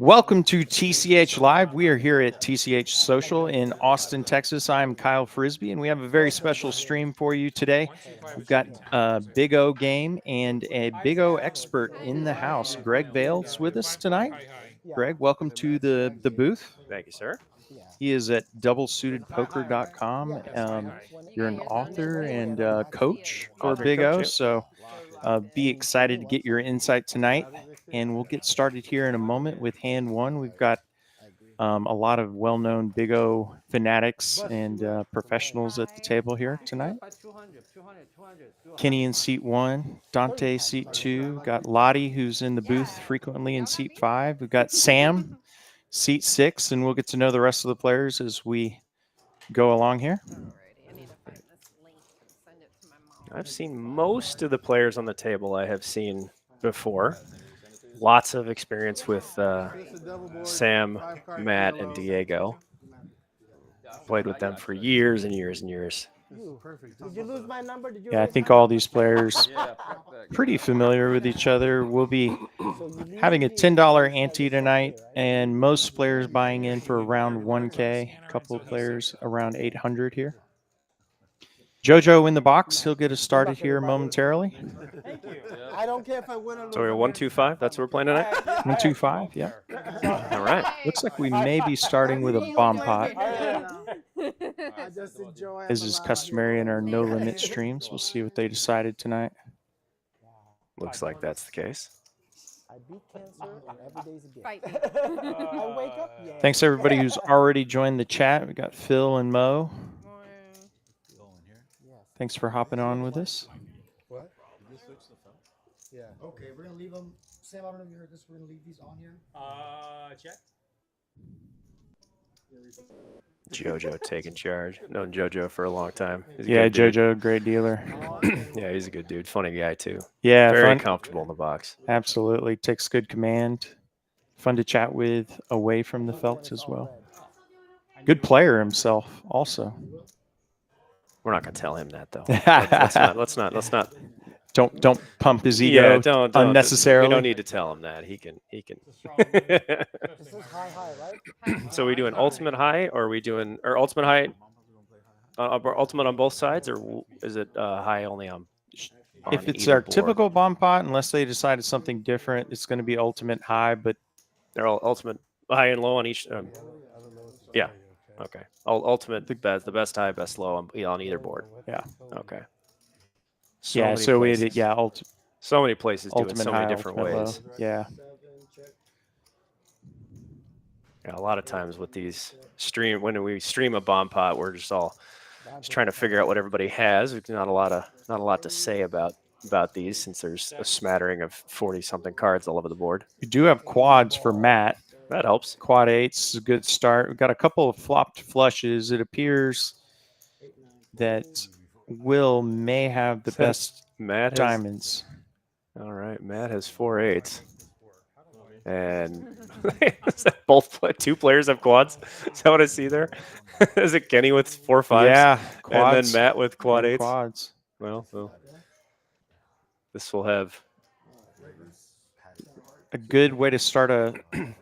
Welcome to TCH Live. We are here at TCH Social in Austin, Texas. I'm Kyle Frisbee, and we have a very special stream for you today. We've got a Big O game and a Big O expert in the house. Greg Vail's with us tonight. Greg, welcome to the booth. Thank you, sir. He is at doublesuitedpoker.com. You're an author and coach for Big O, so be excited to get your insight tonight. And we'll get started here in a moment with hand one. We've got a lot of well-known Big O fanatics and professionals at the table here tonight. Kenny in seat 1, Dante seat 2. Got Lottie, who's in the booth frequently, in seat 5. We've got Sam, seat 6, and we'll get to know the rest of the players as we go along here. I've seen most of the players on the table I have seen before. Lots of experience with Sam, Matt, and Diego. Played with them for years and years and years. Did you lose my number? Yeah, I think all these players pretty familiar with each other. We'll be having a $10 ante tonight, and most players buying in for around 1K. A couple of players around 800 here. Jojo in the box. He'll get us started here momentarily. I don't care if I win or lose. So we're 1-2-5. That's what we're playing tonight. 1-2-5. Yeah. All right. Looks like we may be starting with a bomb pot, as is customary in our no limit streams. We'll see what they decided tonight. Looks like that's the case. I beat cancer and every day's a gift. I wake up. Thanks everybody who's already joined the chat. We got Phil and Mo. Thanks for hopping on with us. What? Did you switch the phone? Yeah. Okay, we're gonna leave them. Sam, I don't know if you heard this. We're gonna leave these on here. Check. Jojo taking charge. Known Jojo for a long time. Yeah, Jojo, great dealer. Yeah, he's a good dude. Funny guy too. Yeah, very fun. comfortable in the box. Absolutely, takes good command. Fun to chat with away from the felts as well. Good player himself, also. We're not gonna tell him that though. Let's not. Don't pump his ego don't unnecessarily. We don't need to tell him that. He can. So we doing ultimate high, or are we doing ultimate high, ultimate on both sides, or is it high only on if it's our typical bomb pot, unless they decided something different, it's going to be ultimate high, but they're all ultimate high and low on each. Yeah. Okay. Ultimate, the best high, best low on either board. Yeah. Okay. So we did, so many places do it so many high, different ways. Low. Yeah. Yeah. A lot of times with these when we stream a bomb pot, we're just trying to figure out what everybody has. There's not a lot to say about these, since there's a smattering of 40-something cards all over the board. We do have quads for Matt. That helps. Quad 8's a good start. We've got a couple of flopped flushes. It appears that Will may have the best diamonds. All right, Matt has 4 8s. And two players have quads? Is that what I see there? Is it Kenny with 4 5s? Yeah, quads. And then Matt with quad 8s? Quads. Well, this will have a good way to start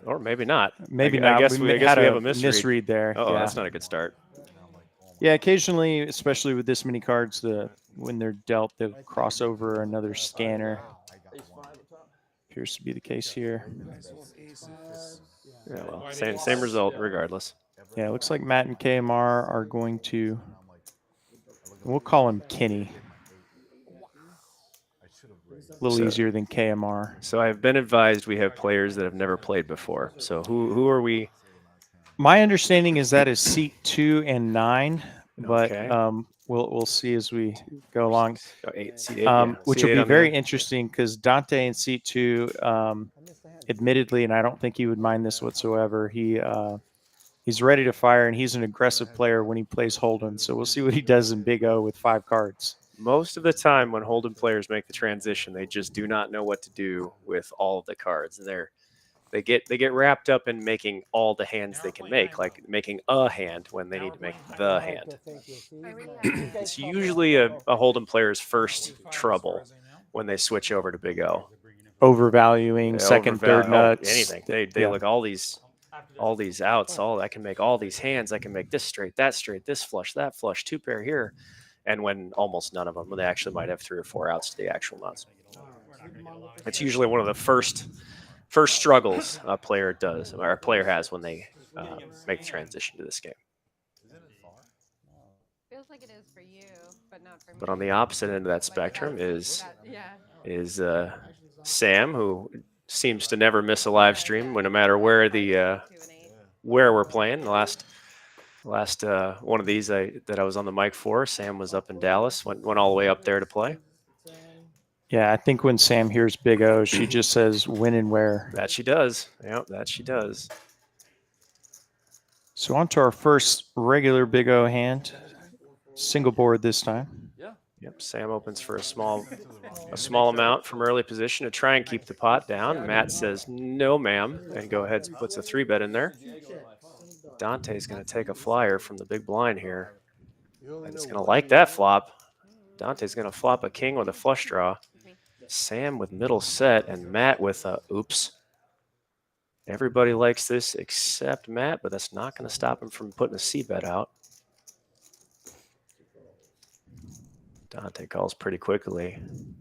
or maybe not. Maybe not. I guess we have a misread there. Oh, yeah. That's not a good start. Yeah, occasionally, especially with this many cards, when they're dealt, they'll cross over another scanner. Appears to be the case here. Yeah, well, same result regardless. Yeah, it looks like Matt and KMR are going to. We'll call him Kenny. A little easier than KMR. So I've been advised we have players that have never played before. So who are we? My understanding is that is seat 2 and 9, but okay. We'll see as we go along. Seat 8, which will be very interesting because Dante in seat 2, admittedly, and I don't think he would mind this whatsoever. He's ready to fire, and he's an aggressive player when he plays Hold'em. So we'll see what he does in Big O with 5 cards. Most of the time when Hold'em players make the transition, they just do not know what to do with all of the cards. They get wrapped up in making all the hands they can make, like making a hand when they need to make the hand. It's usually a Hold'em player's first trouble when they switch over to Big O. overvaluing second, third nuts. anything. They look all these outs. All I can make all these hands. I can make this straight, this flush, that flush, 2-pair here, and when almost none of them, they actually might have 3 or 4 outs to the actual nuts. It's usually one of the first struggles a player does or a player has when they make the transition to this game. Feels like it is for you, but not for me. But on the opposite end of that spectrum is Sam, who seems to never miss a live stream, no matter where where we're playing. The last one of these that I was on the mic for, Sam was up in Dallas, went all the way up there to play. Yeah, I think when Sam hears Big O, she just says when and where. That she does. Yep, that she does. So on to our first regular Big O hand. Single board this time. Yep, Sam opens for a small amount from early position to try and keep the pot down. Matt says, no, ma'am, and go ahead and puts a 3-bet in there. Dante's going to take a flyer from the big blind here. And it's going to like that flop. Dante's going to flop a king with a flush draw. Sam with middle set and Matt with a oops. Everybody likes this except Matt, but that's not going to stop him from putting a C-bet out. Dante calls pretty quickly.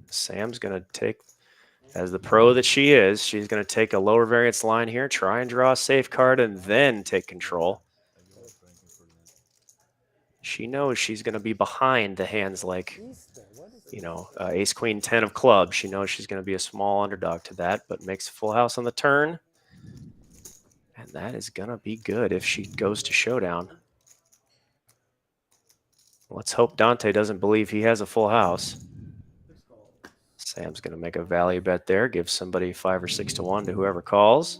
Sam's going to take, as the pro that she is, she's going to take a lower variance line here, try and draw a safe card, and then take control. She knows she's going to be behind the hands like, ace, queen, 10 of clubs. She knows she's going to be a small underdog to that, but makes a full house on the turn. And that is going to be good if she goes to showdown. Let's hope Dante doesn't believe he has a full house. Sam's going to make a value bet there, give somebody 5 or 6 to 1 to whoever calls,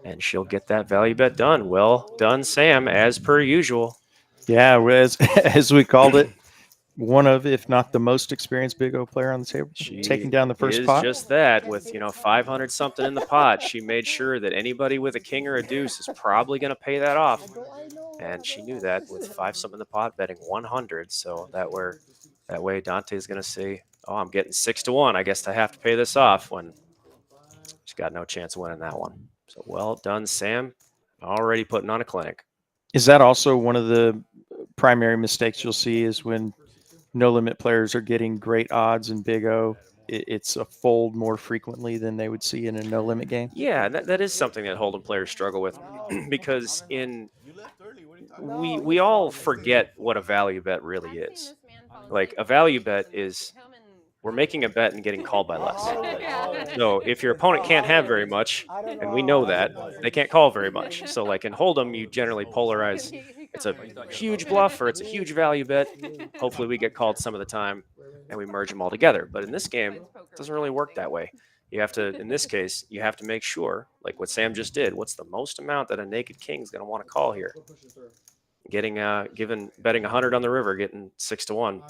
and she'll get that value bet done. Well done, Sam, as per usual. Yeah, as we called it, one of, if not the most experienced Big O player on the table, taking down the first pot. Just that, with 500 something in the pot, she made sure that anybody with a king or a deuce is probably going to pay that off. And she knew that with 5 something in the pot, betting 100. So that way Dante's going to say, oh, I'm getting 6 to 1. I guess I have to pay this off, when she's got no chance of winning that one. So well done, Sam. Already putting on a clinic. Is that also one of the primary mistakes you'll see is when no limit players are getting great odds in Big O? It's a fold more frequently than they would see in a no limit game. Yeah, that is something that Hold'em players struggle with because we all forget what a value bet really is. Like a value bet is we're making a bet and getting called by less. So if your opponent can't have very much, and we know that, they can't call very much. So like in Hold'em, you generally polarize. It's a huge bluff or it's a huge value bet. Hopefully we get called some of the time and we merge them all together. But in this game, it doesn't really work that way. You have to, in this case, you have to make sure, like what Sam just did, what's the most amount that a naked king is going to want to call here? Getting betting 100 on the river, getting 6 to 1.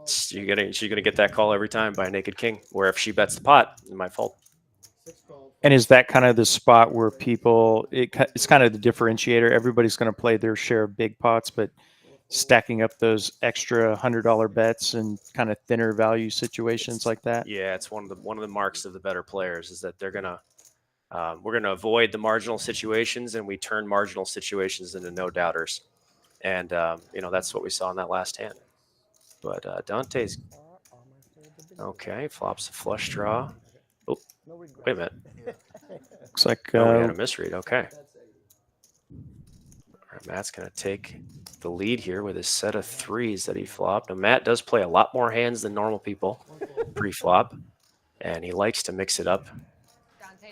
She's going to get that call every time by a naked king, where if she bets the pot, it might fold. And is that kind of the spot where it's kind of the differentiator? Everybody's going to play their share of big pots, but stacking up those extra $100 bets and kind of thinner value situations like that. Yeah, it's one of the marks of the better players is that they're gonna we're gonna avoid the marginal situations, and we turn marginal situations into no doubters, and that's what we saw in that last hand. But Dante's okay, flops a flush draw. Oh, wait a minute. Looks like we had a misread. Okay. All right, Matt's going to take the lead here with his set of 3s that he flopped. Now, Matt does play a lot more hands than normal people pre-flop, and he likes to mix it up.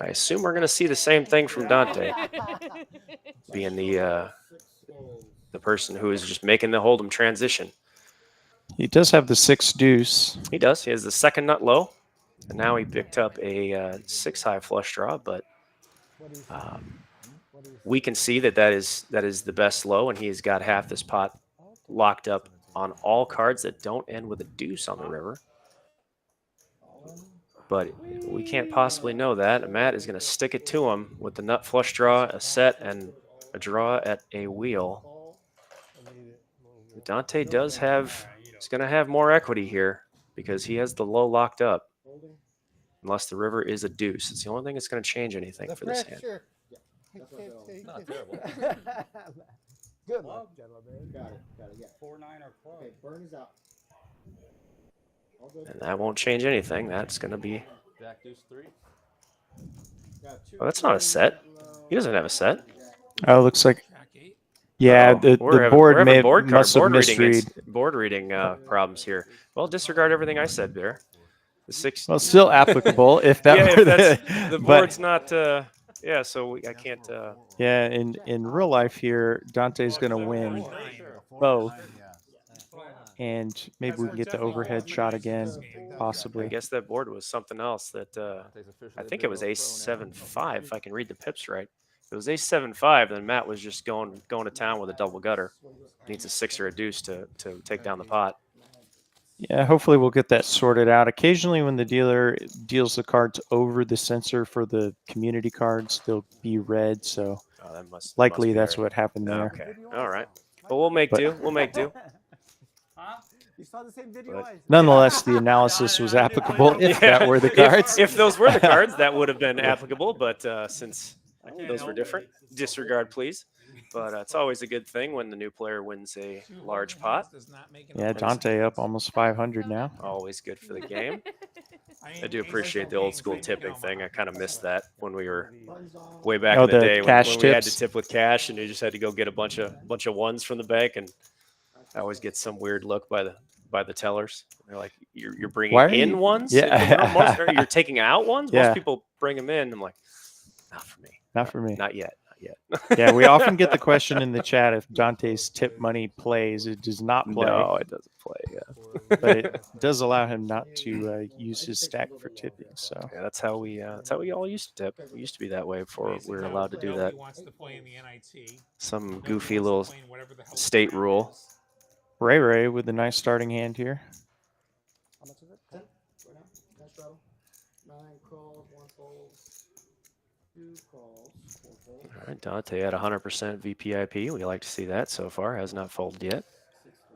I assume we're going to see the same thing from Dante, being the person who is just making the Hold'em transition. He does have the 6 deuce. He does. He has the second nut low, and now he picked up a 6 high flush draw, but we can see that is the best low, and he's got half this pot locked up on all cards that don't end with a deuce on the river. But we can't possibly know that. And Matt is going to stick it to him with the nut flush draw, a set, and a draw at a wheel. Dante is going to have more equity here because he has the low locked up. unless the river is a deuce. It's the only thing that's going to change anything The for this hand. pressure. That's what I said. Take Not it. terrible. Good luck, gentlemen. Got it, yeah. 4-9 or club. Okay, burn is out. All good. And that won't change anything. That's going to be... Jack deuce 3. Got two Oh, that's not a set. He doesn't have a set. Oh, looks like. Yeah, Uh-oh. the We're board having board must have reading, misread. board reading problems here. Well, disregard everything I said there. The 6. Well, still applicable if that yeah, were if that's, the but board's not. Yeah, so I can't. yeah, in real life here, Dante's going to win both, and maybe we can get the overhead shot again, I possibly. guess that board was something else. That I think it was ace 7-5. If I can read the pips right. If it was ace 7-5, then Matt was just going to town with a double gutter. Needs a 6 or a deuce to take down the pot. Yeah, hopefully we'll get that sorted out. Occasionally when the dealer deals the cards over the sensor for the community cards, they'll be red, so Oh, that must likely be that's right. what happened there. Okay. All right. Well, we'll make But- do. We'll make do. You saw the same video But- I saw. Nonetheless, the analysis was applicable if that were the cards. If those were the cards, that would have been applicable. But since those were different, disregard, please. But it's always a good thing when the new player wins a large pot. Yeah, Dante up almost 500 now. Always good for the game. I do appreciate the old school tipping thing. I kind of missed that when we were way back Oh, in the the day cash when we had to tips? tip with cash, and you just had to go get a bunch of ones from the bank. And I always get some weird look by the tellers. They're like, "You're bringing Why are in you-" ones? Yeah. Or you're taking out ones? Yeah. Most people bring them in." I'm like, "Not for me. Not for me. Not yet. Yeah, we often get the question in the chat if Dante's tip money plays. It does not play, No, it doesn't play. Yeah. but it does allow him not to use his stack for tipping. So Yeah, that's how we all used to tip. We used to be that way before we were allowed to do that. Some goofy little state rule. Ray with a nice starting hand here. How much is it? 10 right now. Nice rattle. 9 calls, 1 fold. 2 calls, 4 fold. All right, Dante at 100% VPIP. We like to see that so far. Has not folded yet.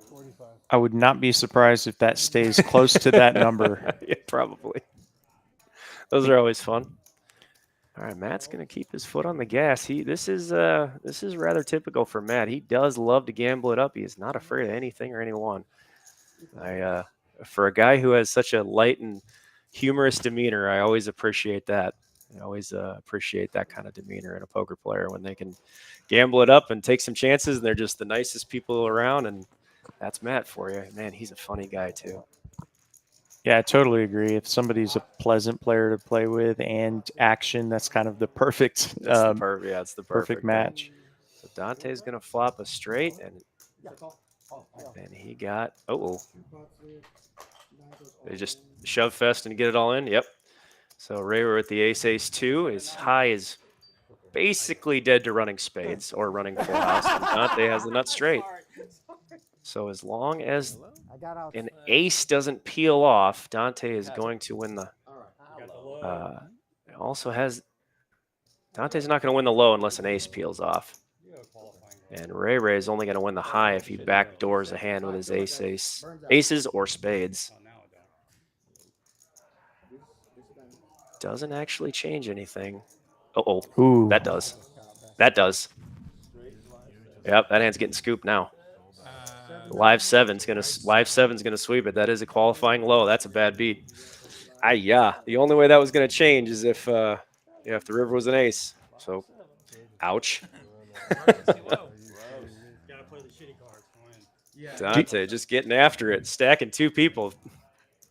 45. I would not be surprised if that stays close to that number. Yeah, probably. Those are always fun. All right, Matt's going to keep his foot on the gas. This is rather typical for Matt. He does love to gamble it up. He is not afraid of anything or anyone. For a guy who has such a light and humorous demeanor, I always appreciate that. I always appreciate that kind of demeanor in a poker player when they can gamble it up and take some chances, and they're just the nicest people around. And that's Matt for you. Man, he's a funny guy too. Yeah, I totally agree. If somebody's a pleasant player to play with and action, that's kind of the perfect, It's the perfect match. So Dante's going to flop a straight, and he got they just shove fest and get it all in. Yep. So Ray with the ace-2. His high is basically dead to running spades or running full house. And Dante has the nut straight. So as long as I got out. an ace doesn't peel off, Dante is going to win the. It also has. Dante's not going to win the low unless an ace peels off. And Ray is only going to win the high if he backdoors a hand with his aces or spades. Doesn't actually change anything. Ooh, That does. That does. Yep, that hand's getting scooped now. Live seven's gonna sweep it. That is a qualifying low. That's a bad beat. The only way that was gonna change is if the river was an ace. So, ouch. Dante just getting after it, stacking 2 people.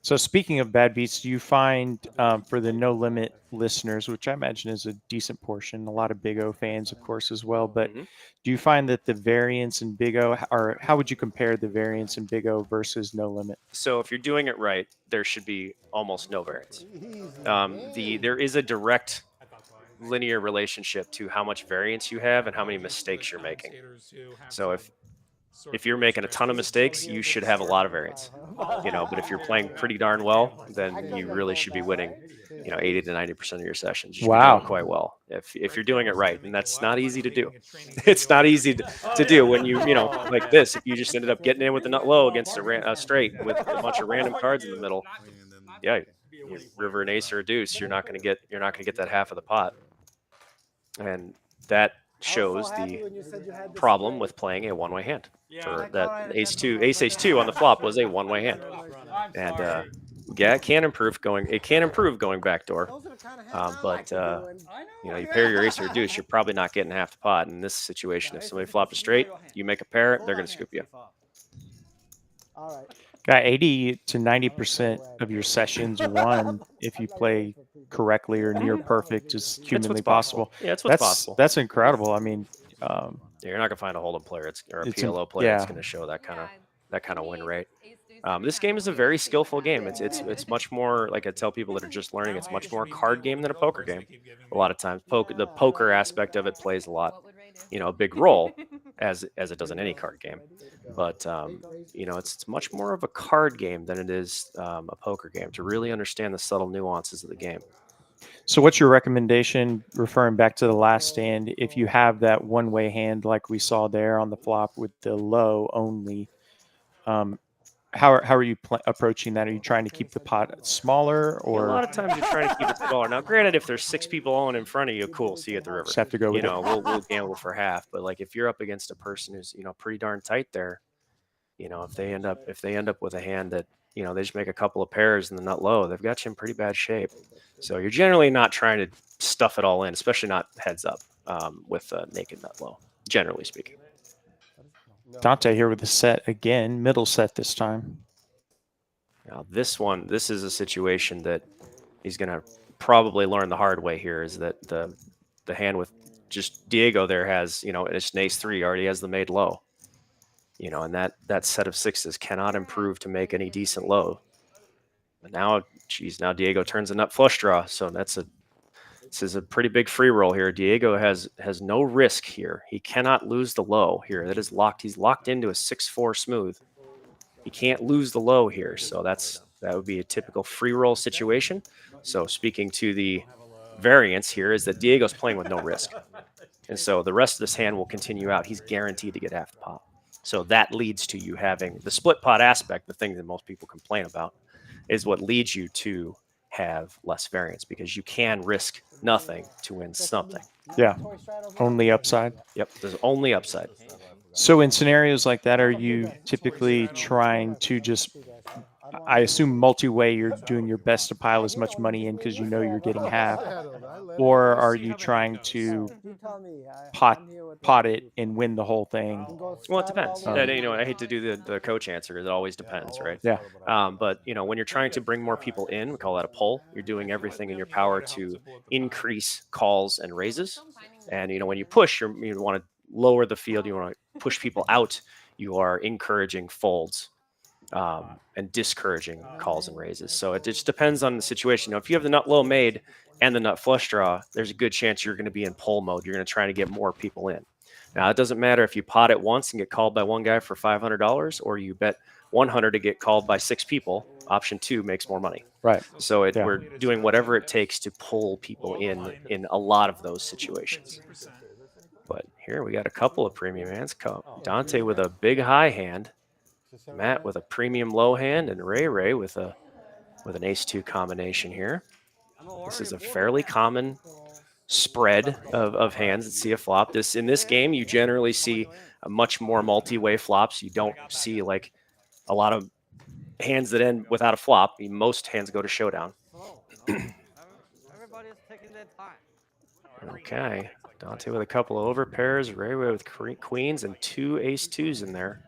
So speaking of bad beats, do you find for the No Limit listeners, which I imagine is a decent portion, a lot of Big O fans, of course, as well, but do you find that the variance in Big O, or how would you compare the variance in Big O versus No Limit? So if you're doing it right, there should be almost no variance. There is a direct linear relationship to how much variance you have and how many mistakes you're making. So if you're making a ton of mistakes, you should have a lot of variance. But if you're playing pretty darn well, then you really should be winning, 80 to 90% of your sessions. You should be doing quite well if you're doing it right, and that's not easy to do. It's not easy to do when like this. If you just ended up getting in with a nut low against a straight with a bunch of random cards in the middle, yeah, river an ace or a deuce, you're not going to get that half of the pot, and that shows the problem with playing a one-way hand. For that ace ace two on the flop was a one-way hand, and yeah, it can improve going backdoor. But you pair your ace or a deuce, you're probably not getting half the pot. In this situation, if somebody flopped a straight, you make a pair, they're going to scoop you. All right. Got 80 to 90% of your sessions won if you play correctly or near perfect as humanly possible. Yeah, that's what's possible. That's incredible. I mean, you're not gonna find a hold'em player or a It's PLO player that's gonna show that kind of win rate. This game is a very skillful game. It's much more, like I tell people that are just learning, it's much more a card game than a poker game. A lot of times, the poker aspect of it plays a lot, a big role as it does in any card game. But it's much more of a card game than it is a poker game to really understand the subtle nuances of the game. So what's your recommendation, referring back to the last stand, if you have that one-way hand like we saw there on the flop with the low only, how are you approaching that? Are you trying to keep the pot smaller, or a lot of times you're trying to keep it smaller? Now, granted, if there's 6 people on in front of you, cool, see you at the river. just have to go with it? We'll gamble for half. But like if you're up against a person who's pretty darn tight there, if they end up with a hand that they just make a couple of pairs and the nut low, they've got you in pretty bad shape. So you're generally not trying to stuff it all in, especially not heads up with a naked nut low, generally speaking. Dante here with the set again, middle set this time. Now this is a situation that he's going to probably learn the hard way here, is that the hand with just Diego there has, it's an ace 3, already has the made low. And that set of sixes cannot improve to make any decent low. But now Diego turns a nut flush draw, so this is a pretty big free roll here. Diego has no risk here. He cannot lose the low here. That is locked. He's locked into a 6-4 smooth. He can't lose the low here, so that would be a typical free roll situation. So speaking to the variance here is that Diego's playing with no risk, and so the rest of this hand will continue out. He's guaranteed to get half the pot. So that leads to you having the split pot aspect, the thing that most people complain about, is what leads you to have less variance, because you can risk nothing to win something. Yeah, only upside. Yep, there's only upside. So in scenarios like that, are you typically trying to just, I assume multi-way, you're doing your best to pile as much money in because you're getting half, or are you trying to pot it and win the whole thing? Well, it depends. I hate to do the coach answer. It always depends, right? Yeah. But when you're trying to bring more people in, we call that a pull. You're doing everything in your power to increase calls and raises. And when you push, you want to lower the field. You want to push people out. You are encouraging folds and discouraging calls and raises. So it just depends on the situation. If you have the nut low made and the nut flush draw, there's a good chance you're going to be in pull mode. You're going to try to get more people in. Now, it doesn't matter if you pot it once and get called by one guy for $500, or you bet 100 to get called by 6 people. Option 2 makes more money. Right. So we're doing whatever it takes to pull people in a lot of those situations. But here we got a couple of premium hands. Dante with a big high hand, Matt with a premium low hand, and Ray with an ace-2 combination here. This is a fairly common spread of hands that see a flop. In this game, you generally see a much more multi-way flops. You don't see like a lot of hands that end without a flop. Most hands go to showdown. Everybody's taking their time. Okay, Dante with a couple of over pairs, Ray with queens and 2 ace-2s in there.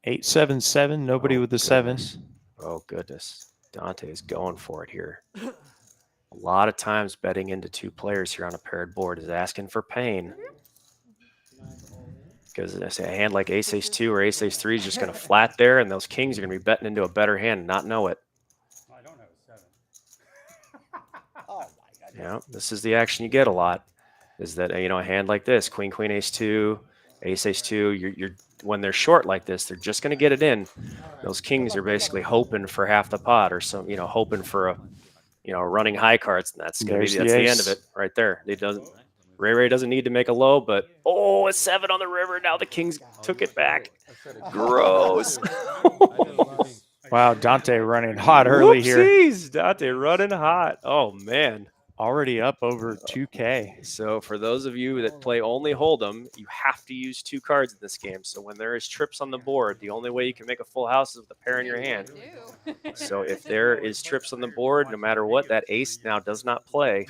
8-7-7, nobody with the sevens. Oh, goodness. Dante is going for it here. A lot of times betting into 2 players here on a paired board is asking for pain. Because I say a hand like ace-ace-2 or ace-ace-3 is just going to flat there, and those kings are going to be betting into a better hand and not know it. I don't have a 7. Oh my God. This is the action you get a lot, is that, a hand like this, queen, queen, ace-2, ace-ace-2, you're when they're short like this, they're just going to get it in. Those kings are basically hoping for half the pot, or some, hoping for a, running high cards, and that's going to be the end of it right there. Ray doesn't need to make a low, but a 7 on the river. Now the kings took it back. Gross. I Wow, Dante running hot early here. Whoopsies! Dante running hot. Oh, man. Already up over 2K. So for those of you that play only Hold'em, you have to use 2 cards in this game. So when there is trips on the board, the only way you can make a full house is with a pair in your hand. So if there is trips on the board, no matter what, that ace now does not play.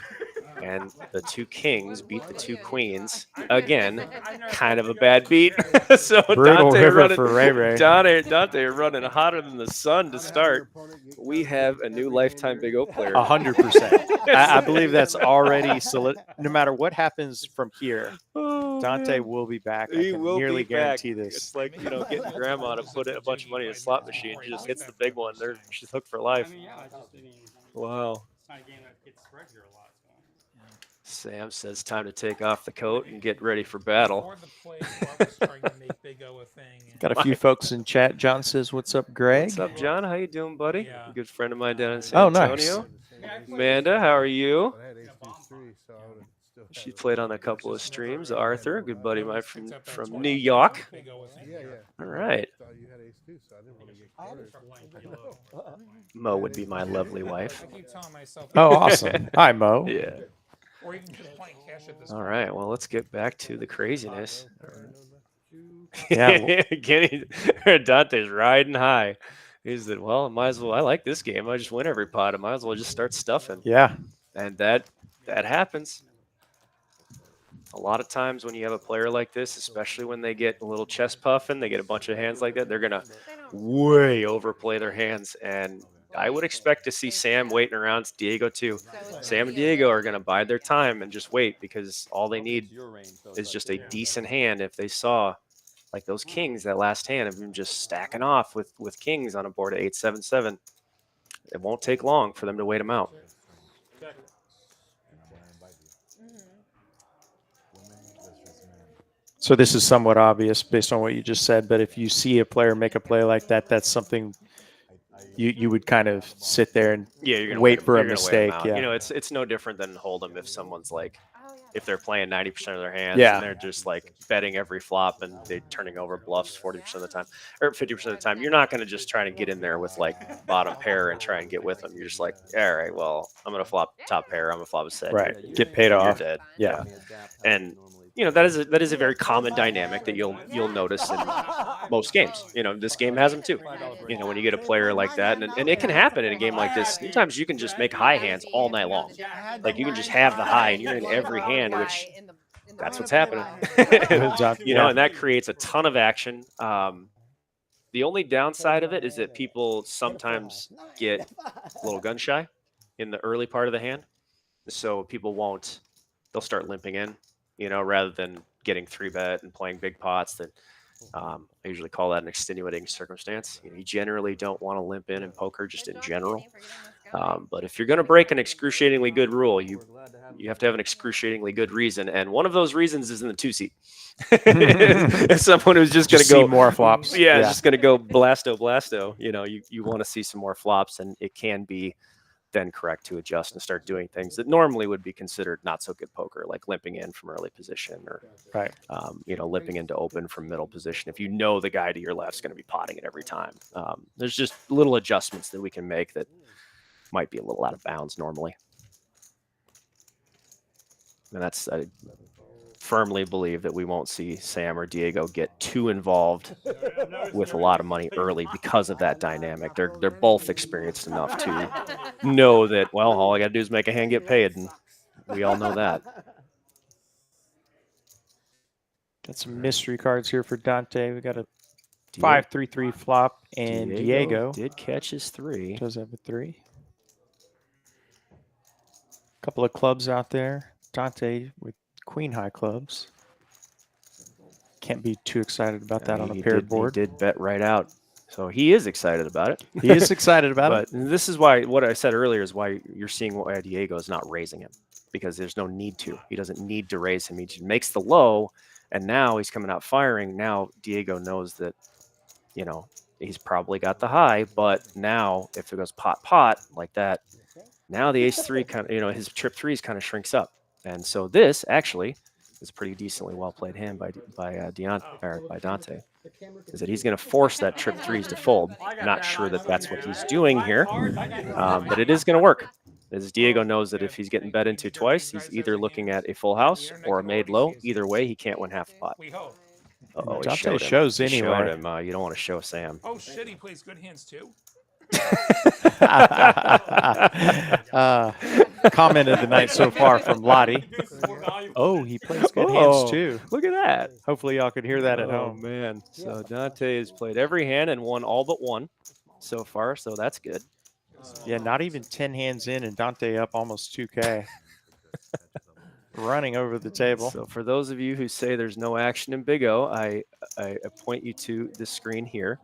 And the 2 kings beat the 2 queens. Again, kind of a bad beat. So Brutal Dante river running, for Ray Ray. Dante running hotter than the sun to start. We have a new lifetime Big O player. 100%. I believe that's already solid. No matter what happens from here, Dante will be back. I He can will nearly be back. guarantee this. It's like, getting grandma to put in a bunch of money in a slot machine. She just hits the big one. She's hooked for life. Wow. It's not a game that gets spread here a lot. Sam says time to take off the coat and get ready for battle. Before the play, I was starting to make Big O a thing. And Got a few folks in chat. John says, "What's up, Greg?" What's up, John? How you doing, buddy? Yeah. A good friend of mine down in San Oh, nice. Antonio. Amanda, how are you? I had ace-3, so I would've still had She it. played on a couple of streams. Arthur, a good buddy of mine from New York. Big O a thing. Yeah, yeah. All right. I thought you had ace-2, so I didn't want to get I had cornered. Mo would be my lovely wife. I keep telling myself. Oh, awesome. Hi, Mo. Yeah. Or even just playing cash at this All point. right. Well, let's get back to the craziness. Yeah. Kenny, Dante's riding high. He said, well, I might as well. I like this game. I just win every pot. I might as well just start stuffing. Yeah. And that happens. A lot of times when you have a player like this, especially when they get a little chest puffing, they get a bunch of hands like that, they're going to way overplay their hands. And I would expect to see Sam waiting around, Diego too. Sam and Diego are going to bide their time and just wait, because all they need is just a decent hand. If they saw like those kings, that last hand of him just stacking off with kings on a board at 8-7-7, it won't take long for them to wait him out. So this is somewhat obvious based on what you just said, but if you see a player make a play like that, that's something you would kind of sit there and You're gonna wait for a you're gonna wait 'em mistake. out. Yeah. It's no different than Hold'em if someone's like, if they're playing 90% of their hands, Yeah. and they're just like betting every flop and they're turning over bluffs 40% of the time or 50% of the time. You're not going to just try to get in there with like bottom pair and try and get with them. You're just like, all right, well, I'm going to flop top pair. I'm going to flop a set. Right. You're- Get paid you're off. dead. Yeah. And that is a very common dynamic that you'll notice in most games. This game has them too. When you get a player like that, and it can happen in a game like this. Sometimes you can just make high hands all night long. Like you can just have the high and you're in every hand, which that's what's happening. And that creates a ton of action. The only downside of it is that people sometimes get a little gun shy in the early part of the hand. So they'll start limping in, rather than getting 3-bet and playing big pots. That I usually call that an extenuating circumstance. You generally don't want to limp in poker just in general. But if you're going to break an excruciatingly good rule, you have to have an excruciatingly good reason. And one of those reasons is in the 2-seat. If someone who's just going to go more flops. Yeah, just going to go blasto. You want to see some more flops, and it can be then correct to adjust and start doing things that normally would be considered not so good poker, like limping in from early position or, Right. Limping into open from middle position. If the guy to your left is going to be potting it every time, there's just little adjustments that we can make that might be a little out of bounds normally. And I firmly believe that we won't see Sam or Diego get too involved with a lot of money early because of that dynamic. They're both experienced enough to know that, well, all I got to do is make a hand get paid, and we all know that. Got some mystery cards here for Dante. We got a 5-3-3 flop, and Diego did catch his 3. does have a 3. Couple of clubs out there. Dante with queen high clubs. Can't be too excited about that on a paired board. He did bet right out. So he is excited about it. He is excited about but it. This is why what I said earlier is why you're seeing why Diego is not raising him, because there's no need to. He doesn't need to raise him. He just makes the low, and now he's coming out firing. Now Diego knows that, he's probably got the high, but now if it goes pot like that, now the ace 3 kind of, his trip 3s kind of shrinks up. And so this actually It's a pretty decently well played hand by Dante. Is that he's going to force that trip threes to fold. I'm not sure that that's what he's doing here, but it is going to work. As Diego knows that if he's getting bet into twice, he's either looking at a full house or a made low. Either way, he can't win half the pot. We hope. Uh-oh, Dante shows He anyway. showed him. You don't want to show Sam. Oh shit, he plays good hands too. Comment of the night so far from Lottie. Oh, he plays good hands too. Look at that. Hopefully y'all could hear that at Oh, home. man. So Dante has played every hand and won all but one so far, so that's good. Yeah, not even 10 hands in, and Dante up almost 2K. Running over the table. So for those of you who say there's no action in Big O, I point you to this screen here.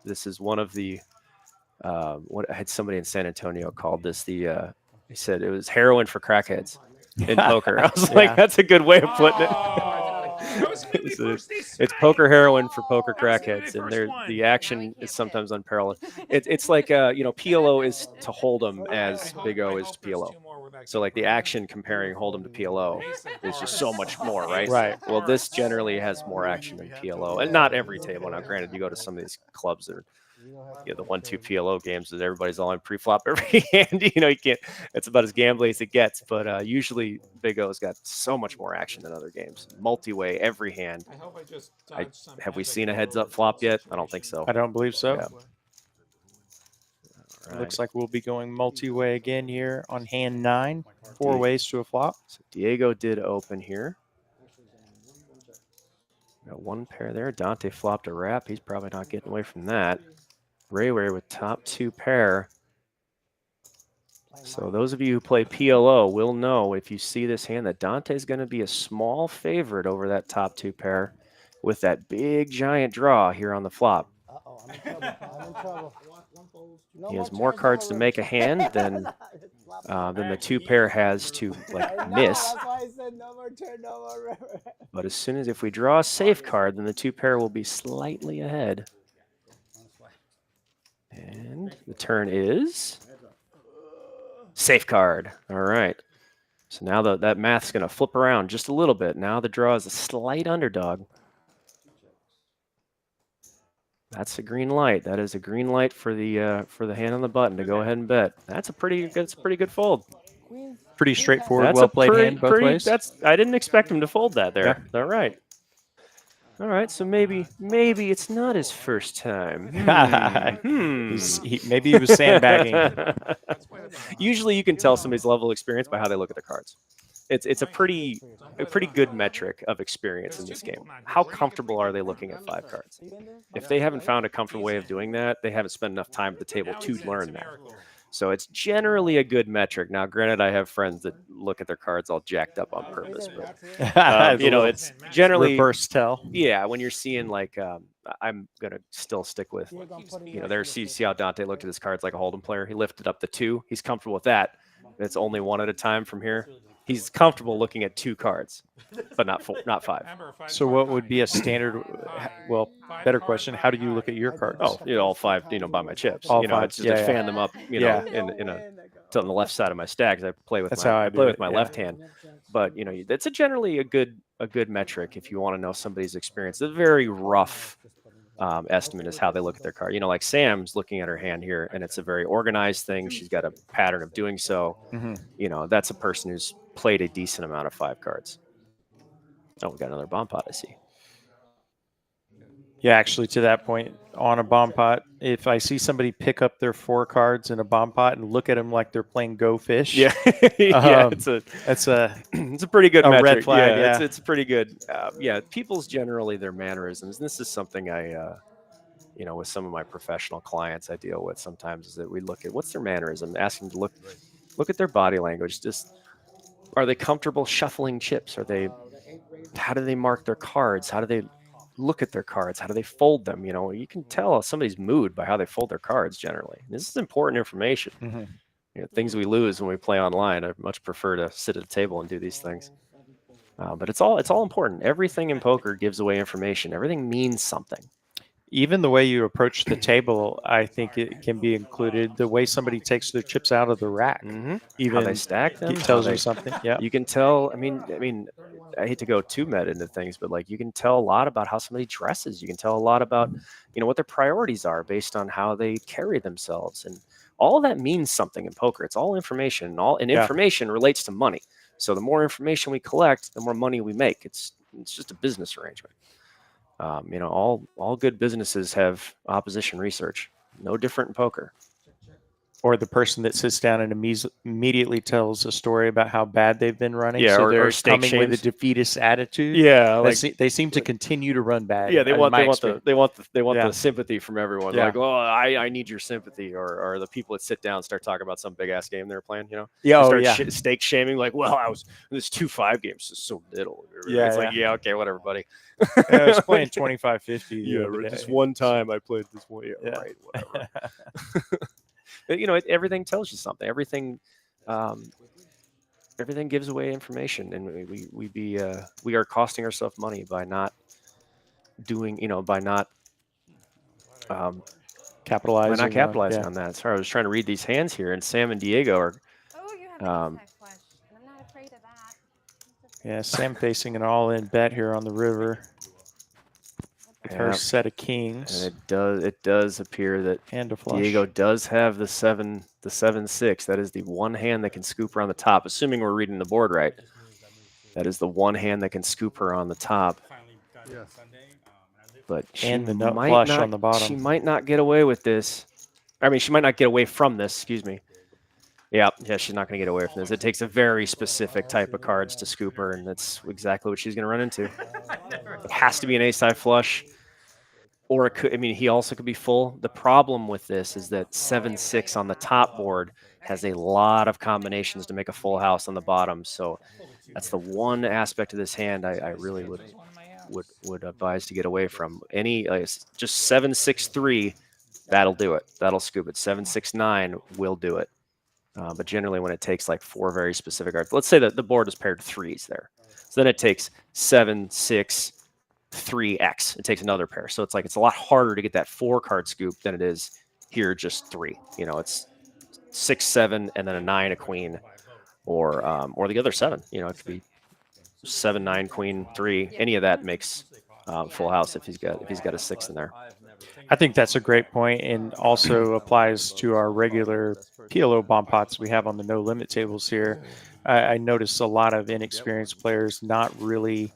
This is one of the what I had somebody in San Antonio called this he said it was heroin for crackheads in poker. I was like, that's a good way of putting it. It's poker heroin for poker crackheads, and the action is sometimes unparalleled. It's like PLO is to Hold'em as Big O is to PLO. So like the action comparing Hold'em to PLO is just so much more, right? Right. Well, this generally has more action than PLO, and not every table. Now, granted, you go to some of these clubs that are the 1-2 PLO games that everybody's all in pre-flop every hand. You can't. It's about as gambly as it gets. But usually, Big O's got so much more action than other games. Multi-way every hand. I hope I just Have we seen a heads-up flop yet? I don't think so. I don't believe so. Yeah. Right. Looks like we'll be going multi-way again here on hand 9. 4 ways to a flop. So Diego did open here. Got one pair there. Dante flopped a wrap. He's probably not getting away from that. Ray with top 2 pair. So those of you who play PLO will know if you see this hand that Dante's going to be a small favorite over that top 2 pair with that big giant draw here on the flop. Uh-oh, I'm in trouble. I'm in trouble. He has more cards to make a hand than the 2 pair has to miss. That's why I said no more turn, no more river. But as soon as if we draw a safe card, then the 2 pair will be slightly ahead. And the turn is safe card. All right. So now that math's going to flip around just a little bit. Now the draw is a slight underdog. That's a green light. That is a green light for the hand on the button to go ahead and bet. That's a pretty good fold. Pretty straightforward, That's well played hand both ways. I didn't expect him to fold that there. All right. All right, so maybe it's not his first time. Maybe he was sandbagging. Usually you can tell somebody's level of experience by how they look at their cards. It's a pretty good metric of experience in this game. How comfortable are they looking at 5 cards? If they haven't found a comfortable way of doing that, they haven't spent enough time at the table to learn that. So it's generally a good metric. Now, granted, I have friends that look at their cards all jacked up on purpose, but it's generally reverse tell. Yeah, when you're seeing I'm gonna still stick with see how Dante looked at his cards like a Hold'em player. He lifted up the 2. He's comfortable with that. It's only 1 at a time from here. He's comfortable looking at 2 cards, but not 5. So what would be a standard? Well, better question. How do you look at your cards? Oh, all 5. By my chips. All 5. It's just to fan them up. On the left side of my stack. I play with my left hand. But that's generally a good metric if you want to know somebody's experience. A very rough estimate is how they look at their card. Like Sam's looking at her hand here, and it's a very organized thing. She's got a pattern of doing so. Mm-hmm. That's a person who's played a decent amount of 5 cards. Oh, we got another bomb pot, I see. Yeah, actually, to that point, on a bomb pot, if I see somebody pick up their 4 cards in a bomb pot and look at them like they're playing Go Fish, it's a pretty good metric. red flag. Yeah. It's pretty good. People's generally their mannerisms. And this is something I, with some of my professional clients I deal with sometimes is that we look at what's their mannerism, ask them to look at their body language. Just are they comfortable shuffling chips? How do they mark their cards? How do they look at their cards? How do they fold them? You can tell somebody's mood by how they fold their cards generally. This is important information. Mm-hmm. Things we lose when we play online. I much prefer to sit at a table and do these things. But it's all important. Everything in poker gives away information. Everything means something. Even the way you approach the table, I think it can be included. The way somebody takes their chips out of the rack, Mm-hmm. even how they stack them, it tells you something. Yeah, you can tell. I mean, I hate to go too meta into things, but like you can tell a lot about how somebody dresses. You can tell a lot about, you know, what their priorities are based on how they carry themselves, and all of that means something in poker. It's all information, and information relates to money. So the more information we collect, the more money we make. It's just a business arrangement. You know, all good businesses have opposition research. No different in poker. Or the person that sits down and immediately tells a story about how bad they've been running. Yeah, so or they're stake coming with a shames. defeatist attitude. Yeah, like they seem to continue to run bad. yeah, they want Yeah. the sympathy from everyone. Yeah. Like, oh, I need your sympathy, or the people that sit down and start talking about some big ass game they're playing. You know, Yeah, They oh, start yeah. stake shaming. Like, well, I was this 2-5 games is so little. Yeah, It's like, yeah, okay, whatever, buddy. I was playing 25-50. Yeah, just one time I played this one. Yeah, Yeah. right, whatever. You know, everything tells you something. Everything gives away information, and we are costing ourselves money by not doing, you know, by not capitalizing on that. Sorry, I was trying to read these hands here, and Sam and Diego are. Oh, you have an ace-high flush, and I'm not afraid of that. Yeah, Sam facing an all-in bet here on the river. With her set of kings. And it does appear that and a flush. Diego does have the 7-6. That is the one hand that can scoop her on the top, assuming we're reading the board right. That is the one hand that can scoop her on the top. But and the nut flush on the bottom. She might not get away with this. I mean, she might not get away from this. Excuse me. Yeah, she's not going to get away from this. It takes a very specific type of cards to scoop her, and that's exactly what she's going to run into. It has to be an ace-high flush, or it could. I mean, he also could be full. The problem with this is that 7-6 on the top board has a lot of combinations to make a full house on the bottom. So that's the one aspect of this hand I really would advise to get away from. Any just 7-6-3, that'll do it. That'll scoop it. 7-6-9 will do it. But generally, when it takes like 4 very specific cards, let's say that the board is paired 3s there. So then it takes 7-6-3X. It takes another pair. So it's a lot harder to get that 4-card scoop than it is here just 3. You know, it's 6-7 and then a 9, a queen, or the other 7. You know, it could be 7-9, queen, 3. Any of that makes full house if he's got a 6 in there. I think that's a great point, and also applies to our regular PLO bomb pots we have on the no limit tables here. I noticed a lot of inexperienced players not really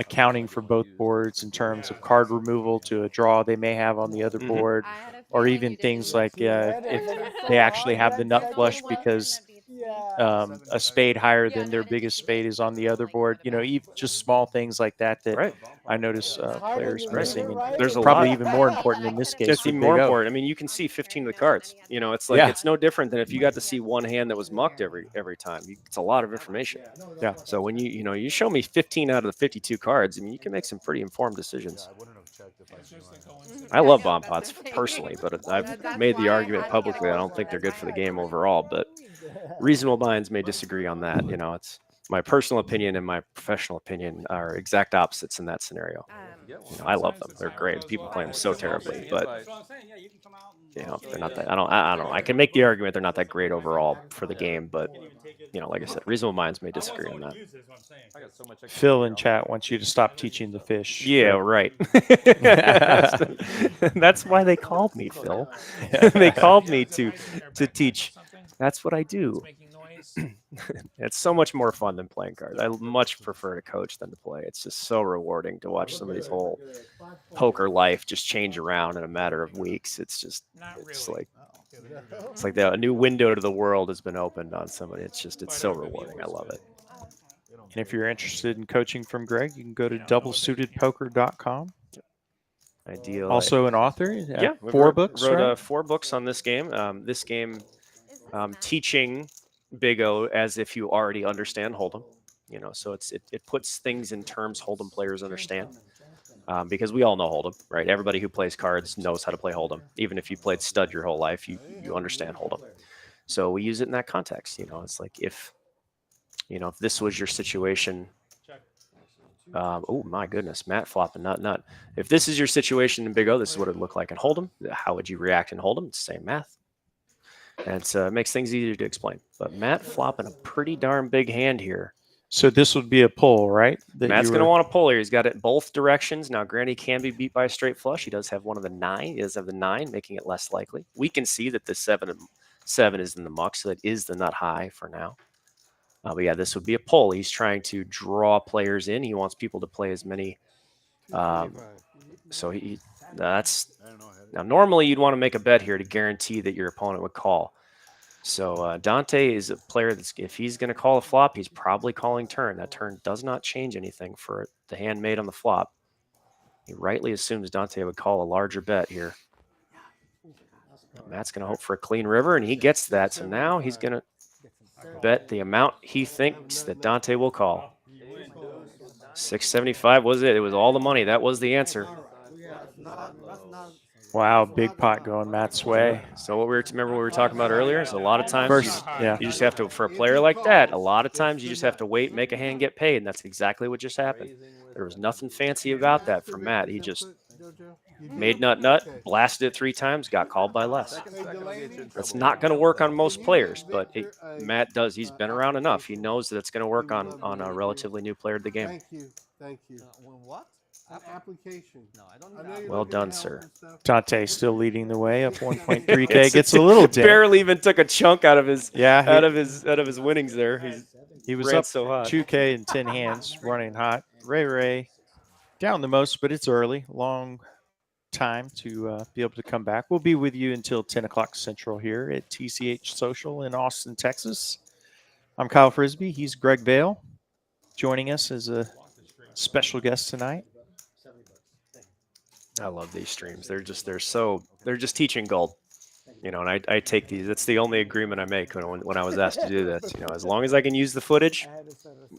accounting for both boards in terms of card removal to a draw they may have on the other board, or even things like if they actually have the nut flush because a spade higher than their biggest spade is on the other board. You know, even just small things like that I notice players missing. And there's probably even more important in this case. It's even more important. I mean, you can see 15 of the cards. You know, it's like it's no different than if you got to see one hand that was mucked every time. It's a lot of information. Yeah. So when you show me 15 out of the 52 cards, I mean, you can make some pretty informed decisions. I love bomb pots personally, but I've made the argument publicly. I don't think they're good for the game overall, but reasonable minds may disagree on that. You know, it's my personal opinion and my professional opinion are exact opposites in that scenario. You know, I love them; they're great. People play them so terribly, but you know, they're not that. I don't know. I can make the argument they're not that great overall for the game, but you know, like I said, reasonable minds may disagree on that. Phil in chat wants you to stop teaching the fish. Yeah, right. That's why they called me, Phil. They called me to teach. That's what I do. It's so much more fun than playing cards. I much prefer to coach than to play. It's just so rewarding to watch somebody's whole poker life just change around in a matter of weeks. It's like a new window to the world has been opened on somebody. It's so rewarding. I love it. And if you're interested in coaching from Greg, you can go to doublesuitedpoker.com. Ideal. Also an author. Yeah, 4 books. Wrote 4 books on this game. Teaching Big O as if you already understand Hold'em. You know, so it puts things in terms Hold'em players understand. Because we all know Hold'em, right? Everybody who plays cards knows how to play Hold'em. Even if you played stud your whole life, you understand Hold'em. So we use it in that context. You know, it's like if this was your situation. Oh my goodness, Matt flopping nut. If this is your situation in Big O, this is what it would look like in Hold'em. How would you react in Hold'em? It's the same math. And it makes things easier to explain. But Matt flopping a pretty darn big hand here So this would be a pull, right? That Matt's you going to were- want to pull here. He's got it both directions. Now, granted, he can be beat by a straight flush. He does have one of the 9. He does have the 9, making it less likely. We can see that the 7 is in the muck, so that is the nut high for now. But yeah, this would be a pull. He's trying to draw players in. He wants people to play as many. So that's now normally you'd want to make a bet here to guarantee that your opponent would call. So Dante is a player that's, if he's going to call a flop, he's probably calling turn. That turn does not change anything for the hand made on the flop. He rightly assumes Dante would call a larger bet here. Matt's going to hope for a clean river, and he gets that. So now he's going to bet the amount he thinks that Dante will call. 675 was it. It was all the money. That was the answer. Wow, big pot going Matt's way. So remember what we were talking about earlier? Is a lot of times Yeah. you just have to, for a player like that, a lot of times you just have to wait, make a hand get paid, and that's exactly what just happened. There was nothing fancy about that for Matt. He just made nut, blasted it 3 times, got called by less. That's not going to work on most players, but Matt does. He's been around enough. He knows that it's going to work on a relatively new player to the game. Thank you. What? An application. No, I don't Well done, sir. Dante still leading the way up 1.3K. Gets a little dip. Barely even took a chunk out of his Yeah, out of his winnings there. he was ran up so hot. 2K in 10 hands, running hot. Ray down the most, but it's early. Long time to be able to come back. We'll be with you until 10 o'clock Central here at TCH Social in Austin, Texas. I'm Kyle Frisbee. He's Greg Vail, joining us as a special guest tonight. I love these streams. They're just teaching gold. And I take these. That's the only agreement I make when I was asked to do this. As long as I can use the footage,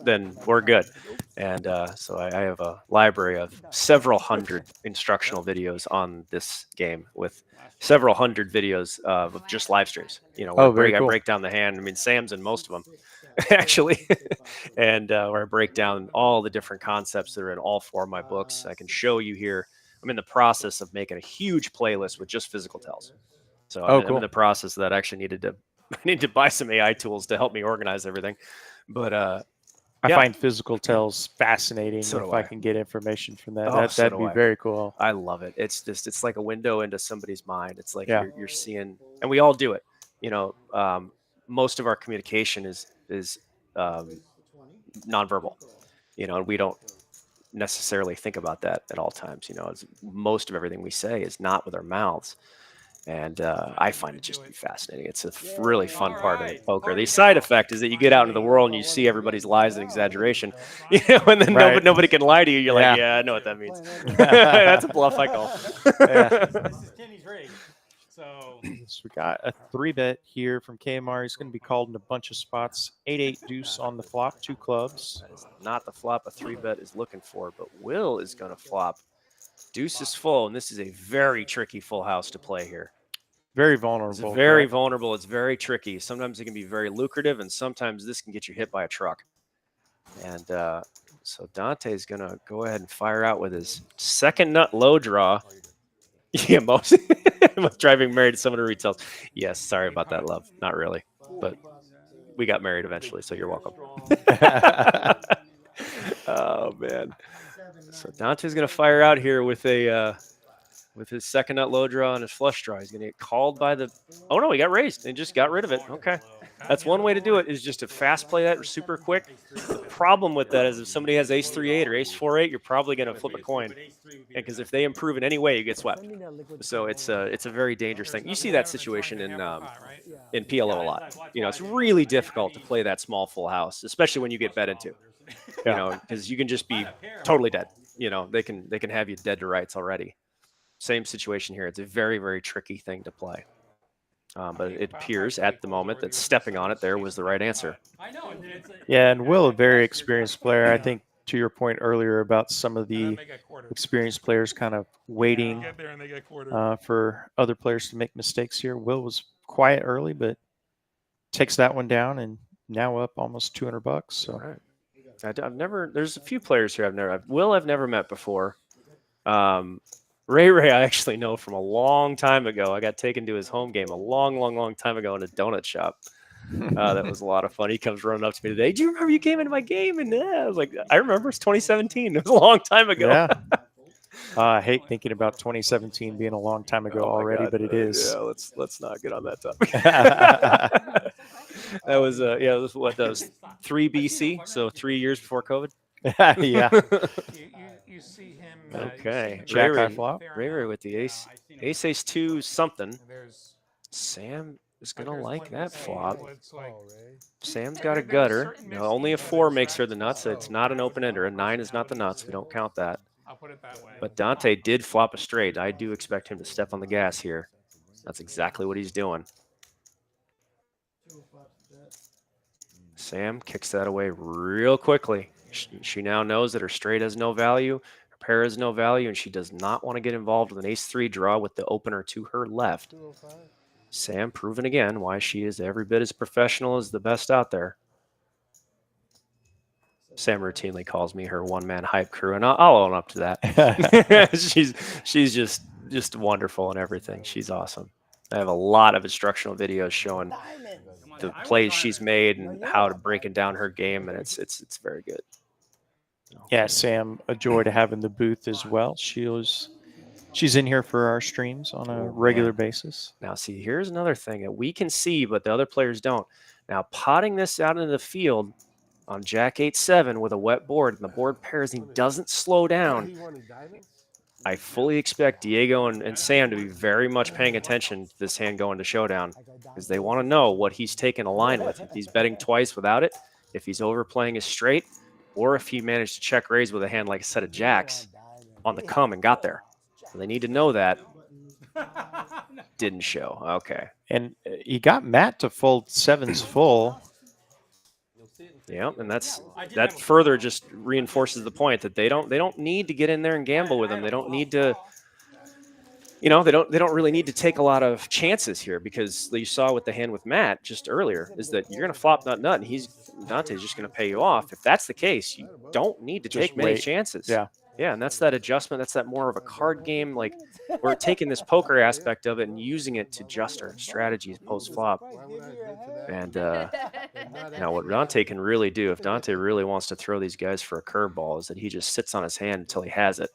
then we're good. And so I have a library of several hundred instructional videos on this game with several hundred videos of just live streams. Where I break down the hand. I mean, Sam's in most of them, actually, and where I break down all the different concepts that are in all 4 of my books. I can show you here. I'm in the process of making a huge playlist with just physical tells. So I'm in the process that I actually I need to buy some AI tools to help me organize everything. But I find physical tells fascinating. So if I can get information from that, Oh, that'd be very cool. I love it. It's like a window into somebody's mind. It's like you're seeing, and we all do it. Most of our communication is nonverbal. And we don't necessarily think about that at all times. Most of everything we say is not with our mouths. And I find it just to be fascinating. It's a really fun part of poker. The side effect is that you get out into the world and you see everybody's lies and exaggeration, and then nobody can lie to you. You're like, yeah, I know what that means. That's a bluff I call. This is Kenny's rig. So we got a 3-bet here from KMR. He's going to be called in a bunch of spots. 8-8 deuce on the flop, 2 clubs. That is not the flop a 3-bet is looking for, but Will is going to flop. Deuce is full, and this is a very tricky full house to play here. Very vulnerable. It's very vulnerable. It's very tricky. Sometimes it can be very lucrative, and sometimes this can get you hit by a truck. And so Dante's going to go ahead and fire out with his second nut low draw. Yeah, most driving married to someone who retells. Yes, sorry about that, love. Not really, but we got married eventually, so you're welcome. Oh man. So Dante's gonna fire out here with his second nut low draw and his flush draw. He's gonna get called by the. Oh no, he got raised and just got rid of it. Okay, that's one way to do it. Is just to fast play that super quick. The problem with that is if somebody has ace 3-8 or ace 4-8, you're probably gonna flip a coin, because if they improve in any way, you get swept. So it's a very dangerous thing. You see that situation in PLO a lot. It's really difficult to play that small full house, especially when you get bet into. Because you can just be totally dead. They can have you dead to rights already. Same situation here. It's a very, very tricky thing to play. But it appears at the moment that stepping on it there was the right answer. Yeah, and Will, a very experienced player. I think to your point earlier about some of the experienced players kind of waiting for other players to make mistakes here. Will was quiet early, but takes that one down and now up almost $200. So. Right. There's a few players here I've never met before. Ray I actually know from a long time ago. I got taken to his home game a long time ago in a donut shop. That was a lot of fun. He comes running up to me today. Do you remember you came into my game? And I was like, I remember. It's 2017. It was a long time ago. Yeah. I hate thinking about 2017 being a long time ago Oh my already, God. but it is. Yeah, let's not get on that topic. That was yeah, this was what that was 3 BC, so 3 years before COVID. Yeah. You see him. Okay. Jack Ray high Ray, flop. Ray Ray with the ace, ace 2 something. There's Sam is gonna there's like one that say, flop. well, it's like, Sam's got a gutter. No, only a 4 makes her the nuts. It's not an open ender. A 9 is not the nuts. We don't count that. I'll put it that way. But Dante did flop a straight. I do expect him to step on the gas here. That's exactly what he's doing. Sam kicks that away real quickly. She now knows that her straight has no value, her pair has no value, and she does not want to get involved with an ace-3 draw with the opener to her left. Sam proving again why she is every bit as professional as the best out there. Sam routinely calls me her one-man hype crew, and I'll own up to that. she's just wonderful and everything. She's awesome. I have a lot of instructional videos showing the plays she's made and how to breaking down her game, and it's very good. Yeah, Sam, a joy to have in the booth as well. She's in here for our streams on a regular basis. Now, see, here's another thing that we can see, but the other players don't. Now, potting this out into the field on Jack 8-7 with a wet board, and the board pairs, he doesn't slow down. I fully expect Diego and Sam to be very much paying attention to this hand going to showdown, because they want to know what he's taking a line with. If he's betting twice without it, if he's overplaying his straight, or if he managed to check raise with a hand like a set of jacks on the come and got there. So they need to know that. Didn't show. Okay. And he got Matt to fold 7s full. Yeah, and that further just reinforces the point that they don't need to get in there and gamble with him. They don't need to, they don't really need to take a lot of chances here, because you saw with the hand with Matt just earlier is that you're going to flop nut nut and Dante's just going to pay you off. If that's the case, you don't need to take many chances. Yeah, and that's that adjustment. That's that more of a card game. Like, we're taking this poker aspect of it and using it to adjust our strategies post flop. And now what Dante can really do, if Dante really wants to throw these guys for a curveball, is that he just sits on his hand until he has it.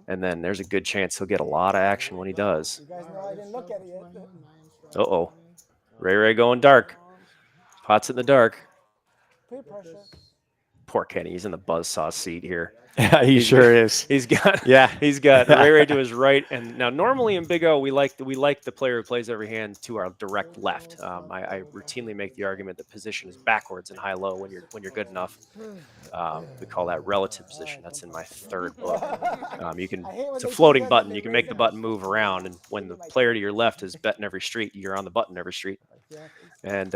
And then there's a good chance he'll get a lot of action when he does. Uh-oh. Ray going dark. Pot's in the dark. Poor Kenny. He's in the buzzsaw seat here. Yeah, he sure is. He's got Ray to his right, and now normally in Big O we like the player who plays every hand to our direct left. I routinely make the argument that position is backwards in high-low when you're good enough. We call that relative position. That's in my 3rd book. It's a floating button. You can make the button move around, and when the player to your left is betting every street, you're on the button every street. And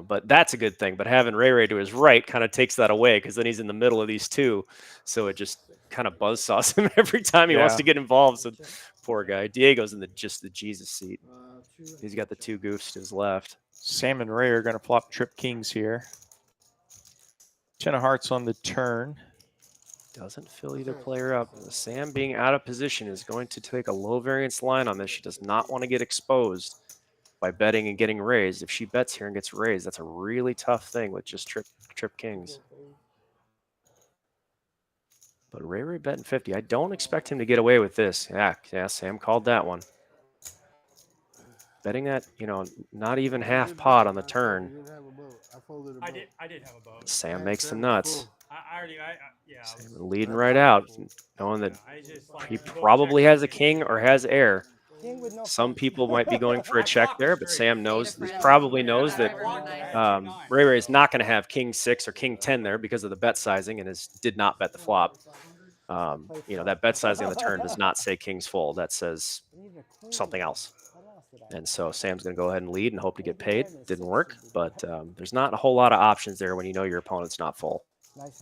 but that's a good thing. But having Ray to his right kind of takes that away, because then he's in the middle of these two. So it just kind of buzzsaws him every time he wants to get involved. So poor guy. Diego's in the Jesus seat. He's got the 2 goofs to his left. Sam and Ray are going to flop trip kings here. 10 of hearts on the turn. Doesn't fill either player up. Sam being out of position is going to take a low variance line on this. She does not want to get exposed by betting and getting raised. If she bets here and gets raised, that's a really tough thing with just trip kings. But Ray betting 50. I don't expect him to get away with this. Yeah, Sam called that one. Betting that, not even half pot on the turn. I did have a boat. Sam makes the nuts. Yeah. Sam leading right out, knowing that he probably has a king or has air. Some people might be going for a check there, but Sam probably knows that Ray is not going to have king 6 or king 10 there because of the bet sizing, and did not bet the flop. That bet sizing on the turn does not say kings full. That says something else. And so Sam's going to go ahead and lead and hope to get paid. Didn't work, but there's not a whole lot of options there when you know your opponent's not full. It's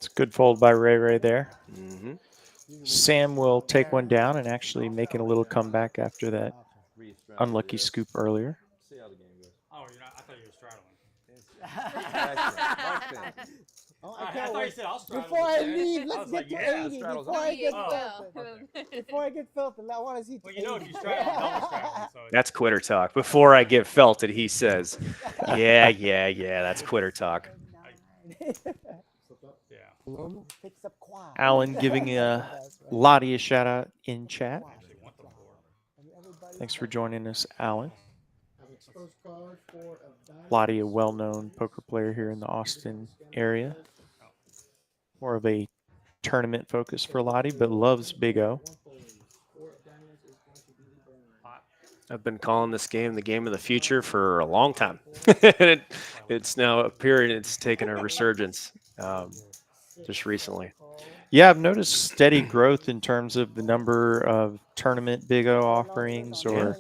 a good fold by Ray there. Mm-hmm. Sam will take one down and actually making a little comeback after that unlucky scoop earlier. Oh, I thought you were straddling. Oh, I I can't thought you wait. said I'll straddle. Before I the deck. leave, I let's was get like, to yeah, 80 straddle's before I okay. get Oh. filthy. Before I get filthy, I want to see. Well, you know, if 80. you straddle, double straddle. So That's quitter talk. Before I get felted, he says, yeah, that's quitter talk. yeah. Picks up quad. Alan giving That's the best, right? Lottie a shout out in chat. Quad. Actually want the four. Everybody- Thanks for joining us, Alan. Have exposed card for Lottie, a well-known poker player here in the Austin area. More of a tournament focus for Lottie, but loves Big O. I've been calling this game the game of the future for a long time. It's now appearing, it's taken a resurgence just recently. Yeah, I've noticed steady growth in terms of the number of tournament Big O offerings, or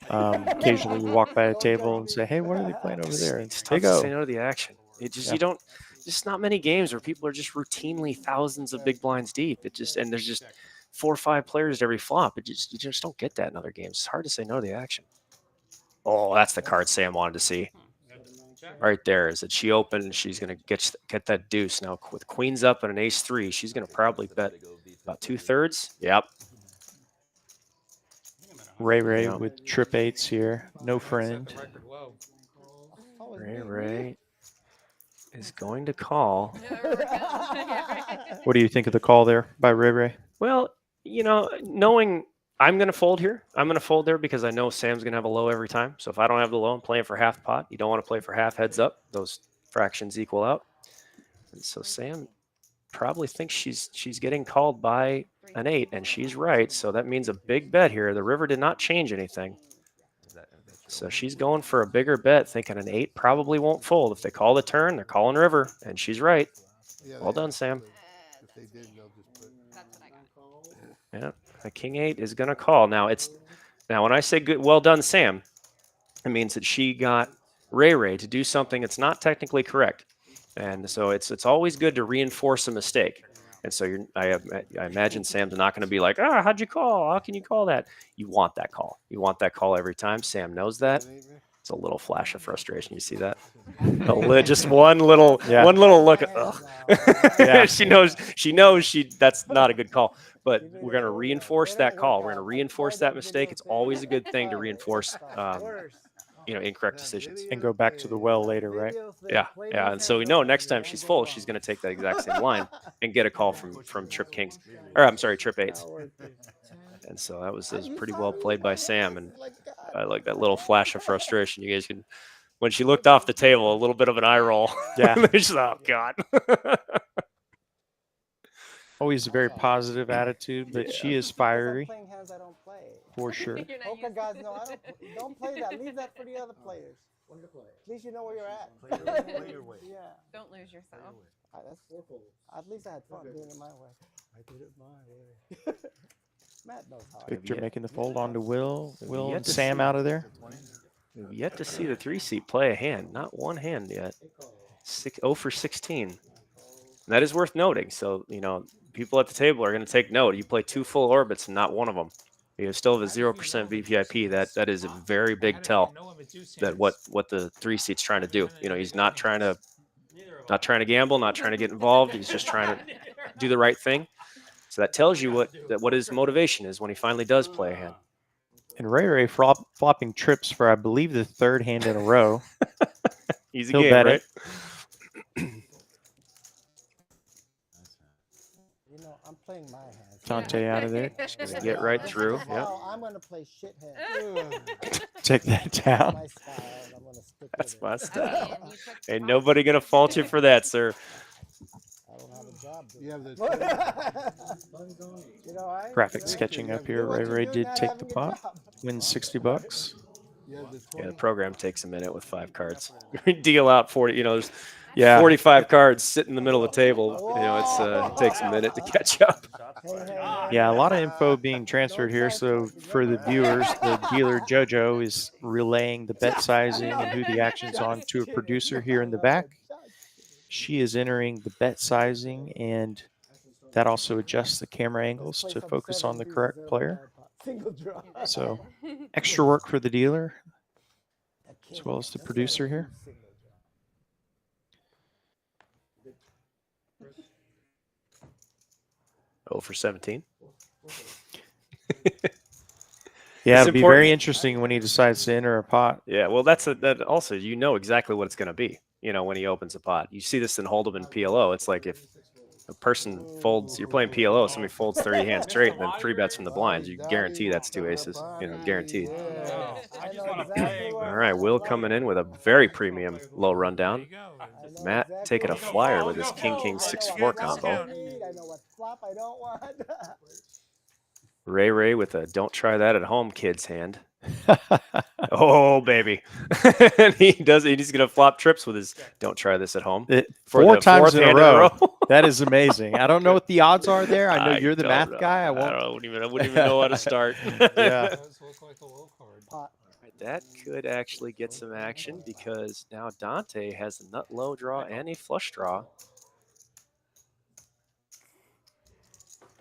occasionally you walk by a table and say, hey, what are they playing over there? It's It's tough Big to say O. no to the action. It just Yeah. you don't. Just not many games where people are just routinely thousands of big blinds deep. It just and there's just 4 or 5 players to every flop. You just don't get that in other games. It's hard to say no to the action. Oh, that's the card Sam wanted to see. Right there is that she opened and she's gonna get that deuce now with queens up and an ace 3. She's gonna probably bet about 2/3. Yep. Ray Yeah. with trip eights here. No friend. Ray is going to call. What do you think of the call there by Ray? Well, you know, knowing I'm going to fold here, I'm going to fold there because I know Sam's going to have a low every time. So if I don't have the low, I'm playing for half pot. You don't want to play for half heads up. Those fractions equal out. And so Sam probably thinks she's getting called by an 8, and she's right. So that means a big bet here. The river did not change anything. So she's going for a bigger bet, thinking an 8 probably won't fold. If they call the turn, they're calling river, and she's right. Well done, Sam. If they did, they'll just put. That's what I got. Yeah, a king 8 is going to call. Now when I say good, well done, Sam, it means that she got Ray to do something that's not technically correct, and so it's always good to reinforce a mistake. And so I imagine Sam's not going to be like, how'd you call? How can you call that? You want that call. You want that call every time. Sam knows that. It's a little flash of frustration. You see that? Just one little look. Ugh. Yeah. She knows that's not a good call. But we're going to reinforce that call. We're going to reinforce that mistake. It's always a good thing to reinforce, incorrect decisions. And go back to the well later, right? Yeah. And so we know next time she's full, she's going to take that exact same line and get a call from trip kings, or I'm sorry, trip 8s. And so that was pretty well played by Sam. And I like that little flash of frustration. You guys can, when she looked off the table, a little bit of an eye roll. Yeah. She's like, oh God. Always a very positive attitude, but she is fiery Playing hands I don't play. for sure. You're not Poker used guys to know don't play that. Leave that for the other players. At least you know where you're at. Play your way. Yeah. Don't lose yourself. At least I had fun doing it my way. I did it my way. Matt knows how. Victor making the fold onto Will. Will Yet and to Sam see. out of there. We've yet to see the 3-seat play a hand. Not one hand yet. 0 for 16. And that is worth noting. So, people at the table are going to take note. You play 2 full orbits and not one of them. You still have a 0% VPIP. That is a very big tell that what the 3-seat's trying to do. He's not trying to gamble, not trying to get involved. He's just trying to do the right thing. So that tells you what his motivation is when he finally does play a hand. And Ray flopping trips for, I believe, the 3rd hand in a row. Easy He'll game, bet right? it. I'm playing my hands. Dante out of there. Just gonna get right through. Yep. Oh, I'm going to play shit hands. Take that down. My style, and I'm going to stick That's with my it. style. You took Ain't the nobody gonna fault you for that, sir. I don't have a job. You have the. Graphics catching up here. Ray did take the pot. Wins $60. You have the Yeah, 20. the program takes a minute with 5 cards. We deal out 40. There's Yeah. 45 cards sitting in the middle of the table. It takes a minute to catch up. Yeah, a lot of info being transferred here. So for the viewers, the dealer JoJo is relaying the bet sizing and who the action's on to a producer here in the back. She is entering the bet sizing, and that also adjusts the camera angles to focus on the correct player. So extra work for the dealer as well as the producer here. 0 for 17. Yeah, It's it'll be important. very interesting when he decides to enter a pot. Yeah, well, that also, you know exactly what it's going to be, you know, when he opens a pot. You see this in Hold'em and PLO. It's like if a person folds, you're playing PLO, somebody folds 30 hands straight and then 3 bets from the blinds, you guarantee that's 2 aces, you know, guaranteed. No, I just want to exactly play. what All right, Will coming in with a very premium low There rundown. you go. Matt taking a flyer with his King 6-4 combo. I know what flop I don't want. Ray with a don't try that at home kids hand. Oh baby. And he's gonna flop trips with his don't try this at home. For 4 the times 4th in a hand row. That is amazing. I don't know what the odds are there. I know you're the don't math know. guy. I won't. I wouldn't even know how to start. Yeah. Does look like a low card. Pot. That could actually get some action because now Dante has a nut low draw and a flush draw.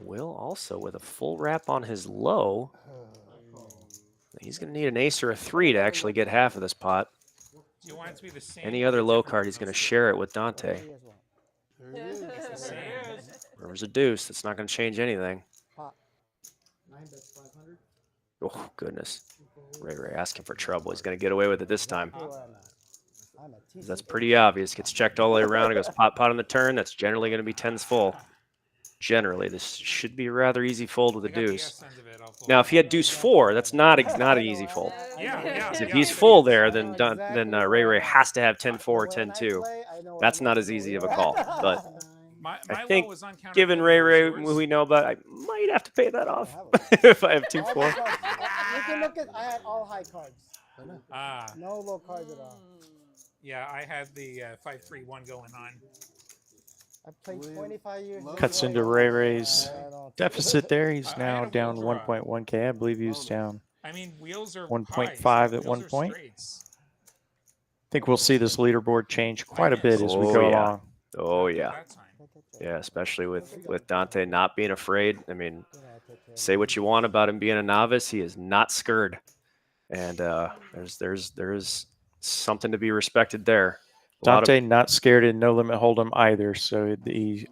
Will also with a full wrap on his low. He's going to need an ace or a 3 to actually get half of this pot. Do you want it to be the same? Any other low card, he's going to share it with Dante. There it is. Same as There's a deuce. That's not going to change anything. 9 bets 500. Oh, goodness. Ray asking for trouble. He's going to get away with it this time. I'm a That's pretty obvious. Gets checked all the way around. It goes pot on the turn. That's generally going to be 10s full. Generally, this should be a rather easy fold with a I got the deuce. S end of it, I'll fold Now, it. if he had deuce 4, that's not an easy fold. Yeah. If he's full there, then Ray has to have 10-4 or 10-2. That's not as easy of a call. But My I low think was uncounted given gold Ray, yours. who we know about, I might have to pay that off if I have 2-4. You can look at. I had all high cards. Ah, No low cards at all. yeah, I had the 5-3-1 going on. I've played 25 years. Cuts into Ray's I don't- deficit there. He's I now had a down full draw. 1.1K. I believe he was down. I mean, wheels are 1.5 high, at wheels one are point. straights. I think we'll see this leaderboard change quite a bit as we Oh, go yeah. along. Oh, yeah. That time. Yeah, especially with Dante not being afraid. I mean, say what you want about him being a novice, he is not scared. And there's something to be respected there. Dante not scared in No Limit Hold'em either, so he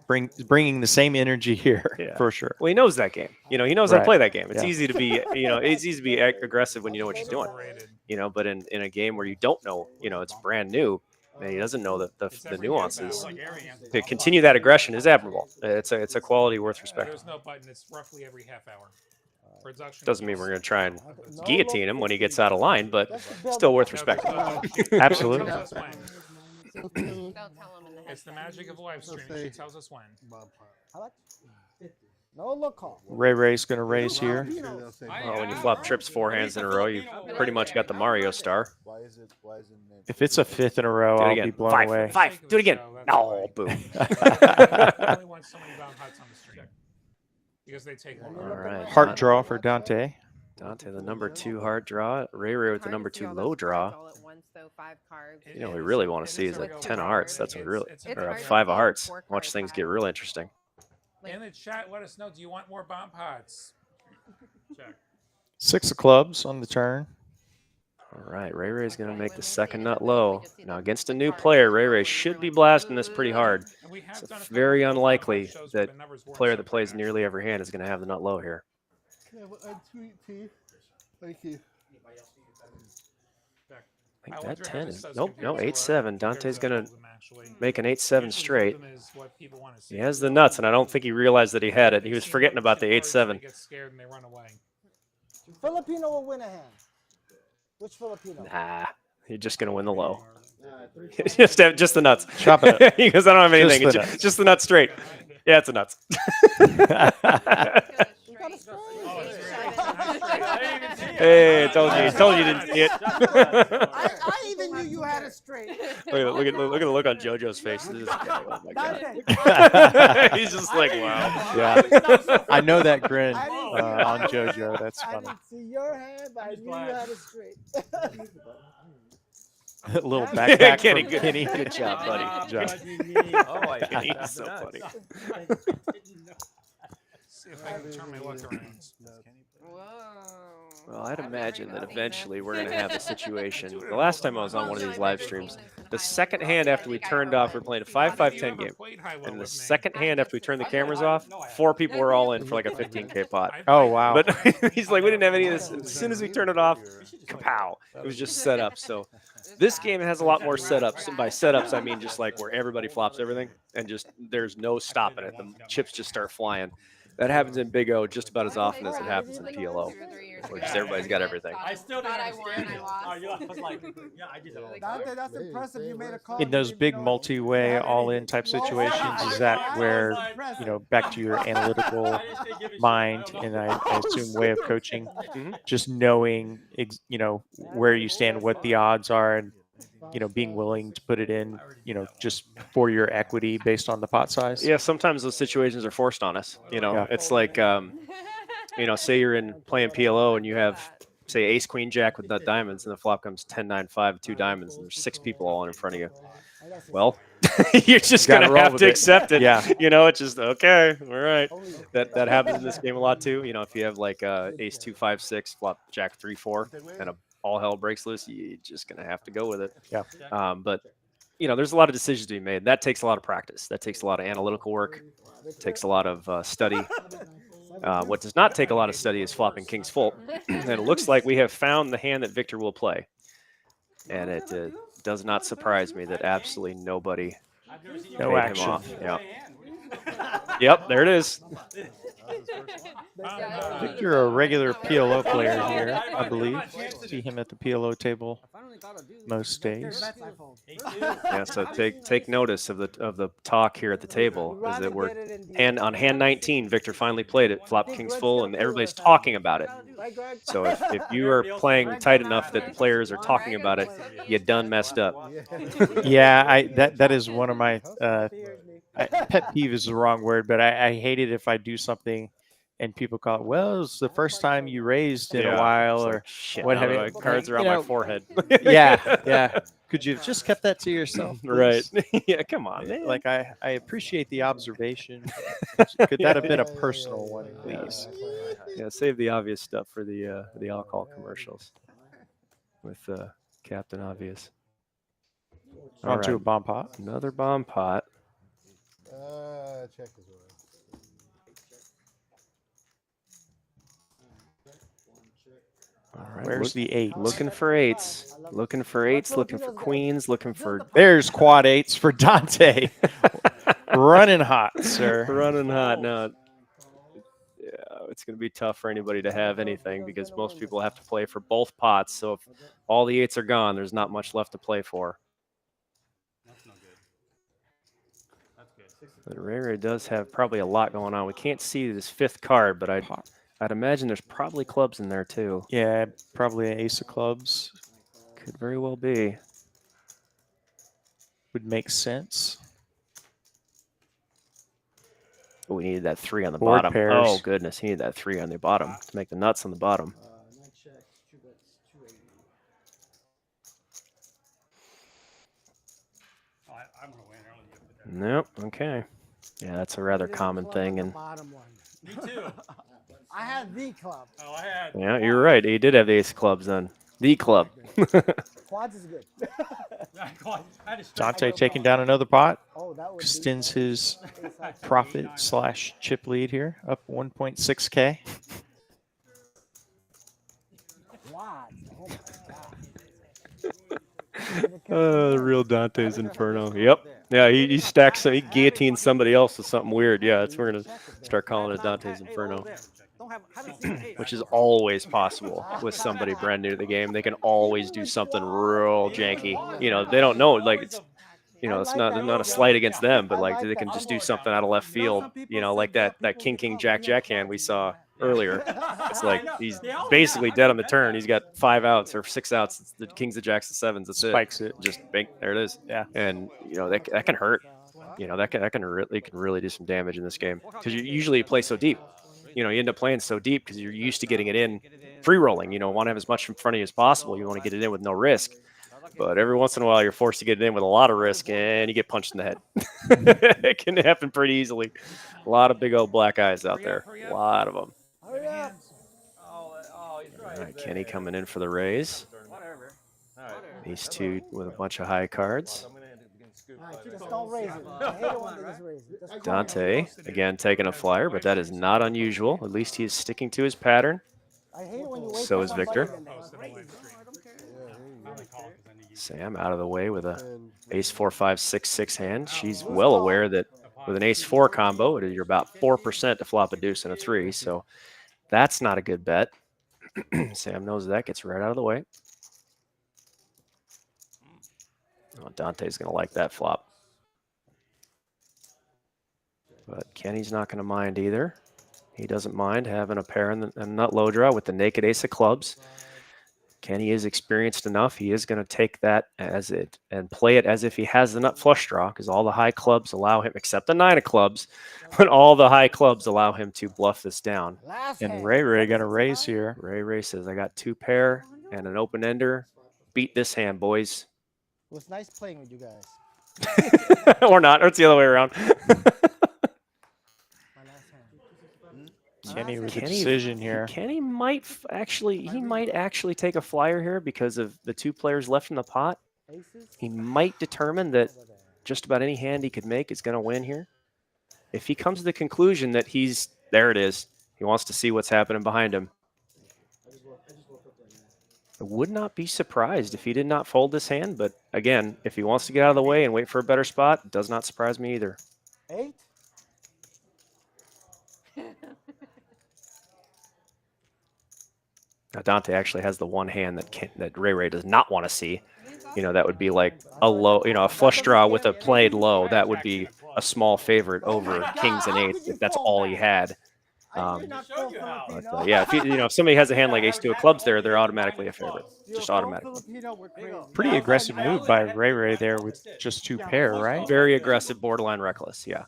bringing the same energy here Yeah. for sure. Well, he knows that game. You know, he knows how to Right. play that game. It's Yeah. easy to be, it's easy to be aggressive when you know what you're doing. Overrated. But in a game where you don't know, it's brand new, and he doesn't know It's the every nuances. half hour, like Variance. To continue that aggression is admirable. It's a quality worth respecting. There's no button. It's roughly every half hour. Production Doesn't mean we're going to try and No guillotine low- him when he gets out of line, but Just to build still it worth up. respecting. Absolutely. She tells us when. Don't tell him in the It's the headset. magic of live streaming. She tells us when. How much? No low call. Ray's going to raise here. Well, when you flop trips 4 hands in a row, you've pretty much got the Mario star. Why is it If it's a 5th in a row, Do it I'll again. be blown 5, away. 5. Do it again. No, boom. I only want so many round huts on the stream because they take All longer. right. Heart draw for Dante. Dante, the number 2 hard draw. Ray with the number 2 low draw. All at once, though, 5 cards. You know, we really want to see is a 10 of hearts. That's what really, It's or a hard 5 to of see hearts. 4 Watch cards things high. get real interesting. In the chat, let us know. Do you want more bomb pots? Check. 6 of clubs on the turn. All right, Ray is going to make the second nut low. Now, against a new player, Ray should be blasting this pretty hard. And we have It's done a couple very of unlikely shows that where the numbers weren't player so that plays great, nearly actually. every hand is going to have the nut low here. Thank you. I I think wonder that how 10 this is, does nope, compare no, to 8-7. Dante's going to make an 8-7 Usually straight. Hold'em is what people want to see. He has the nuts, and I don't think he realized that he had it. He was forgetting about the 8-7. They get scared and they run away. Filipino will win a hand. Which Filipino? Nah, he's just going to win the low. just the nuts. Chop it up. He goes, I don't have anything. Just the It's nuts. just the nuts straight. Yeah, it's a nuts. You got a straight. Hey, I told you didn't see it. I even knew you had a straight. Look at the look on JoJo's face. This guy, oh my God. Dante. He's just like, wow. Yeah. I know that grin I didn't see on yours. JoJo. That's I funny. didn't see your hand, but I knew you had a straight. A little backpack Kenny, from good. Kenny. Good job, buddy. Good job. Oh my God, he's so funny. See if I can turn my luck around. Whoa. Well, I'd imagine that eventually we're going to have a situation. The last time I was on one of these live streams, the second hand after we turned off, we're playing a 5-5-10 game. And the second hand after we turned the cameras off, 4 people were all in for like a 15K pot. Oh, wow. But he's like, we didn't have any of this. As soon as we turned it off, kapow. It was just set up. So this game has a lot more setups. And by setups, I mean just like where everybody flops everything and just there's no stopping it. The chips just start flying. That happens in Big O just about as often as it happens in PLO, where just everybody's got everything. I still didn't Thought I won, understand. I lost. Oh, you was like, yeah, I did that all the time. Dante, that's impressive. You made a call. In those big multi-way, all-in type situations, is that where, you know, back to your analytical mind and I assume way of coaching, just knowing, you know, where you stand, what the odds are, and, you know, being willing to put it in, you know, just for your equity based on the pot size? Yeah, sometimes those situations are forced on us. You know, Yeah. it's like, you know, say you're in playing PLO and you have, say, ace, queen, jack with nut diamonds, and the flop comes 10, 9, 5, 2 diamonds, and there's 6 people all in front of you. Well, you're just Gotta going to roll have with to it. accept it. Yeah. You know, it's just, okay, all right. That happens in this game a lot, too. You know, if you have, like, ace, 2, 5, 6, flop, jack, 3, 4, and all hell breaks loose, you're just going to have to go with it. Yeah. But, you know, there's a lot of decisions to be made. That takes a lot of practice. That takes a lot of analytical work. Takes a lot of study. What does not take a lot of study is flopping king's full. And it looks like we have found the hand that Victor will play. And it does not surprise me that absolutely nobody No paid action. him off. Yeah. Yep, there it is. Victor, a regular PLO player here, I believe. See him at the PLO table most days. Yeah, so take notice of the talk here at the table. Is that we're on hand 19, Victor finally played it, flop king's full, and everybody's talking about it. So if you are playing tight enough that the players are talking about it, you done messed up. Yeah, that is one of my pet peeve is the wrong word, but I hate it if I do something and people call it, well, it's the first time you raised in a while, It's or like, shit, what now have you. my cards are on You my know, forehead. yeah. Could you have just kept that to yourself? Right. please? Yeah, come on, man. Like I appreciate the observation. Could that have been a personal one, please? Yeah, save the obvious stuff for the alcohol commercials with Captain Obvious. All Onto a right, bomb pot. another bomb pot. Check as well. All right, Where's the 8? looking for eights, looking for eights, looking for queens, looking for There's quad 8s for Dante. Running hot, sir. running hot. No, yeah, it's going to be tough for anybody to have anything because most people have to play for both pots. So if all the 8s are gone, there's not much left to play for. That's no good. That's good. But Ray does have probably a lot going on. We can't see this 5th card, but I'd imagine there's probably clubs in there too. Yeah, probably an ace of clubs. Could very well be. Would make sense. Oh, we needed that 3 on the Board bottom. pairs. Oh goodness, he needed that 3 on the bottom to make the nuts on the bottom. Nine checks, 2 bets, 280. Oh, I'm gonna win. I don't need to put that. Nope. Okay. Yeah, that's a rather common thing. And Bottom one. Me too. I had the club. Oh, I had. yeah, you're right. He did have the ace of clubs then. The club. Quads is good. I had a straight Dante up taking call. down another pot. Oh, that would Extends his be profit / chip lead here, up 1.6K. quads. Oh my god. The real Dante's Inferno. Yep. Yeah, he stacks, he guillotines somebody else with something weird. Yeah, we're going to start calling it Dante's Inferno, which is always possible with somebody brand new to the game. They can always do something real janky. You know, they don't know, like, it's, you know, it's not a slight against them, but like they can just do something out of left field. You know, like that king jack hand we saw earlier. It's like he's basically dead on the turn. He's got 5 outs or 6 outs. It's the kings, the jacks, the sevens. That's Spikes it. it. Just bang, there it is. Yeah. And you know that can hurt. You know that can really do some damage in this game because you usually play so deep. You know, you end up playing so deep because you're used to getting it in free rolling. You know, want to have as much in front of you as possible. You want to get it in with no risk. But every once in a while, you're forced to get it in with a lot of risk, and you get punched in the head. It can happen pretty easily. A lot of big old black eyes out there. A lot of them. Hurry up. All right, Kenny coming in for the raise. These two with a bunch of high cards. Just don't raise it. I hate it when they just raise it. Just call. Dante, again, taking a flyer, but that is not unusual. At least he is sticking to his pattern. I hate it when you wait So for is somebody Victor. and they raise it. Sam out of the way with a ace 4 5 6 6 hand. She's well aware that with an ace 4 combo, you're about 4% to flop a deuce and a 3. So that's not a good bet. Sam knows that, gets right out of the way. Oh, Dante's going to like that flop. But Kenny's not going to mind either. He doesn't mind having a pair in the nut low draw with the naked ace of clubs. Kenny is experienced enough. He is going to take that as it and play it as if he has the nut flush draw, because all the high clubs allow him, except the 9 of clubs, but all the high clubs allow him to bluff this down. And Ray got a raise here. Ray says, I got 2 pair and an open ender. Beat this hand, boys. It was nice playing with you guys. Or not. Or it's the other way around. My last hand. Kenny with a decision here. Kenny might actually take a flyer here because of the 2 players left in the pot. Aces. He might determine that just about any hand he could make is going to win here. If he comes to the conclusion that there it is, he wants to see what's happening behind him. I would not be surprised if he did not fold this hand, but again, if he wants to get out of the way and wait for a better spot, it does not surprise me either. 8. Now Dante actually has the one hand that Ray does not want to see. You know, that would be like a low, a flush draw with a played low. That would be a small favorite over kings and eights if that's all he had. Yeah, if somebody has a hand like ace 2 of clubs there, they're automatically a favorite. Just automatically. Pretty aggressive move by Ray there with just 2 pair, right? Very aggressive, borderline reckless. Yeah.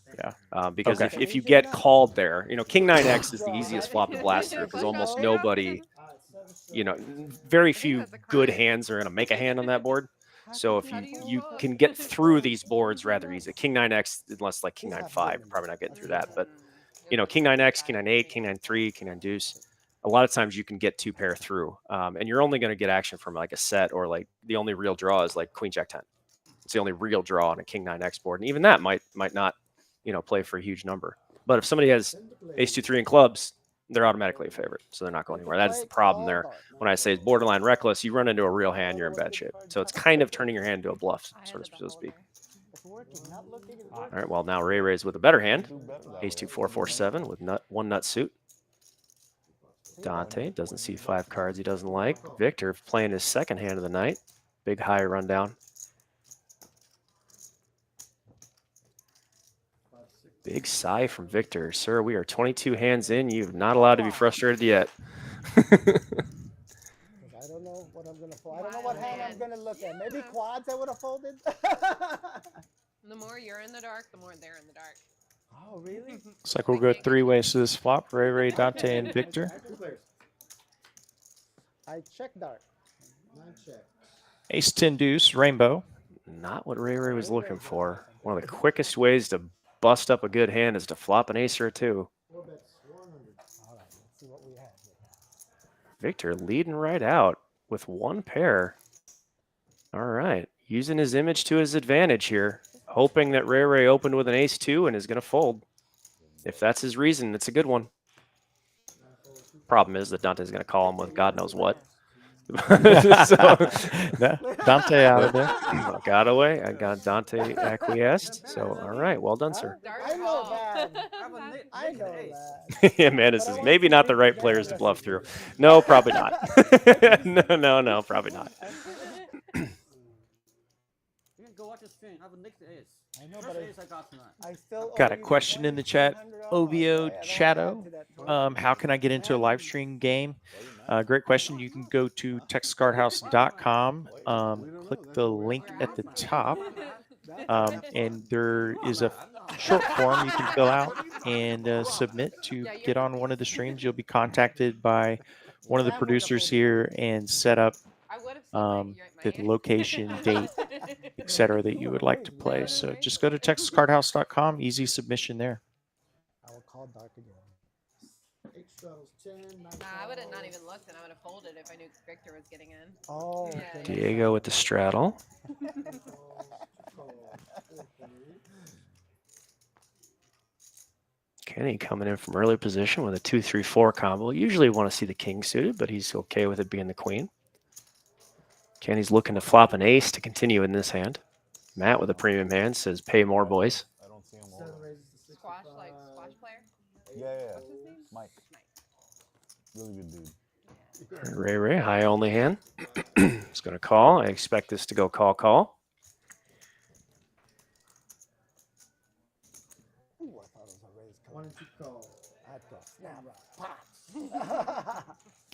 Because Okay. if you get called there, king 9x is the easiest flop to blast through because almost nobody, very few good hands are going to make a hand on that board. So if you can get through these boards rather easy. King 9x, unless like king 9-5, you're probably not getting through that. But king 9x, king 9-8, king 9-3, king 9 deuce. A lot of times you can get 2 pair through, and you're only going to get action from like a set, or like the only real draw is like queen jack 10. It's the only real draw on a king 9x board, and even that might not play for a huge number. But if somebody has ace 2 3 in clubs, they're automatically a favorite, so they're not going anywhere. That's the problem there. When I say it's borderline reckless, you run into a real hand, you're in bad shape. So it's kind of turning your hand into a bluff, so to speak. All right, well, now Ray's with a better hand. Ace 2 4 4 7 with one nut suit. Dante doesn't see 5 cards he doesn't like. Victor playing his second hand of the night. Big high rundown. Big sigh from Victor. Sir, we are 22 hands in. You're not allowed to be frustrated yet. I don't know what I'm going to fold. I don't know what hand I'm going to look at. Maybe quads I would have folded. The more you're in the dark, the more they're in the dark. Oh, really? Looks like we'll go 3 ways to this flop. Ray, Dante, and Victor. I check dark. Not check. Ace 10 deuce, rainbow. Not what Ray was looking for. One of the quickest ways to bust up a good hand is to flop an ace or a 2. All right, let's see what we have here. Victor leading right out with 1 pair. All right, using his image to his advantage here, hoping that Ray opened with an ace 2 and is going to fold. If that's his reason, it's a good one. Problem is that Dante's going to call him with God knows what. So, Dante out of there. Got away. I got Dante acquiesced. So, all right. Well done, sir. I know that. I know that. Yeah, man, this is maybe not the right players to bluff through. No, probably not. No, probably not. Go watch the stream. Have a next ace. I know, but I got tonight. I still Got a question in the chat. OVO Chato. How can I get into a live stream game? Great question. You can go to texascardhouse.com, click the link at the top, and there is a short form you can fill out and submit to get on one of the streams. You'll be contacted by one of the producers here and set up the location, date, etc. that you would like to play. So just go to texascardhouse.com. Easy submission there. I will call dark again. straddles 10. 9 I would have not calls. even looked, and I would have folded if I knew Victor was getting in. Oh, Yeah, okay. Diego with the straddle. 3 calls, 2 calls, 4 fold. Kenny coming in from early position with a 2-3-4 combo. Usually want to see the king suited, but he's okay with it being the queen. Kenny's looking to flop an ace to continue in this hand. Matt with a premium hand says, pay more, boys. I don't see him. 7 raises to 65. squash, like squash player. Yeah. What's his name? Mike. Really good dude. Ray, high only hand. It's going to call. I expect this to go call, call. Ooh, I thought it was a raise. 1 and 2 calls. I thought snap. Pops.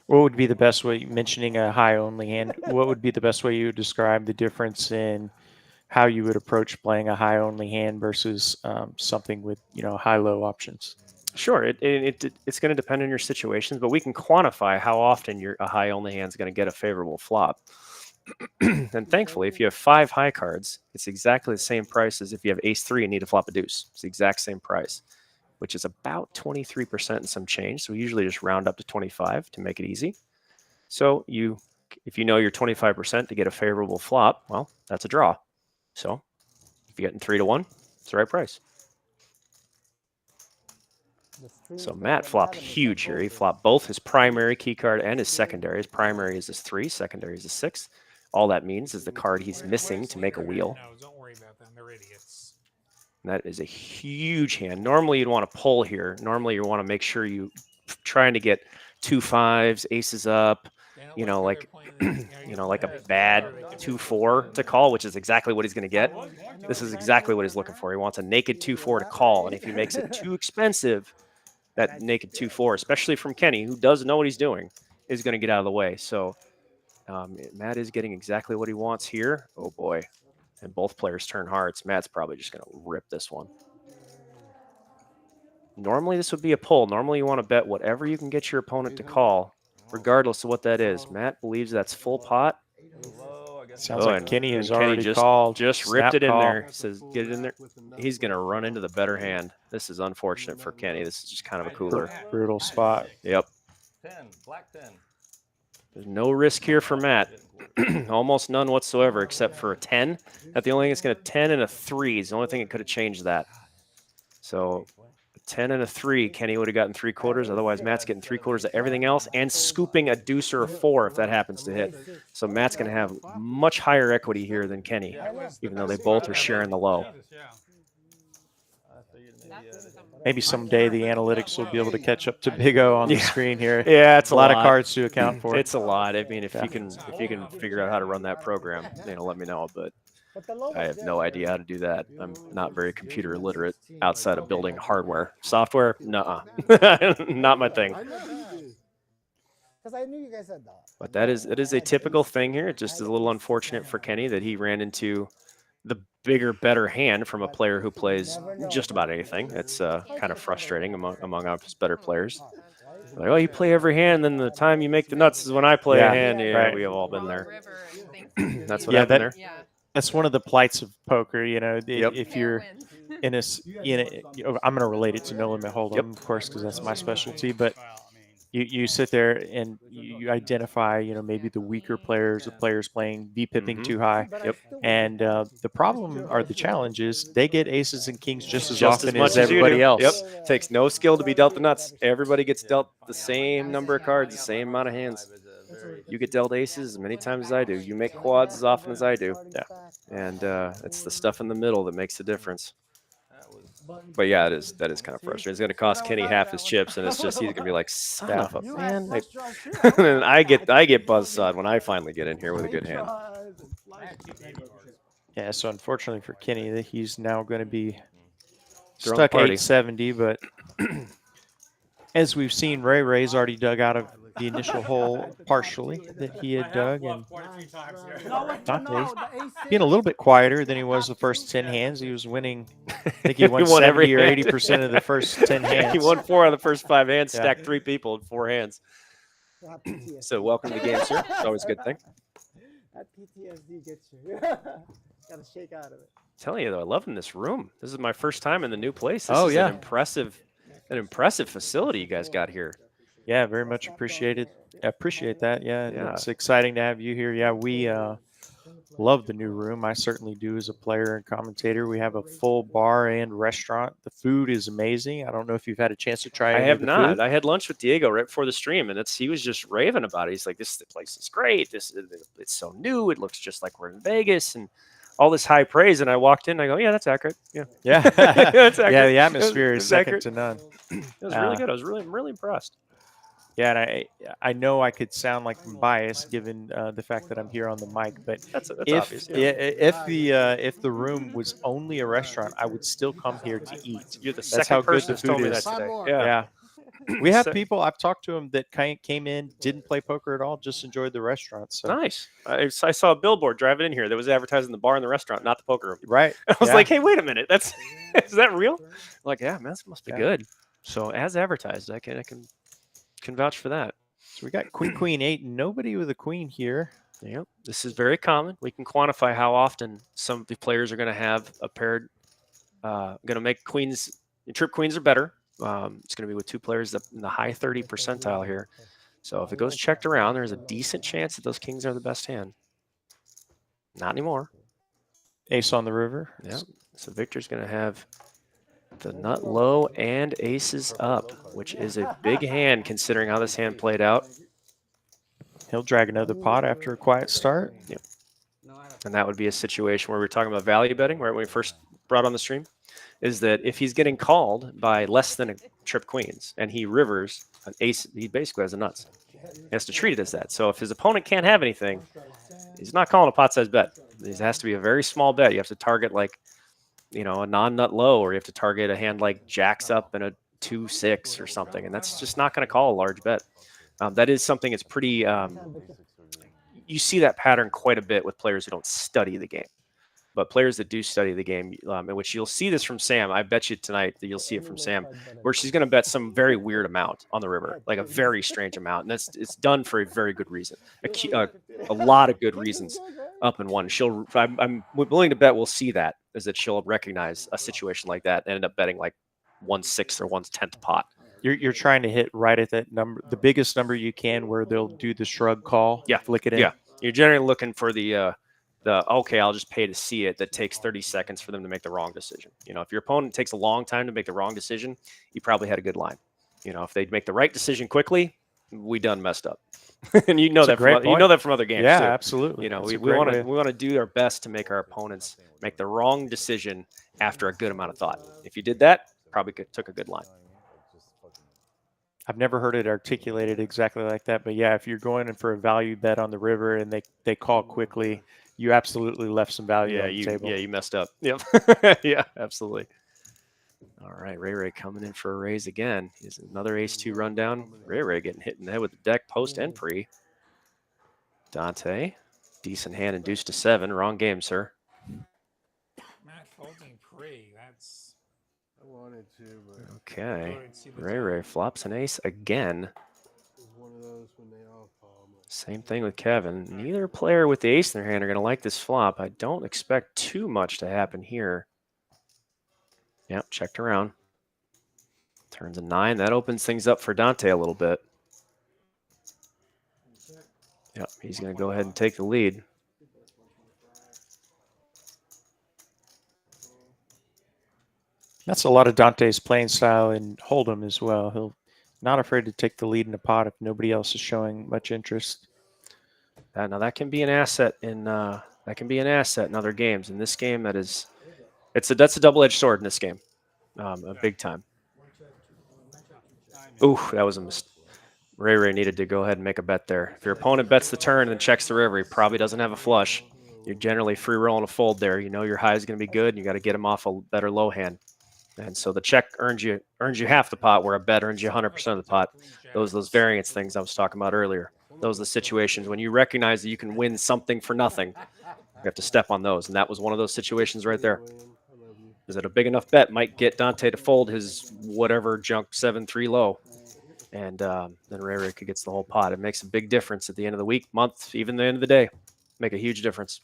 What would be the best way, mentioning a high only hand, what would be the best way you would describe the difference in how you would approach playing a high only hand versus something with, high-low options? Sure, it's going to depend on your situations, but we can quantify how often a high only hand is going to get a favorable flop. And thankfully, if you have 5 high cards, it's exactly the same price as if you have ace 3 and need to flop a deuce. It's the exact same price, which is about 23% and some change. So we usually just round up to 25 to make it easy. So if you know you're 25% to get a favorable flop, well, that's a draw. So if you're getting 3 to 1, it's the right price. So Matt flopped huge here. He flopped both his primary key card and his secondary. His primary is his 3, secondary is his 6. All that means is the card he's missing to make a wheel. No, don't worry about them. They're idiots. And that is a huge hand. Normally you'd want to pull here. Normally you want to make sure you trying to get 2 5s, aces up, like like a bad 2-4 to call, which is exactly what he's going to get. This is exactly what he's looking for. He wants a naked 2-4 to call, and if he makes it too expensive, that naked 2-4, especially from Kenny, who does know what he's doing, is going to get out of the way. So Matt is getting exactly what he wants here. Oh boy. And both players turn hearts. Matt's probably just going to rip this one. Normally this would be a pull. Normally you want to bet whatever you can get your opponent to call, regardless of what that is. Matt believes that's full pot. Sounds like Kenny has Kenny already called. just ripped it in there. Says, get it in there. He's going to run into the better hand. This is unfortunate for Kenny. This is just kind of a cooler. Brutal spot. Yep. 10, black 10. There's no risk here for Matt. Almost none whatsoever, except for a 10. That's the only thing that's going to 10 and a 3 is the only thing that could have changed that. So a 10 and a 3, Kenny would have gotten 3/4. Otherwise, Matt's getting 3/4 of everything else and scooping a deuce or a 4 if that happens to hit. So Matt's going to have much higher equity here than Kenny, even though they both are sharing the low. Maybe someday the analytics will be able to catch up to Big O on the screen here. Yeah, it's a lot of cards to account for. It's a lot. I mean, if you can figure out how to run that program, let me know. But I have no idea how to do that. I'm not very computer illiterate outside of building hardware. Software, nuh-uh. Not my thing. Because I knew you guys said that. But it is a typical thing here. It just is a little unfortunate for Kenny that he ran into the bigger, better hand from a player who plays just about anything. It's kind of frustrating among his better players. Like, oh, you play every hand, then the time you make the nuts is when I play a hand. Yeah, right. We have all been there. River and thinks That's what happened there. Yeah. That's one of the plights of poker. Yep. If you're in a, I'm going to relate it to no limit hold'em, of course, because that's my specialty. But you sit there and you identify, maybe the weaker players, the players playing V-pipping too high. Yep. And the problem or the challenge is they get aces and kings just as Just often much as you everybody do. else. Yep. Takes no skill to be dealt the nuts. Everybody gets dealt the same number of cards, the same amount of hands. You get dealt aces as many times as I do. You make quads as often as I do. Yeah. And it's the stuff in the middle that makes the difference. But yeah, that is kind of frustrating. It's going to cost Kenny half his chips, and it's just he's going to be like, son of a man. And I get buzzsawed when I finally get in here with a good hand. Yeah, so unfortunately for Kenny, he's now going to be Throwing stuck the party. 870. But as we've seen, Ray's already dug out of the initial hole partially that he had dug, and Dante's being a little bit quieter than he was the first 10 hands. He was winning. I think he won, He won 70 or every 80% of the first 10 hands. He won 4 out of the first 5 hands, Yeah. stacked 3 people in 4 hands. So welcome to the game, sir. It's always a good thing. That PTSD gets you. Gotta shake out of it. I'm telling you though, I love in this room. This is my first time in the new place. This Oh, is yeah. an impressive facility you guys got here. Yeah, very much appreciated. Appreciate that. Yeah, Yeah. it's exciting to have you here. Yeah, we love the new room. I certainly do as a player and commentator. We have a full bar and restaurant. The food is amazing. I don't know if you've had a chance to try I any have of the not. food. I had lunch with Diego right before the stream, and he was just raving about it. He's like, "This place is great. It's so new. It looks just like we're in Vegas, and all this high praise." And I walked in, and I go, "Yeah, that's accurate. Yeah, Yeah, that's accurate. yeah. The atmosphere It is was second accurate. to none. It was really good. I'm really impressed." Yeah, and I know I could sound like I'm biased given the fact that I'm here on the mic, but That's if obvious. Yeah. if the room was only a restaurant, I would still come here to eat. You're the That's second how good person the that's told food me that is. today. more. Yeah. Yeah, we have So- people. I've talked to them that came in, didn't play poker at all, just enjoyed the restaurant. So Nice. I saw a billboard driving in here that was advertising the bar and the restaurant, not the poker room. right, I was yeah. like, "Hey, wait a minute. That's is that real?" I'm like, yeah, man, this must be Yeah. good. So as advertised, I can vouch for that. So we got queen, queen, 8, and nobody with a queen here. Yep. This is very common. We can quantify how often some of the players are going to have a paired, going to make queens, trip queens are better. It's going to be with two players in the high 30 percentile here. So if it goes checked around, there's a decent chance that those kings are the best hand. Not anymore. Ace on the river. Yeah. So Victor's going to have the nut low and aces up, which is a big hand considering how this hand played out. He'll drag another pot after a quiet start. Yep. And that would be a situation where we were talking about value betting, right when we first brought on the stream, is that if he's getting called by less than a trip queens and he rivers an ace, he basically has a nuts. He has to treat it as that. So if his opponent can't have anything, he's not calling a pot-sized bet. It has to be a very small bet. You have to target like, a non-nut low, or you have to target a hand like jacks up and a 2-6 or something, and that's just not going to call a large bet. That is something that's pretty. You see that pattern quite a bit with players who don't study the game, but players that do study the game, in which you'll see this from Sam. I bet you tonight that you'll see it from Sam, where she's going to bet some very weird amount on the river, like a very strange amount, and it's done for a very good reason, a lot of good reasons. Up and one, I'm willing to bet we'll see that, is that she'll recognize a situation like that and end up betting like 1/6 or 1/10 pot. You're trying to hit right at that number, the biggest number you can, where they'll do the shrug call. Yeah, flick it in. Yeah, you're generally looking for the okay, I'll just pay to see it. That takes 30 seconds for them to make the wrong decision. If your opponent takes a long time to make the wrong decision, you probably had a good line. If they make the right decision quickly, we done messed up. And you know that from other games. Yeah, too. absolutely. We want to do our best to make our opponents make the wrong decision after a good amount of thought. If you did that, probably took a good line. I've never heard it articulated exactly like that, but yeah, if you're going in for a value bet on the river and they call quickly, you absolutely left some value on the table. Yeah, you messed up. Yep. Yeah, absolutely. All right, Ray coming in for a raise again. Here's another ace-2 rundown. Ray getting hit in the head with the deck post and pre. Dante, decent hand and deuce to 7. Wrong game, sir. Matt folding pre. That's I wanted to, but Okay. go and see the Ray flops an ace again. it was one of those when they all call. Same thing with Kevin. Neither player with the ace in their hand are going to like this flop. I don't expect too much to happen here. Yep, checked around. Turns a 9. That opens things up for Dante a little bit. Yep, he's going to go ahead and take the lead. That's a lot of Dante's playing style in Hold'em as well. He'll not afraid to take the lead in a pot if nobody else is showing much interest. Now that can be an asset in other games. In this game, that's a double-edged sword in this game, a big time. Ooh, that was a mistake. Ray needed to go ahead and make a bet there. If your opponent bets the turn and checks the river, he probably doesn't have a flush. You're generally free rolling a fold there. Your high is going to be good, and you got to get him off a better low hand. And so the check earns you half the pot, where a bet earns you 100% of the pot. Those variance things I was talking about earlier. Those are the situations when you recognize that you can win something for nothing. You have to step on those, and that was one of those situations right there. Is that a big enough bet might get Dante to fold his whatever junk 7-3 low, and then Ray gets the whole pot. It makes a big difference at the end of the week, month, even the end of the day. Make a huge difference.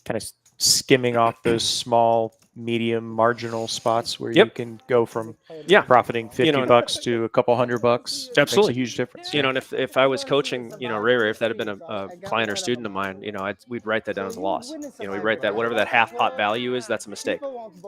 Kind of skimming off those small medium marginal spots where Yep. you can go from Yeah. profiting 50 You know, bucks to a couple $100. Absolutely. Makes a huge difference. You know, and if I was coaching, you know, Ray, if that had been a client or student of mine, you know, we'd write that down as a loss. You know, we write that whatever that half pot value is, that's a mistake.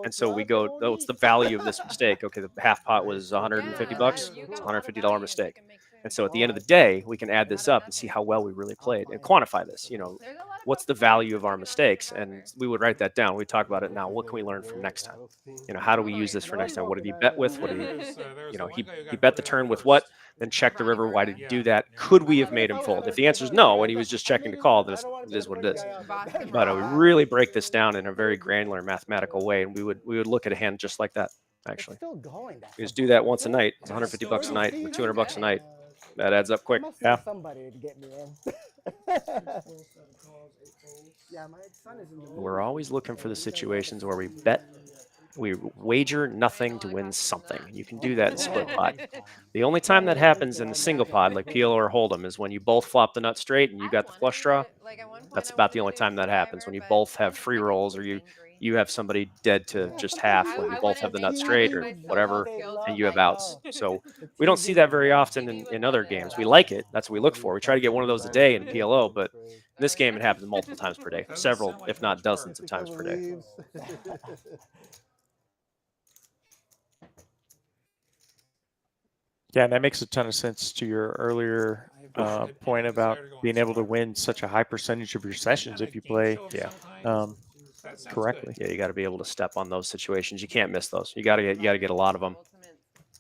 And so we go, oh, what's the value of this mistake? Okay, the half pot was 150 bucks. It's a $150 mistake. And so at the end of the day, we can add this up and see how well we really played and quantify this. You know, what's the value of our mistakes? And we would write that down. We talk about it now. What can we learn from next time? You know, how do we use this for next time? What did he bet with? What did he, you know, he bet the turn with what? Then check the river. Why did he do that? Could we have made him fold? If the answer is no, and he was just checking to call, then it is what it is. But we really break this down in a very granular mathematical way, and we would look at a hand just like that. Actually, we just do that once a night. It's 150 bucks a night, 200 bucks a night. That adds up quick. Yeah. Somebody to get me in. Yeah, my son is in the We're always looking for the situations where we wager nothing to win something. You can do that in split pot. The only time that happens in the single pod, like PLO or Hold'em, is when you both flop the nut straight and you got the flush draw. That's about the only time that happens, when you both have free rolls or you have somebody dead to just half when you both have the nut straight or whatever, and you have outs. So we don't see that very often in other games. We like it. That's what we look for. We try to get one of those a day in PLO, but in this game it happens multiple times per day, several, if not dozens of times per day. Yeah, and that makes a ton of sense to your earlier point about being able to win such a high percentage of your sessions if you play correctly. Yeah, you got to be able to step on those situations. You can't miss those. You got to get a lot of them.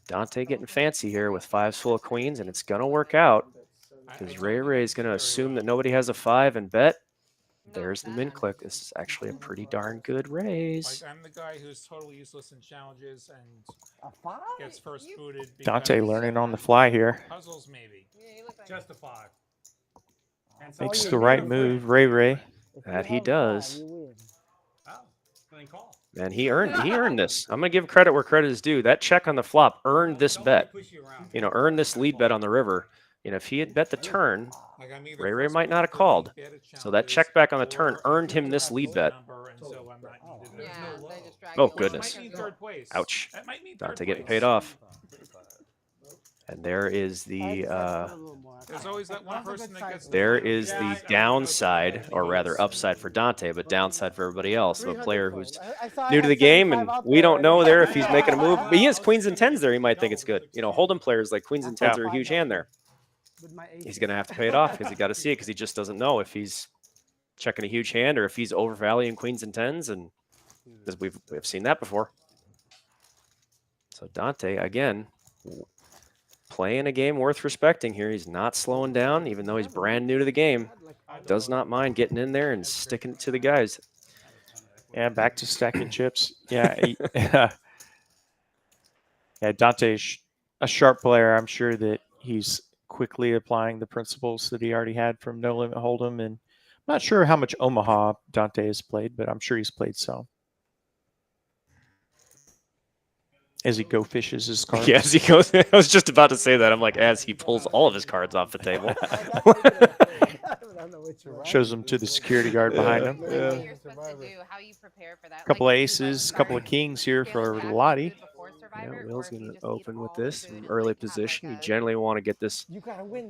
Dante getting fancy here with fives full of queens, and it's gonna work out because Ray is gonna assume that nobody has a five and bet. There's the min click. This is actually a pretty darn good raise. Like, I'm the guy who's totally useless in challenges and gets first booted. Dante because, learning on the fly here. Puzzles, maybe. Just a 5. And Makes so the right move, Ray. That he does. Oh, clean call. Man, he earned this. I'm gonna give credit where credit is due. That check on the flop earned this bet. You know, earned this lead bet on the river. You know, if he had bet the turn, Like, I'm either Ray first might not have booted called. bad at So that challenges, check back on the turn earned him this lead bet. Oh, goodness. Ouch. Dante getting paid off. And there is the There's always that one person that gets there is the downside, or rather upside for Dante, but downside for everybody else. A player who's new to the game, and we don't know there if he's making a move. But he has queens and tens there. He might think it's good. You know, Hold'em players like queens and tens are a huge hand there. He's going to have to pay it off because he got to see it because he just doesn't know if he's checking a huge hand or if he's overvaluing queens and tens, and because we've seen that before. So Dante again playing a game worth respecting here. He's not slowing down, even though he's brand new to the game. Does not mind getting in there and sticking it to the guys. Yeah, back to stacking chips. Yeah, yeah. Dante's a sharp player. I'm sure that he's quickly applying the principles that he already had from No Limit Hold'em, and I'm not sure how much Omaha Dante has played, but I'm sure he's played some. As he go fishes his cards. Yeah, as he goes. I was just about to say that. I'm like, as he pulls all of his cards off the table. Shows them to the security guard behind him. Couple of aces, couple of kings here for Lottie. Yeah, Will's going to open with this in early position. You generally want to get this,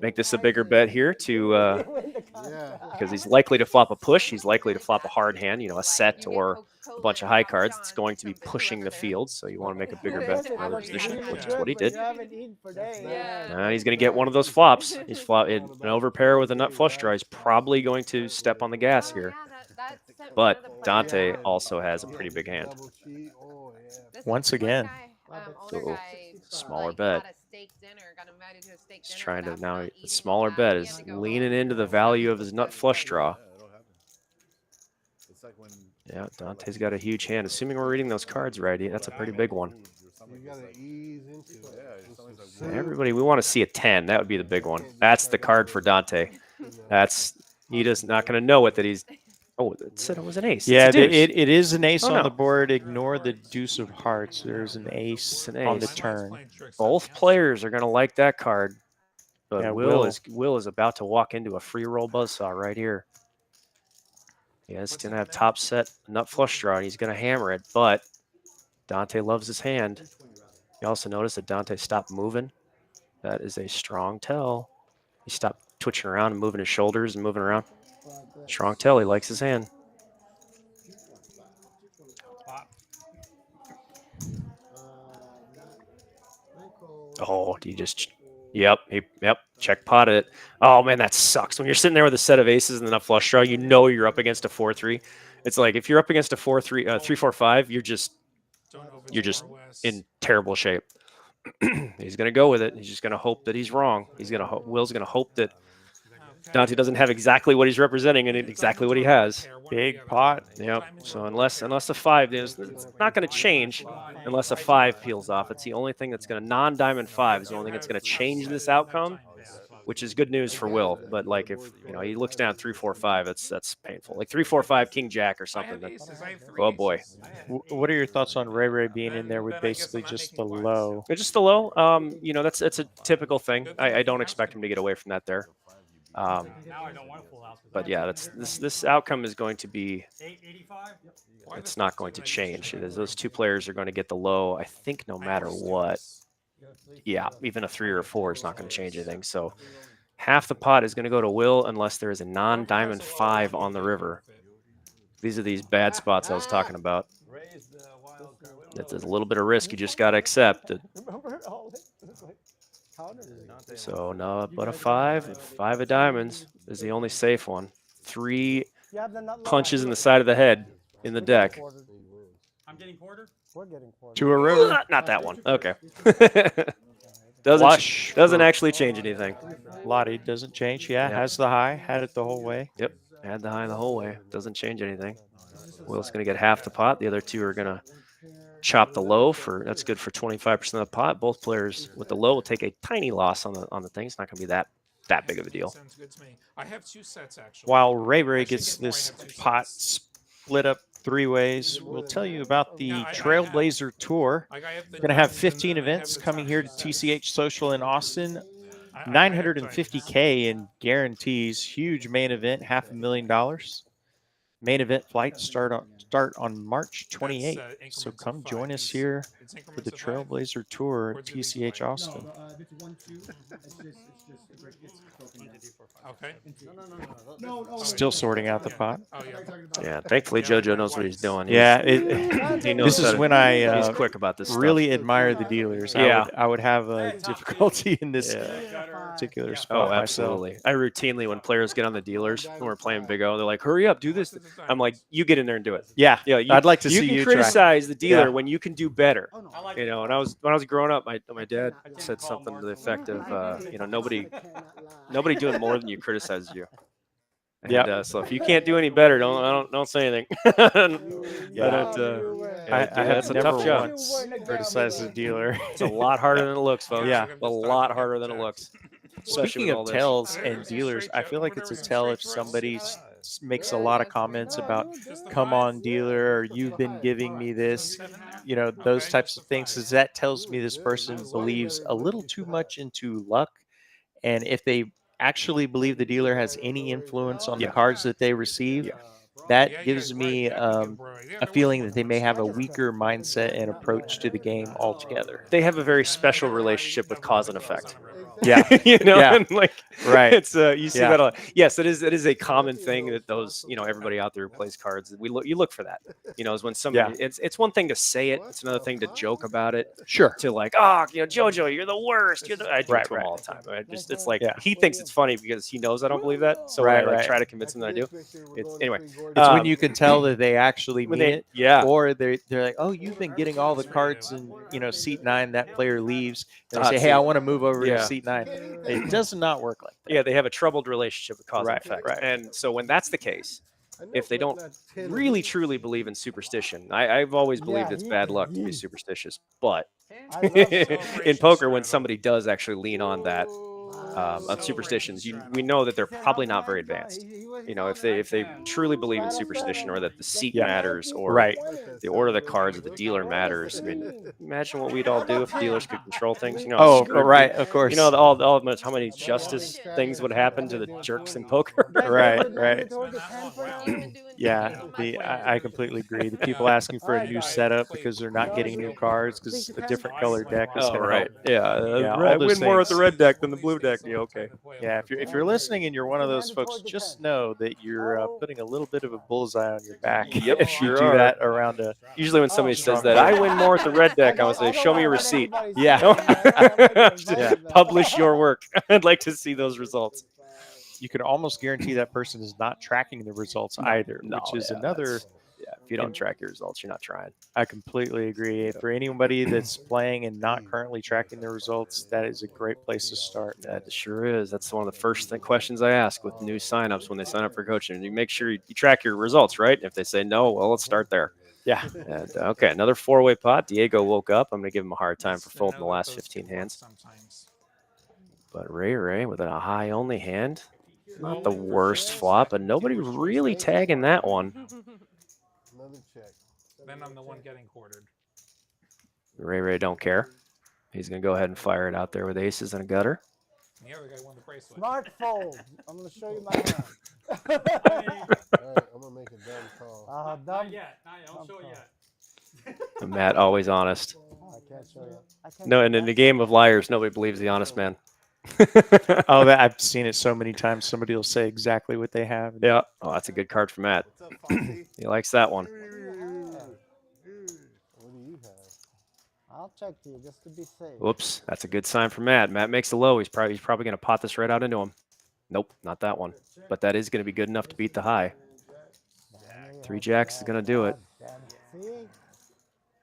make this a bigger bet here to, because he's likely to flop a push. He's likely to flop a hard hand, you know, a set or a bunch of high cards. It's going to be pushing the field, so you want to make a bigger bet in early position, which is what he did. He's going to get one of those flops. He's an overpair with a nut flush draw. He's probably going to step on the gas here. But Dante also has a pretty big hand. Once again. Smaller bet. He's trying to now. The smaller bet is leaning into the value of his nut flush draw. Yeah, Dante's got a huge hand. Assuming we're reading those cards right, that's a pretty big one. Everybody, we want to see a 10. That would be the big one. That's the card for Dante. He just not going to know it that he's. Oh, it said it was an ace. Yeah, it is an ace on the board. Ignore the deuce of hearts. There's an ace on the turn. Both players are going to like that card. But Yeah, Will is about to walk into a free roll buzzsaw right here. He has to have top set nut flush draw, and he's going to hammer it. But Dante loves his hand. You also notice that Dante stopped moving. That is a strong tell. He stopped twitching around and moving his shoulders and moving around. Strong tell. He likes his hand. Oh, do you just? Yep. Yep. Check potted it. Oh man, that sucks. When you're sitting there with a set of aces and then a flush draw, you know you're up against a 4-3. It's like if you're up against a 4-3, 3-4-5, you're just in terrible shape. He's gonna go with it. He's just gonna hope that he's wrong. Will's gonna hope that Dante doesn't have exactly what he's representing and exactly what he has. Big pot. Yep. So unless a 5 is, it's not going to change unless a 5 peels off. It's the only thing that's going to non-diamond 5 is the only thing that's going to change this outcome, which is good news for Will. But like if he looks down 3-4-5, that's painful. Like 3-4-5 King Jack or something. Oh boy. What are your thoughts on Ray being in there with basically just the low? It's just the low. That's a typical thing. I don't expect him to get away from that there. But yeah, this outcome is going to be. It's not going to change. Those two players are going to get the low. I think no matter what. Yeah, even a 3 or a 4 is not going to change anything. So half the pot is going to go to Will unless there is a non-diamond 5 on the river. These are these bad spots I was talking about. That's a little bit of risk you just got to accept. So no, but a 5 of diamonds is the only safe one. 3 punches in the side of the head in the deck. I'm getting quarter. We're getting quarter. To a river. Not that one. Okay. Flush. Doesn't actually change anything. Lottie doesn't change. Yeah, has the high. Had it the whole way. Yep. Had the high the whole way. Doesn't change anything. Will's going to get half the pot. The other two are going to chop the low that's good for 25% of the pot. Both players with the low will take a tiny loss on the thing. It's not going to be that big of a deal. Sounds good to me. I have 2 sets actually. While Ray gets this pot split up 3 ways, we'll tell you about the Trailblazer Tour. We're going to have 15 events coming here to TCH Social in Austin. 950K in guarantees. Huge main event, $500,000. Main event flights start on March 28th. So come join us here for the Trailblazer Tour at TCH Austin. Okay. Still sorting out the pot. Yeah, thankfully JoJo knows what he's doing. Yeah, He knows this is when I he's quick about this really stuff. admire the dealers. Yeah. I would have a difficulty in this particular spot. Oh, absolutely. I routinely, when players get on the dealers when we're playing Big O, they're like, "Hurry up, do this." I'm like, "You get in there and do it." Yeah, I'd like to see you you can criticize the dealer Yeah. when you can do better. Oh, And when I was growing up, my dad said something to the effect of, nobody doing more than you criticizes you. And, so if you can't do any better, don't say anything. I that's have a tough never job. once criticized the dealer. It's a lot harder than it looks, folks. Yeah. A lot harder than it looks. Especially Speaking with all of this. tells and dealers, I feel like it's a tell if somebody makes a lot of comments about "come on, dealer," or "you've been giving me this," those types of things. Because that tells me this person believes a little too much into luck, and if they actually believe the dealer has any influence on the cards that they receive, that gives me a feeling that they may have a weaker mindset and approach to the game altogether. They have a very special relationship with cause and effect. Yeah, and right. It's you see that a lot. Yes, it is a common thing that those everybody out there who plays cards, you look for that. Is when somebody it's one thing to say it, it's another thing to joke about it. Sure. To like, JoJo, you're the worst. I do it to him all the time. It's like he thinks it's funny because he knows I don't believe that. So I try to convince him that I do. It's when you can tell that they actually mean it. Yeah. Or they're like, "Oh, you've been getting all the cards in seat 9. That player leaves." And they say, "Hey, I want to move over to seat 9." It does not work like that. Yeah, they have a troubled relationship with cause and effect. Right. And so when that's the case, if they don't really truly believe in superstition, I've always believed it's bad luck to be superstitious. But in poker, when somebody does actually lean on that on superstitions, we know that they're probably not very advanced. If they truly believe in superstition, or that the seat matters, or the order of the cards of the dealer matters. I mean, imagine what we'd all do if dealers could control things. Of course. How many justice things would happen to the jerks in poker. Right. Yeah, I completely agree. The people asking for a new setup because they're not getting new cards because a different color deck is Oh, going to right. help. Yeah. Yeah, I all those win more with the things. red deck than the blue deck. Yeah, okay. Yeah, if you're listening and you're one of those folks, just know that you're putting a little bit of a bullseye on your back Yep, if you sure do are. that around a. Usually when somebody says strong that, card. I win more with the red deck, I would say, show me a receipt. Yeah. Just publish your work. I'd like to see those results. You can almost guarantee that person is not tracking the results either, which is another. Yeah, if you don't track your results, you're not trying. I completely agree. For anybody that's playing and not currently tracking their results, that is a great place to start. That sure is. That's one of the first questions I ask with new signups when they sign up for coaching. You make sure you track your results, right? If they say no, well, let's start there. Yeah. And okay, another 4-way pot. Diego woke up. I'm going to give him a hard time for folding the last 15 hands. Sometimes. But Ray with a high only hand, not the worst flop, but nobody really tagging that one. Another check. Then I'm the one getting quartered. Ray don't care. He's going to go ahead and fire it out there with aces and a gutter. And the other guy won the bracelet. Smart fold. I'm going to show you my hand. All right, I'm gonna make a dumb call. Dumb. yet. Don't show it yet. And Matt, always honest. I can't show you. I can't No, show and in you. the game of liars, nobody believes the honest man. Oh, I've seen it so many times. Somebody will say exactly what they have. Yeah. Oh, that's a good card for Matt. What's up, Foxy? He likes that one. What do you have? I'll check you just to be safe. Whoops. That's a good sign for Matt. Matt makes a low. He's probably going to pot this right out into him. Nope, not that one. But that is going to be good enough to beat the high. 3 jacks is going to do it. See?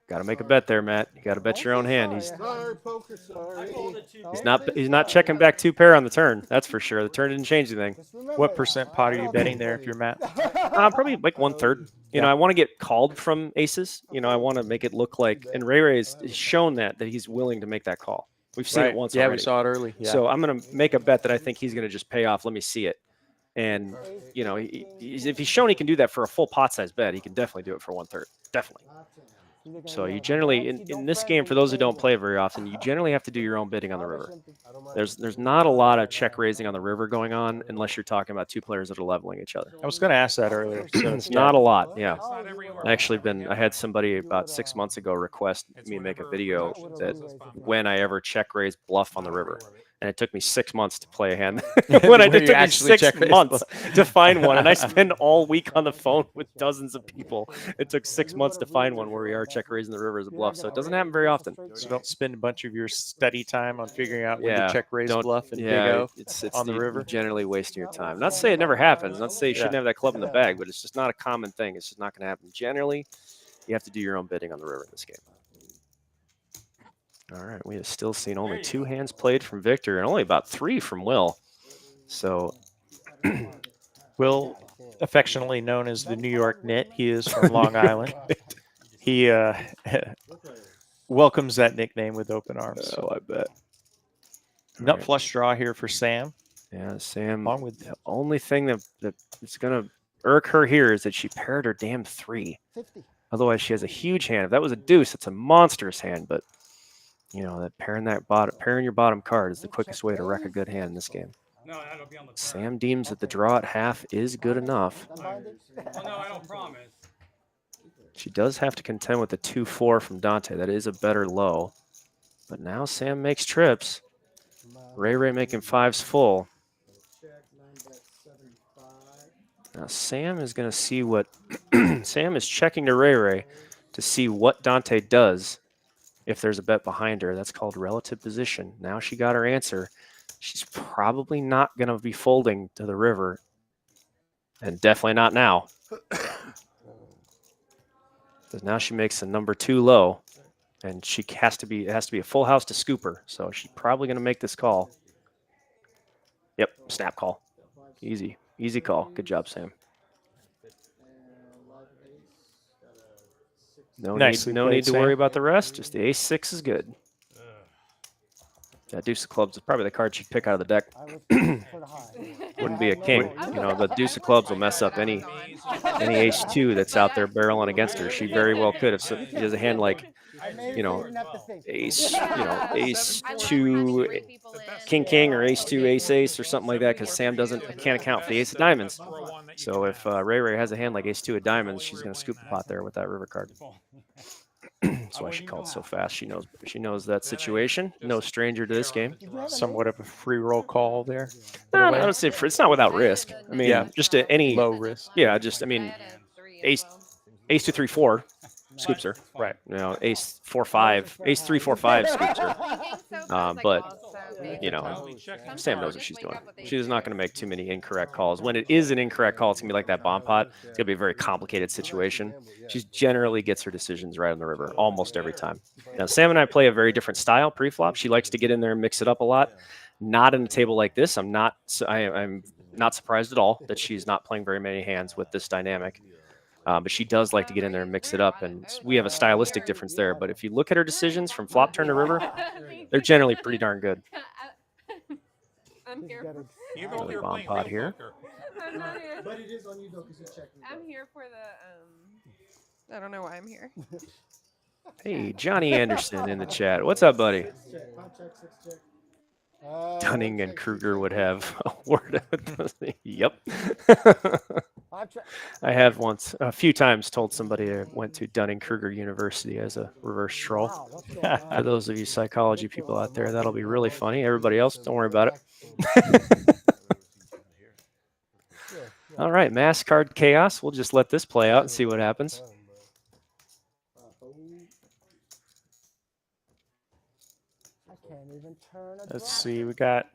Got to make a bet there, Matt. You got to bet your own hand. He's Sorry, poker, sorry. he's not checking back 2 pair on the turn. That's for sure. The turn didn't change anything. Just remember, What percent pot are you betting there if you're Matt? Probably like 1/3. You know, I want to get called from aces. You know, I want to make it look like, and Ray has shown that he's willing to make that call. We've seen it once Yeah, already. we saw it early. Yeah. So I'm going to make a bet that I think he's going to just pay off. Let me see it. And, you know, if he's shown he can do that for a full pot size bet, he can definitely do it for 1/3. Definitely. So you generally, in this game, for those who don't play very often, you generally have to do your own bidding on the river. There's not a lot of check raising on the river going on unless you're talking about 2 players that are leveling each other. I was going to ask that earlier. So It's not a lot, yeah. It's not everywhere. I had somebody about 6 months ago request me to make a video that when I ever check raise bluff on the river. And it took me 6 months to play a hand. When it Where you took me actually 6 check raise months to find one, and I spend all week on the phone with dozens of people. It took 6 months to find one where we are check raising the river as a bluff. So it doesn't happen very often. So don't spend a bunch of your study time on figuring out when Yeah, to check raise don't- bluff and Yeah, big O it's on the you river. generally wasting your time. Not to say it never happens. Not to say you shouldn't Yeah. have that club in the bag, but it's just not a common thing. It's just not going to happen. Generally, you have to do your own bidding on the river in this game. All right, we have still seen only 2 hands played from Victor and only about 3 from Will. So, Will, affectionately known as the New York Knit, he is from Long Island. He welcomes that nickname with open arms. oh, I bet. Nut right. flush draw here for Sam. Yeah, Sam. Along with The only thing that's going to irk her here is that she paired her damn 3. 50. Otherwise, she has a huge hand. If that was a deuce, it's a monstrous hand. But you know that pairing your bottom card is the quickest way to wreck a good hand in this game. No, that'll be on the turn. Sam deems that the draw at half is good enough. Well, no, I don't promise. She does have to contend with the 2-4 from Dante. That is a better low. But now Sam makes trips. Ray making 5s full. Now Sam is going to see what Sam is checking to Ray to see what Dante does if there's a bet behind her. That's called relative position. Now she got her answer. She's probably not going to be folding to the river, and definitely not now. Because now she makes a number 2 low, and it has to be a full house to scoop her. So she's probably going to make this call. Yep, snap call. Easy call. Good job, Sam. No Nicely need played, to Sam. worry about the rest. Just the ace-6 is good. Yeah, deuce of clubs is probably the card she'd pick out of the deck. I was playing for the high. Wouldn't be a king. You know, the deuce of clubs will mess up any ace two that's out there barreling against her. She very well could if she has a hand like, you know, ace, ace two, king, or ace two, ace, or something like that, because Sam can't account for the ace of diamonds. So if Ray has a hand like ace two of diamonds, she's going to scoop the pot there with that river card. That's why she called so fast. She knows that situation. No stranger to this game. Somewhat of a free roll call there. No, I don't say it's not without risk. I mean, Yeah. just any Low risk. Yeah, just I mean, ace 2 3 4 scoops her. Right. You know, ace 4 5, ace 3 4 5 scoops her. But you know, Sam knows what she's doing. She's not going to make too many incorrect calls. When it is an incorrect call, it's going to be like that bomb pot. It's going to be a very complicated situation. She generally gets her decisions right on the river almost every time. Now, Sam and I play a very different style pre-flop. She likes to get in there and mix it up a lot. Not in a table like this. I'm not surprised at all that she's not playing very many hands with this dynamic. But she does like to get in there and mix it up, and we have a stylistic difference there. But if you look at her decisions from flop, turn to river, they're generally pretty darn good. I'm here. Another bomb pot here. I'm not here. But it is on you though, because you checked. I'm here for the I don't know why I'm here. Hey, Johnny Anderson in the chat. What's up, buddy? Check. 5 check, 6 check. Dunning and Kruger would have a word with me. Yep. I have a few times told somebody I went to Dunning-Kruger University as a reverse troll. For those of you psychology people out there, that'll be really funny. Everybody else, don't worry about it. All right, mass card chaos. We'll just let this play out and see what happens. Let's see. We got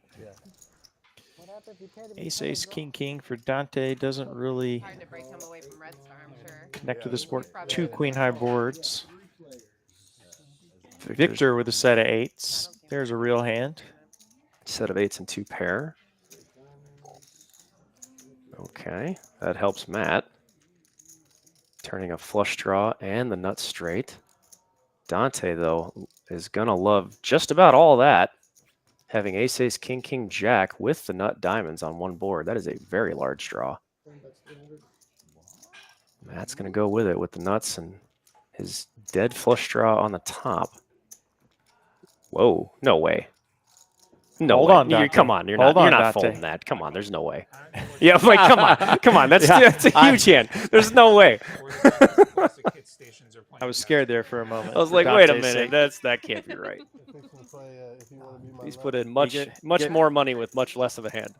ace, king for Dante. Doesn't really Hard to break him away from Red Star, I'm sure. connect to this board. 2 queen high boards. Victor with a set of 8s. There's a real hand. Set of 8s and 2 pair. Okay, that helps Matt. Turning a flush draw and the nut straight. Dante, though, is going to love just about all that. Having ace, king, jack with the nut diamonds on one board. That is a very large draw. Matt's going to go with it with the nuts and his dead flush draw on the top. Whoa, no way. No Hold way. on, Dante. Come on, you're Hold not on, Dante. folding that. Come on, there's no way. Yeah, I'm like, come on. That's a huge hand. There's no way. I was scared there for a moment. I was for like, wait a Dante's minute, sake. that can't be right. He's put in get much more money with much less of a hand.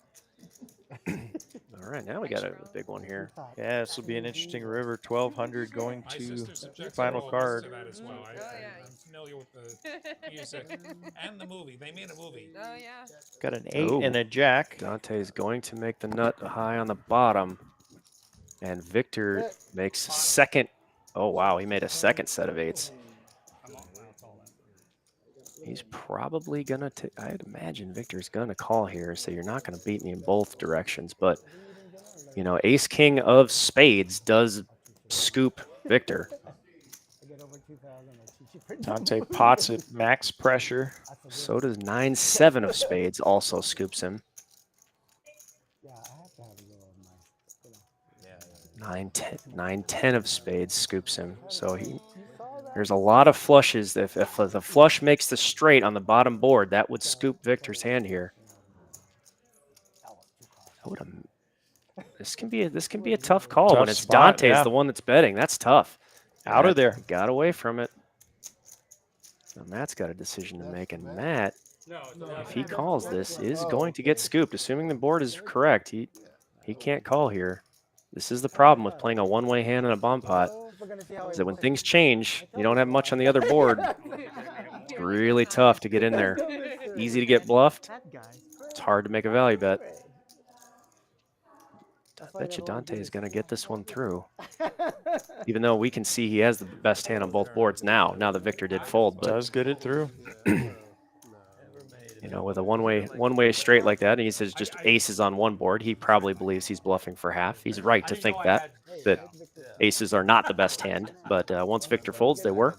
All right, now we got a big one here. Yeah, this will be an interesting river. 1200 going My to sister subjects final all of us card. to that as well. I'm familiar with the music and the movie. They made a movie. Oh yeah. Got an 8 Ooh. and a jack. Dante is going to make the nut high on the bottom. And Victor makes second. Oh, wow, he made a second set of 8s. He's probably going to, I'd imagine Victor's going to call here, so you're not going to beat me in both directions. But, you know, ace, king of spades does scoop Victor. Dante pots at max pressure. So does 9-7 of spades, also scoops him. 9-10 of spades scoops him. So there's a lot of flushes. If the flush makes the straight on the bottom board, that would scoop Victor's hand here. This can be a tough call Tough when it's spot, Dante's the one that's betting. That's tough. Out of there. Got away from it. Now Matt's got a decision to make, and Matt, if he calls this, is going to get scooped. Assuming the board is correct, he can't call here. This is the problem with playing a one-way hand in a bomb pot, is that when things change, you don't have much on the other board. It's really tough to get in there. Easy to get bluffed. It's hard to make a value bet. I bet you Dante is going to get this one through. Even though we can see he has the best hand on both boards now that Victor did fold. But Does get it through. you know, with a one-way straight like that, and he says just aces on one board, he probably believes he's bluffing for half. He's right to think that aces are not the best hand, but once Victor folds, they were.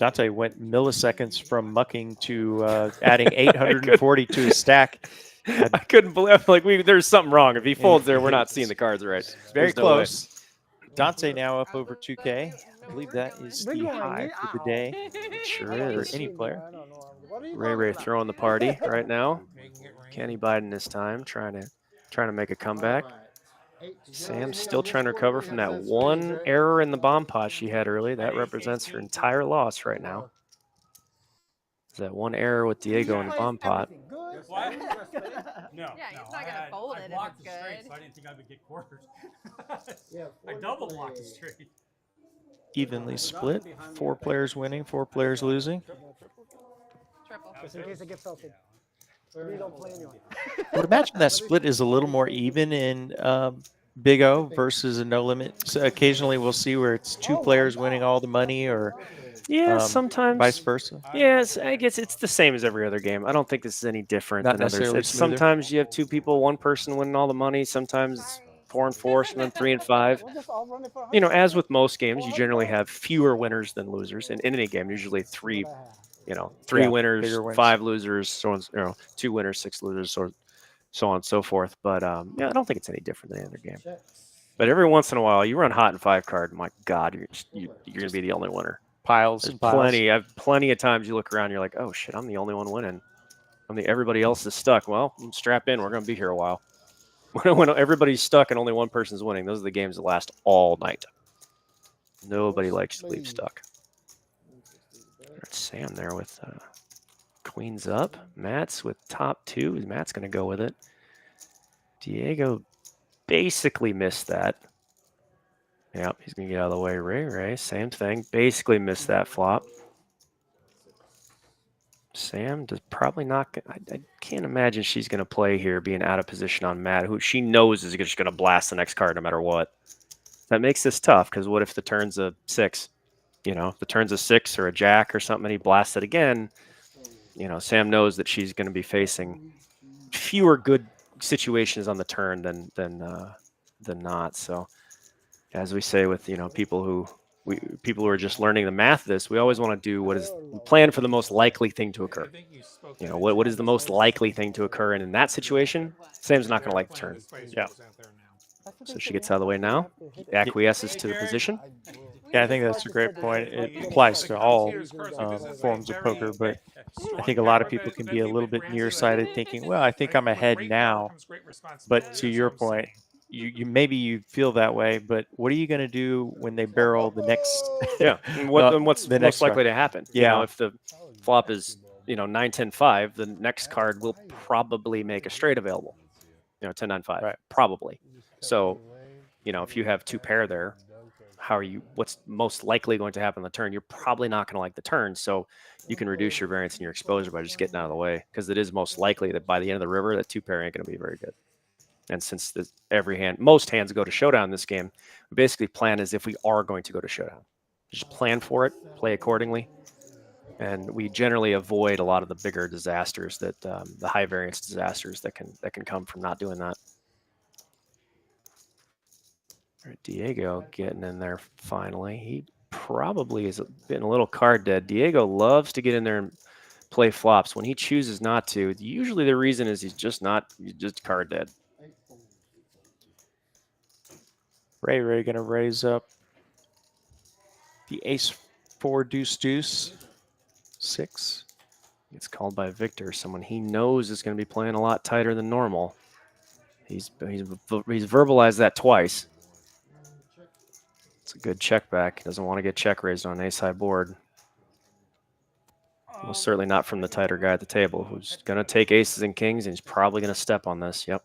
Dante went milliseconds from mucking to adding 840 to his stack. I couldn't believe there's something wrong. If he folds there, we're not seeing the cards right. Very There's no way. close. Dante now up over 2K. I believe that is the high for the day It sure for is. any player. Ray throwing the party right now. Making it rain. Kenny Biden this time trying to make a comeback. Sam's still trying to recover from that one error in the bomb pot she had early. That represents her entire loss right now. That one error with Diego in the bomb pot. What? No. Yeah, he's no, not gonna fold it if blocked it's the straight, good. so I didn't think I would get quartered. Yeah, I double blocked the straight. Evenly split. 4 players winning, 4 players losing. Triple. Just in case I get felted. We don't play anyway. I would imagine that split is a little more even in Big O versus a no limit. So occasionally we'll see where it's 2 players winning all the money, or Yeah, sometimes. vice versa. Yes, I guess it's the same as every other game. I don't think this is any different Not than others. necessarily It's smoother. sometimes you have 2 people, 1 person winning all the money. Sometimes it's 4 and 4, sometimes 3 and 5. We'll just all run it for You know, as with most games, you generally have fewer winners than losers. In any game, usually 3, 3 Yeah, winners, bigger wins. 5 losers, so on, 2 winners, 6 losers, so on and so forth. But yeah, I don't think it's any different than any other game. But every once in a while, you run hot and 5 card. My God, you're going to be the only winner. Piles There's and piles. plenty. I've plenty of times you look around, you're like, oh shit, I'm the only one winning. Everybody else is stuck. Well, strap in. We're going to be here a while. When everybody's stuck and only one person's winning, those are the games that last all night. Nobody likes to leave stuck. There's Sam there with queens up. Matt's with top 2. Matt's going to go with it. Diego basically missed that. Yep, he's going to get out of the way. Ray, same thing. Basically missed that flop. Sam does probably not. I can't imagine she's going to play here being out of position on Matt, who she knows is just going to blast the next card no matter what. That makes this tough because what if the turn's a 6? If the turn's a 6 or a jack or something and he blasts it again, Sam knows that she's going to be facing fewer good situations on the turn than not. So, as we say with people who are just learning the math of this, we always want to do we plan for the most likely thing to occur. What is the most likely thing to occur, and in that situation, Sam's not going to like the turn. Yeah. So she gets out of the way now. Acquiesces to the position. Yeah, I think that's a great point. It applies to all forms of poker, but I think a lot of people can be a little bit nearsighted, thinking, well, I think I'm ahead now. But to your point, you maybe you feel that way, but what are you going to do when they barrel the next? Yeah, and what's the most next likely to happen? Yeah. If the flop is 9-10-5, the next card will probably make a straight available. 10-9-5, Right. Probably. So, if you have 2 pair there, what's most likely going to happen on the turn? You're probably not going to like the turn, so you can reduce your variance and your exposure by just getting out of the way, because it is most likely that by the end of the river, that 2 pair ain't going to be very good. And since most hands go to showdown in this game, we basically plan as if we are going to go to showdown. Just plan for it, play accordingly, and we generally avoid a lot of the bigger disasters that the high variance disasters that can come from not doing that. All right, Diego getting in there finally. He probably is getting a little card dead. Diego loves to get in there and play flops. When he chooses not to, usually the reason is he's just card dead. Ray going to raise up the ace 4 deuce 6. It's called by Victor, someone he knows is going to be playing a lot tighter than normal. He's verbalized that twice. It's a good check back. He doesn't want to get check raised on an ace high board. Most certainly not from the tighter guy at the table, who's going to take aces and kings, and he's probably going to step on this. Yep.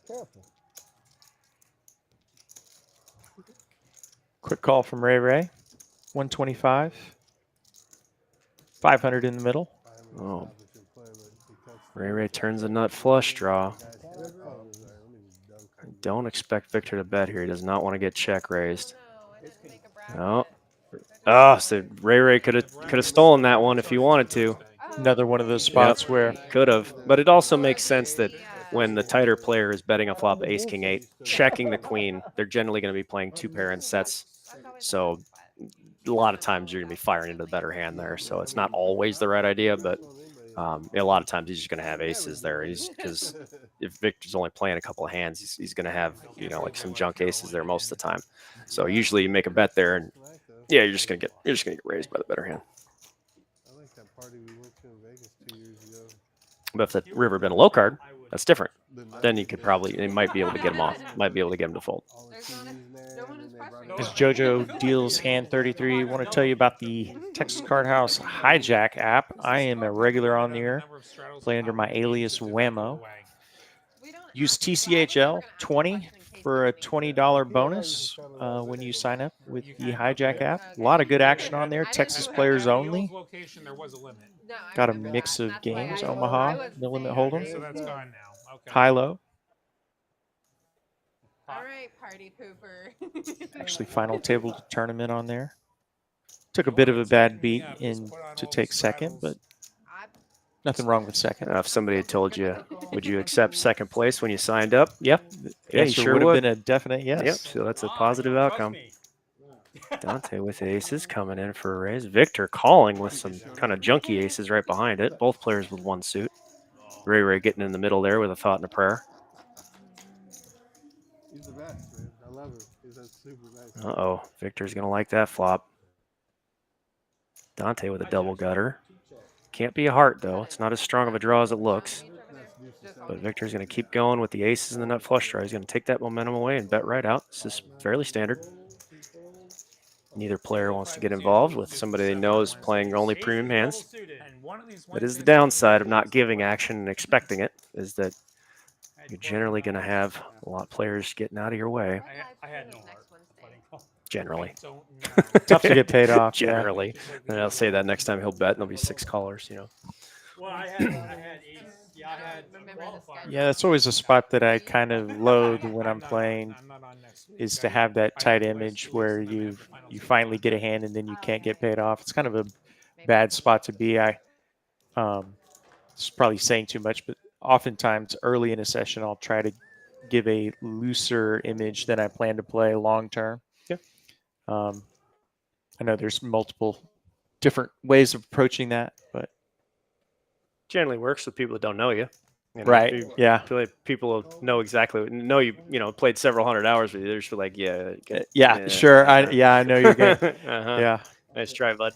Careful. Quick call from Ray. 125. 500 in the middle. Oh. Ray turns a nut flush draw. Don't expect Victor to bet here. He does not want to get check raised. No. Oh, so Ray could have stolen that one if he wanted to. Another one of those spots where could have. But it also makes sense that when the tighter player is betting a flop ace king 8, checking the queen, they're generally going to be playing 2 pair in sets. So a lot of times you're going to be firing into the better hand there. So it's not always the right idea, but a lot of times he's just going to have aces there. Because if Victor's only playing a couple of hands, he's going to have, you know, like some junk aces there most of the time. So usually you make a bet there, and yeah, you're just going to get raised by the better hand. I like that party we went to in Vegas 2 years ago. But if the river had been a low card, that's different. Then you could probably, you might be able to get him off. Might be able to get him to fold. As JoJo deals hand 33, I want to tell you about the Texas Card House Hijack app. I am a regular on there. Play under my alias Whammo. Use TCHL20 for a $20 bonus when you sign up with the Hijack app. A lot of good action on there. Texas players only. Got a mix of games. Omaha, no limit hold'em. So that's gone now. Okay. Hi-Lo. All right, party pooper. Actually, final table tournament on there. Took a bit of a bad beat in to take second, but nothing wrong with second. If somebody had told you, would you accept second place when you signed up? Yep. Yeah, you Answer sure would would. have been a definite yes. Yep. So that's a positive outcome. Dante with aces coming in for a raise. Victor calling with some kind of junky aces right behind it. Both players with 1 suit. Ray getting in the middle there with a thought and a prayer. He's the best, man. I love him. He's super nice. Uh-oh. Victor's going to like that flop. Dante with a double gutter. Can't be a heart, though. It's not as strong of a draw as it looks. But Victor's going to keep going with the aces and the nut flush draw. He's going to take that momentum away and bet right out. This is fairly standard. Neither player wants to get involved with somebody they know is playing only premium hands. That is the downside of not giving action and expecting it, is that you're generally going to have a lot of players getting out of your way. I had no heart. Generally. Tough to get paid off. Generally. And I'll say that next time he'll bet and there'll be 6 callers, you know. Well, I had ace. Yeah, I had qualifier. Yeah, that's always a spot that I kind of loathe when I'm playing, is to have that tight image where you finally get a hand and then you can't get paid off. It's kind of a bad spot to be. It's probably saying too much, but oftentimes early in a session I'll try to give a looser image than I plan to play long term. Yeah. I know there's multiple different ways of approaching that, but Generally works with people that don't know you. You know, right. Yeah. People know exactly, know you know, played several hundred hours with you. They're just like, Yeah, sure. I know you're good. Uh-huh. Yeah. Nice try, bud.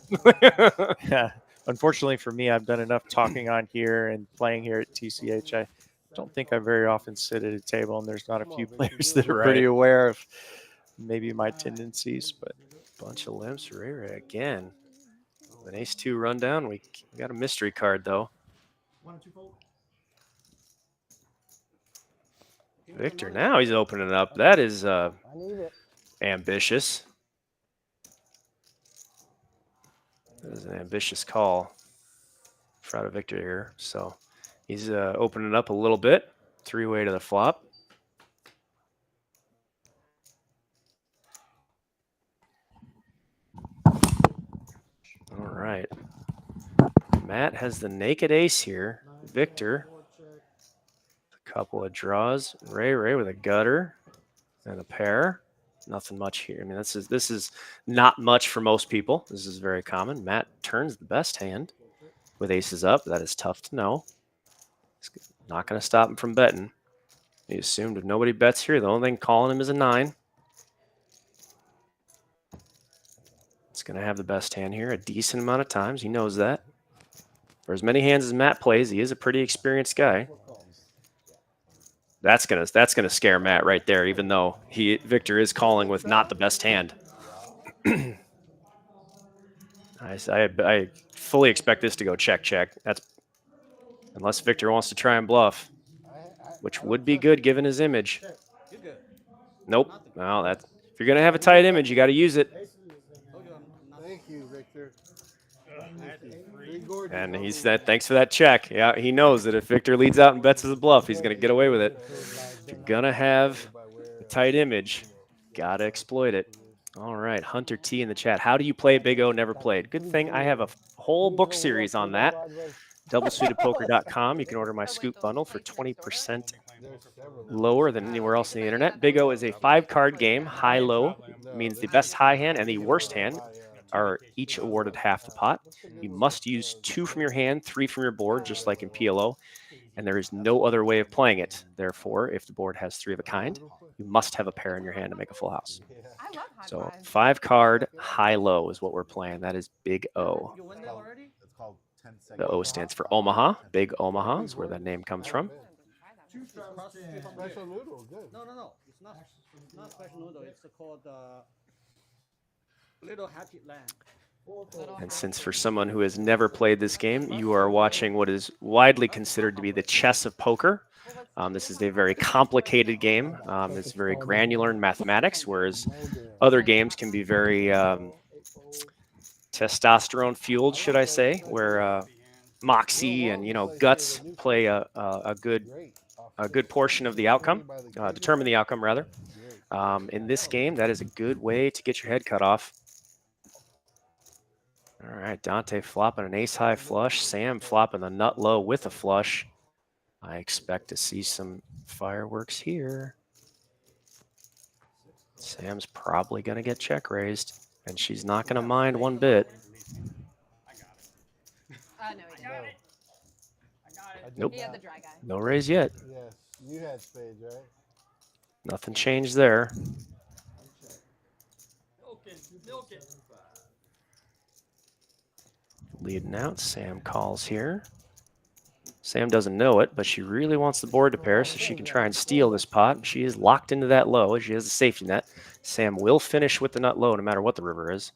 Yeah. Unfortunately for me, I've done enough talking on here and playing here at TCH. I don't think I very often sit at a table, and there's not a few players that are pretty aware of maybe my tendencies. But bunch of limps for Ray again. An ace-2 rundown. We got a mystery card, though. Victor, now he's opening it up. That is ambitious. That is an ambitious call for out of Victor here. So he's opening up a little bit. 3-way to the flop. All right. Matt has the naked ace here. Victor, a couple of draws. Ray with a gutter and a pair. Nothing much here. I mean, this is not much for most people. This is very common. Matt turns the best hand with aces up. That is tough to know. It's not going to stop him from betting. He assumed if nobody bets here, the only thing calling him is a 9. It's going to have the best hand here a decent amount of times. He knows that. For as many hands as Matt plays, he is a pretty experienced guy. That's gonna scare Matt right there, even though Victor is calling with not the best hand. I fully expect this to go check. That's unless Victor wants to try and bluff, which would be good given his image. Nope. Well, if you're gonna have a tight image, you got to use it. Thank you, Victor. And he said, thanks for that check. Yeah, he knows that if Victor leads out and bets as a bluff, he's going to get away with it. If you're going to have a tight image, got to exploit it. All right, Hunter T in the chat. How do you play Big O Never Played? Good thing I have a whole book series on that. doublesuitedpoker.com. You can order my scoop bundle for 20% There's several. lower than anywhere else on the internet. Big O is a 5-card game. High-low means the best high hand and the worst hand are each awarded half the pot. You must use 2 from your hand, 3 from your board, just like in PLO, and there is no other way of playing it. Therefore, if the board has 3 of a kind, you must have a pair in your hand to make a full house. I love high So fives. 5-card high-low is what we're playing. That is Big O. You win that already? It's called 10 seconds. The O stands for Omaha. Big Omaha is where that name comes from. Special noodle, good. No. It's not special noodle. It's called Little Happy Land. And since for someone who has never played this game, you are watching what is widely considered to be the chess of poker. This is a very complicated game. It's very granular in mathematics, whereas other games can be very testosterone fueled, should I say, where moxie and guts play a good portion of the outcome, determine the outcome rather. In this game, that is a good way to get your head cut off. All right, Dante flopping an ace-high flush. Sam flopping the nut low with a flush. I expect to see some fireworks here. Sam's probably going to get check raised, and she's not going to mind one bit. No, he didn't. Nope. He had the dry guy. No raise yet. Yes, you had spades, right? Nothing changed there. Leading out, Sam calls here. Sam doesn't know it, but she really wants the board to pair so she can try and steal this pot. She is locked into that low. She has a safety net. Sam will finish with the nut low no matter what the river is.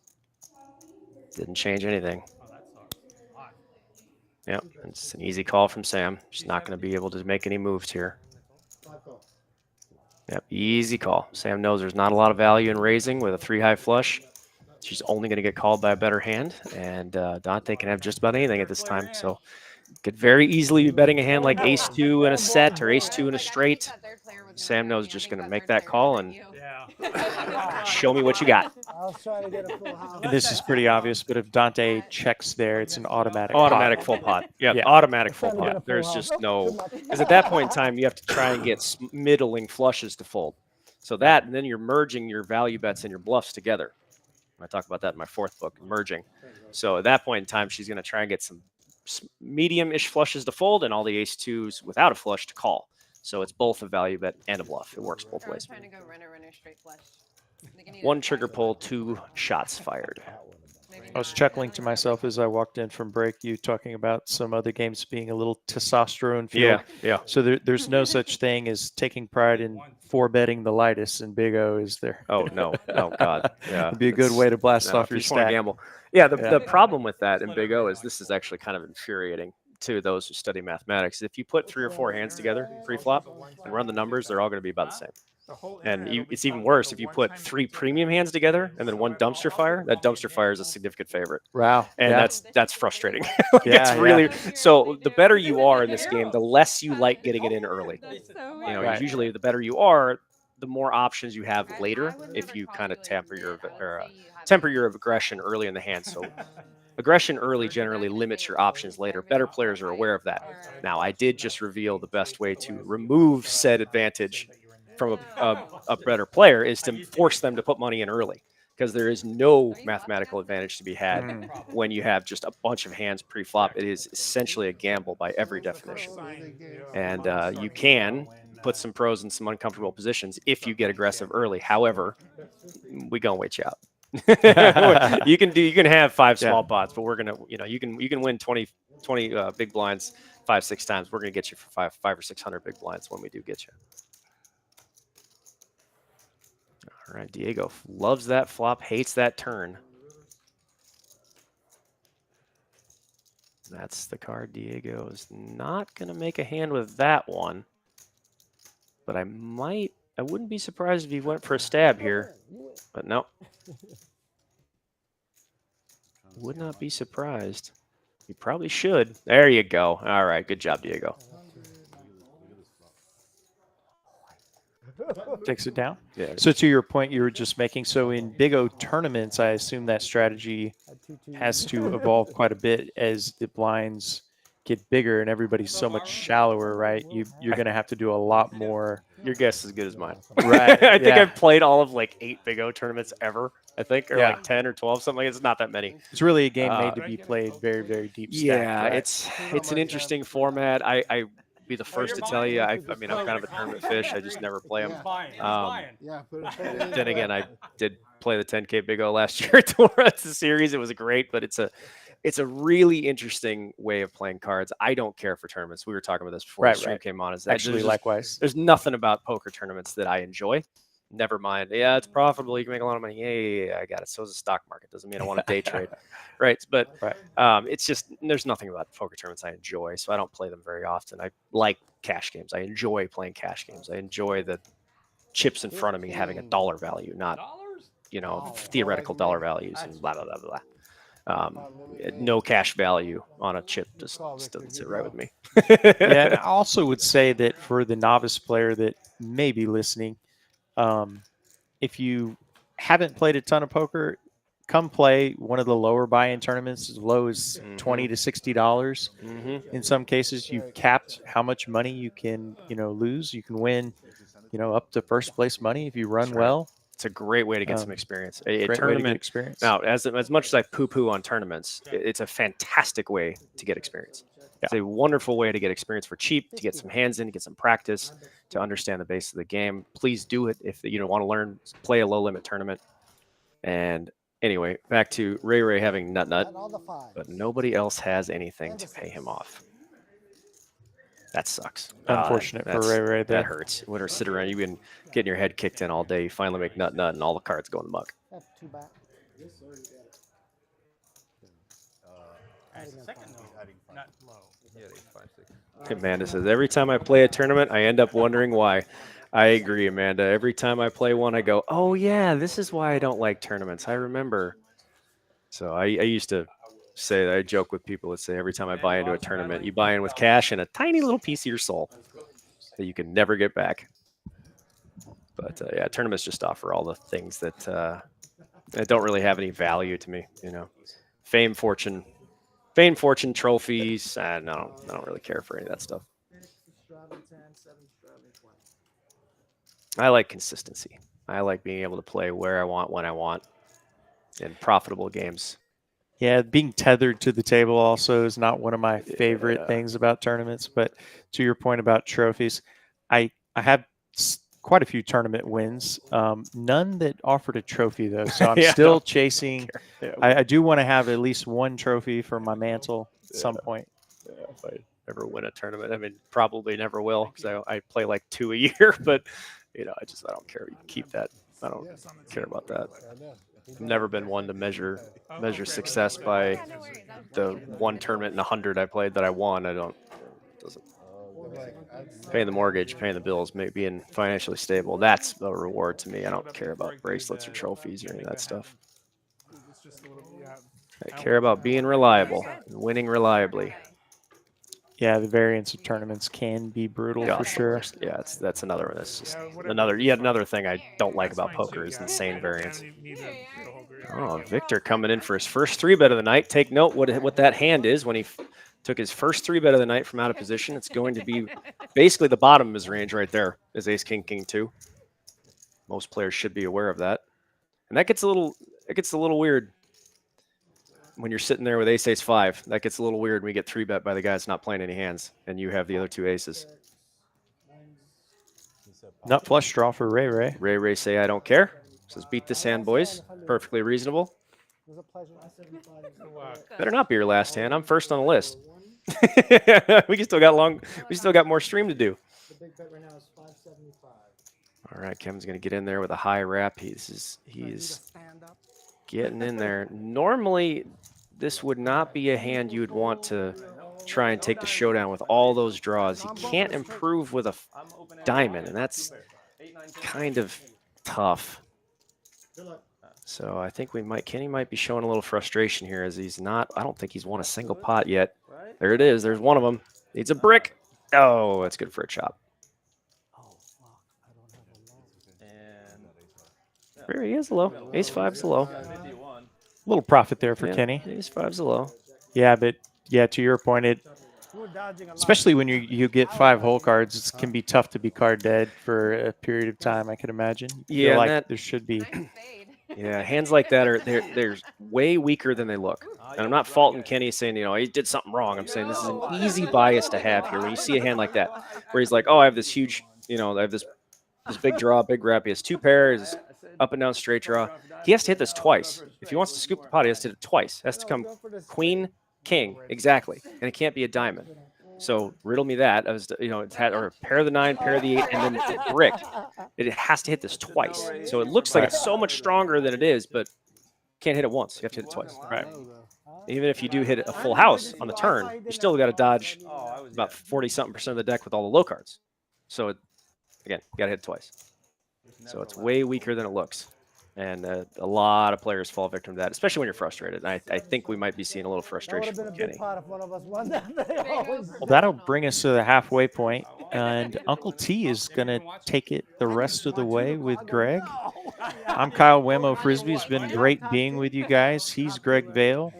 Didn't change anything. Yep, it's an easy call from Sam. She's not going to be able to make any moves here. Yep, easy call. Sam knows there's not a lot of value in raising with a 3-high flush. She's only going to get called by a better hand, and Dante can have just about anything at this time. So could very easily be betting a hand like ace-2 in a set or ace-2 in a straight. Sam knows just going to make that call and show me what you got. I was trying to get a full house. And this is pretty obvious, but if Dante checks there, it's an automatic Automatic pot. full pot. Yeah, Yeah. automatic full pot. There's just no, because at that point in time, you have to try and get middling flushes to fold. So that, and then you're merging your value bets and your bluffs together. I talk about that in my 4th book, merging. So at that point in time, she's going to try and get some medium-ish flushes to fold and all the ace-2s without a flush to call. So it's both a value bet and a bluff. It works both ways. Trying to go runner, straight flush. One trigger pull, 2 shots fired. I was chuckling to myself as I walked in from break, you talking about some other games being a little testosterone fueled. Yeah. So there's no such thing as taking pride in 4-betting the lightest, and Big O is there. Oh, no. Oh, God. Yeah. It'd be a good way to blast off if your you just want to stack. gamble. Yeah, the problem with that in Big O is this is actually kind of infuriating to those who study mathematics. If you put 3 or 4 hands together pre-flop and run the numbers, they're all going to be about the same. And it's even worse if you put 3 premium hands together and then 1 dumpster fire. That dumpster fire is a significant favorite. Wow. And Yeah. that's frustrating. Yeah, it's really so the better you are in this game, the less you like getting it in early. Right. Usually the better you are, the more options you have later if you kind of temper your aggression early in the hand. So aggression early generally limits your options later. Better players are aware of that. Now, I did just reveal the best way to remove said advantage from a better player is to force them to put money in early, because there is no mathematical advantage to be had when you have just a bunch of hands pre-flop. It is essentially a gamble by every definition. And you can put some pros in some uncomfortable positions if you get aggressive early. However, we gonna wait you out. you can have 5 small pots, but we're gonna, you can win 20 big blinds 5-6 times. We're gonna get you for 500 or 600 big blinds when we do get you. All right, Diego loves that flop, hates that turn. That's the card. Diego is not gonna make a hand with that one, but I wouldn't be surprised if he went for a stab here, but no. Would not be surprised. You probably should. There you go. All right, good job, Diego. Takes it down. Yeah. So to your point you were just making, so in Big O tournaments, I assume that strategy has to evolve quite a bit as the blinds get bigger and everybody's so much shallower, right? You're going to have to do a lot more. Your guess is as good as mine. Right, I think yeah. I've played all of like 8 Big O tournaments ever. I think, or Yeah. like 10 or 12, something like that. It's not that many. It's really a game made to be played very, very deep stack. Yeah, right? it's an interesting format. I be the first to tell you. I mean, I'm kind of a tournament fish. I just never play them. He's buying. He's Um, buying. Yeah, put it Then again, I did play the 10K Big O last year at the World Series. It was great, but it's a really interesting way of playing cards. I don't care for tournaments. We were talking about this before Right, the stream right. came on. Is Actually, likewise. there's nothing about poker tournaments that I enjoy. Never mind. Yeah, it's profitable. You can make a lot of money. Yeah, I got it. So is the stock market. Doesn't mean I want to day trade, right? But Right. it's just there's nothing about poker tournaments I enjoy, so I don't play them very often. I like cash games. I enjoy playing cash games. I enjoy the chips in front of me having a dollar value, not theoretical dollar values and blah blah blah blah. No cash value on a chip just doesn't sit right with me. Yeah, and I also would say that for the novice player that may be listening, if you haven't played a ton of poker, come play one of the lower buy-in tournaments as low as $20 to $60. In some cases, you've capped how much money you can lose. You can win up to first place money if you run well. It's a great way to get some experience. A Great way to get tournament experience. now, as much as I poo-poo on tournaments, it's a fantastic way to get experience. It's a wonderful way to get experience for cheap, to get some hands in, to get some practice, to understand the base of the game. Please do it if you want to learn, play a low-limit tournament. And anyway, back to Ray having nut, but nobody else has anything to pay him off. That sucks. Unfortunate for Ray there. That hurts. When you're sitting around, you've been getting your head kicked in all day. You finally make nut, and all the cards go in the muck. That's too bad. Second though, not low. Amanda says, every time I play a tournament, I end up wondering why. I agree, Amanda. Every time I play one, I go, oh, yeah, this is why I don't like tournaments. I remember. So I used to say that I joke with people that say every time I buy into a tournament, you buy in with cash and a tiny little piece of your soul that you can never get back. But yeah, tournaments just offer all the things that don't really have any value to me. Fame, fortune, trophies, and I don't really care for any of that stuff. I like consistency. I like being able to play where I want, when I want, in profitable games. Yeah, being tethered to the table also is not one of my favorite things about tournaments. But to your point about trophies, I have quite a few tournament wins. None that offered a trophy, though. So I'm still chasing. I do want to have at least one trophy for my mantle at some point. Yeah, if I ever win a tournament, I mean, probably never will because I play like 2 a year. But I don't care. You can keep that. I don't care about that. I've never been one to measure success by the one tournament in 100 I played that I won. Doesn't paying the mortgage, paying the bills, being financially stable. That's a reward to me. I don't care about bracelets or trophies or any of that stuff. I care about being reliable and winning reliably. Yeah, the variance of tournaments can be brutal for sure. Yeah, that's another one. That's just another thing I don't like about poker is insane variance. Oh, Victor coming in for his first 3-bet of the night. Take note what that hand is when he took his first 3-bet of the night from out of position. It's going to be basically the bottom of his range right there is ace, king, king 2. Most players should be aware of that. And that gets a little weird when you're sitting there with ace, ace 5. That gets a little weird when we get 3-bet by the guy that's not playing any hands and you have the other 2 aces. Nut flush draw for Ray. Ray say I don't care. Says beat this hand, boys. Perfectly reasonable. It was a pleasure. Better not be your last hand. I'm first on the list. We still got more stream to do. The big bet right now is 575. All right, Kevin's gonna get in there with a high wrap. He's getting in there. Normally, this would not be a hand you would want to try and take the showdown with all those draws. He can't improve with a diamond, and that's kind of tough. So I think Kenny might be showing a little frustration here as he's not. I don't think he's won a single pot yet. There it is. There's one of them. Needs a brick. Oh, that's good for a chop. There he is low. Ace 5's low. A little profit there for Kenny. Ace 5's low. Yeah, but to your point, We're dodging a lot. Especially when you get 5 hole cards, it can be tough to be card dead for a period of time. I can imagine. You Yeah, feel and like that- there should be. Nice fade. Yeah, hands like that are they're way weaker than they look. And I'm not faulting Kenny saying, you know, he did something wrong. I'm saying this is an easy bias to have here when you see a hand like that, where he's like, oh, I have this huge, you know, I have this big draw, big rep. He has 2 pairs, up and down straight draw. He has to hit this twice. If he wants to scoop the pot, he has to hit it twice. It has to come queen, king, exactly, and it can't be a diamond. So riddle me that. I was, you know, it's had or pair of the 9, pair of the 8, and then it bricked. It has to hit this twice. So it looks like it's so much stronger than it is, but can't hit it once. You have to hit it twice. Right. Even if you do hit a full house on the turn, you still got to dodge about 40-something% of the deck with all the low cards. So again, you got to hit it twice. So it's way weaker than it looks. And a lot of players fall victim to that, especially when you're frustrated. And I think we might be seeing a little frustration That would from have been a Kenny. big pot if one of us won that. They always Well, that'll bring us to the halfway point, and Uncle T is going to take it the rest of the way with Greg. I'm Kyle Wemo Frisbee. It's been great being with you guys. He's Greg Vail.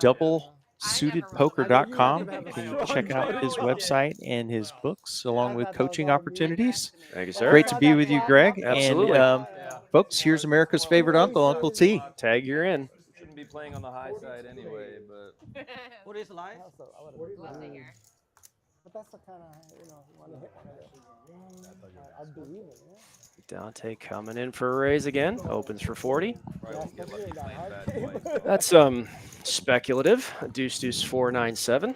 DoubleSuitedPoker.com. You can check out his website and his books, along with coaching opportunities. Thank you, sir. Great to be with you, Greg. Absolutely. And, folks, here's America's favorite uncle, Uncle T. Tag, you're in. Shouldn't be playing on the high side anyway, but What is live? We'll see here. But that's the kind of, you know, you want to hit one of those. I'd be even, yeah. Dante coming in for a raise again. Opens for 40. Yeah, especially in that hard game. That's speculative. Deuce 497.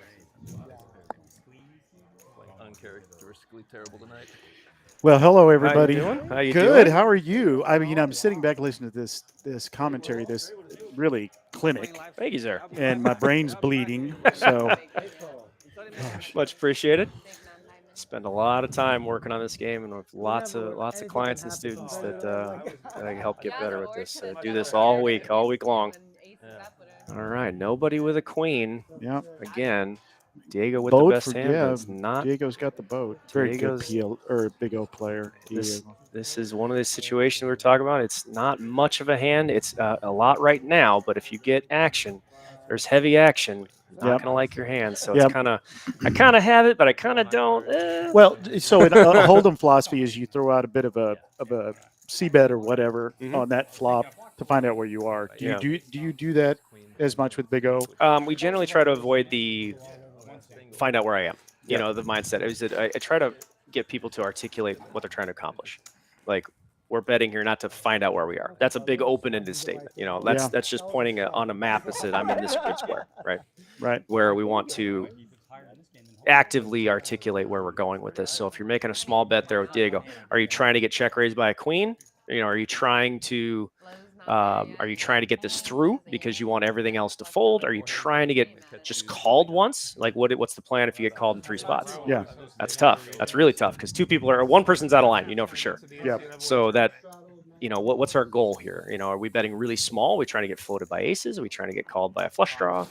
uncharacteristically terrible tonight. Well, hello everybody. How you doing? How you Good. doing? How are you? I mean, I'm sitting back listening to this commentary, this really clinic, Thank you, sir. and my brain's bleeding. So, gosh. Much appreciated. Spend a lot of time working on this game, and with lots of clients and students that I help get better with this. Do this all week long. All right, nobody with a queen. Yeah. Again, Diego with Boat the best for- hand. yeah, But it's not. Diego's got the boat. Very Diego's- good PL or Big O player. This, Diego. this is one of the situations we were talking about. It's not much of a hand. It's a lot right now, but if you get action, there's heavy action. Not Yep. gonna like your hand, so Yep. it's kind of. I kind of have it, but I kind of don't. Well, so in a hold'em philosophy is you throw out a bit of a c-bet or whatever Mhm. on that flop to find out where you are. Do Yeah. you do that as much with Big O? We generally try to avoid the find out where I am. You know, the mindset is that I try to get people to articulate what they're trying to accomplish. Like, we're betting here not to find out where we are. That's a big open-ended statement. You know, that's Yeah. that's just pointing on a map that said I'm in this big square, right? Right. Where we want to actively articulate where we're going with this. So if you're making a small bet there with Diego, are you trying to get check raised by a queen? You know, are you trying to get this through because you want everything else to fold? Are you trying to get just called once? Like, what's the plan if you get called in 3 spots? Yeah. That's tough. That's really tough because one person's out of line, you know for sure. Yeah. So that, you know, what's our goal here? You know, are we betting really small? Are we trying to get floated by aces? Are we trying to get called by a flush draw?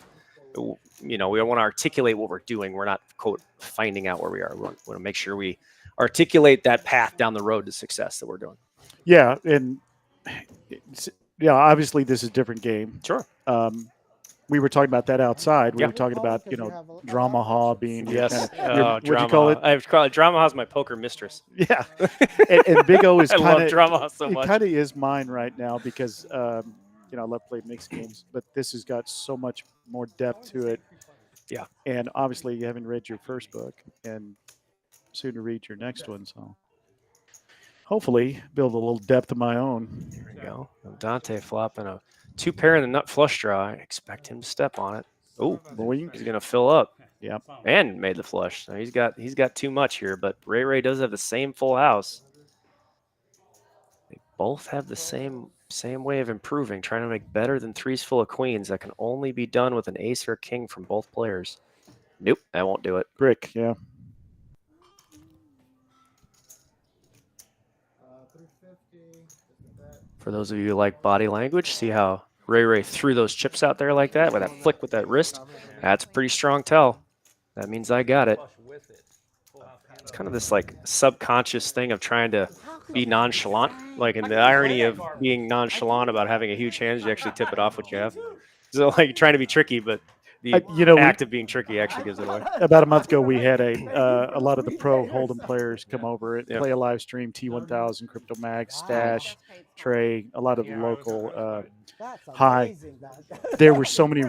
You know, we want to articulate what we're doing. We're not, quote, finding out where we are. We want to make sure we articulate that path down the road to success that we're doing. Yeah, and obviously this is a different game. Sure. We were talking about that outside. We Yeah. were talking about, you know, drama hall being your Yes. kind of, your, what'd Drama. you call it? I've called it Drama House my poker mistress. Yeah. and Big O is I kind love Drama House so it much. kind of is mine right now because you know, I love playing mixed games, but this has got so much more depth to it. Yeah. And obviously you haven't read your first book and soon to read your next one, so hopefully build a little depth of my own. There we go. Dante flopping a 2 pair in the nut flush draw. I expect him to step on it. Oh, Boing. he's gonna fill up. Yep. And made the flush. So he's got too much here, but Ray does have the same full house. They both have the same way of improving, trying to make better than 3s full of queens. That can only be done with an ace or a king from both players. Nope, I won't do it. Brick, yeah. 350. For those of you who like body language, see how Ray threw those chips out there like that with that flick with that wrist? That's a pretty strong tell. That means I got it. It's kind of this like subconscious thing of trying to be nonchalant, like in the irony of being nonchalant about having a huge hand, you actually tip it off what you have. So like trying to be tricky, but the you know, act of being tricky actually gives it away. about a month ago, we had a lot of the pro Hold'em players come over and Yep. play a live stream. T1000, Crypto Mag, Stash, Trey, a lot of the local. That's High. amazing. There were so many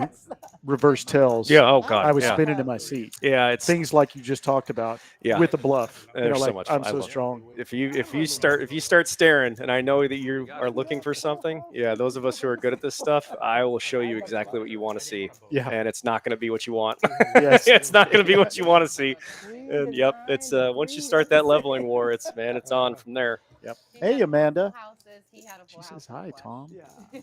reverse tells. Yeah. Oh God. I was yeah. spinning in my seat. Yeah. It's Things like you just talked about yeah. with the bluff. You know, There's so like much I'm fun. I so love it. strong. If you start staring, and I know that you are looking for something, yeah, those of us who are good at this stuff, I will show you exactly what you want to see, Yeah. and it's not going to be what you want. Yes. It's not going to be what you want to see, and yep, it's once you start that leveling war, it's on from there. Yep. He Hey, had Amanda. full houses, he had a She full says house hi, with Tom. Yeah.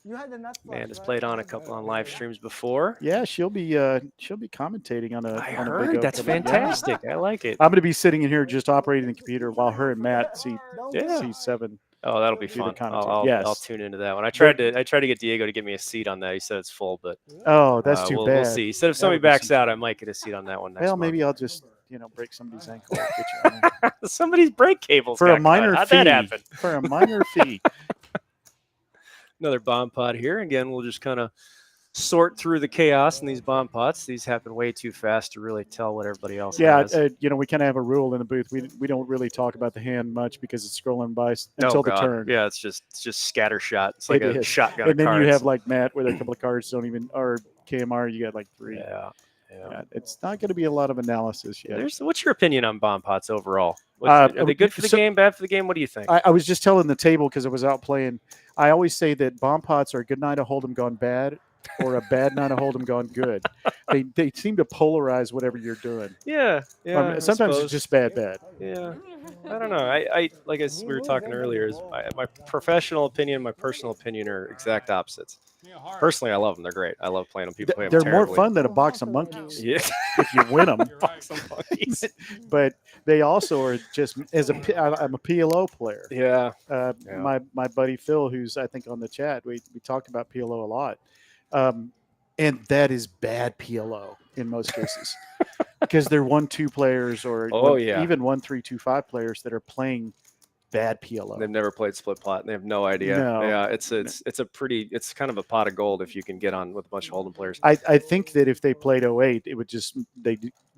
You had the nut flush, Amanda's right? played on a couple on live streams before. Yeah, she'll be commentating on a. I on a heard big that's opening. Yeah. fantastic. I like it. I'm going to be sitting in here just operating the computer while her and Matt see Yeah. C7. Oh, that'll be Do the fun. commentary. I'll Yes. tune into that one. I tried to get Diego to give me a seat on that. He said it's full, but Oh, that's too we'll, bad. We'll see. He said if That somebody would be backs some- out, I might get a seat on that one next Well, month. maybe I'll just break somebody's ankle. Get you on there. Somebody's brake cables For got a minor cut. How'd fee. that happen? For a minor fee. Another bomb pot here. Again, we'll just kind of sort through the chaos in these bomb pots. These happen way too fast to really tell what everybody else Yeah, has. we kind of have a rule in the booth. We don't really talk about the hand much because it's scrolling by Oh, until the God. turn. Yeah, it's just scatter shot. It's like It a is. shotgun. And then of you have cards. like Matt with a couple of cards don't even, or KMR, you got like 3. yeah. Yeah, it's not going to be a lot of analysis yet. What's your opinion on bomb pots overall? Uh, Are they good for the so- game, bad for the game? What do you think? I was just telling the table because I was out playing. I always say that bomb pots are a good night of Hold'em gone bad or a bad night of Hold'em gone good. They seem to polarize whatever you're doing. Yeah. I Sometimes suppose. it's just bad. Yeah, I don't know. I like as we were talking earlier, is my professional opinion, my personal opinion are exact opposites. Personally, I love them. They're great. I love playing them. People play them They're more terribly. fun than a box of monkeys Yeah, if you win them. box of monkeys. But they also are just I'm a PLO player. Yeah, My buddy Phil, who's I think on the chat, we talk about PLO a lot, and that is bad PLO in most cases because they're 1-2 players or even 1-3-2-5 players that are playing bad PLO. They've never played split pot. And they have no idea. No. Yeah, it's kind of a pot of gold if you can get on with a bunch of Hold'em players. I think that if they played 08, it would just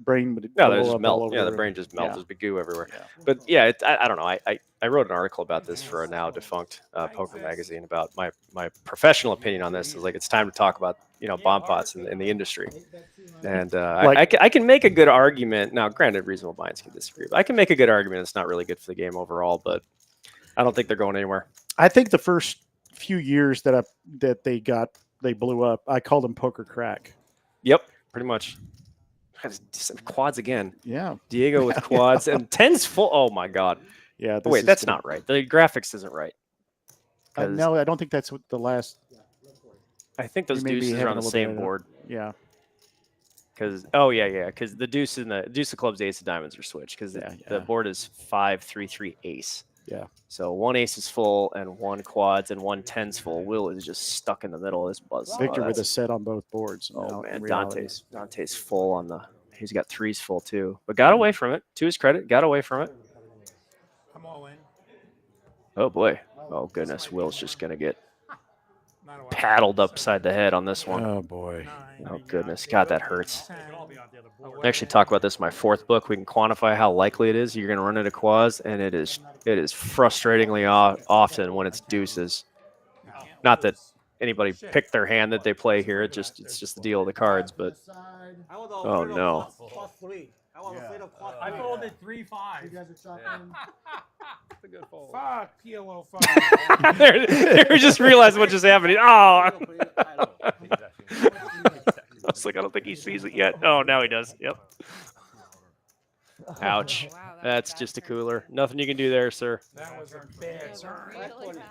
brain would No, blow they just up all melt. over Yeah, the the- brain just melts. Yeah. There's big goo everywhere. Yeah. But yeah, I don't know. I wrote an article about this for a now defunct poker magazine about my professional opinion on this. Is like it's time to talk about bomb pots in the industry. And I can make a good argument. Now, granted, reasonable minds can disagree, but I can make a good argument. It's not really good for the game overall, but I don't think they're going anywhere. I think the first few years that they blew up, I called them poker crack. Yep, pretty much. Quads again. Yeah. Diego with quads and tens full. Oh my God. Yeah. Wait, that's not right. The graphics isn't right. No, I don't think that's what the last. I think those You may be deuces are having on a the little same bit of- board. Yeah. Because because the deuce of clubs, ace of diamonds are switched because the board is 5-3-3 ace. Yeah. So one ace is full and one quads and one tens full. Will is just stuck in the middle of this buzz. Victor with a set on both boards. Oh now, in man, reality. Dante's full on the. He's got threes full too, but got away from it. To his credit, got away from it. I'm all in. Oh boy. Oh goodness, Will's just gonna get Not a while. paddled upside the head on this one. Oh boy. Oh goodness, God, that hurts. 10. I actually talk about this in my fourth book. We can quantify how likely it is you're going to run into quads, and it is frustratingly often when it's deuces. Not that anybody picked their hand that they play here. It's just the deal of the cards. But oh no, I folded 3-5. You guys are shopping. That's a good fold. Fuck PLO 5. there we just realized what just happened. Oh, I was like, I don't think he sees it yet. Oh, now he does. Yep. Ouch. Wow, That's just a cooler. Nothing you can do there, sir. That was a It bad was a turn. really bad turn.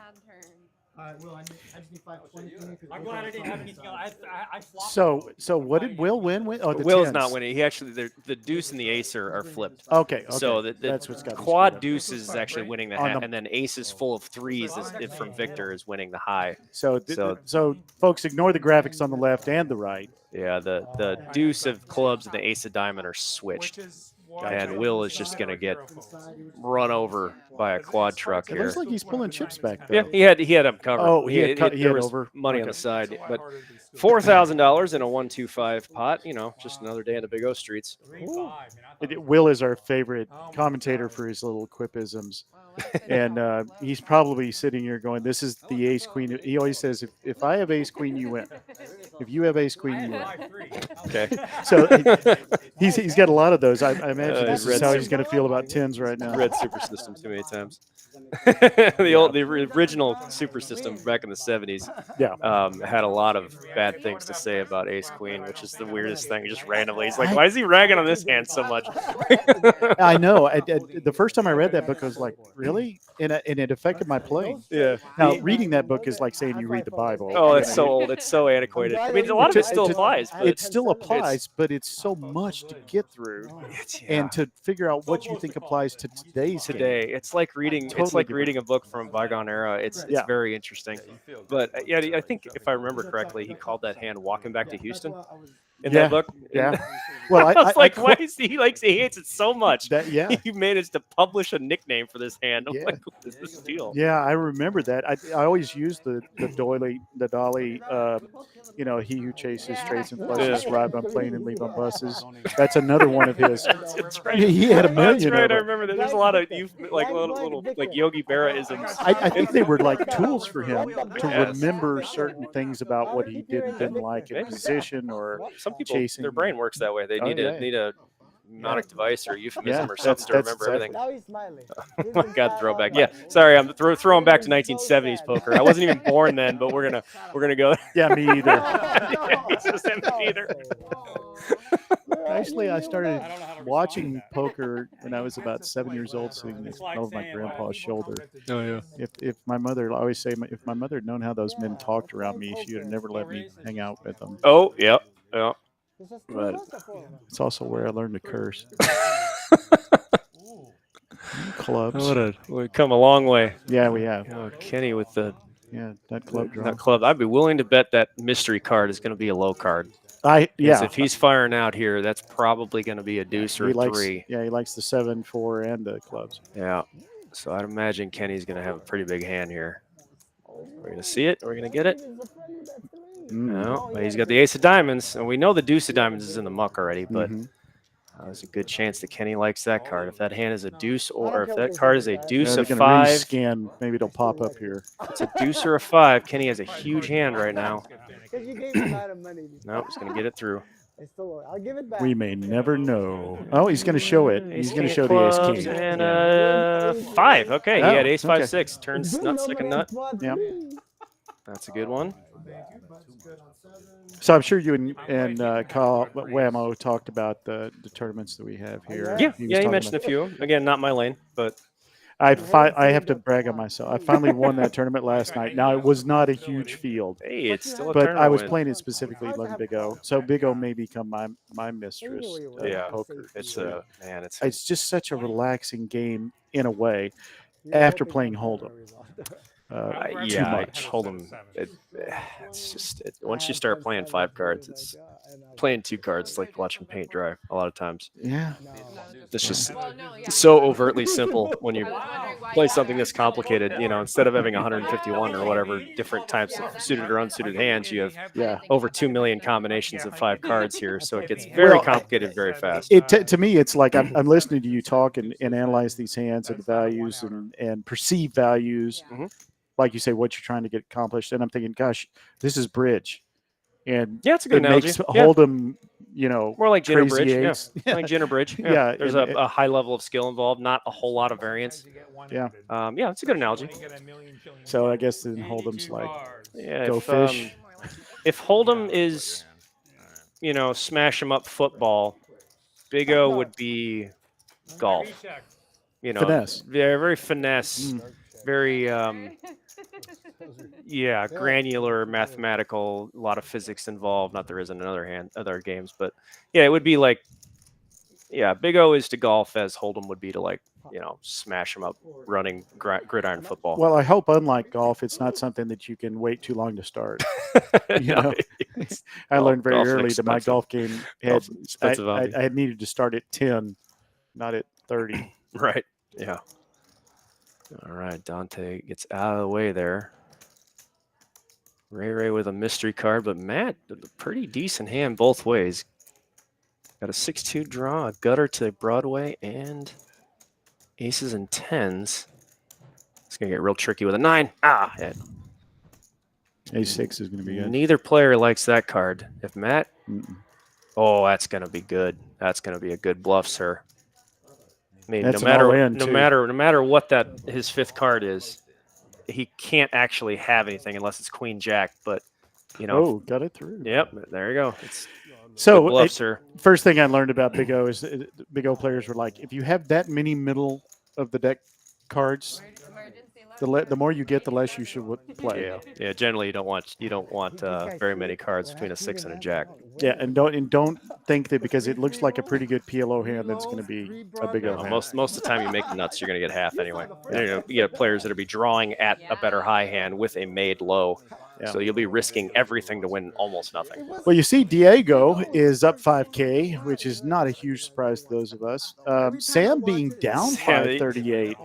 All right, Will, I just need 520. I'm glad I didn't have anything else. I flopped. So what did Will win with? Oh, the Will's tens. not winning. He actually, the deuce and the ace are flipped. Okay. So the that's what's got me quad screwed up. deuces is actually winning the On hat, the- and then aces full of threes from Victor is winning the high. So So- folks, ignore the graphics on the left and the right. Yeah, the deuce of clubs and the ace of diamond are switched. Which is and Will is just going to get run over by a quad truck It here. looks like he's pulling chips back though. Yeah, he had him covered. Oh, he had there was over. money on Okay. the side, but $4,000 in a 125 pot. You know, just another day in the Big O streets. Will is our favorite commentator for his little quipisms. And he's probably sitting here going, "This is the ace queen." He always says, "If I have ace queen, you win. If you have ace queen, you win." Okay. So he's got a lot of those. I imagine this is red how he's going to feel about tens right now. Red Super System too many times. the original Super System back in the 70s. Yeah. Had a lot of bad things to say about Ace Queen, which is the weirdest thing. Just randomly, he's like, "Why is he ragging on this hand so much?" I know. The first time I read that book, I was like, "Really?" And it affected my playing. Yeah. Now, reading that book is like saying you read the Bible. Oh, it's so old. It's so antiquated. I mean, a lot of it still applies. But It still applies, but it's so much to get through, and to figure out what you think applies to today's game. today, it's like reading. It's Totally like different. reading a book from a bygone era. It's Yeah. very interesting. But yeah, I think if I remember correctly, he called that hand "Walking Back to Houston" in Yeah. that book. Yeah. Well, I was like, why is he likes he hates it so much? yeah. He managed to publish a nickname for this hand. I'm Yeah. like, what is this deal? Yeah, I remember that. I always use the dolly. He who chases strays and flushes, ride on plane and leave on buses. That's another one of his. That's right. He had a That's million right. of I them. remember that. There's a lot of little like Yogi Berra isms. I think they were like tools for him to remember certain things about what he did and didn't like in position or Some people, chasing. their brain works that way. They Oh, need yeah. a mnemonic device or euphemism Yeah, or something to that's remember exactly- everything. Now he's smiling. Oh my God, throwback. Yeah, sorry, I'm throwing back to 1970s poker. I wasn't even born then, but we're gonna go. Yeah, me either. Yeah, he just said me either. Actually, I started watching poker when I was about 7 years old, sitting over my grandpa's shoulder. Oh yeah. If my mother, I always say, if my mother had known how those men talked around me, she would have never let me hang out with them. Oh yeah. Yeah. But It's also where I learned to curse. Clubs. We've come a long way. Yeah, we have. Oh, Kenny with the That club draw. that club. I'd be willing to bet that mystery card is going to be a low card. Yeah. If he's firing out here, that's probably going to be a deuce or He a likes, three. yeah, he likes the 7, 4, and the clubs. Yeah. So I'd imagine Kenny's going to have a pretty big hand here. We're going to see it. We're going to get it. No, but he's got the ace of diamonds, and we know the deuce of diamonds is in the muck already, but there's a good chance that Kenny likes that card. If that hand is a deuce, or if that card is a deuce They're of gonna 5, rescan. Maybe it'll pop up here. it's a deuce or a 5. Kenny has a huge hand right now. because you gave me a lot of money. Nope, he's going to get it through. I'll give it back. We may never know. Oh, he's going to show it. He's going to show the ace Clubs king. and 5. Okay, Oh, he had ace 5 okay. 6. Turns nut, second nut. Yeah. That's a good one. So I'm sure you and Kyle Whammo talked about the tournaments that we have here. Yeah, was he talking mentioned a about- few. Again, not my lane, but I have to brag on myself. I finally won that tournament last night. Now it was not a huge field, hey, it's still a but tournament I was win. playing it specifically learning Big O. So Big O may become my mistress. Yeah, Poker. It's It's just such a relaxing game in a way. After playing Hold'em, too much. Hold'em. It's just once you start playing 5 cards, it's playing 2 cards. It's like watching paint dry a lot of times. Yeah. It's just so overtly simple when you play something this complicated. You know, instead of having 151 or whatever different types of suited or unsuited hands, you have over 2 million combinations of 5 cards here. So it gets very complicated very fast. To me, it's like I'm listening to you talk and analyze these hands and values and perceive values. Like you say, what you're trying to get accomplished. And I'm thinking, gosh, this is bridge. And yeah, it's a good analogy. Makes Hold'em, more like Gin or crazy Bridge. ace. Yeah. Like Gin or Bridge. Yeah, There's and a high level of skill involved, not a whole lot of variance. Yeah. Yeah, it's a good analogy. So I guess then Hold'em's like, Yeah, go fish. If Hold'em is, smash 'em up football, Big O would be golf. Finesse. Very, very finesse. Very, granular, mathematical, a lot of physics involved. Not there isn't in other games, but yeah, it would be like, Big O is to golf as Hold'em would be to smash 'em up running gridiron football. Well, I hope unlike golf, it's not something that you can wait too long to start. I learned very early that my golf game had I needed to start at 10 not at 30. Right. Yeah. All right. Dante gets out of the way there. Ray with a mystery card, but Matt, a pretty decent hand both ways. Got a 6-2 draw, a gutter to Broadway, and aces and tens. It's going to get real tricky with a 9. Ah, yeah. A6 is going to be good. Neither player likes that card. If Matt, Mm-mm. oh, that's going to be good. That's going to be a good bluff, sir. I mean, That's no matter what that his 5th card is, he can't actually have anything unless it's Queen Jack. But you know, Oh, got it through. yep, there you go. It's So good bluff, sir. first thing I learned about Big O is Big O players were like, if you have that many middle of the deck cards, the more you get, the less you should play. Yeah. Generally, you don't want very many cards between a 6 and a Jack. Yeah, and don't think that because it looks like a pretty good PLO hand that's going to be a Big O hand. Most of the time, you make the nuts, you're going to get half anyway. You get players that'll be drawing at a better high hand with a made low. Yeah. So you'll be risking everything to win almost nothing. Well, you see, Diego is up 5K, which is not a huge surprise to those of us. Sam being down 538.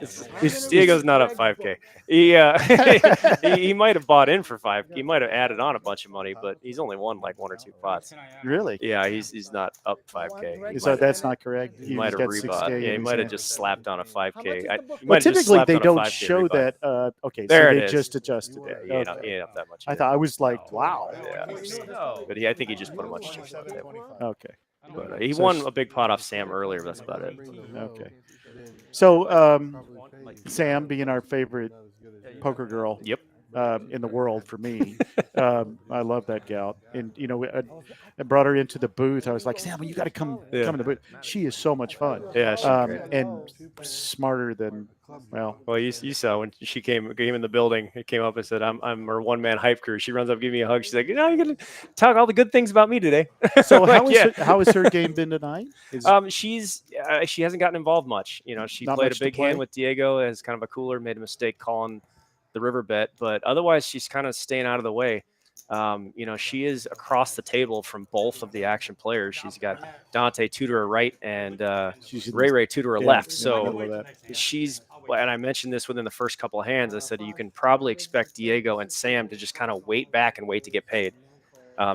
Diego's not up 5K. He might have bought in for 5. He might have added on a bunch of money, but he's only won like 1 or 2 pots. Really? Yeah, he's not up 5K. So that's not correct. He might have rebought. Yeah, he might have just slapped on a 5K. Well, typically they don't show that. Okay, there so it they is. just adjusted it. Yeah, he ain't up that much. I thought I was like, wow. Yeah. But I think he just put a bunch of chips on the table. Okay. But he won a big pot off Sam earlier. But that's about it. Okay. So Sam being our favorite poker girl. Yep. In the world for me. I love that gal. And, you know, I brought her into the booth. I was like, Sam, well, you got to come in the booth. She is so much fun. Yeah, she's great. And smarter than, well, you saw when she came in the building, it came up and said, I'm her one-man hype crew. She runs up, giving me a hug. She's like, you're going to talk all the good things about me today. So how has her game been tonight? She hasn't gotten involved much. You know, she played a big hand with Diego as kind of a cooler, made a mistake calling the river bet, but otherwise she's kind of staying out of the way. You know, she is across the table from both of the action players. She's got Dante to her right and Ray to her left. So she's, and I mentioned this within the first couple of hands, I said you can probably expect Diego and Sam to just kind of wait back and wait to get paid.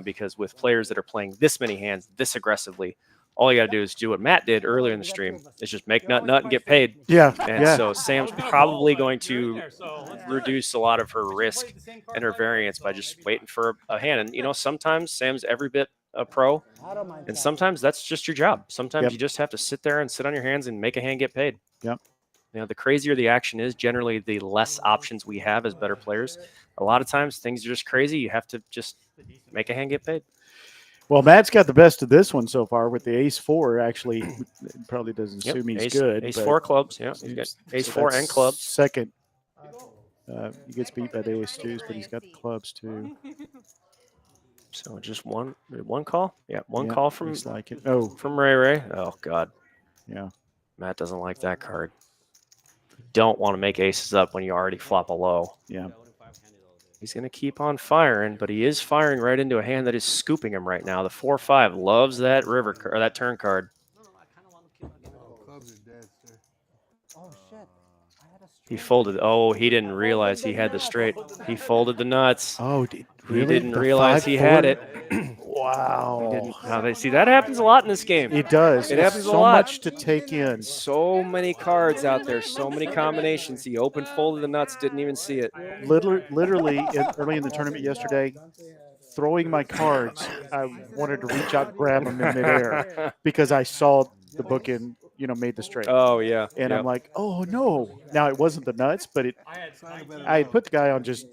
Because with players that are playing this many hands this aggressively, all you got to do is do what Matt did earlier in the stream, is just make nut and get paid. Yeah. And so Sam's probably going to reduce a lot of her risk and her variance by just waiting for a hand. And, you know, sometimes Sam's every bit a pro, and sometimes that's just your job. Sometimes you just have to sit there and sit on your hands and make a hand get paid. Yep. You know, the crazier the action is, generally the less options we have as better players. A lot of times things are just crazy. You have to just make a hand get paid. Well, Matt's got the best of this one so far with the ace-4. Actually, it probably doesn't assume he's good. Ace-4 clubs, yeah. He's got ace-4 and clubs. Second. He gets beat by the ace-2s, but he's got the clubs too. So just one call? Yeah, one call from like it. From Ray. Oh, God. Yeah. Matt doesn't like that card. You don't want to make aces up when you already flop a low. Yeah. He's going to keep on firing, but he is firing right into a hand that is scooping him right now. The 4-5 loves that river or that turn card. He folded. Oh, he didn't realize he had the straight. He folded the nuts. Oh, really? He didn't realize he had it. Wow. Now, see, that happens a lot in this game. It does. It happens a so lot. Much to take in. So many cards out there. So many combinations. He opened, folded the nuts, didn't even see it. Literally, early in the tournament yesterday, throwing my cards, I wanted to reach out and grab them in midair because I saw the bookend, you know, made the straight. Oh, yeah. And I'm like, oh, no. Now, it wasn't the nuts, but I had put the guy on just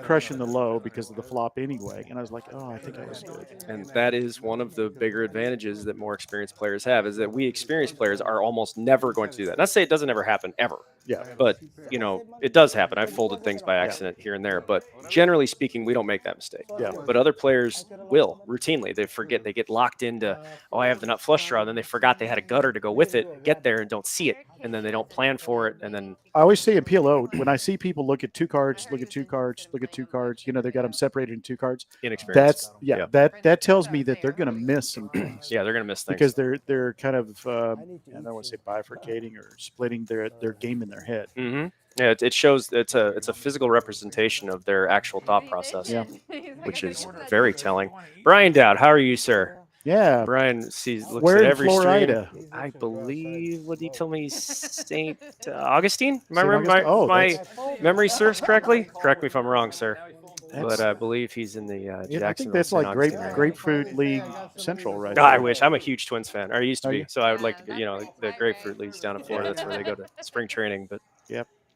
crushing the low because of the flop anyway. And I was like, oh, I think I was good. And that is one of the bigger advantages that more experienced players have, is that we experienced players are almost never going to do that. Not to say it doesn't ever happen, ever. Yeah. But you know, it does happen. I've folded things by accident here and there, but generally speaking, we don't make that mistake. Yeah. But other players will routinely. They forget. They get locked into, oh, I have the nut flush draw. Then they forgot they had a gutter to go with it. Get there and don't see it, and then they don't plan for it, and then I always say in PLO, when I see people look at 2 cards, look at 2 cards, look at 2 cards, you know, they got them separated in 2 cards. inexperience. That tells me that they're going to miss some things. Yeah, they're gonna miss things Because they're kind of I don't want to say bifurcating or splitting their game in their head. Mm-hmm. Yeah, it shows it's a physical representation of their actual thought process, Yeah. which is very telling. Brian Dowd, how are you, sir? Yeah. Brian looks Where at in every stream. Florida? I believe. What did he tell me? Saint Augustine. St. My Augustine? memory serves correctly. Correct me if I'm wrong, sir. That's- But I believe he's in the I Jacksonville. think that's St. like Augustine area. Grapefruit League Central, right? I there. wish. I'm a huge Twins fan. Or I used to Are be. you? So I would like to, the Grapefruit Leagues down in Florida. That's where they go to spring training. But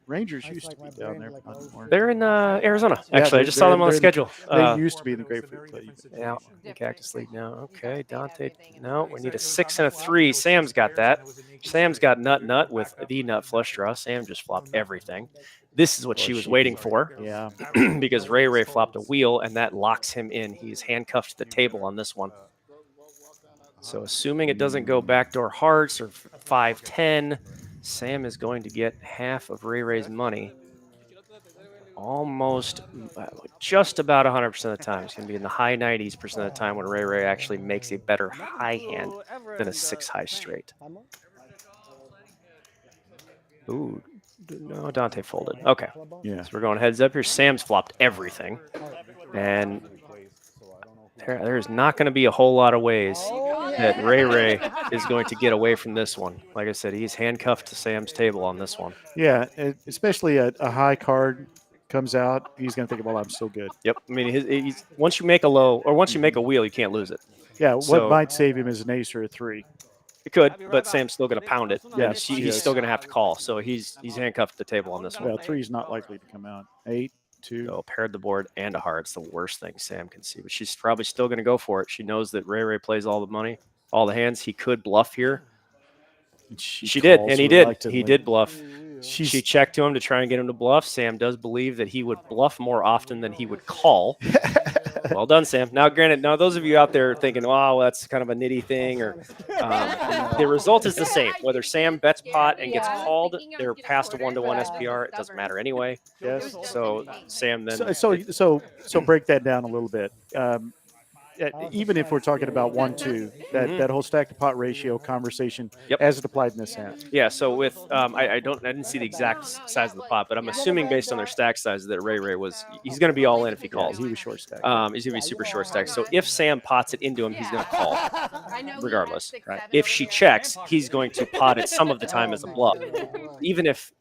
Rangers used to be down there. Not anymore. they're in Arizona. Yeah, Actually, I just saw them on the they're- schedule. They used to be in the Grapefruit League. Yeah, the Cactus League now. Okay, Dante. No, we need a 6 and a 3. Sam's got that. Sam's got nut with the nut flush draw. Sam just flopped everything. This is what she was waiting for. Yeah. Because Ray flopped a wheel, and that locks him in. He's handcuffed to the table on this one. So assuming it doesn't go backdoor hearts or 5-10, Sam is going to get half of Ray's money. Almost, just about 100% of the time. It's going to be in the high 90s% of the time when Ray actually makes a better high hand than a 6 high straight. Ooh, no, Dante folded. Okay. Yeah. So we're going heads up here. Sam's flopped everything. And there's not going to be a whole lot of ways that Ray is going to get away from this one. Like I said, he's handcuffed to Sam's table on this one. Yeah, especially a high card comes out, he's going to think, well, I'm still good. Yep. I mean, he's once you make a low or once you make a wheel, you can't lose it. Yeah, what So- might save him is an ace or a 3. It could, but Sam's still going to pound it. Yeah, And he's still going to have to call. So he's handcuffed to the table on this one. Well, 3 is not likely to come out. 8, 2. So paired the board and a heart. It's the worst thing Sam can see. But she's probably still going to go for it. She knows that Ray plays all the money, all the hands. He could bluff here. She did, and he did. He did bluff. She checked to him to try and get him to bluff. Sam does believe that he would bluff more often than he would call. Well done, Sam. Now, granted, those of you out there thinking, "Wow, that's kind of a nitty thing," or the result is the same. Whether Sam bets pot and gets called, they're past a 1-to-1 SPR. It doesn't matter anyway. Yes. So Sam then. So break that down a little bit. Even if we're talking about 1-2, that whole stack to pot ratio conversation as it applied in this hand. Yeah. So with I didn't see the exact size of the pot, but I'm assuming based on their stack size that Ray he's going to be all in if he calls. He was short stack. He's going to be super short stack. So if Sam pots it into him, he's going to call regardless. Right. If she checks, he's going to pot it some of the time as a bluff. Even if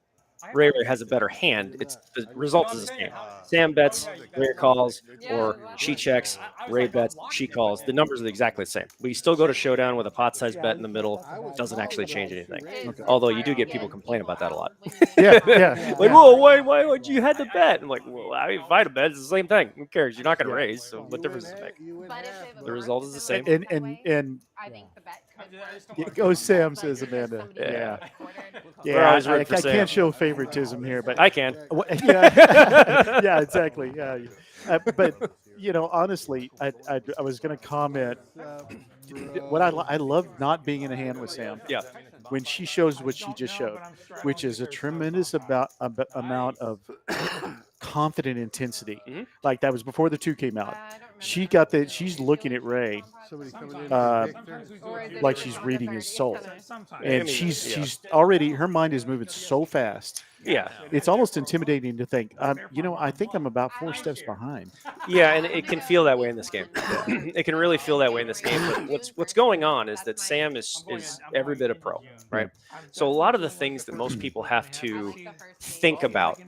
Ray has a better hand, the result is the same. Sam bets, Ray calls, or she checks, Ray bets, she calls. The numbers are exactly the same. We still go to showdown with a pot size bet in the middle. Doesn't actually change anything. Although you do get people complain about that a lot. Yeah. Like, whoa, why would you had to bet? I'm like, well, if I had to bet, it's the same thing. Who cares? You're not going to raise. So what difference does it make? The result is the same. And I think the bet it goes Sam, says Amanda. Yeah. Yeah, always rooting for I Sam. can't show favoritism here, but I can. yeah, exactly. Yeah, but honestly, I was going to comment. What I love not being in a hand with Sam. Yeah. When she shows what she just showed, which is a tremendous amount of confident intensity. Mhm. Like that was before the 2 came out. She got that. She's looking at Ray like she's reading his soul, and she's already, her mind is moving so fast. Yeah. It's almost intimidating to think, I think I'm about 4 steps behind. Yeah, and it can feel that way in this game. It can really feel that way in this game. But what's going on is that Sam is every bit a pro, right? So a lot of the things that most people have to think about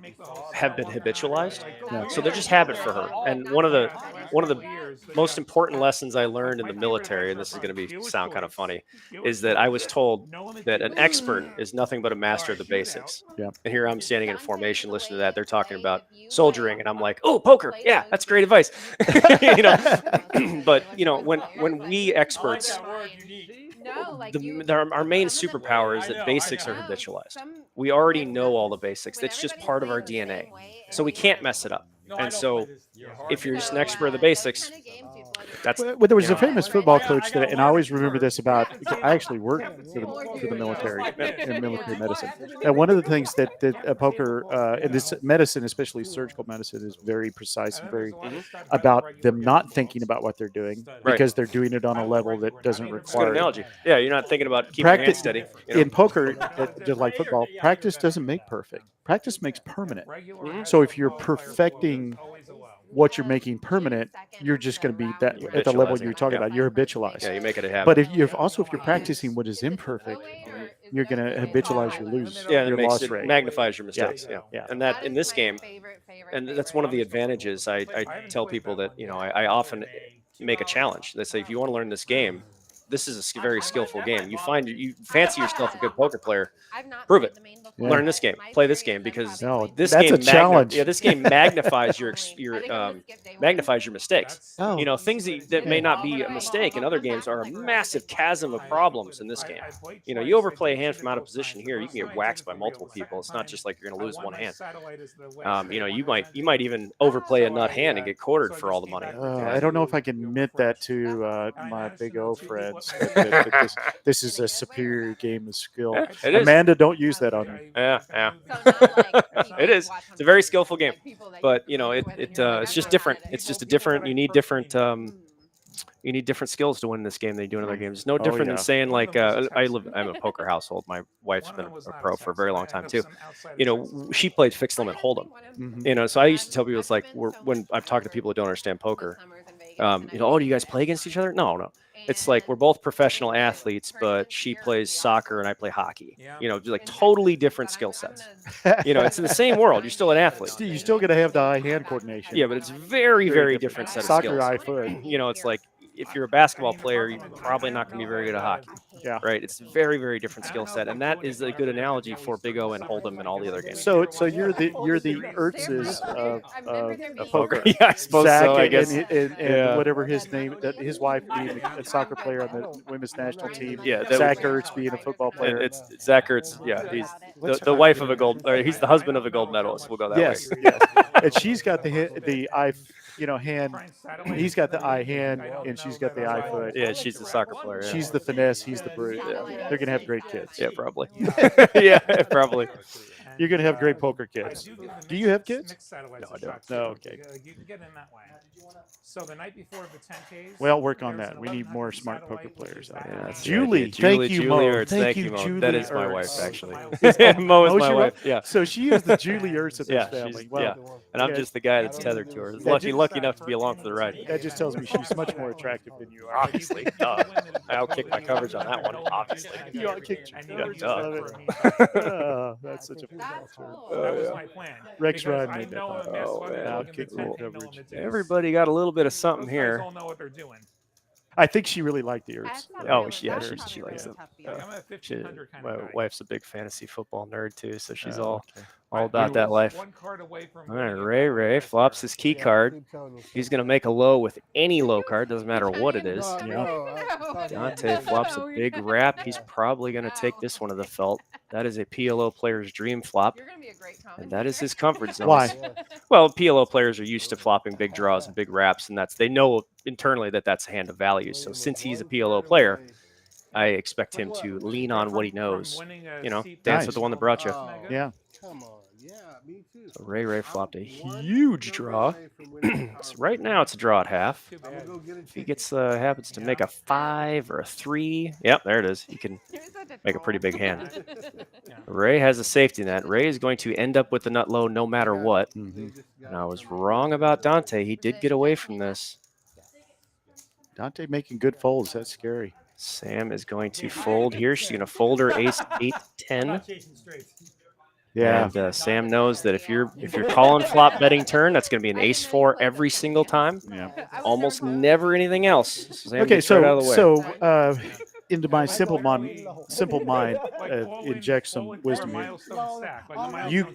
have been habitualized. So they're just habit for her. And one of the most important lessons I learned in the military, and this is going to sound kind of funny, is that I was told that an expert is nothing but a master of the basics. Yeah. And here I'm standing in a formation, listening to that. They're talking about soldiering, and I'm like, oh, poker. Yeah, that's great advice. But when we experts No, like our main some of the superpower is players- that basics are No, habitualized. some We already players know all don't. the basics. When It's just everybody's part of our playing the DNA. same way, So we every can't time mess it up. No, I And don't so play this. if you're just an So, expert of the those basics, kind of games you plug in. that's Well, there was you a know, famous Right football now, coach I got that, and I always one remember this about. I actually worked for People the do military just like this. in military Yeah. medicine, and one of the things that poker and this medicine, especially surgical medicine, is very precise and very about them not thinking about what they're doing Right. because they're doing it on a level that doesn't it's a good require it. analogy. Yeah, you're not thinking about keeping your hands Practice steady. You know? in poker, just like football. Practice doesn't make perfect. Practice makes permanent. So if you're perfecting what you're making permanent, you're just going to be that You're at the level habitualizing. you're talking Yeah. about. You're habitualized. Yeah, you make it a habit. But if you're practicing what is imperfect, you're going to habitualize your lose. Yeah, and your it makes loss it rate. magnifies your mistakes. Yeah. Yeah. And that in this game, and that's one of the advantages. I tell people that I often make a challenge. They say if you want to learn this game, this is a very skillful game. You fancy yourself a good poker player. Prove it. Yeah. Learn this game. Play this game because No, this that's game a challenge. this game magnifies your magnifies your mistakes. Oh. You know, things that may not be a mistake in other games are a massive chasm of problems in this game. You know, you overplay a hand from out of position here, you can get waxed by multiple people. It's not just like you're going to lose one hand. You know, you might even overplay a nut hand and get quartered for all the money. I don't know if I can admit that to my Big O friends. that this is a superior game of skill. Yeah, it is. Amanda, don't use that on me. Yeah. It is. It's a very skillful game, but you know, it's just different. It's just a different. You need different. You need different skills to win this game than you do in other games. It's no different than saying like I'm a poker household. My wife's been a pro for a very long time too. You know, she played fixed limit hold'em. Mhm. You know, so I used to tell people it's like when I've talked to people who don't understand poker. You know, oh, do you guys play against each other? No. It's like we're both professional athletes, but she plays soccer and I play hockey. You know, like totally different skill sets. You know, it's in the same world. You're still an athlete. You're still going to have the eye-hand coordination. Yeah, but it's very, very different set of Soccer, skills. eye, foot. You know, it's like if you're a basketball player, you're probably not going to be very good at hockey. Yeah. Right. It's very, very different skill set, and that is a good analogy for Big O and Hold'em and all the other games. So you're the Ertzes of poker. Yeah, I suppose Zach so. I guess. and whatever his name, that his wife being a soccer player on the women's national team. Yeah, that Zach would- Ertz being a football player. It's Zach Ertz. Yeah, he's the wife of a gold. Or he's the husband of a gold medalist. We'll go that yes, way. yes. And she's got the eye, hand. He's got the eye hand, and she's got the eye foot. Yeah, she's the soccer player. Yeah. She's the finesse. He's the brute. They're gonna have great kids. Yeah, probably. Yeah, probably. You're gonna have great poker kids. Do you have kids? No, I don't. No, okay. You can get in that way. So the night before the 10Ks. Well, work on that. We need more smart poker players out Yeah, there. that's the Julie, idea. thank you, Julie Mo. Ertz. Thank you, you, Mo. Julie. That is my Ertz. wife, actually. Mo Mo is is my your wife. wife? Yeah. So she is the Julie Ertz of this Yeah, family. she's- Well, yeah. And I'm yeah. just the guy that's tethered to her. That Lucky enough to be along for the ride. that just tells me she's much more attractive than you are. Obviously, duh. I outkicked my coverage on that one. Obviously. You outkicked your Yeah, coverage. duh. I love it. Oh, that's such a fun That's term. cool. That was my plan. Rex Because Ryan I made that know comment. in this Oh, one, man. they're looking Outkick at full 10K, knowing coverage. the deuce. Everybody got a little bit of something Those guys here. all know what they're doing. I think she really liked the Ertz. Oh, yeah, she likes it. I'm a 1500 kind My of guy. wife's a big fantasy football nerd too, so she's Oh, all okay. about He that was life. one card away from All right, winning it. Ray flops his key card. He's gonna make a low with any low card, doesn't matter what it is. Dante flops a big wrap. He's probably gonna take this one to the felt. That is a PLO player's dream flop, You're gonna be a great and that is his comfort zone. Why? Well, PLO players are used to flopping big draws and big wraps, and they know internally that that's a hand of value. So since he's a PLO player, I expect him to lean on what he knows. You know, dance with the one that brought you. Yeah. Come on. Yeah, me too. So Ray flopped a huge draw. So right now it's a draw at half. If he gets happens to make a 5 or a 3, yep, there it is. You can make a pretty big hand. Ray has a safety net. Ray is going to end up with the nut low no matter what. And I was wrong about Dante. He did get away from this. Dante making good folds. That's scary. Sam is going to fold here. She's going to fold her ace 8 10. Yeah. And Sam knows that if you're calling flop betting turn, that's going to be an ace 4 every single time. Yeah. Almost never anything else. Sam Okay, gets right out of the way. so into my simple mind, inject some wisdom here.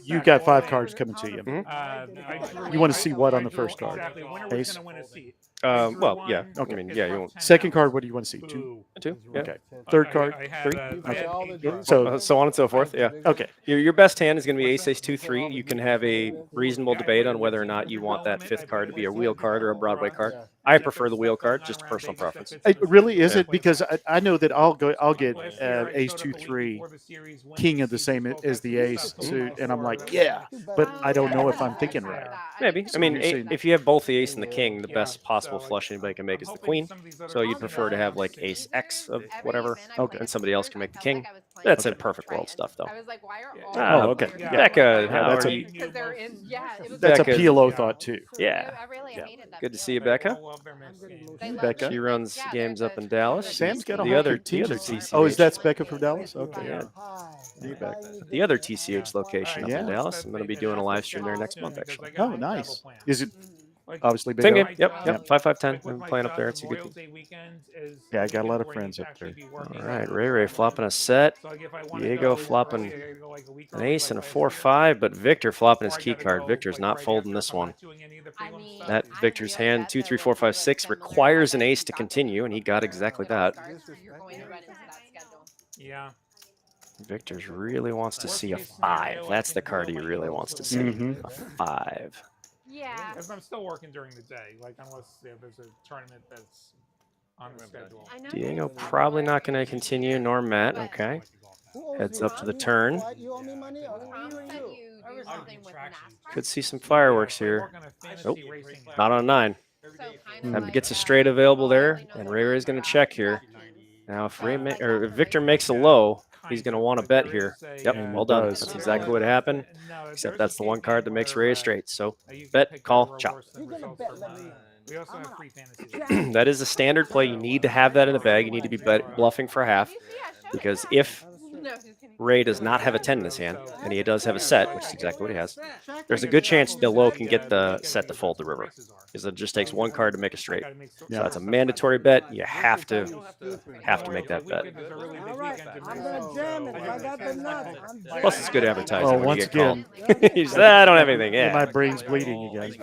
You got 5 cards coming to you. Mhm. You want to see what on the first card? Exactly. When are Ace? we going to win a seat? Well, yeah. Okay. I mean, yeah, you won't. Second card, what do you want to see? Two. Boo. Two. Yeah. Okay. Third card, I had, three. I Okay. had All the 8 drinks. cards. So- So on and so forth. Yeah. Okay. Your best hand is going to be ace, ace, 2, 3. You can have a reasonable debate on whether or not you want that fifth card to be a wheel card or a Broadway card. Yeah. I prefer the wheel card, just a personal preference. It really is Yeah. it because I know that I'll get ace 2 3 king of the same as the ace suit, and I'm like, yeah, but I don't know if I'm thinking right. Maybe. I mean, you're saying- if you have both the ace and the king, the best possible flush anybody can make is the queen. So you'd prefer to have like ace X of whatever, Okay. and somebody else can make the king. That's in perfect world stuff, though. I was like, why are all Oh, of okay. them Yeah. Becca, how that's are a- you? Because they're in, yeah. It was That's a Becca- PLO thought too. Yeah. I really Yeah. hated that. Good to see feeling. you, Becca. They love Becca. it. She runs Yeah, games they're up in good. Dallas. Sam's got a the whole other contingent. TCH. Oh, is that Becca from Dallas? Okay. Yeah. Hey, Becca. The other TCH location up Yeah. in Dallas. I'm going to be doing a live stream there next month, actually. Oh, nice. Is it obviously big? Same O? game. Yep. 5-5-10. I'm playing up there. It's a good game. Yeah, I got a lot of friends up there. All right, Ray flopping a set. Diego flopping an ace and a 4-5, but Victor flopping his key card. Victor's not folding this one. I mean, That I Victor's feel hand, that 2, 3, the 4, 5, 6, cards requires an that ace you to got continue, and he got exactly that. cards, you're going to run into that schedule. Yeah. Victor's really wants to see a 5. That's the card he really wants to see. Mhm. A 5. Yeah. Because I'm still working during the day, like unless there's a tournament that's on the schedule. I know. Diego probably not going to continue, nor Matt. Okay. Heads up to the turn. You owe me money? Or Prompts me or that you? you do something with NASCAR. Could see some fireworks here. Work on a fantasy Nope. racing game. Not on a 9. So kind That of gets a like, straight available there, really knows and what Ray Ray's to going to do. check here. Now, if if Victor makes a low, he's going to want to bet here. Yep, well done. does. That's exactly what happened. Except that's the one card that makes Ray a straight. So bet, call, chop. You're gonna bet, let me- We also have free fantasy. That is a standard play. You need to have that in the bag. You need to be bluffing for half, because if No, just kidding. Ray does not have a 10 in his hand, and he does have a set, which is exactly what he has, there's a good chance the low can get the set to fold the river, because it just takes one card to make a straight. So that's a mandatory bet. You have to make that bet. All right, I'm gonna jam it. If I got the nuts, I'm jamming. Plus, it's good advertising Oh, when once you get called. again, You say, "Ah, I don't have anything. my Yeah, brain's bleeding again.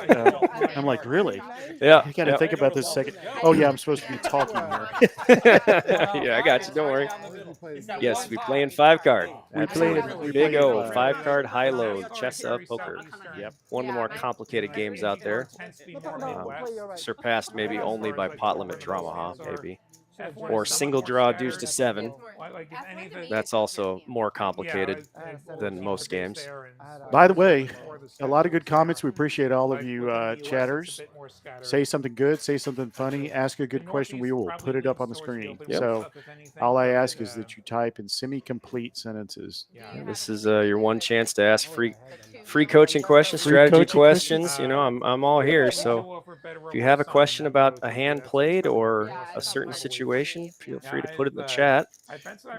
I'm like, really? yeah, I got to think about this a second. Oh yeah, I'm supposed to be talking here. yeah. I got you. Don't worry. Yes, we play in 5 card. We played Absolutely. we Big played, O, 5 card Hi-Lo, chess up poker. Yep. One of the more complicated games out there. Surpassed maybe only by Pot Limit Omaha, maybe. Or single draw deuce to 7. That's also more complicated than most games. By the way, a lot of good comments. We appreciate all of you chatters. Say something good, say something funny, ask a good question. We will put it up on the screen. Yep. So all I ask is that you type in semi-complete sentences. This is your one chance to ask free coaching questions, Free strategy coaching questions. You know, I'm all here. So if you have a question about a hand played or a certain situation, feel free to put it in the chat.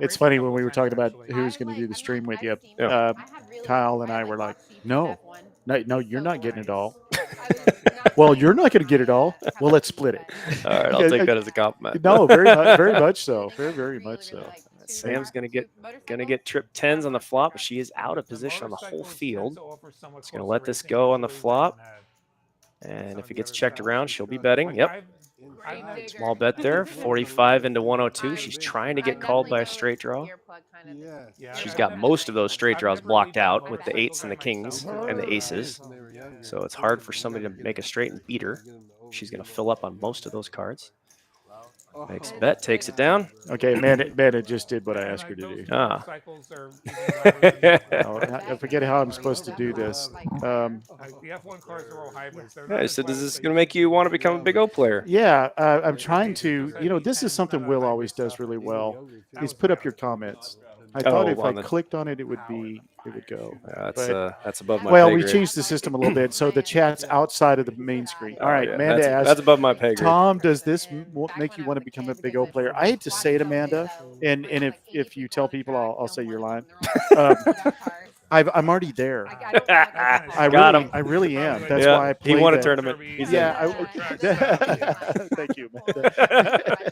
It's funny when we were talking about who's going to do the stream with you. Kyle and I were like, no, you're not getting it all. Well, you're not going to get it all. Well, let's split it. All right, I'll take that as a compliment. No, very much so. Very much so. Sam's gonna get trip 10s on the flop, but she is out of position on the whole field. Just gonna let this go on the flop, and if it gets checked around, she'll be betting. Yep, small bet there, 45 into 102. She's trying to get called by a straight draw. She's got most of those straight draws blocked out with the 8s and the kings and the aces, so it's hard for somebody to make a straight and beat her. She's gonna fill up on most of those cards. Makes a bet, takes it down. Okay, Amanda just did what I asked her to do. Ah. Oh, I forget how I'm supposed to do this. The F1 cars are all hybrids. Yeah, so is this going to make you want to become a Big O player? Yeah, I'm trying to. This is something Will always does really well. Is put up your comments. I thought if I clicked on it, it would go. That's above my well, pay we grade. changed the system a little bit, so the chat's outside of the main screen. All right, Yeah, Amanda asked. that's above my pay grade. Tom, does this make you want to become a Big O player? I hate to say it, Amanda, and if you tell people, I'll say you're lying. I'm already there. I really am. That's why I played he won a that. tournament. Yeah. Thank you. Amanda.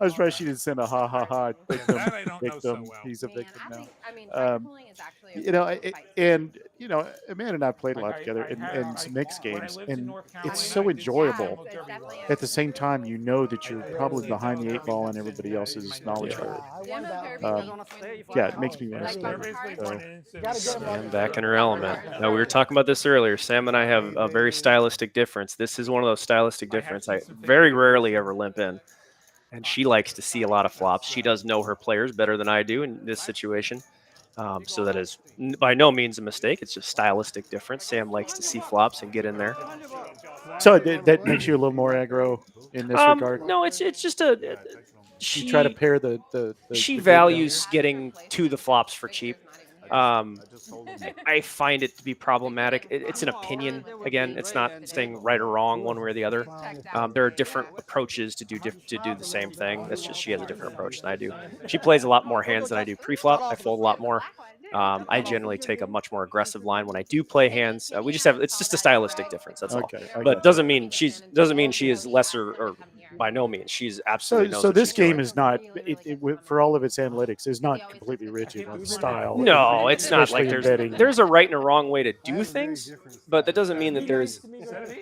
I was surprised she didn't send a ha ha ha. Victim, That I don't know so victim. well. He's a Man, victim I now. think, I mean, Um, pooling is actually a You know, really fight and you know, Amanda and I played a Like, lot together and some mixed when I games, lived in and North Carolina, it's I so did enjoyable. it's definitely At the same time, you know that you're probably behind the eight ball on everybody Yeah, else's it's knowledge Yeah. curve. I Demo won that. therapy Yeah, it makes me want to Like, stay. they're They're basically So, one instant. Gotta get 'em on Sam back in her element. Now, we were talking about this earlier. Sam and I have a very stylistic difference. This is one of those stylistic difference. I very rarely ever limp in. And she likes to see a lot of flops. She does know her players better than I do in this situation. So that is by no means a mistake. It's just stylistic difference. Sam likes to see flops and get in there. so that makes you a little more aggro in this regard. No, it's just a You try to pair the she the good values getting to the flops for cheap. I find it to be problematic. It's an opinion. Again, it's not saying right or wrong one way or the other. There are different approaches to do the same thing. That's just she has a different approach than I do. She plays a lot more hands than I do pre-flop. I fold a lot more. I generally take a much more aggressive line when I do play hands. We just have it's just a stylistic difference. That's all. Okay, I But got doesn't mean she is lesser or by no means. She's absolutely knows So what this she's doing. game is not for all of its analytics is not completely rigid on style. No, it's not especially like in betting. there's a right and a wrong way to do things, but that doesn't mean that there's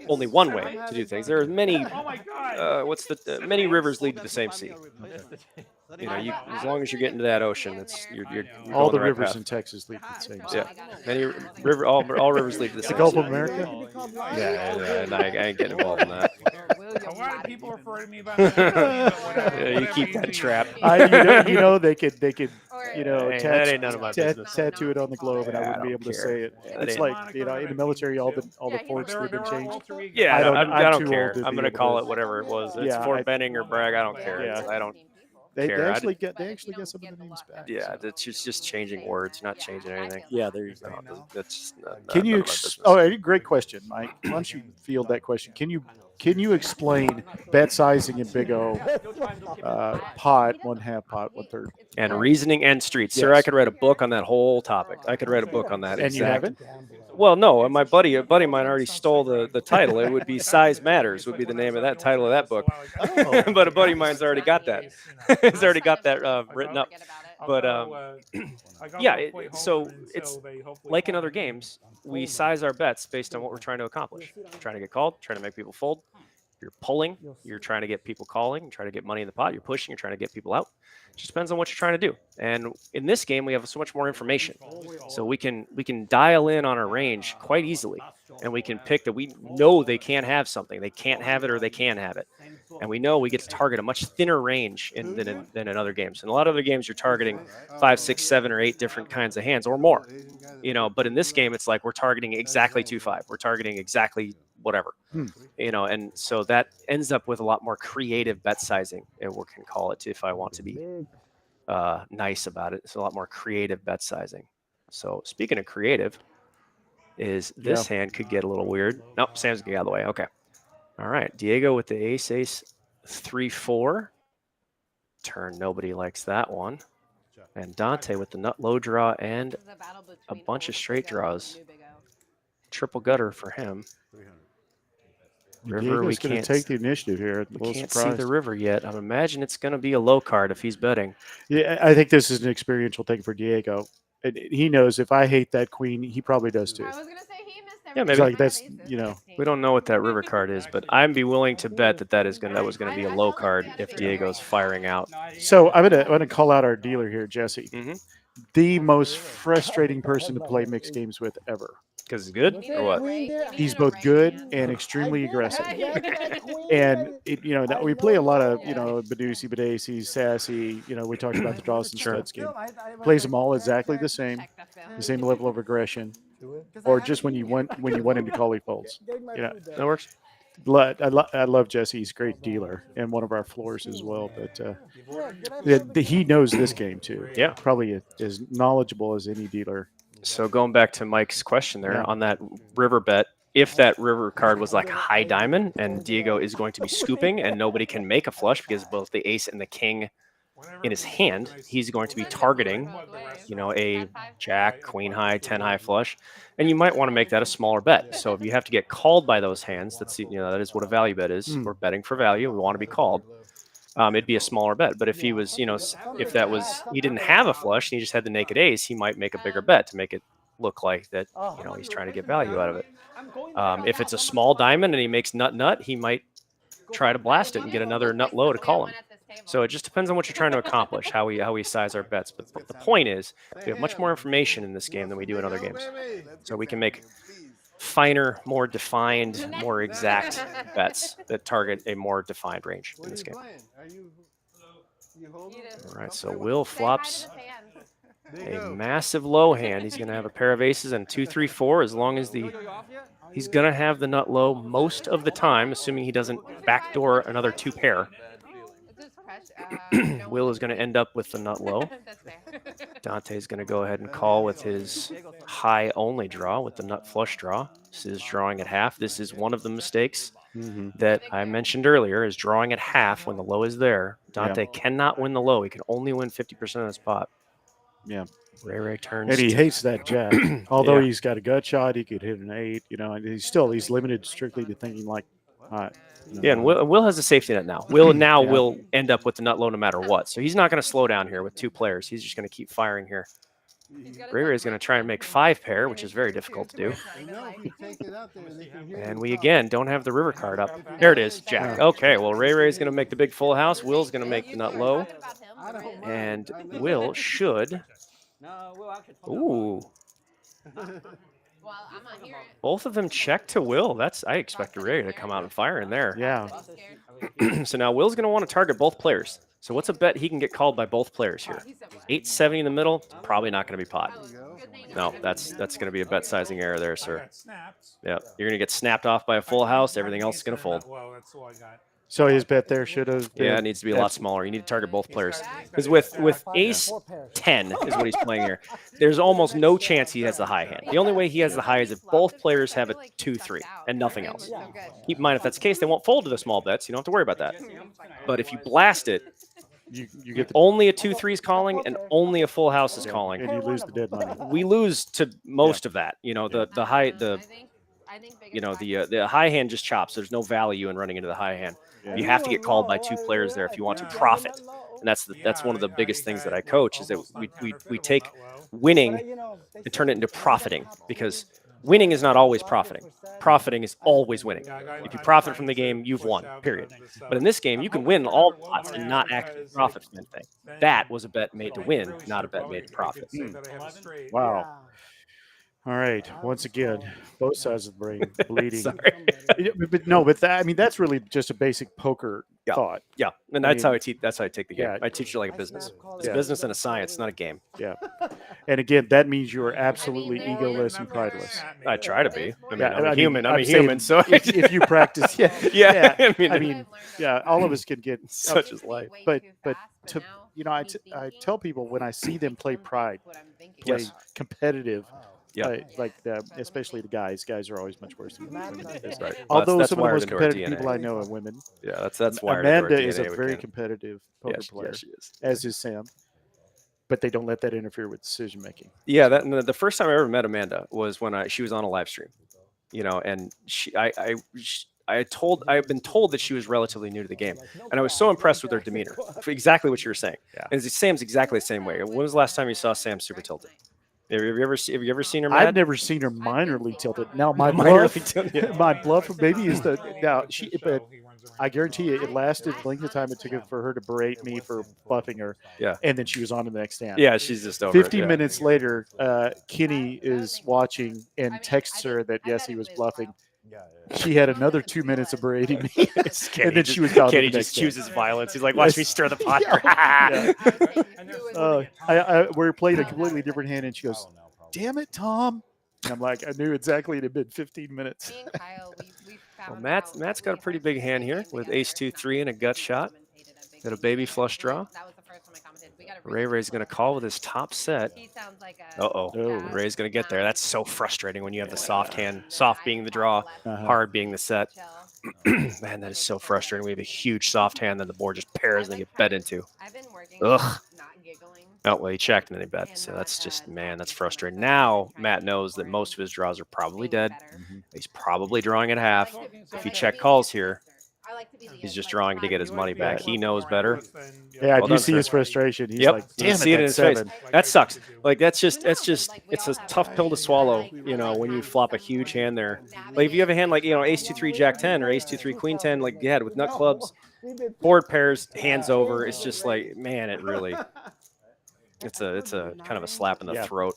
only one way to do things. There are many. Many rivers lead to the same sea. You know, as long as you're getting to that ocean, you're all going the right rivers path. in Texas lead to the same. Yeah, all rivers lead to the The same. Gulf sea. of America. Yeah, I ain't getting involved in that. A lot of people refer to me about that. Yeah, you keep that trap. You know they could you know Hey, that ain't none of my business. tattoo it on the globe and I Yeah, wouldn't be don't able to care. say it. That It's ain't- like in the military all the Yeah, ports that have been changed. Yeah, I don't- I I'm don't too care. old to I'm be gonna able call to- it whatever it was. It's Yeah, Fort I- Benning or Bragg. I don't care. Yeah. I don't. They care. actually get some of the names back. Yeah, that's just changing words, not changing anything. Yeah, there you go. No, that's not, Can none you? of my business. Great question, Mike. Why don't you field that question? Can you explain bet sizing in Big O, pot, 1/2 pot, 1/3, And reasoning and streets, sir. I could write a book on that whole topic. I could write a book on that. and you haven't? Well, no, and a buddy of mine already stole the title. It would be Size Matters would be the name of that title of that book. But a buddy of mine's already got that. He's already got that written up. But so it's like in other games, we size our bets based on what we're trying to accomplish. We're trying to get called, trying to make people fold. You're pulling, you're trying to get people calling, you're trying to get money in the pot, you're pushing, you're trying to get people out. It just depends on what you're trying to do. And in this game, we have so much more information. So we can dial in on our range quite easily. And we can pick that we know they can't have something. They can't have it or they can have it. And we know we get to target a much thinner range than in other games. In a lot of other games, you're targeting 5, 6, 7, or 8 different kinds of hands or more. You know, but in this game, it's like we're targeting exactly 2-5. We're targeting exactly whatever. You know, and so that ends up with a lot more creative bet sizing, and we can call it if I want to be nice about it. It's a lot more creative bet sizing. So speaking of creative, is this hand could get a little weird. Nope, Sam's gonna get out of the way. Okay. All right, Diego with the ace 3-4. Turn, nobody likes that one. And Dante with the nut low draw and a bunch of straight draws. Triple gutter for him. River, we Diego's going to can't take the initiative here. we can't see the river yet. I imagine it's going to be a low card if he's betting. Yeah, I think this is an experiential thing for Diego. And he knows if I hate that queen, he probably does too. I was gonna say he missed Yeah, everything. maybe. Like that's We don't know what that river card is, but I'd be willing to bet that was going to be a low card if Diego's firing out. So I'm gonna call out our dealer here, Jesse. Mhm. The most frustrating person to play mixed games with ever. Because it's good or what? He's both good and extremely aggressive. And that we play a lot of Badusi, Badesi, Sassy. We talked about the draws and studs game. Plays them all exactly the same level of aggression, or just when you want him to call, he folds. That works. I love Jesse. He's a great dealer and one of our floors as well. But he knows this game too. Yeah, probably as knowledgeable as any dealer. So going back to Mike's question there on that river bet, if that river card was like a high diamond and Diego is going to be scooping and nobody can make a flush because both the ace and the king in his hand, he's going to be targeting, a jack, queen high, 10 high flush, and you might want to make that a smaller bet. So if you have to get called by those hands, that is what a value bet is. We're betting for value. We want to be called. it'd be a smaller bet. But if he was, if that was, he didn't have a flush and he just had the naked ace, he might make a bigger bet to make it look like that, he's trying to get value out of it. If it's a small diamond and he makes nut, he might try to blast it and get another nut low to call him. So it just depends on what you're trying to accomplish, how we size our bets. But the point is, we have much more information in this game than we do in other games. So we can make finer, more defined, more exact bets that target a more defined range in this game. All right, so Will flops a massive low hand. He's going to have a pair of aces and 2, 3, 4. As long as he's going to have the nut low most of the time, assuming he doesn't backdoor another 2 pair. Will is going to end up with the nut low. Dante's going to go ahead and call with his high only draw with the nut flush draw. This is drawing at half. This is one of the mistakes that I mentioned earlier, is drawing at half when the low is there. Dante cannot win the low. He can only win 50% of the spot. Yeah. Ray turns. And he hates that jack. Although he's got a gut shot, he could hit an 8, and he's limited strictly to thinking like, yeah, and Will has a safety net now. Will will end up with the nut low no matter what. So he's not going to slow down here with 2 players. He's just going to keep firing here. Ray is going to try and make 5 pair, which is very difficult to do. And we, again, don't have the river card up. There it is, jack. Okay, well, Ray is going to make the big full house. Will's going to make the nut low. And Will should... Ooh. Both of them check to Will. I expect Ray to come out and fire in there. Yeah. So now Will's going to want to target both players. So what's a bet he can get called by both players here? 870 in the middle, probably not going to be pot. No, that's going to be a bet sizing error there, sir. Yeah, you're going to get snapped off by a full house. Everything else is going to fold. So his bet there should have been... Yeah, it needs to be a lot smaller. You need to target both players. Because with ace 10 is what he's playing here, there's almost no chance he has the high hand. The only way he has the high is if both players have a 2-3 and nothing else. Keep in mind, if that's the case, they won't fold to the small bets. You don't have to worry about that. But if you blast it, you get only a 2-3 is calling and only a full house is calling. And you lose the dead money. We lose to most of that. The high hand just chops. There's no value in running into the high hand. You have to get called by 2 players there if you want to profit. And that's one of the biggest things that I coach, is that we take winning and turn it into profiting, because winning is not always profiting. Profiting is always winning. If you profit from the game, you've won, period. But in this game, you can win all pots and not actually profit from anything. That was a bet made to win, not a bet made to profit. Wow. All right. Once again, both sides of the brain bleeding. But that's really just a basic poker thought. Yeah, and that's how I teach. That's how I take the game. I teach it like a business. It's a business and a science, not a game. Yeah. And again, that means you are absolutely egoless and prideless. I try to be. I'm a human. I'm a human. So if you practice, I mean, all of us can get such as life. But I tell people when I see them play pride, play competitive. Yeah, especially the guys. Guys are always much worse than women. Right. Although some of the most competitive people I know are women. Yeah, that's why Amanda is a very competitive poker player, she is. as is Sam. But they don't let that interfere with decision making. Yeah, the first time I ever met Amanda was when she was on a live stream, and I've been told that she was relatively new to the game, and I was so impressed with her demeanor, for exactly what you were saying. Yeah. And Sam's exactly the same way. When was the last time you saw Sam super tilted? Have you ever seen her mad? I've never seen her minorly tilted. Now my bluff maybe is but I guarantee you it lasted the length of time it took for her to berate me for bluffing her. Yeah. And then she was on to the next hand. Yeah, she's just over 15 minutes later, Kenny is watching and texts her that yes, he was bluffing. She had another 2 minutes of berating me, and then she was gone. Kenny just chooses violence. He's like, "Watch me stir the pot." We're playing a completely different hand, and she goes, "Damn it, Tom!" And I'm like, "I knew exactly it had been 15 minutes." Well, Matt's got a pretty big hand here with ace 2-3 and a gut shot. Got a baby flush draw. Ray's going to call with his top set. Ray's going to get there. That's so frustrating when you have the soft hand, soft being the draw, hard being the set. Man, that is so frustrating. We have a huge soft hand that the board just pairs and they get bet into. Ugh. Oh, well, he checked and then he bet. So that's just, man, that's frustrating. Now, Matt knows that most of his draws are probably dead. He's probably drawing at half. If he check calls here, I like to be the He's just like, drawing to get his money back. He knows better. Yeah, Well you done, see sir. his frustration. He's Yep, like, you damn see it in that's his face. 7. That sucks. Like that's No, it's a we all tough have pill to our swallow. like, You know, like when you having flop a someone huge hand there. navigate Like if you have a hand like it. ace 2 3 jack 10 or ace 2 3 queen 10, like you had with nut clubs, We've been board pairs, hands Yeah. over. It's just like, man, it really. It's a kind of a slap in the Yeah. throat.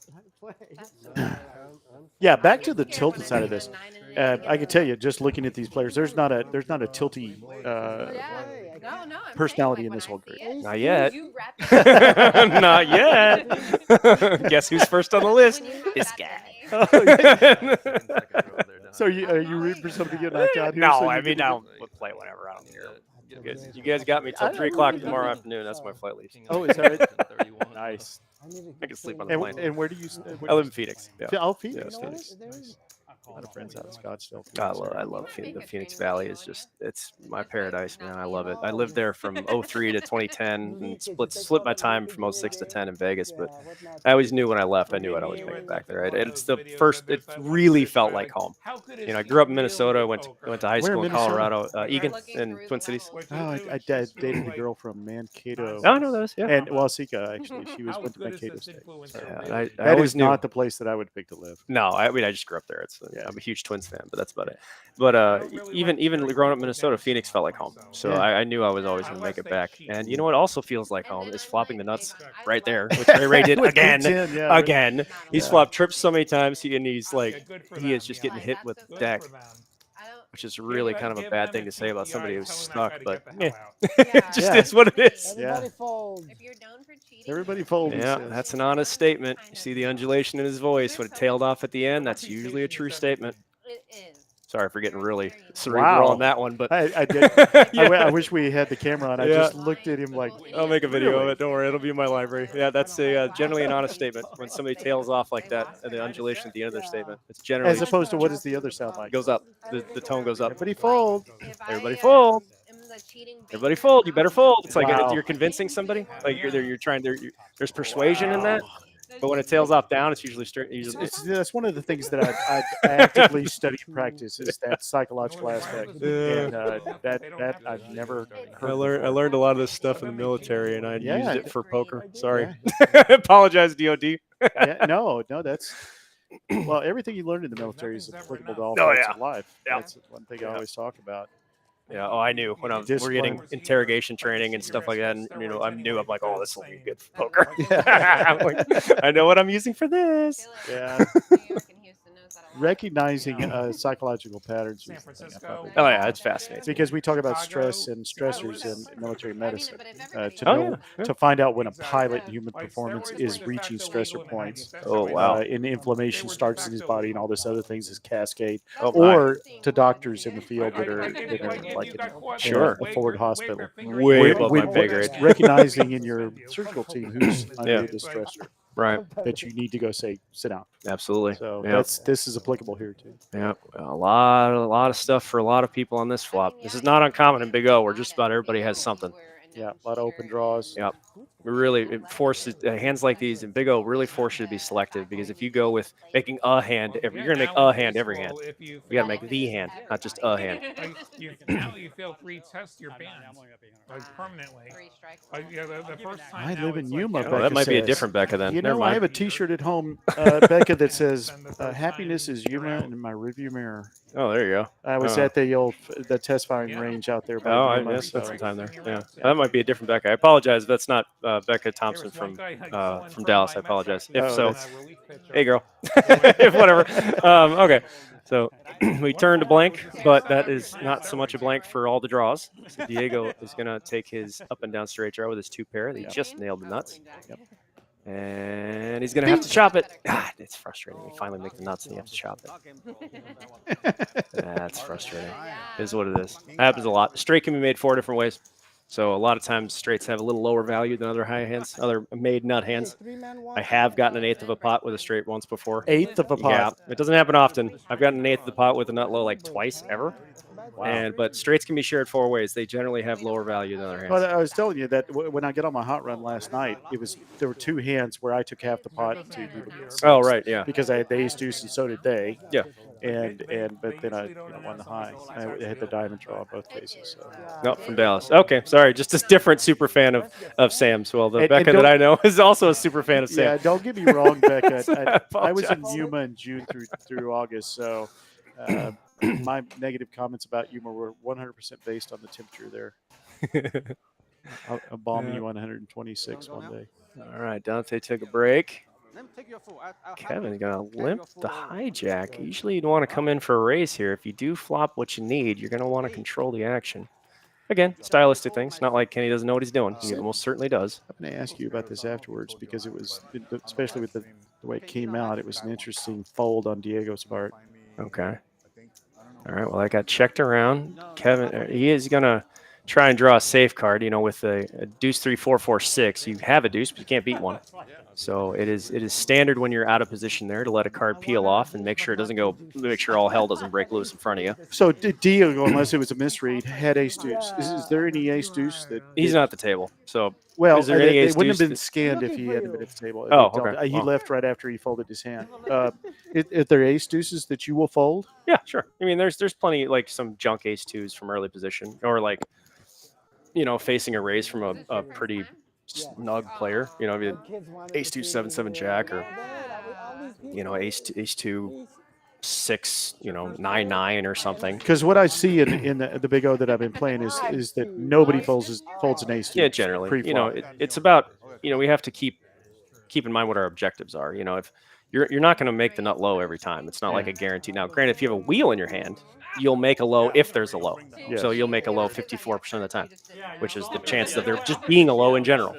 Yeah, back to the tilted side of this. I can tell you, just looking at these players, there's not a tilty personality in this whole group. Not yet. You wrap Not yet. Guess who's first on the list? This guy. So are you rooting for somebody to get knocked out here? No, so I you mean, can- I'll play whatever. I don't care. You guys got me till 3 o'clock tomorrow afternoon. That's my flight leaves. Oh, is that right? Nice. I can sleep on the plane. And where do you? I live in Phoenix. Yeah. Oh, Phoenix. Yeah, Nice. Nice. A lot of friends out in Scottsdale. I love Phoenix. The Phoenix Valley is just, it's my paradise, man. I love it. I lived there from 03 to 2010 and split my time from 06 to 10 in Vegas. But I always knew when I left, I knew I'd always make it back there. It's the first, it really felt like home. You know, I grew up in Minnesota, went to high school in Colorado, Egan in Twin Cities. Oh, I dated a girl from Mankato. Oh, I know those, yeah. And Waseca, actually. She went to Mankato State. Yeah, I That always is knew. not the place that I would pick to live. No, I mean I just grew up there. I'm a huge Twins fan, but that's about it. But even growing up in Minnesota, Phoenix felt like home. So Yeah. I knew I was always going to make it back. And you know what also feels like home is flopping the nuts right there, which Ray did With again. Big Ten, yeah. Again, he's flopped trips so many times, and he's like he is just getting hit with deck, which is really kind of a bad thing to say about somebody who's stuck. But it just Yeah. is what it is. Everybody folds. If you're known for cheating, Everybody folds. Yeah, that's an honest statement. You see the undulation in his voice when it tailed off at the end. That's usually a true statement. it is. Sorry for getting really cerebral Wow. on that one, but I did. Yeah. I wish we had the camera on. I Yeah. just looked at him like, I'll make a video Really? of it. Don't worry, it'll be in my library. Yeah, that's generally an honest statement. When somebody tails off like that, at the undulation at the end of their statement, it's generally as opposed to what does the other sound like? it goes up. The tone goes up. Everybody fold. Everybody fold. Everybody fold. You better fold. It's like Wow. you're convincing somebody. Like you're trying. There's persuasion in that. But when it tails off down, it's usually straight. That's one of the things that I actively study and practice is that psychological aspect, and that I've never heard. I learned a lot of this stuff in the military, and I Yeah. used it for poker. Sorry, apologize, DoD. Yeah, no, that's well, everything you learned in the military is applicable to all Oh, parts yeah. of life. Yeah. That's one thing I always talk about. Yeah. Oh, I knew when I was we're getting interrogation training and stuff like that, and I knew I'm like, oh, this will be good for poker. I'm like, I know what I'm using for this. Yeah. Recognizing psychological patterns. San is the thing I Francisco. probably- Oh yeah, it's fascinating. Because we talk about stress and stressors in military medicine. To Oh, know, yeah. to find out when a pilot in human performance is reaching stressor points, Oh, wow. and inflammation starts in his body, and all this other things is cascade, Oh, my. or to doctors in the field that are like in Sure. a forward hospital. Way above my pay grade. Recognizing in your surgical team who's under Yeah. the stressor Right. that you need to go say sit down. Absolutely. So Yeah. this is applicable here too. Yeah, a lot of stuff for a lot of people on this flop. This is not uncommon in Big O, where just about everybody has something. Yeah, a lot of open draws. Yep. It forces hands like these in Big O really force you to be selective, because if you go with making a hand, you're going to make a hand every hand. You got to make the hand, not just a hand. Now you fail 3 tests your bands like permanently. The first time I now live in it's like, Yuma, Oh, that might be a says. different Becca then. You Never know, I mind. have a T-shirt at home, Becca, that says "Happiness is Yuma" in my rearview mirror. Oh, there you go. I was Oh. at the test firing range out there. By Oh, I Yuma, missed so- some time there. Yeah, that might be a different Becca. I apologize if that's not Becca Thompson from Dallas. I apologize. If Oh, so, that's- hey girl. If whatever. Okay, so we turned to blank, but that is not so much a blank for all the draws. So Diego is going to take his up and down straight draw with his 2 pair. He just nailed the nuts. And he's going to have to chop it. God, it's frustrating. You finally make the nuts and you have to chop it. That's frustrating. It is what it is. It happens a lot. Straight can be made 4 different ways. So a lot of times straights have a little lower value than other high hands, other made nut hands. I have gotten an 1/8 of a pot with a straight once before. 1/8 of a pot. Yeah, it doesn't happen often. I've gotten an 1/8 of the pot with a nut low like twice ever. Wow. But straights can be shared 4 ways. They generally have lower value than other hands. But I was telling you that when I get on my hot run last night, there were 2 hands where I took half the pot to Oh, right, yeah. because I had the ace deuce and so did they. Yeah. but then I won the high. I had the diamond draw on both cases. So. No, from Dallas. Okay, sorry, just a different super fan of Sam's. Well, the And Becca that I know is also a super fan of Sam. Yeah, don't get me wrong, Becca. I was in apologize. Yuma in June through August, so my negative comments about Yuma were 100% based on the temperature there. I'm bombing you 126 one day. All right, Dante took a break. Let me take your fool. Kevin's gonna limp the hijack. Usually you'd want to come in for a raise here. If you do flop what you need, you're gonna want to control the action. Again, stylistic things. Not like Kenny doesn't know what he's doing. He most certainly does. I'm going to ask you about this afterwards because it was, especially with the way it came out, it was an interesting fold on Diego's part. Okay. All right. Well, I got checked around. Kevin, he is gonna try and draw a safe card. You know, with a deuce 3 4 4 6, you have a deuce, but you can't beat one. So it is standard when you're out of position there to let a card peel off and make sure it doesn't go. Make sure all hell doesn't break loose in front of you. So Diego, unless it was a misread, had ace deuce. Is there any ace deuce that he's not at the table? So well, is there any ace it wouldn't deuce have been scanned if he hadn't been at the table. Oh, okay. He left right after he folded his hand. If there are ace deuces that you will fold? Yeah, sure. I mean, there's plenty, like some junk ace twos from early position, or like, you know, facing a raise from a pretty snug player. You know, I mean, ace 2 7 7 jack, or you know, ace 2 6, you know, 9 9 or something. Because what I see in the big O that I've been playing is that nobody folds an ace. Yeah, generally, you know, it's about, you know, we have to keep in mind what our objectives are. You know, if you're not going to make the nut low every time. It's not like a guarantee. Now, granted, if you have a wheel in your hand, you'll make a low if there's a low. Yes. So you'll make a low 54% of the time, which is the chance of there just being a low in general.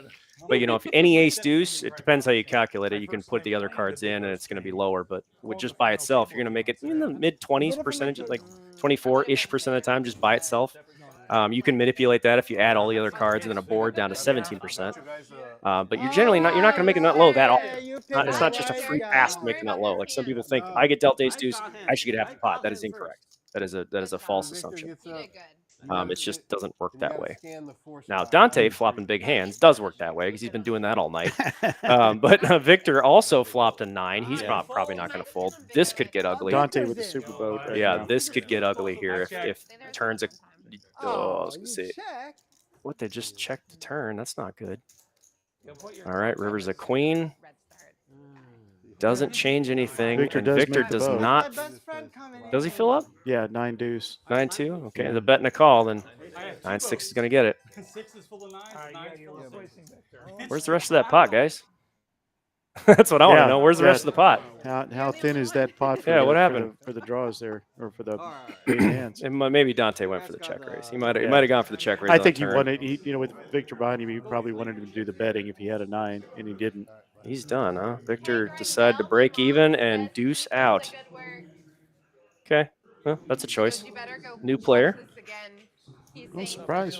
But, you know, if any ace deuce, it depends how you calculate it. You can put the other cards in and it's going to be lower. But with just by itself, you're going to make it in the mid 20s percentage, like 24-ish percent of the time just by itself. You can manipulate that if you add all the other cards and then a board down to 17%. But you're generally not, you're not going to make a nut low that often. It's not just a free pass to make a nut low. Like some people think, I get dealt ace deuce, I should get half the pot. That is incorrect. That is a false assumption. It just doesn't work that way. Now, Dante flopping big hands does work that way because he's been doing that all night. But Victor also flopped a 9. He's probably not going to fold. This could get ugly. Dante with the super boat. Right now. This could get ugly here if turns a. Oh, I was going to say. What, they just checked the turn? That's not good. All right, River's a queen. Doesn't change anything. Victor does not. Does he fill up? Yeah, 9 deuce. 9-2. Okay, the bet and a call, then 9-6 is going to get it. 6 is full of 9s, 9 is full of 6. Where's the rest of that pot, guys? That's what I want to know. Where's the rest of the pot? How thin is that pot? What happened for the draws there, or for the big hands? Maybe Dante went for the check raise. He might have gone for the check raise. I think he wanted. You know, with Victor behind him, he probably wanted him to do the betting if he had a 9, and he didn't. He's done, huh? Victor decided to break even and deuce out. Okay, well, that's a choice. New player. No surprise.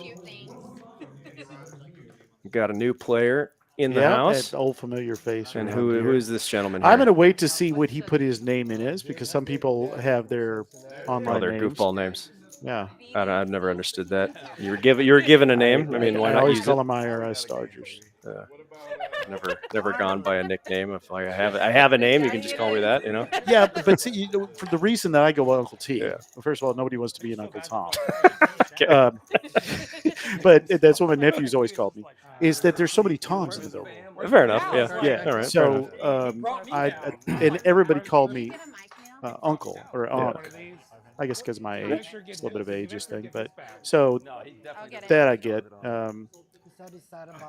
We've got a new player in the Yeah, house. that old familiar face. And around who here. is this gentleman here? I'm going to wait to see what he put his name in as, because some people have their online their names. goofball names. Yeah. I've never understood that. You were given a name. I mean, why I not always use call it? them IRS Dodgers. Never gone by a nickname. If I have a name, you can just call me that. You know. Yeah, but see, for the reason that I go Uncle T. Well, first of all, nobody wants to be an Uncle Tom. But that's what my nephew's always called me. Is that there's so many Toms in the building. Fair enough. Yeah. Yeah. All right. So and everybody called me uncle or unc. I guess because of my age, it's a little bit of an ageist thing. But so that I get.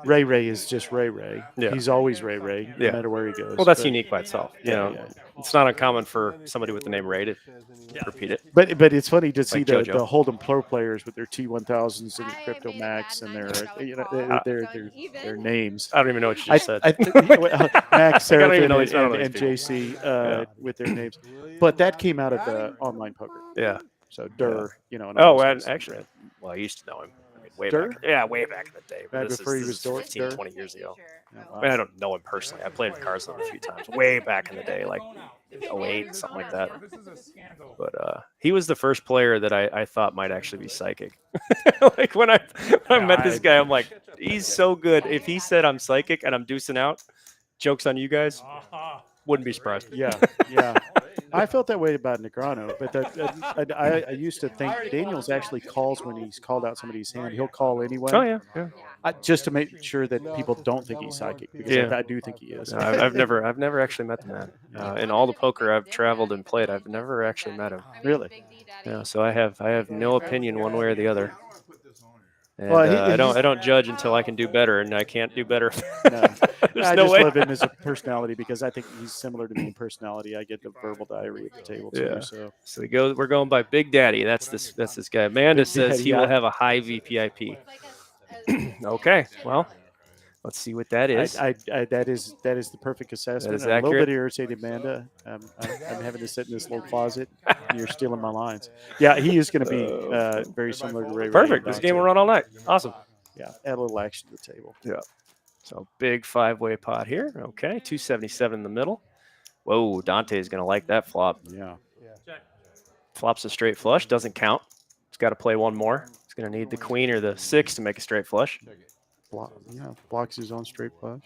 Ray Ray is just Ray Ray. Yeah. He's always Ray Ray, no matter where he goes. Well, that's unique by itself. Yeah, You know, it's not uncommon for somebody with the name Ray to repeat it. But it's funny to see Like the JoJo. Hold'em Pro players with their T1000s and their Crypto Max and their their names. I don't even know what you just said. Max, I don't even Seraphin, know these- I don't know and these people. JC with their names. But that came out of the online poker. Yeah. So Durr, you know. and Oh, all those and guys. actually, well, I used to know him. I mean, way Durr? back. Yeah, way back in the day. Back This before he is was Durr? 15, 20 years ago. Yeah, I mean, I don't know him personally. I played cards with him a few times, way back in the day, like 08, something like that. But he was the first player that I thought might actually be psychic. Like when I met this guy, I'm like, he's so good. If he said I'm psychic and I'm deucing out, joke's on you guys, wouldn't be surprised. Yeah, yeah. I felt that way about Negrano, but I used to think Daniels actually calls when he's called out somebody's hand. He'll call anyway. Oh yeah, yeah. Just to make sure that people don't think he's psychic, because Yeah. I do think he is. No, I've never actually met the man. In all the poker I've traveled and played, I've never actually met him. Really? Yeah, so I have no opinion one way or the other. And Well, I don't judge until I can do better, and I can't do better. No. There's I no just way. love him as a personality because I think he's similar to me in personality. I get the verbal diarrhea at the table too. Yeah. So So we're going by Big Daddy. That's this guy. Amanda Big says Daddy, he will yeah. have a high VPIP. Okay, well, let's see what that is. that is the perfect assessment. is I'm a little accurate. bit irritated, Amanda. I'm having to sit in this little closet. And you're stealing my lines. Yeah, he is going to be very similar to Ray. Perfect. This game will run all night. Awesome. Yeah, add a little action to the table. Yeah. So big 5-way pot here. Okay, 277 in the middle. Whoa, Dante is going to like that flop. Yeah. Flops a straight flush. Doesn't count. He's got to play one more. He's going to need the queen or the 6 to make a straight flush. Blocks his own straight flush.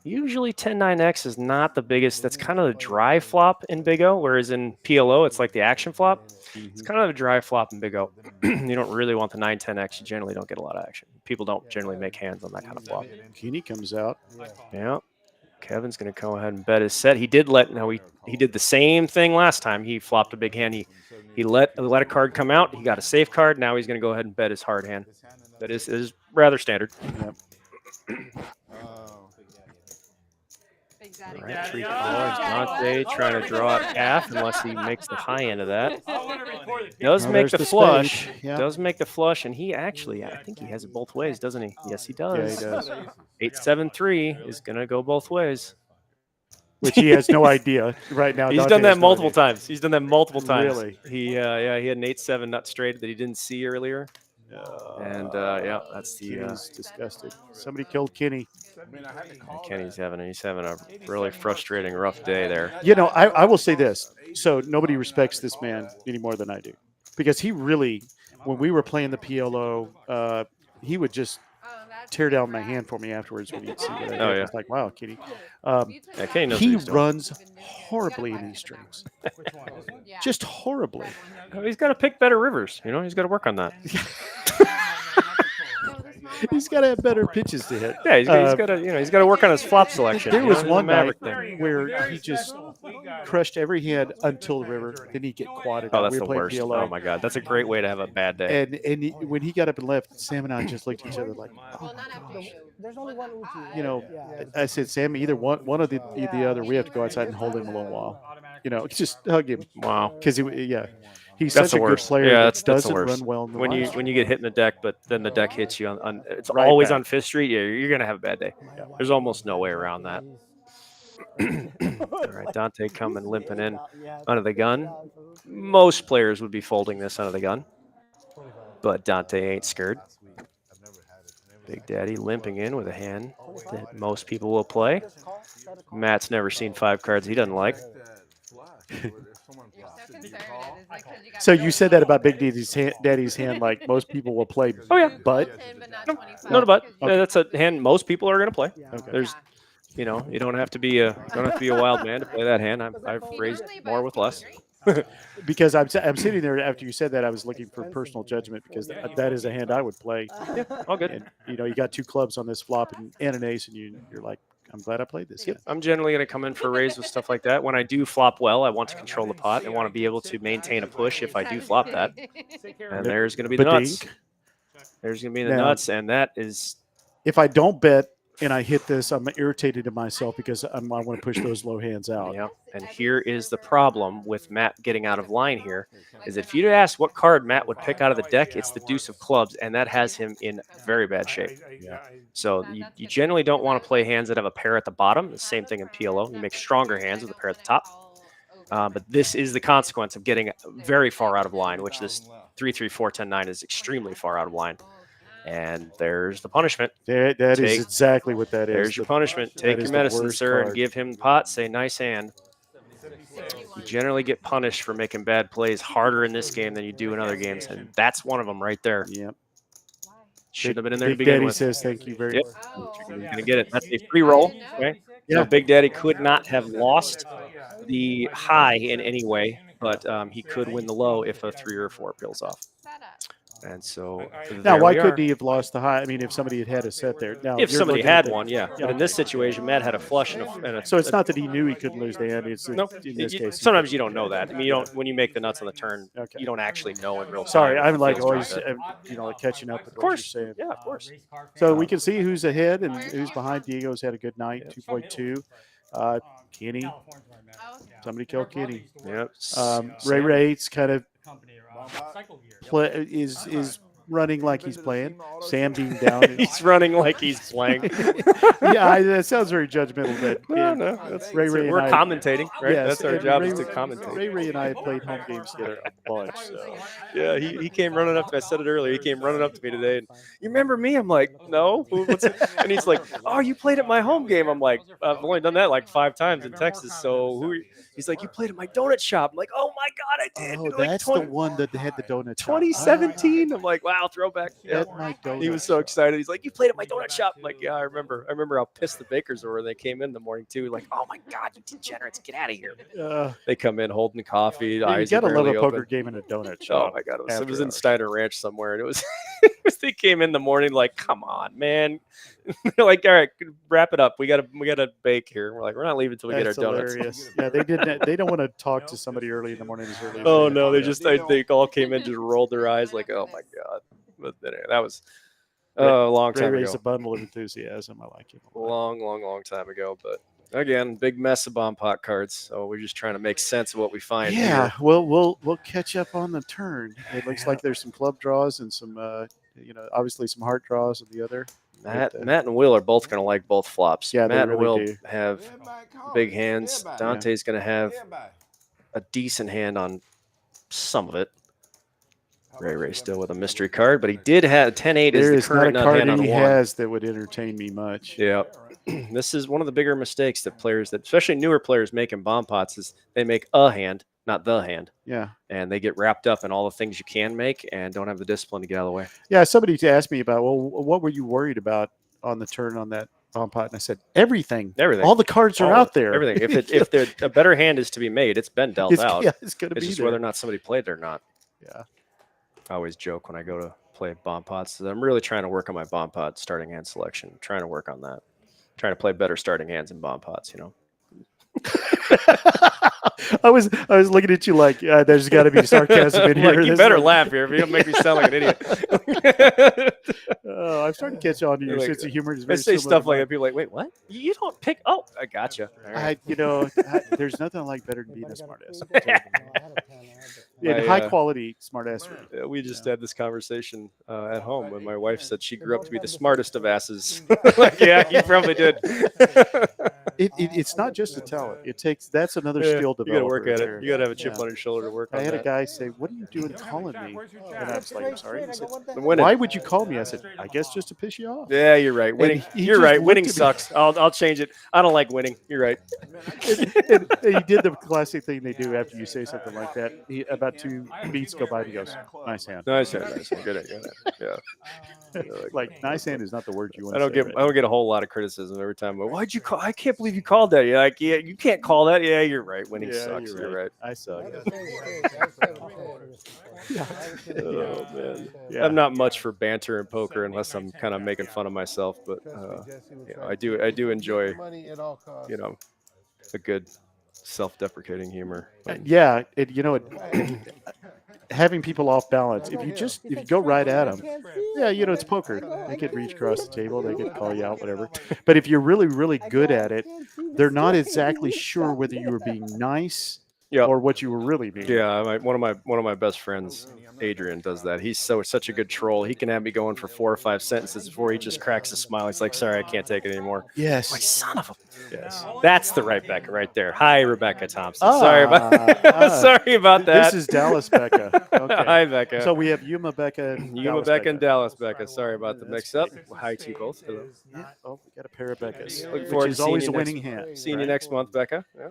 Usually 10-9X is not the biggest. That's kind of the dry flop in Big O, whereas in PLO, it's like the action flop. It's kind of a dry flop in Big O. You don't really want the 9-10X. You generally don't get a lot of action. People don't generally make hands on that kind of flop. Keeney comes out. Yeah. Kevin's going to go ahead and bet his set. He did he did the same thing last time. He flopped a big hand. He let a card come out. He got a safe card. Now he's going to go ahead and bet his hard hand. That is rather standard. Yep. All right, 3 callers. Dante trying to draw a half unless he makes the high end of that. Does Oh, make there's the the flush. spade. Yeah. Does make the flush, and he actually, I think he has it both ways, doesn't he? Yes, he does. Yeah, he does. 8-7-3 is going to go both ways. Which he has no idea right now. He's Dante done that has no multiple idea. times. He's done that multiple times. Really? He had an 8-7 nut straight that he didn't see earlier. And yeah, that's the Kenny's disgusted. Somebody killed Kenny. Kenny's having a really frustrating, rough day there. You know, I will say this. So nobody respects this man any more than I do, because he really, when we were playing the PLO, he would just tear down my hand for me afterwards when he'd see what I did. Oh, yeah. It's like, wow, Kenny. Yeah, Kenny knows He what he's doing. runs horribly in these strings. Just horribly. Oh, he's got to pick better rivers. You know, he's got to work on that. He's got to have better pitches to hit. Yeah, he's got to work on his flop selection. There you was know, he's a one night maverick thing. where he just crushed every hand until the river. Then he'd get quadded. Oh, out. that's We the were playing worst. PLO. Oh my God, that's a great way to have a bad day. When he got up and left, Sam and I just looked at each other like, Well, not after you. There's only one Uchi. you know, Yeah. I said, Sam, either one of the other, we have to go outside and hold him a little while. You know, just hug him, Wow. because he's That's such the a good worst. player. Yeah, that that's the doesn't worst. run well in the When lines. you get hit in the deck, but then the deck hits you on it's Right always back. on Fifth Street. Yeah, you're gonna have a bad day. There's almost no way around that. All right, Dante coming limping in under the gun. Most players would be folding this under the gun, but Dante ain't scared. Big Daddy limping in with a hand that most people will play. Matt's never seen 5 cards he doesn't like. You're so conservative. Is it 'cause you got So you said that about Big Daddy's hand, like most people will play. Oh yeah, But 10, but not No, 25. no, but Okay. that's a hand most people are going to play. Okay. There's, you know, you don't have to be a wild man to play that hand. I've raised more with less. because I'm sitting there after you said that, I was looking for personal judgment, because that is a hand I would play. All good. And you got 2 clubs on this flop and an ace, and you're like, I'm glad I played this. Yep. hand. I'm generally going to come in for raise with stuff like that. When I do flop well, I want to control the pot and want to be able to maintain a push if I do flop that. And there's going to be the nuts. Badink. There's going to be the Now- nuts, and that is If I don't bet and I hit this, I'm irritated at myself because I want to push those low hands out. yeah. And here is the problem with Matt getting out of line here, is if you'd ask what card Matt would pick out of the deck, it's the deuce of clubs, and that has him in very bad shape. So you generally don't want to play hands that have a pair at the bottom. The same thing in PLO. You make stronger hands with a pair at the top. But this is the consequence of getting very far out of line, which this 3-3, 4-10, 9 is extremely far out of line. And there's the punishment. That is Take- exactly what that is. There's your punishment. Take is your the medicine, worst sir, and card. give him the pot. Say, nice hand. You generally get punished for making bad plays harder in this game than you do in other games, and that's one of them right there. Yep. Shouldn't have been in there to Big begin Daddy with. says thank you very Yep. much. You're going to get it. That's a free roll. Okay? Yeah. So Big Daddy could not have lost the high in any way, but he could win the low if a 3 or a 4 peels off. And so Now, there why we couldn't are. he have lost the high? I mean, if somebody had a set there. Now, If you're somebody looking at had the- one, yeah. But in okay. this situation, Matt had a flush and a So it's not that he knew he couldn't lose the hand. It's no. in this case. Sometimes you don't know that. I mean, you don't when you make the nuts on the turn. Okay. You don't actually know in real time. Sorry, if I'm the like feels always, drop it. like catching up with Of what you're course. saying. Yeah, of course. So we can see who's ahead and who's behind. Diego's had a good night, 2.2. Kenny, somebody killed Kenny. Yep. Ray Ray's kind of Cycle gear. is running like he's playing. Sam being down. He's running like he's playing. Yeah, that sounds very judgmental. But No, that's, Ray Ray and we're I- commentating, right? Yes, That's our and job Ray, is to commentate. Ray and I have played home games together a bunch. So. Yeah, he came running up. I said it earlier. He came running up to me today. And, you remember me? I'm like, no. What's it? And he's like, oh, you played at my home game. I'm like, I've only done that like 5 times in Texas. So who? He's like, you played at my donut shop. I'm like, oh my god, I did. Oh, Like that's 20 the one that had the donut shop. 2017. I'm like, wow, throwback. Yeah. At my donut He was so shop. excited. He's like, you played at my donut shop. I'm like, yeah, I remember. I remember how pissed the bakers were when they came in the morning too. Like, oh my god, you degenerates, get out of here. They Come in holding coffee. you Eyes gotta are love a barely poker open. game in a donut Oh shop. my god, it was after in hours. Steiner Ranch somewhere, and it was, they came in the morning like, come on, man. They're like, all right, wrap it up. We gotta bake here. We're like, we're not leaving until we That's get our donuts. hilarious. Yeah, they didn't. They don't want to talk to somebody early in the morning. As early as Oh they no, do. they just they all came in, just rolled their eyes like, oh my god. But anyway, that was a long Ray time Ray's a ago. bundle of enthusiasm. I like him. a lot. Long time ago. But again, big mess of bomb pot cards. So we're just trying to make sense of what we find. Yeah, here. well, we'll catch up on the turn. It looks like there's some club draws and some, obviously some heart draws on the other. Matt and Will are both going to like both flops. Yeah, they Matt and really Will do. have big hands. Dante's going to have a decent hand on some of it. Ray still with a mystery card, but he did have 10-8 There is is the not a current nut card hand on he one. has that would entertain me much. Yeah. This is one of the bigger mistakes that players, that especially newer players make in bomb pots, is they make a hand, not the hand. Yeah. And they get wrapped up in all the things you can make and don't have the discipline to get out of the way. Yeah, somebody asked me about, well, what were you worried about on the turn on that bomb pot? And I said, everything. Everything. All the cards are out there. Everything. If a better hand is to be made, it's been dealt out. Yeah, it's going to It's be just there. whether or not somebody played it or not. Yeah. I always joke when I go to play bomb pots. I'm really trying to work on my bomb pot starting hand selection. Trying to work on that. Trying to play better starting hands in bomb pots, I was looking at you like there's got to be sarcasm in here. Like, you This better is- laugh here if you don't make me sound like an idiot. Oh, I'm starting to catch on to your Like, sense of humor. It's I very say similar stuff to like mine. that. People are like, wait, what? You don't pick? Oh, I gotcha. All right. There's nothing I like better than being a smartass. My, And high quality smartass. We just had this conversation at home when my wife said she grew up to be the smartest of asses. Like, yeah, you probably did. It's not just a talent. That's another Yeah, skill you development. got to work at there. it. You got to have a chip Yeah. on your shoulder to work on I had a that. guy say, "What are you doing calling me?" And I was like, "I'm sorry." He said, I'm winning. "Why would you call me?" I said, "I guess just to piss you off." Yeah, you're right. Winning. he You're just right. looked Winning at me. sucks. I'll change it. I don't like winning. You're right. and he did the classic thing they do after you say something like that. About 2 beats go by, and he goes, "Nice hand." Nice. Good. Yeah. Like nice hand is not the word you want. I to don't say, get. I don't get a whole lot of criticism every time. Why'd you call? I can't believe you called that. You're like, yeah, you can't call that. Yeah, you're right. Winning Yeah, sucks. You're right. I suck. Oh man. Yeah. I'm not much for banter and poker unless I'm kind of making fun of myself. But I do enjoy a good self-deprecating humor. But Yeah, having people off balance. If you go right at them, it's poker. They could reach across the table, they could call you out, whatever. But if you're really, really good at it, they're not exactly sure whether you were being nice Yeah. or what you were really being. Yeah, one of my best friends, Adrian, does that. He's such a good troll. He can have me going for 4 or 5 sentences before he just cracks a smile. He's like, "Sorry, I can't take it anymore." Yes. Like, son of a. Yes. That's the right Becca right there. Hi, Rebecca Thompson. Sorry about that. This is Dallas Becca. Okay. Hi, Becca. So we have Yuma Becca. and Yuma Dallas Becca and Dallas Becca. Sorry about the mix-up. Hi to you both. Hello. Yeah. Oh, we got a pair of Beccas. Look Which forward is to seeing always you a winning hand. Seeing you next month, Becca. Yeah.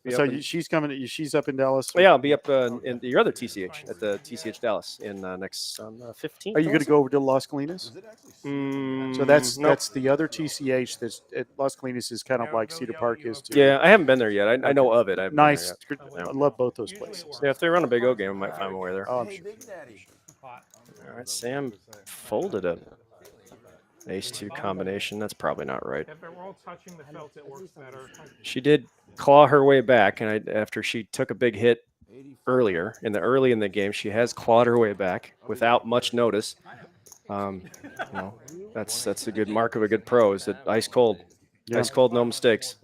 Be So up in- she's coming. She's up in Dallas. yeah, I'll be up in your other TCH at the TCH Dallas in next on the 15th. Are you going to go over to Las Colinas? So that's nope. the other TCH. That's at Las Colinas is kind of like Cedar Park is too. Yeah, I haven't been there yet. I know of it. I haven't been there Nice. yet. Yeah. I love both those places. Yeah, if they run a big O game, I might find my way there. Oh, All I'm sure. right, Sam folded a ace-2 combination. That's probably not right. If they're all touching the felt, it works better. She did claw her way back, and after she took a big hit early in the game, she has clawed her way back without much notice. You know, that's a good mark of a good pro. Is that ice cold, ice cold, no mistakes.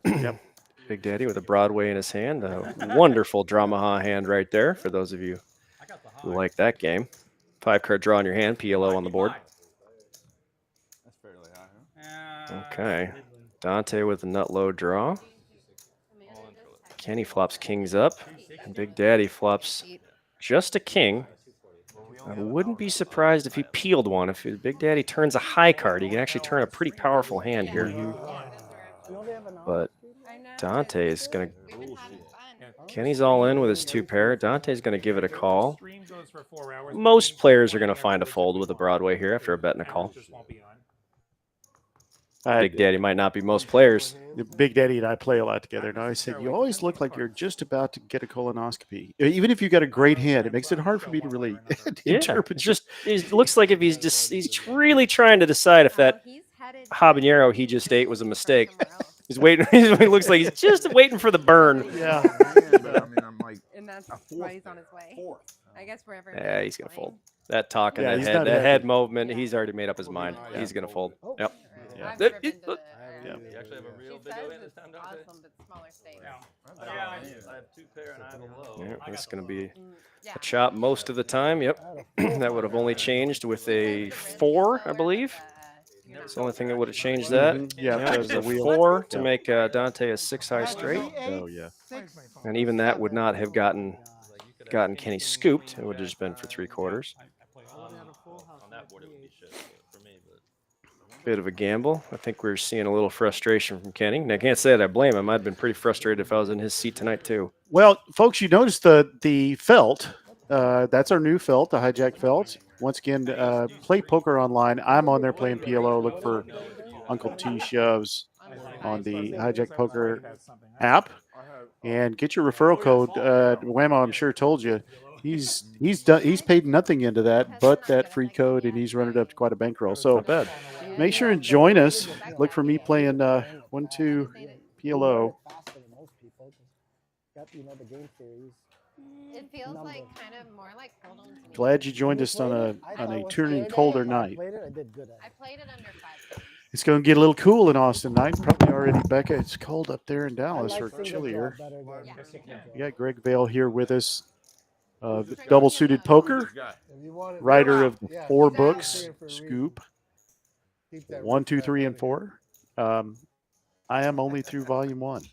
Yep. Big Daddy with a Broadway in his hand. A wonderful Dramaha hand right there for those of you who like that game. 5-card draw in your hand, PLO on the board. Okay. Dante with a nut low draw. Kenny flops kings up. And Big Daddy flops just a king. I wouldn't be surprised if he peeled one. If Big Daddy turns a high card, he can actually turn a pretty powerful hand here. But Dante is going to... Kenny's all in with his 2-pair. Dante's going to give it a call. Most players are going to find a fold with a Broadway here after a bet and a call. Big Daddy might not be most players. Big Daddy and I play a lot together, and I said, you always look like you're just about to get a colonoscopy. Even if you got a great hand, it makes it hard for me to really interpret. It looks like if he's really trying to decide if that habanero he just ate was a mistake. He's waiting. It looks like he's just waiting for the burn. Yeah. And that's why he's on his way. I guess wherever. Yeah, he's gonna fold. That talk and Yeah, that head movement. He's already made up his mind. He's gonna fold. Yep. I've driven to the- Yeah. You actually have a real She big says O hand this it's time, Dante? awesome, but smaller states. I have 2-pair and I have a low. Yeah, that's gonna be Yeah. a chop most of the time. Yep. That would have only changed with a 4, I believe. It's the only thing that would have changed that. Yeah, Yeah, there's the the wheel. 4 to make Dante a 6 high straight. Oh, yeah. And even that would not have gotten Kenny scooped. It would have just been for 3/4. On that board, it would be shit for me, but. Bit of a gamble. I think we're seeing a little frustration from Kenny. And I can't say that I blame him. I'd been pretty frustrated if I was in his seat tonight too. Well, folks, you noticed the felt. That's our new felt, the hijack felt. Once again, play poker online. I'm on there playing PLO. Look for Uncle T Shoves on the hijack poker app, and get your referral code. Whammo, I'm sure told you. He's paid nothing into that but that free code, and he's run it up to quite a bankroll. So Not bad. make sure and join us. Look for me playing 1-2 PLO. It feels like kind of more like Hold'em to me. Glad you joined us on a turning colder night. I played it under 5. It's going to get a little cool in Austin tonight. Probably already, Becca. It's cold up there in Dallas, or chillier. You got Greg Vail here with us. Double Suited Poker, writer of 4 books, Scoop, 1, 2, 3, and 4. I am only through volume 1.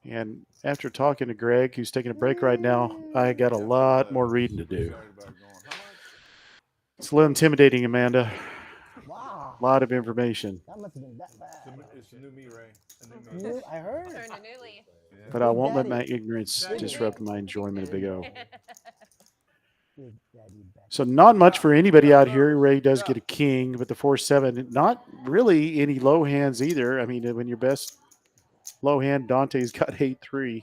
And after talking to Greg, who's taking a break right now, I got a lot more reading to do. It's a little intimidating, Amanda. Wow. A lot of information. That must have been that bad. It's the new me, Ray. I heard. Turned a new leaf. But I won't let my ignorance disrupt my enjoyment of Big O. So not much for anybody out here. Ray does get a king, but the 4-7, not really any low hands either. I mean, when your best low hand, Dante's got 8-3.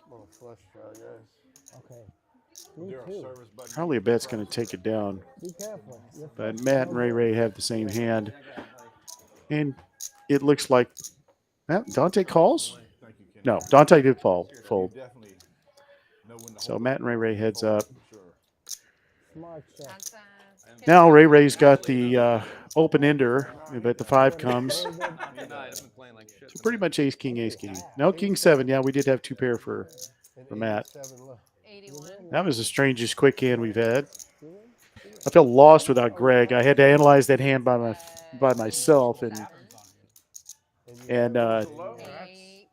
Okay. Probably a bet's going to take it down. Be careful. But Matt and Ray have the same hand. And it looks like Dante calls? No, Dante did fold. So Matt and Ray heads up. That's, Now Ray's got the open ender, but the 5 comes. So pretty much ace king. No, king 7. Yeah, we did have 2-pair for Matt. 81. That was the strangest quick hand we've had. I felt lost without Greg. I had to analyze that hand by myself, and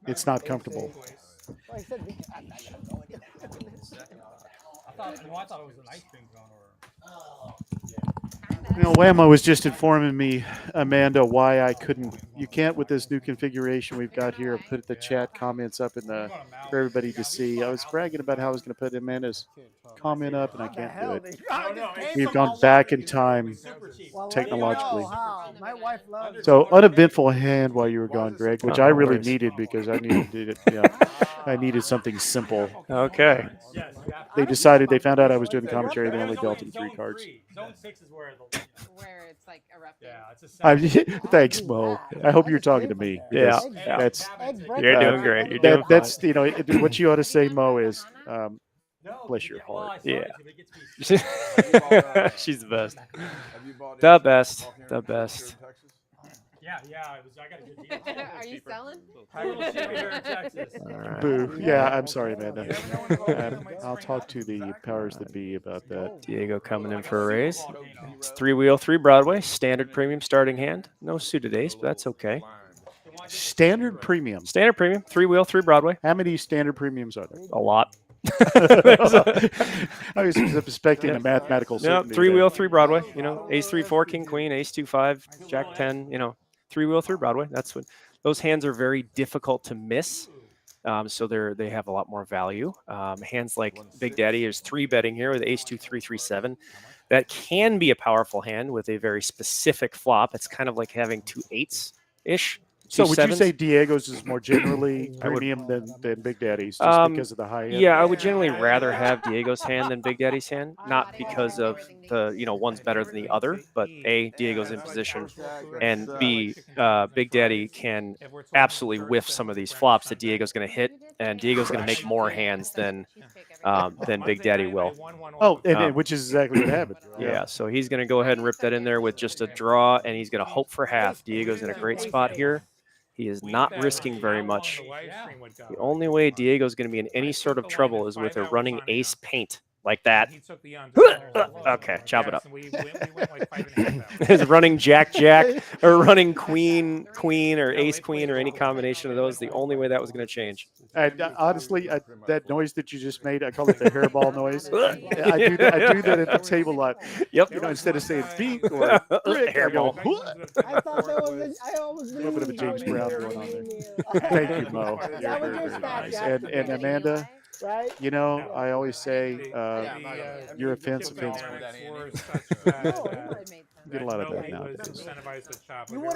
it's not comfortable. I thought it was an ice cream cone or. You know, Whammo was just informing me, Amanda, why I couldn't. You can't with this new configuration we've got here. Put the chat comments up in the for everybody to see. I was bragging about how I was going to put Amanda's comment up, and I can't do it. We've gone back in time technologically. My wife loves So uneventful hand while you were gone, Greg, which I really needed because I needed it. Yeah, I needed something simple. Okay. They decided they found out I was doing the commentary. They only dealt him 3 cards. Zone 6 is where it's like erupting. Thanks, Mo. I hope you're talking to me. Yeah. That's You're doing great. You're doing that's you know what you ought to say, Mo, is bless your heart. Yeah. She's the best. The best. The best. Yeah, I got a good deal. Are you selling? Right. Boo. Yeah, I'm sorry, Amanda. I'll talk to the powers that be about that. Diego coming in for a raise. It's 3-wheel, 3 Broadway, standard premium starting hand. No suited ace, but that's okay. Standard premium. Standard premium, 3-wheel, 3 Broadway. How many standard premiums are there? A lot. I was expecting a mathematical No, certainty. 3-wheel, 3 Broadway. You know, ace 3, 4, king, queen, ace 2, 5, jack 10. You know, 3-wheel, 3 Broadway. That's what those hands are very difficult to miss. So they have a lot more value. Hands like Big Daddy is 3 betting here with ace 2, 3, 3, 7. That can be a powerful hand with a very specific flop. It's kind of like having 2 8s ish. So would you say Diego's is more generally premium than Big Daddy's just because of the high end? Yeah, I would generally rather have Diego's hand than Big Daddy's hand, not because of the, you know, one's better than the other, but A, Diego's in position, and B, Big Daddy can absolutely whiff some of these flops that Diego's going to hit, and Diego's going to make more hands than Big Daddy will. Oh, and which is exactly what happened. Yeah, so he's going to go ahead and rip that in there with just a draw, and he's going to hope for half. Diego's in a great spot here. He is not risking very much. The only way Diego's going to be in any sort of trouble is with a running ace paint like that. Okay, chop it up. Is running jack, or running queen, or ace, queen, or any combination of those. The only way that was going to change. And honestly, that noise that you just made, I call it the hairball noise. I do that at the table a lot. Yep. You know, instead of saying beat or brick, hairball. I thought that was I always A little bit of a James Brown going on there. Thank you, Mo. You're very, very nice. And Amanda, right? you know, I always say your offense offends me. Get a lot of that nowadays.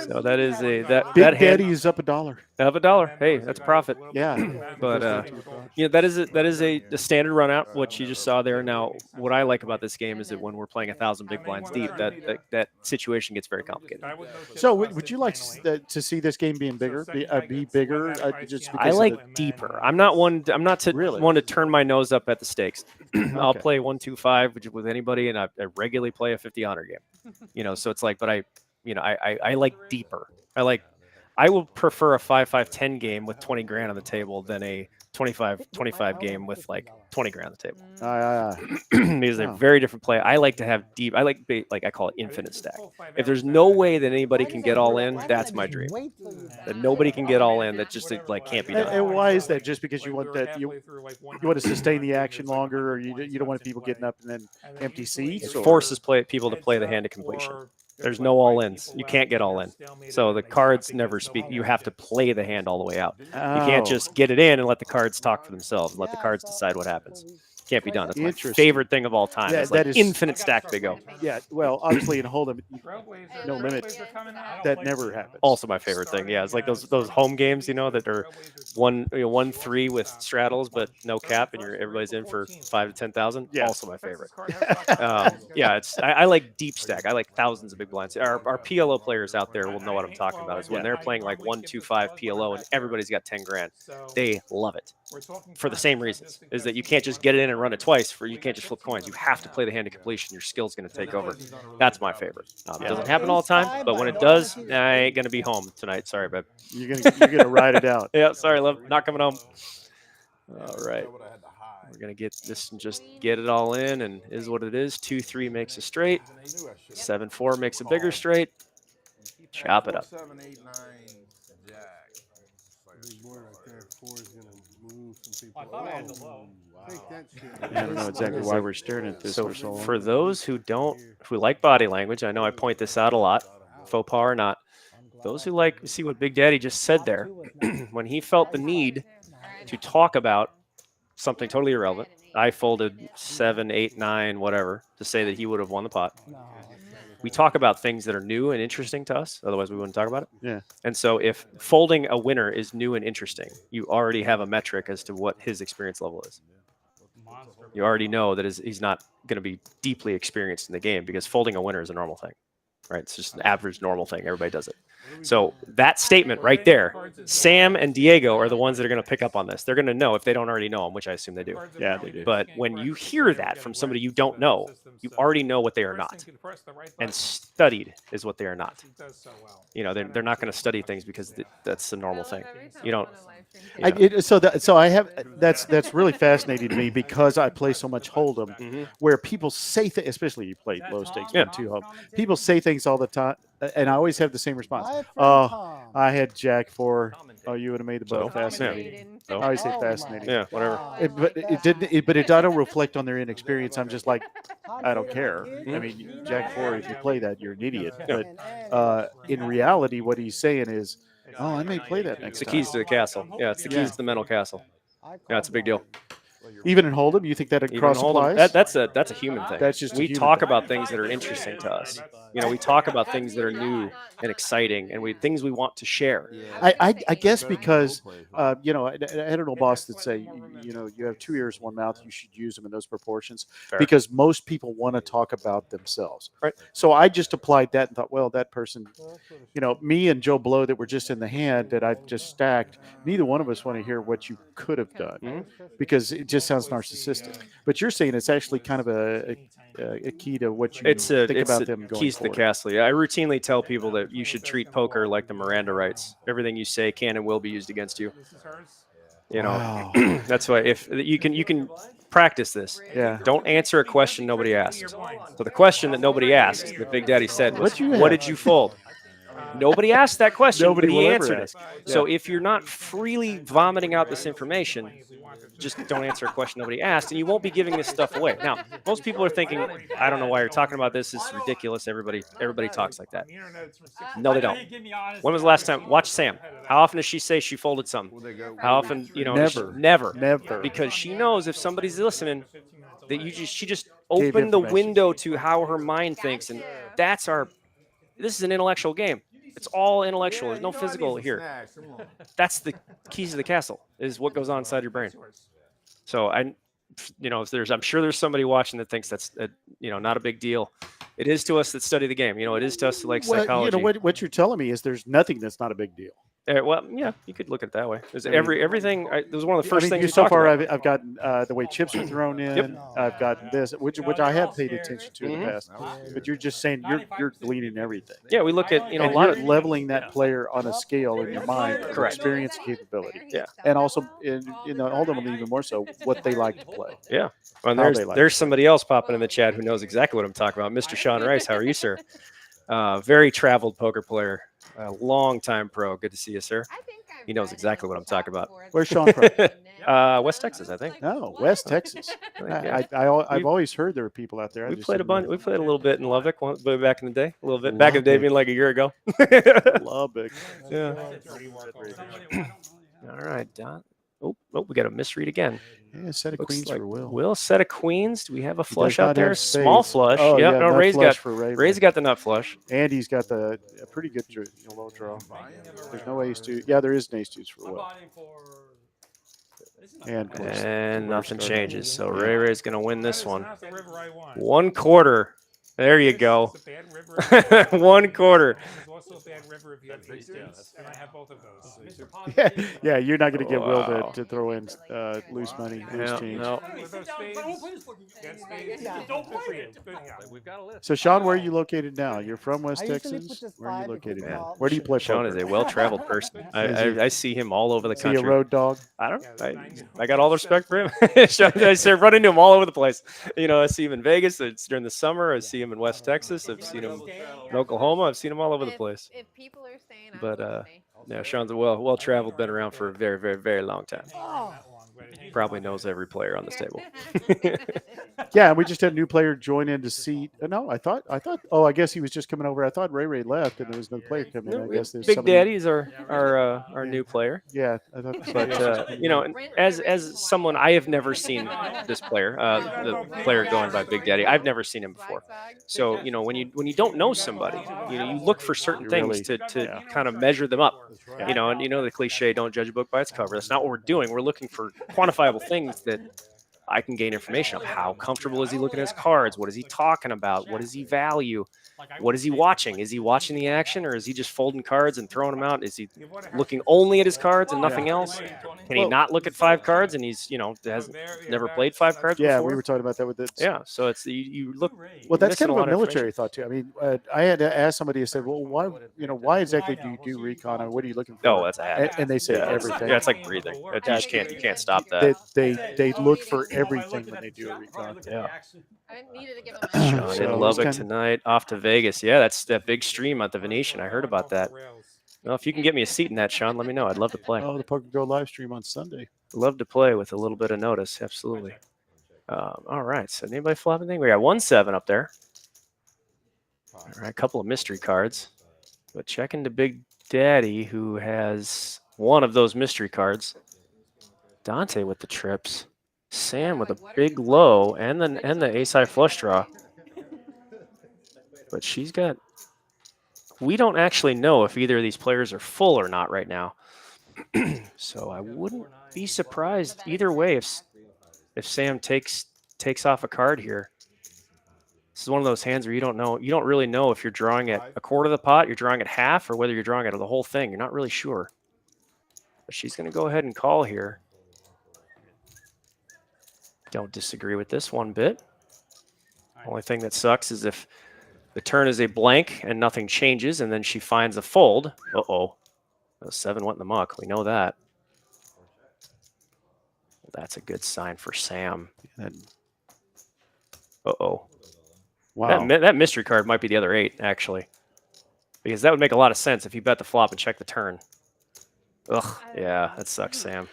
So that is that Big that Daddy hand, is up $1. up $1. Hey, that's profit. Yeah. But you know, that is a standard run out, what you just saw there. Now, what I like about this game is that when we're playing 1,000 big blinds deep, that situation gets very complicated. So would you like to see this game being bigger? Be bigger? Just I because like deeper. I'm not one to turn my nose up at the stakes. I'll play 1, 2, 5 with anybody, and I regularly play a 50-100 game. You know, so it's like, but I like deeper. I will prefer a 5-5-10 game with 20 grand on the table than a 25 game with like 20 grand on the table. Because they're very different play. I like to have deep. I like I call it infinite stack. If there's no way that anybody can get all in, that's my dream. That nobody can get all in. That just like can't be done. And why is that? Just because you want that you want to sustain the action longer, or you don't want people getting up and then empty seats? It forces people to play the hand to completion. There's no all-ins. You can't get all in. So the cards never speak. You have to play the hand all the way out. You can't just get it in and let the cards talk for themselves and let the cards decide what happens. Can't be done. That's my favorite thing of all time. It's like infinite stack Big O. Yeah, well, obviously in Hold'em, no limit. That never happens. Also my favorite thing. Yeah, it's like those home games, you know, that are 1-3 with straddles but no cap, and everybody's in for 5 to 10,000. Yes. Also my favorite. Yeah, I like deep stack. I like thousands of big blinds. Our PLO players out there will know what I'm talking about. Is when they're playing like 1, 2, 5 PLO and everybody's got 10 grand. They love it for the same reasons. Is that you can't just get it in and run it twice. You can't just flip coins. You have to play the hand to completion. Your skill's going to take over. That's my favorite. It doesn't happen all the time, but when it does, I ain't going to be home tonight. Sorry, babe. You're gonna ride it out. Yeah, sorry, love. Not coming home. All right. We're going to get this and just get it all in, and is what it is. 2-3 makes a straight. 7-4 makes a bigger straight. Chop it up. 7, 8, 9, jack. Big boy right there. 4 is gonna Move some people. I thought I had the low. Take that shit. I don't know exactly why we're staring at this So for so long. for those who like body language, I know I point this out a lot, faux pas or not. Those who like see what Big Daddy just said there, when he felt the need to talk about something totally irrelevant, I folded 7, 8, 9, whatever, to say that he would have won the pot. We talk about things that are new and interesting to us. Otherwise, we wouldn't talk about it. Yeah. And so if folding a winner is new and interesting, you already have a metric as to what his experience level is. You already know that he's not going to be deeply experienced in the game because folding a winner is a normal thing, right? It's just an average normal thing. Everybody does it. So that statement right there, Sam and Diego are the ones that are going to pick up on this. They're going to know if they don't already know them, which I assume they do. Yeah, they do. But when you hear that from somebody you don't know, you already know what they are not. And studied is what they are not. You know, they're not going to study things because that's a normal thing. You don't. So I have that's really fascinating to me because I play so much Hold'em, where people say things, especially you play low stakes, two home. People say things all the time, and I always have the same response. Oh, I had Jack 4. Oh, you would have made the boat. Fascinating. I always say fascinating. Yeah, whatever. But it didn't. But it doesn't reflect on their inexperience. I'm just like, I don't care. I mean, Jack 4. If you play that, you're an idiot. But in reality, what he's saying is, oh, I may play that next It's the time. keys to the castle. Yeah, it's the keys to the mental castle. Yeah, it's a big deal. Even in Hold'em, you think that cross applies? That's a human thing. That's just a we human talk thing. about things that are interesting to us. You know, we talk about things that are new and exciting, and things we want to share. I guess because you know, I had an old boss that say, you know, you have 2 ears, 1 mouth. You should use them in those proportions. Fair. Because most people want to talk about themselves. Right. So I just applied that and thought, well, that person, you know, me and Joe Blow that were just in the hand that I just stacked. Neither one of us want to hear what you could have done because it just sounds narcissistic. But you're saying it's actually kind of a key to what you think about them going keys to the forward. castle. Yeah, I routinely tell people that you should treat poker like the Miranda rights. Everything you say can and will be used against you. You know, Wow. that's why if you can practice this. Yeah. Don't answer a question nobody asked. So the question that nobody asked, that Big Daddy said, was, what did you fold? Nobody asked that question. Nobody but will he ever answered ask. it. So if you're not freely vomiting out this information, just don't answer a question nobody asked, and you won't be giving this stuff away. Now, most people are thinking, I don't know why you're talking about this. This is ridiculous. Everybody talks like that. No, they don't. When was the last time? Watch Sam. How often does she say she folded something? How often, you know? Never. Never. Because she knows if somebody's listening, that she just opened the window to how her mind thinks, and this is an intellectual game. It's all intellectual. There's no physical here. That's the keys to the castle, is what goes on inside your brain. So I'm sure there's somebody watching that thinks that's not a big deal. It is to us that study the game. You know, it is to us that like psychology. You know what you're telling me is there's nothing that's not a big deal. Well, yeah, you could look at it that way. There's everything. It was one of the first things. So far, I've gotten the way chips are thrown in. I've gotten this, which I have paid attention to in the past. But you're just saying you're gleaning everything. Yeah, we look at a lot of leveling that player on a scale in your mind, correct, experience, capability. Yeah, and also ultimately even more so what they like to play. Yeah, well, there's somebody else popping in the chat who knows exactly what I'm talking about. Mr. Sean Rice, how are you, sir? Very traveled poker player. A long-time pro. Good to see you, sir. He knows exactly what I'm talking about. Where's Sean from? West Texas, I think. Oh, West Texas. I've always heard there were people out there. We played a bunch. We played a little bit in Lubbock back in the day. A little bit back in the day, being like a year ago. Lubbock. Yeah. All right, Don. Oh, we got a misread again. Yeah, a set of queens for Will. Will, set of queens. Do we have a flush out there? Small flush. Oh, yep. Yeah, no, Ray's got the nut flush. And he's got a pretty good low draw. There's no ace two. Yeah, there is an ace twos for Will. And nothing changes. So Ray's going to win this one. 1/4. There you go. 1/4. Yeah, you're not going to get Will to throw in loose money, loose change. No. So, Sean, where are you located now? You're from West Texas? Where are you located now? Where do you play poker? Sean is a well-traveled person. I see him all over the country. See a road dog? I don't. I got all the respect for him. I run into him all over the place. You know, I see him in Vegas. It's during the summer. I see him in West Texas. I've seen him in Oklahoma. I've seen him all over the place. If people are saying, but yeah, Sean's a well-traveled, been around for a very, very, very long time. probably knows every player on this table. Yeah, and we just had a new player join in to see. No, I thought. Oh, I guess he was just coming over. I thought Ray left, and there was another player coming in. I guess there's Big somebody. Daddy is our new player. Yeah, I thought. But you know, as someone, I have never seen this player, the player going by Big Daddy. I've never seen him before. So you know, when you don't know somebody, you know, you look for certain things to kind of measure them up. You know, and you know the cliche, don't judge a book by its cover. That's not what we're doing. We're looking for quantifiable things that I can gain information of. How comfortable is he looking at his cards? What is he talking about? What does he value? What is he watching? Is he watching the action, or is he just folding cards and throwing them out? Is he looking only at his cards and nothing else? Can he not look at 5 cards and he's, you know, has never played 5 cards Yeah, before? we were talking about that with the. Yeah, so it's you look. Well, that's kind of a lot military thought too. I mean, I had to ask somebody. I said, "Well, why exactly do you do recon? And what are you looking for?" Oh, that's a habit. And they say everything. Yeah, it's like breathing. You just can't stop that. They look for everything when they do a recon. Yeah. I needed to give him a Sean in Lubbock tonight, off to Vegas. Yeah, that's that big stream at the Venetian. I heard about that. Well, if you can get me a seat in that, Sean, let me know. I'd love to play. Oh, the Poker Go live stream on Sunday. Love to play with a little bit of notice. Absolutely. All right. So anybody flop anything? We got 1-7 up there. All right, a couple of mystery cards. But check into Big Daddy, who has one of those mystery cards. Dante with the trips. Sam with a big low and the ace-high flush draw. But she's got. We don't actually know if either of these players are full or not right now. So I wouldn't be surprised either way if Sam takes off a card here. This is one of those hands where you don't really know if you're drawing at a quarter of the pot, you're drawing at half, or whether you're drawing at the whole thing. You're not really sure. But she's going to go ahead and call here. Don't disagree with this one bit. Only thing that sucks is if the turn is a blank and nothing changes, and then she finds a fold. Uh-oh. The 7 went in the muck. We know that. Well, that's a good sign for Sam. Uh-oh. Wow. That mystery card might be the other 8, actually. Because that would make a lot of sense if you bet the flop and check the turn. Ugh. Yeah, that sucks, Sam.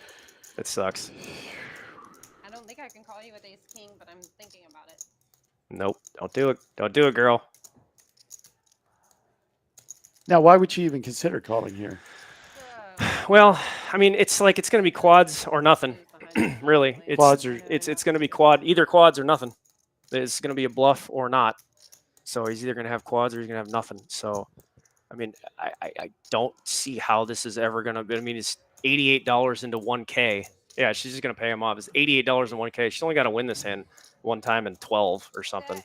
It sucks. I don't think I can call you with ace king, but I'm thinking about it. Nope. Don't do it. Don't do it, girl. Now, why would she even consider calling here? Well, I mean, it's like it's going to be quads or nothing. Really, it's going to be either quads or nothing. It's going to be a bluff or not. So he's either going to have quads or he's going to have nothing. So, I mean, I don't see how this is ever going to be. I mean, it's $88 into 1K. Yeah, she's just going to pay him off. It's $88 in 1K. She's only got to win this hand one time in 12 or something.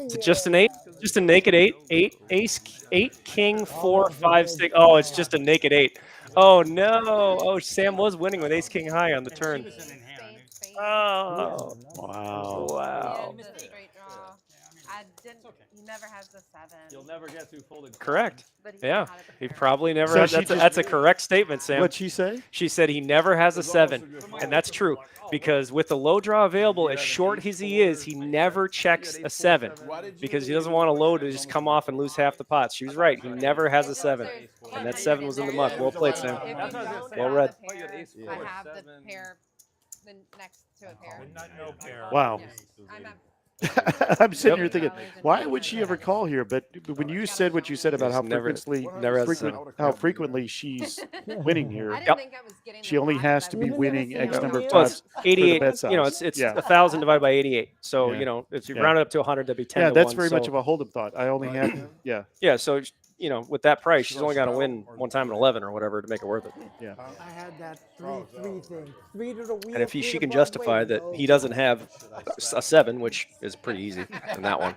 Is it just an 8? Just a naked 8? 8, ace, 8, king, 4, 5, 6. Oh, it's just a naked 8. Oh, no. Oh, Sam was winning with ace, king high on the turn. Oh, wow. Wow. He never has the 7. You'll never get through folded. Correct. Yeah. He He probably never So has. she That's a correct statement, Sam. What'd she say? She said he never has a 7. And that's true. Because with the low draw available, as short as he is, he never checks a 7. Because he doesn't want a low to just come off and lose half the pot. She was right. He never has a 7. And that 7 was in the muck. Well played, Sam. Well read. I have the pair the next to a pair. Wow. I'm at I'm sitting here thinking, why would she ever call here? But when you said what you said about how frequently she's winning here, I didn't think I was getting she only has to be winning X number of Well, times. it's 88. bet size. You know, it's Yeah. 1,000 divided by 88. So Yeah. you know, if you Yeah. round it up to 100, that'd be 10. Yeah, to that's 1, very so, much of a hold'em thought. I only had, yeah. Yeah, so you know, with that price, she's only got to win one time in 11 or whatever to make it worth it. Yeah. I had that 3-3 thing. 3 to the wheel. And if three she to can bottom justify way. that he doesn't have a 7, which is pretty easy in that one,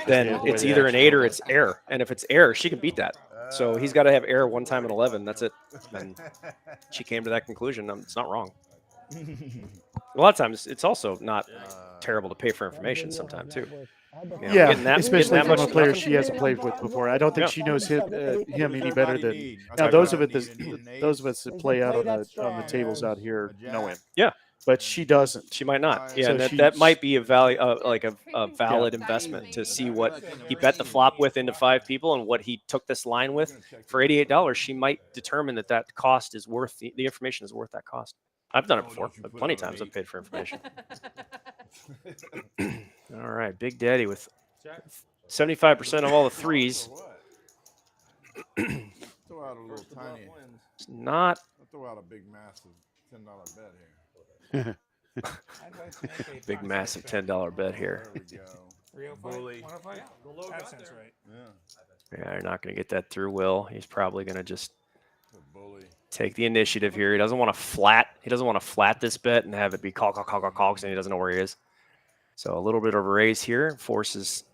then it's either an 8 or it's air. And if it's air, she can beat that. So he's got to have air one time in 11. That's it. And she came to that conclusion. It's not wrong. A lot of times, it's also not terrible to pay for information sometimes, too. You know, Yeah, getting that especially much from a player nothing. she hasn't played with before. I don't think Yeah. she knows him any better than now. Those of us that play out on the tables out here know him. Yeah. but she doesn't. She might not. Yeah, So and that, she- that might be a value, like a valid investment to see what he bet the flop with into 5 people and what he took this line with. For $88, she might determine that that cost is worth the information is worth that cost. I've done it before. Plenty of times I've paid for information. All right, Big Daddy with 75% of all the threes. Throw out a little tiny. It's not. I'll throw out a big, massive $10 bet here. Big, massive $10 bet here. There we go. Bully. That sounds right. Yeah. Yeah, you're not going to get that through Will. He's probably going to just The bully. take the initiative here. He doesn't want to flat. He doesn't want to flat this bet and have it be call, because he doesn't know where he is. So a little bit of a raise here forces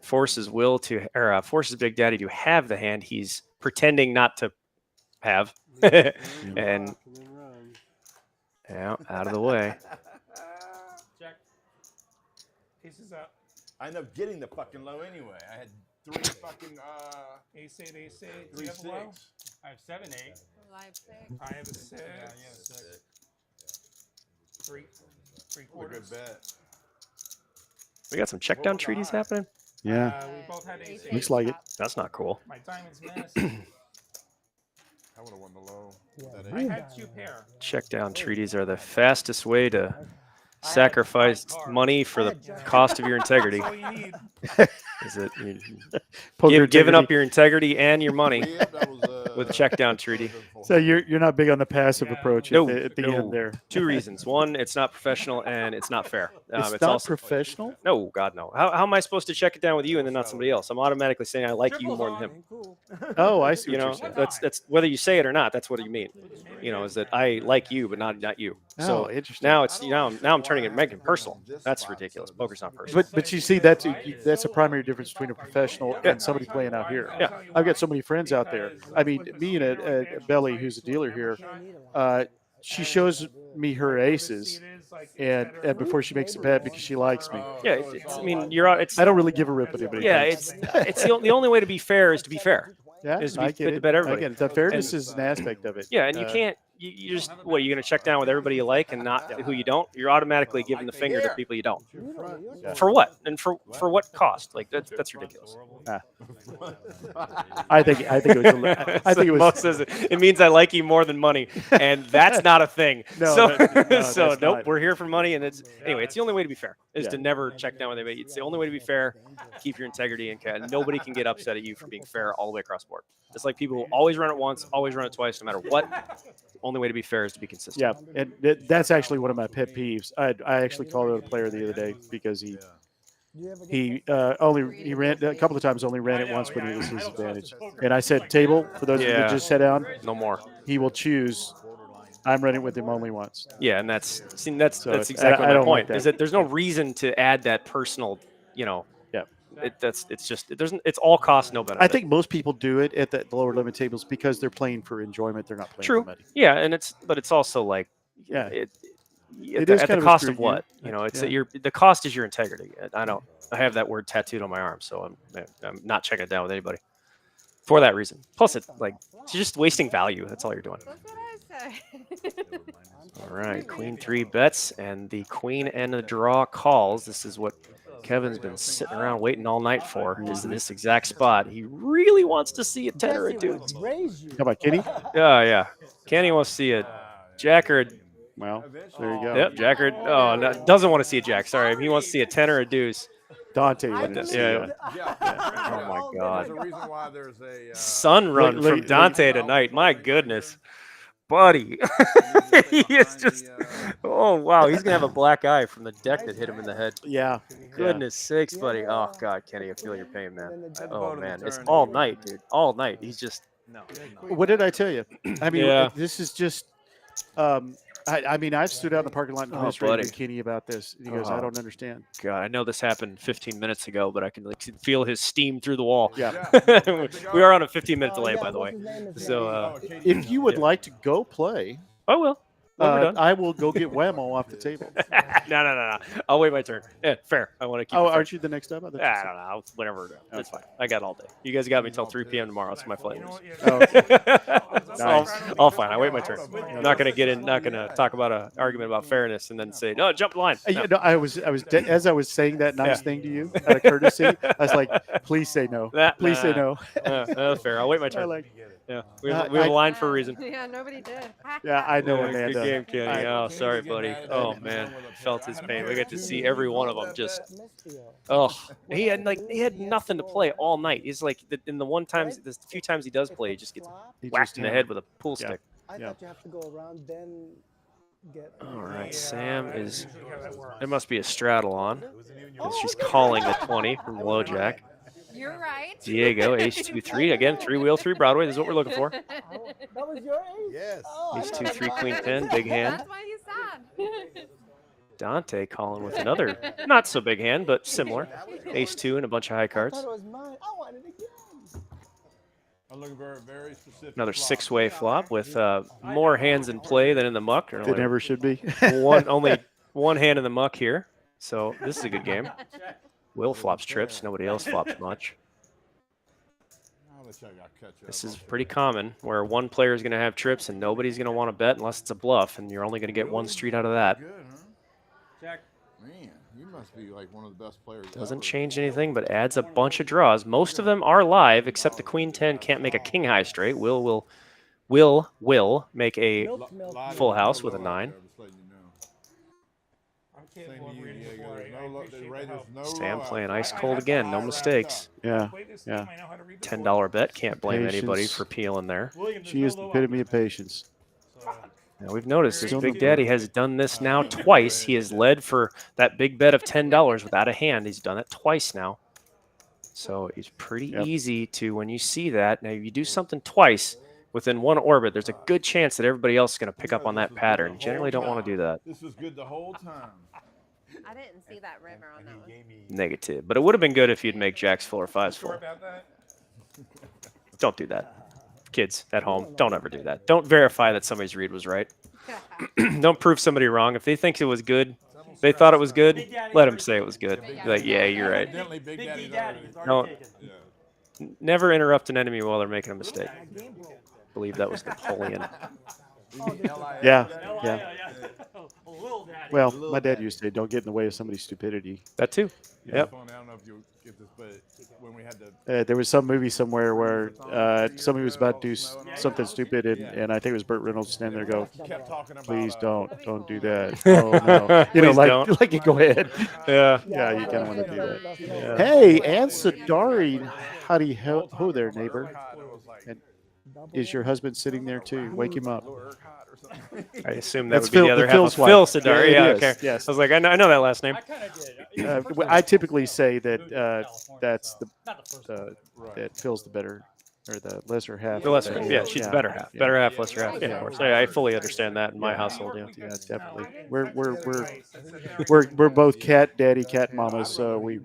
Will to, or forces Big Daddy to have the hand he's pretending not to have, and yeah, out of the way. Check. Aces up. I ended up getting the fucking low anyway. I had 3 fucking Ace 8, ace 8. Do 3 you have a low? 6. I have 7, 8. Live 6. I have a 6. Yeah, you have 6. 3 What a quarters. good bet. We got some check down treaties happening. Yeah, We both had ace 8. looks like it. That's not cool. My diamonds missed. I would have won the low. That I eight. had 2 pair. Check down treaties are the fastest way to sacrifice money for the cost of your integrity. That's all you need. Is it Poker giving up integrity. your integrity and your money Yeah, that was, with a check down treaty? So you're not big on the passive approach No, at the no. end there. 2 reasons. One, it's not professional, and it's not fair. It's not also professional. no, God, no. How am I supposed to check it down with you and then not somebody else? I'm automatically saying I like you more than him. Oh, I see You what know, you're saying. that's whether you say it or not. That's what you mean. You know, is that I like you, but not you. Oh, So interesting. now it's now I'm turning it, making it personal. That's ridiculous. Poker's not personal. But you see that's a primary difference between a professional and somebody playing out here. Yeah. I've got so many friends out there. I mean, me and Belly, who's a dealer here, she shows me her aces, and before she makes a bet because she likes me. Yeah, I mean, it's I don't really give a rip at anybody. yeah, thinks. it's the only way to be fair is to be fair. Yeah, is to I be get fit it. to bet I everybody. get it. The fairness is an aspect of it. Yeah, and you can't. You just what? You're going to check down with everybody you like and not who you don't. You're automatically giving the finger to people you don't. For what? And for what cost? Like that's ridiculous. I think it was. I think it Mo was. says it means I like you more than money, and that's not a thing. No, so no, so that's nope, not. we're here for money, and it's anyway. It's the only way to be fair is Yeah. to never check down with anybody. It's the only way to be fair. Keep your integrity, and nobody can get upset at you for being fair all the way across the board. It's like people who always run it once, always run it twice, no matter what. Only way to be fair is to be consistent. Yeah, and that's actually one of my pet peeves. I actually called out a player the other day because he ran a couple of times, only ran it once when he was his advantage. And I said, table for those of you Yeah. that just sat down. No more. He will choose. I'm running with him only once. Yeah, and that's So exactly I my don't point. like that. Is that there's no reason to add that personal, Yeah. It's all cost, no benefit. I think most people do it at the lower limit tables because they're playing for enjoyment. They're not playing True. for money. Yeah, and it's also like Yeah. it It at is the kind of a cost of screw what? you. You know, it's Yeah. the cost is your integrity. I have that word tattooed on my arm, so I'm not checking it down with anybody for that reason. Plus, it's just wasting value. That's all you're doing. That's what I say. All right, queen 3 bets, and the queen and the draw calls. This is what Kevin's been sitting around waiting all night for. Is this exact spot? He really wants to see a 10 or a deuce. Come on, Kenny. Yeah. Kenny wants to see a jack or a Well, there you go. Yep, jack or no, doesn't want to see a jack. Sorry, he wants to see a 10 or a deuce. Dante with this. Yeah. Oh my God. There's a reason why there's a Sun run look- from look- Dante tonight. My goodness, buddy. He is just. Oh wow, he's gonna have a black eye from the deck that hit him in the head. Yeah. Goodness sakes, buddy. Oh God, Kenny, I feel your pain, man. Oh man, it's all night, dude. All night. He's just. What did I tell you? I mean, Yeah. this is just. I mean, I've stood out in the parking lot and Oh, illustrated buddy. with Kenny about this. And he goes, I Oh. don't understand. God, I know this happened 15 minutes ago, but I can feel his steam through the wall. Yeah. We are on a 15-minute delay, by the way. So, If you would Yeah. like to go play, I will. When we're done. I will go get Whammo off the table. No. I'll wait my turn. Yeah, fair. I want to keep. Oh, it fair. aren't you the next up? I don't know. Whatever. That's fine. I got all day. You guys got me till 3 p.m. tomorrow. It's my flight. All fine. I wait my turn. I'm not gonna get in. Not gonna talk about an argument about fairness and then say no. Jump the line. No. You know, as I was saying that nice thing to you out of courtesy, I was like, please say no. Please say no. That's fair. I'll wait my turn. Yeah, we have a line for a reason. Yeah, nobody did. Yeah, I know, Yeah, Amanda. good game, Kenny. Oh, sorry, buddy. Oh man, felt his pain. We got to see every one of them just. Oh, he had nothing to play all night. He's like in the few times he does play, he just gets whacked in the head with a pool stick. I thought you have to go around, then get. All right, Sam is. There must be a straddle on. She's calling the 20 from low jack. You're right. Diego, ace 2-3 again, 3-wheel 3 Broadway. This is what we're looking for. That was your ace? Yes. Ace 2-3 queen 10, big hand. That's why he's sad. Dante calling with another not so big hand, but similar. Ace 2 and a bunch of high I cards. thought it was mine. I wanted it again. I'm looking for a very specific. Another 6-way flop with more hands in play than in the muck. It never should be. Only one hand in the muck here. So this is a good game. Will flops trips. Nobody else flops much. This is pretty common where one player is going to have trips and nobody's going to want to bet unless it's a bluff, and you're only going to get one street out of that. Check. Man, you must be like one of the best players. Doesn't change anything, but adds a bunch of draws. Most of them are live, except the queen 10 can't make a king high straight. Will make a full house with a 9. Sam playing ice cold again, no mistakes. Yeah. $10 bet, can't blame anybody for peeling there. She is the epitome of patience. Now we've noticed this Big Daddy has done this now twice. He has led for that big bet of $10 without a hand. He's done it twice now. So it's pretty easy to, when you see that, now you do something twice within one orbit, there's a good chance that everybody else is going to pick up on that pattern. Generally don't want to do that. This was good the whole time. I didn't see that river on that one. Negative. But it would have been good if you'd make jacks full or fives full. Don't do that. Kids at home, don't ever do that. Don't verify that somebody's read was right. Don't prove somebody wrong. If they think it was good, they thought it was good, let them say it was good. Be like, yeah, you're right. No, never interrupt an enemy while they're making a mistake. I believe that was Napoleon. Yeah. Well, my dad used to say, don't get in the way of somebody's stupidity. That too. Yep. I don't know if you get this, but when we had the there was some movie somewhere where somebody was about to do something stupid, and I think it was Burt Reynolds standing there go, please don't do that. Oh, no. You know, like go ahead. Yeah. Yeah, you kind of want to do that. Yeah. Hey, Ann Sadari, howdy ho there, neighbor. And is your husband sitting there too? Wake him up. I assume that would be the other half of Phil Sadari. Yeah, okay. Yes. I was like, I know that last name. I typically say that that's that Phil's the better or the lesser half. The lesser, yeah, she's the better half. Better half, lesser half. Yeah, of course. I fully understand that in my household. Yeah, definitely. We're both cat daddy, cat mamas, so we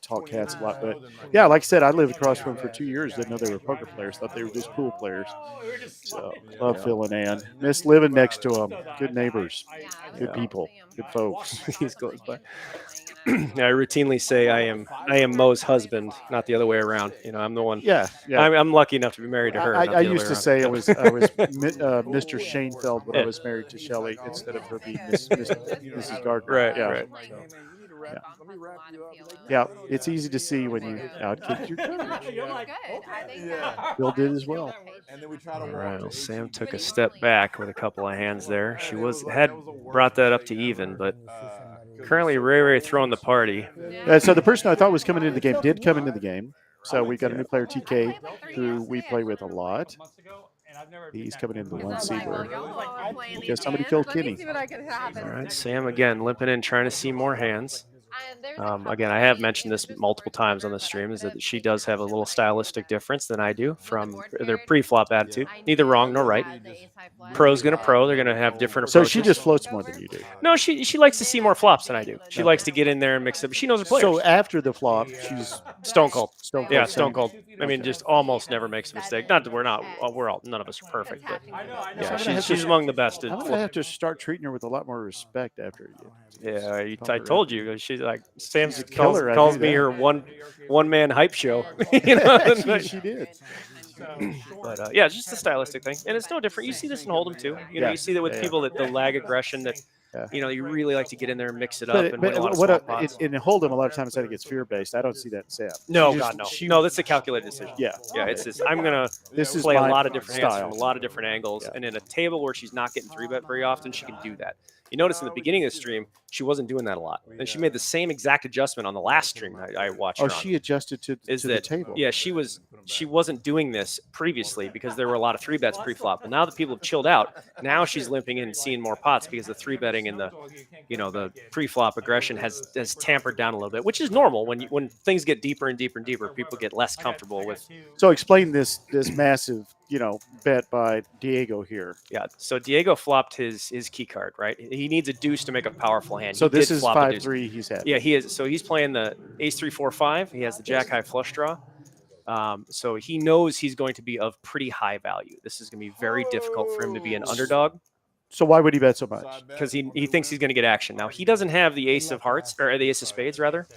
talk cats a lot. But yeah, like I said, I lived across from them for 2 years. Didn't know they were poker players. Thought they were just pool players. So love Phil and Ann. Miss living next to them. Good neighbors. Good people. Good folks. He's close by. I routinely say I am Mo's husband, not the other way around. You know, I'm the one. Yeah. I'm lucky enough to be married to her. I used to say I was Mr. Shanefield when I was married to Shelley instead of her being Mrs. Gardner. Right. Yeah. Right. Yeah, it's easy to see when you outkick your Bill did as well. All right, well, Sam took a step back with a couple of hands there. She had brought that up to even, but currently Ray throwing the party. So the person I thought was coming into the game did come into the game. So we got a new player, TK, who we play with a lot. He's coming into the 1C because somebody killed Kenny. All All right, Sam again limping in, trying to see more hands. Again, I have mentioned this multiple times on the stream, is that she does have a little stylistic difference than I do from their pre-flop attitude. Neither wrong nor right. Pro's going to pro. They're going to have different So approaches. she just floats more than you do. No, she likes to see more flops than I do. She likes to get in there and mix up. She knows her players. So after the flop, she's Stone cold. Stone cold. Yeah, stone cold. I mean, just almost never makes a mistake. Not that we're all none of us are perfect, but yeah, she's among the best. I'm gonna have to start treating her with a lot more respect after you. Yeah, I told you. She's like Sam's killer, calls me her one man hype show. You know, she did. But yeah, it's just a stylistic thing, and it's no different. You see this in Hold'em too. You know, you see that with people that the lag aggression that. You know, you really like to get in there and mix it up and win a lot of small pots. In Hold'em, a lot of times I think it's fear-based. I don't see that in Sam. No, God, no. No, that's a calculated decision. Yeah. Yeah, it's just, I'm going to play a lot of different hands from a lot of different angles. And in a table where she's not getting 3-bet very often, she can do that. You notice in the beginning of the stream, she wasn't doing that a lot. And she made the same exact adjustment on the last stream I watched her on. She adjusted to the table. Yeah, she wasn't doing this previously because there were a lot of 3-bets pre-flop. But now that people have chilled out, now she's limping in and seeing more pots because the 3-betting and the pre-flop aggression has tampered down a little bit, which is normal when things get deeper and deeper and deeper. People get less comfortable with. So explain this massive bet by Diego here. Yeah, so Diego flopped his key card, right? He needs a deuce to make a powerful hand. So this is 5-3 he's had. Yeah, he is. So he's playing the ace 3 4 5. He has the jack high flush draw. So he knows he's going to be of pretty high value. This is going to be very difficult for him to be an underdog. So why would he bet so much? Because he thinks he's going to get action. Now, he doesn't have the ace of hearts, or the ace of spades, rather.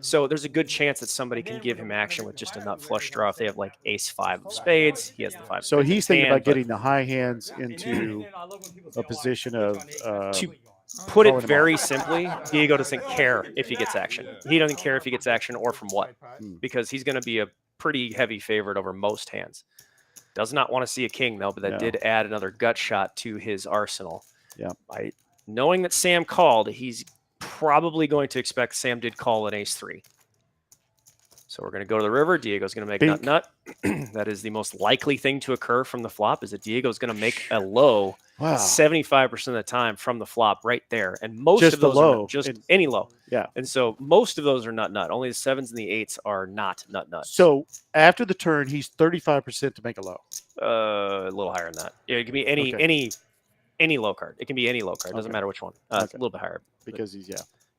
So there's a good chance that somebody can give him action with just a nut flush draw. If they have like ace 5 of spades, he has the 5. So he's thinking about getting the high hands into a position of. To put it very simply, Diego doesn't care if he gets action. He doesn't care if he gets action or from what, because he's going to be a pretty heavy favorite over most hands. Does not want to see a king, though, but that did add another gut shot to his arsenal. Yeah. By knowing that Sam called, he's probably going to expect Sam did call an ace 3. So we're going to go to the river. Diego's going to make nut. That is the most likely thing to occur from the flop, is that Diego's going to make a low 75% of the time from the flop right there. And most of those are just any low. Yeah. And so most of those are nut. Only the 7s and the 8s are not nut. So after the turn, he's 35% to make a low. A little higher than that. Yeah, it can be any low card. It can be any low card. It doesn't matter which one. It's a little bit higher. Because he's,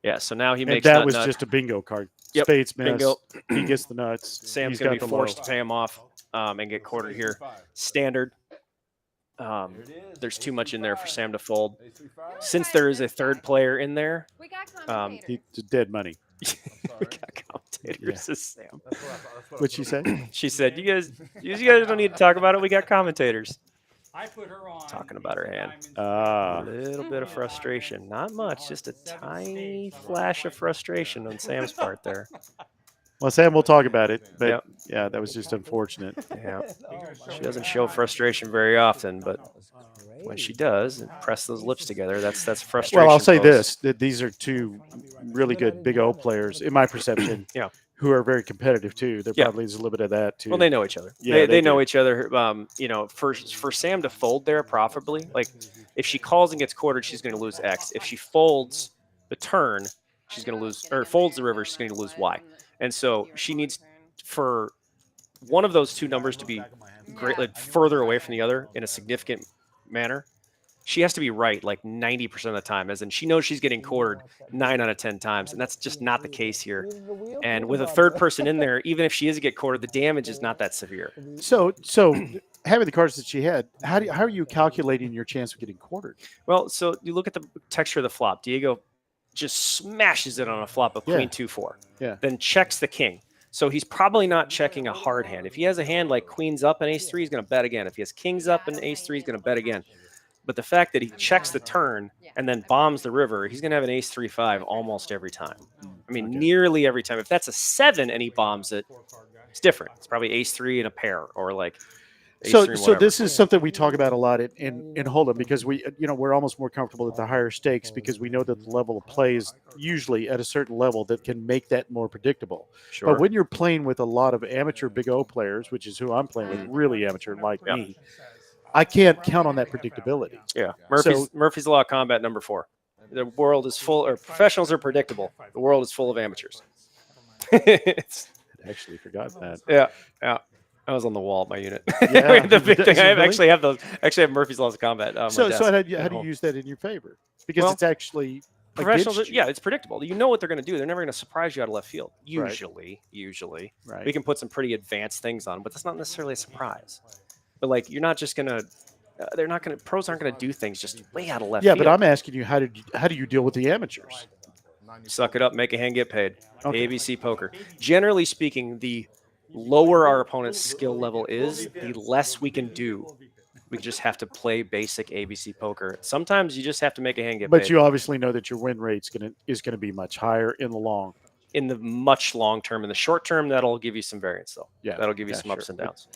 Yeah, so now he makes that was just a bingo card. Yep. Spades miss. Bingo. He gets the nuts. Sam's going to be forced to pay him off and get quartered here. Standard. There's too much in there for Sam to fold. Since there is a third player in there, he's dead money. We got commentators, says Sam. What'd she say? She said, you guys don't need to talk about it. We got commentators. I put her on talking about her hand. A little bit of frustration. Not much, just a tiny flash of frustration on Sam's part there. Well, Sam, we'll talk about it. But yeah, that was just unfortunate. Yeah. She doesn't show frustration very often, but when she does and press those lips together, that's frustration. Well, I'll say this, that these are two really good Big O players, in my perception. Yeah. Who are very competitive too. There probably is a little bit of that too. Well, they know each other. Yeah, they know each other. For Sam to fold there profitably, like if she calls and gets quartered, she's going to lose X. If she folds the turn, she's going to lose, or folds the river, she's going to lose Y. And so she needs for one of those two numbers to be greatly further away from the other in a significant manner. She has to be right like 90% of the time, as in she knows she's getting quartered 9 out of 10 times, and that's just not the case here. And with a third person in there, even if she is to get quartered, the damage is not that severe. So having the cards that she had, how are you calculating your chance of getting quartered? Well, so you look at the texture of the flop. Diego just smashes it on a flop of Queen 2-4. Yeah. Then checks the king. So he's probably not checking a hard hand. If he has a hand like Queens up and Ace 3, he's going to bet again. If he has Kings up and Ace 3, he's going to bet again. But the fact that he checks the turn and then bombs the river, he's going to have an Ace 3-5 almost every time. I mean, nearly every time. If that's a 7 and he bombs it, it's different. It's probably Ace 3 and a pair, or like Ace 3 and so whatever. this is something we talk about a lot in Hold'em, because we're almost more comfortable at the higher stakes because we know that the level of play is usually at a certain level that can make that more predictable. Sure. But when you're playing with a lot of amateur Big O players, which is who I'm playing with, really amateur like me, I can't count on that predictability. Yeah, Murphy's Law Combat number 4. The world is full, or professionals are predictable. The world is full of amateurs. It's, I actually forgot that. yeah. I was on the wall at my unit. Yeah, the big thing. I really? actually have those. Actually, have Murphy's Laws of Combat. On So my desk how at do you home. use that in your favor? Because Well, it's actually professionals, against you. yeah, it's predictable. You know what they're going to do. They're never going to surprise you out of left field. Right. Usually, Right. we can put some pretty advanced things on, but that's not necessarily a surprise. But like, you're not just going to. They're not going to. Pros aren't going to do things just way out of left Yeah, field. but I'm asking you, how do you deal with the amateurs? Suck it up, make a hand, get paid. Okay. ABC poker. Generally speaking, the lower our opponent's skill level is, the less we can do. We just have to play basic ABC poker. Sometimes you just have to make a hand, get But paid. you obviously know that your win rate is gonna be much higher in the long. In the much long term, in the short term, that'll give you some variance, though. Yeah, that'll give you yeah, some ups sure. and downs.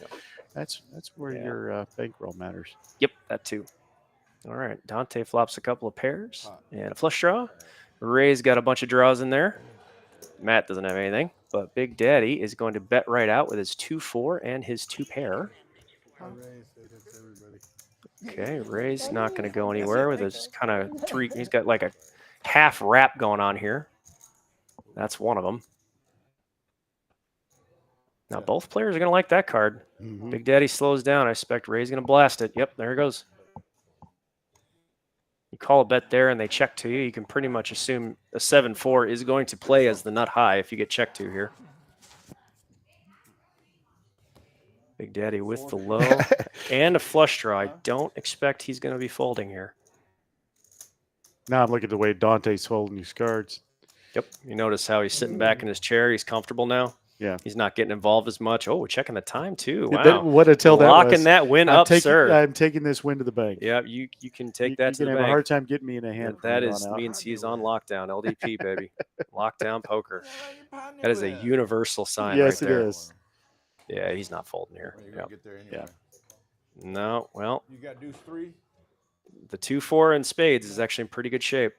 That's where Yeah. your bankroll matters. Yep, that too. All right, Dante flops a couple of pairs and a flush draw. Ray's got a bunch of draws in there. Matt doesn't have anything, but Big Daddy is going to bet right out with his 2-4 and his 2 pair. Okay, Ray's not going to go anywhere with his kind of 3. He's got like a half wrap going on here. That's one of them. Now both players are going to like that card. Mm-hmm. Big Daddy slows down. I expect Ray's going to blast it. Yep, there it goes. You call a bet there and they check to you. You can pretty much assume a 7-4 is going to play as the nut high if you get checked to here. Big Daddy with the low and a flush draw. I don't expect he's going to be folding here. Now I'm looking at the way Dante's holding these cards. Yep. You notice how he's sitting back in his chair. He's comfortable now. Yeah. He's not getting involved as much. Oh, we're checking the time too. Yeah, Wow. what a tell that Locking was. that win up, sir. I'm taking this win to the bank. Yeah, you can take that to You the can have bank. a hard time getting me in a hand. That from is on out. means he's on lockdown. LDP, baby. Lockdown poker. That is a universal sign Yes, right there. it is. Yeah, he's not folding here. You're gonna get there anyway. No, well, You got deuce 3. the 2-4 in spades is actually in pretty good shape.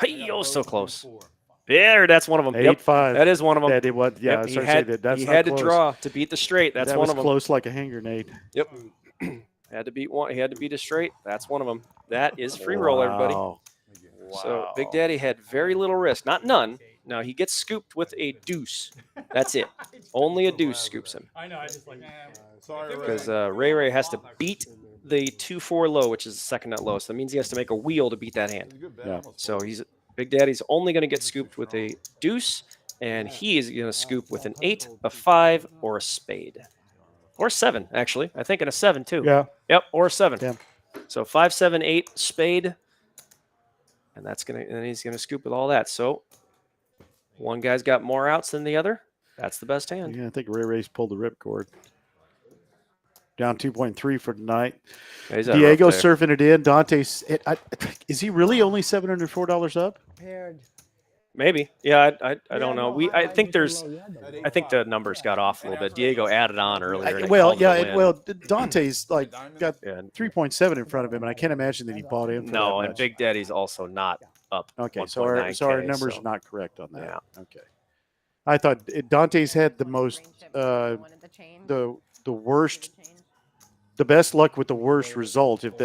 Hey, oh, so close. There, that's one of them. 8-5. That is one of them. That it was, yeah, Yep, I was he trying to say had, that. That's he not had close. to draw to beat the straight. That's that one was of them. close like a hand grenade. Yep. Had to beat one. He had to beat a straight. That's one of them. That is free roll, everybody. Wow. So Big Daddy had very little risk. Not none. Now he gets scooped with a deuce. That's it. Only a deuce scoops him. I know. I just like. Sorry, Ray. Because Ray has to beat the 2-4 low, which is the second nut low. So that means he has to make a wheel to beat that hand. Good bet. Yeah. Almost So Big Daddy's only going to get scooped with a deuce, and he is going to scoop with an 8, a 5, or a spade. Or a 7, actually. I think in a 7, too. Yeah. Yep, or a 7. Yeah. So 5, 7, 8, spade. And he's gonna scoop with all that. So one guy's got more outs than the other. That's the best hand. Yeah, I think Ray's pulled the ripcord. Down 2.3 for tonight. Yeah, he's at Diego rough there. surfing it in. Dante's. Is he really only $704 up? Paired. Maybe. Yeah, I don't know. I think the numbers got off a little bit. Diego added on earlier. and it Well, called it a win. Dante's like got Yeah. 3.7 in front of him, and I can't imagine that he bought in. For No, that and much. Big Daddy's also not up. Okay, so 1.9K, our numbers so- are not correct on that. Yeah. Okay. I thought Dante's had the most, the worst, the best luck with the worst result. If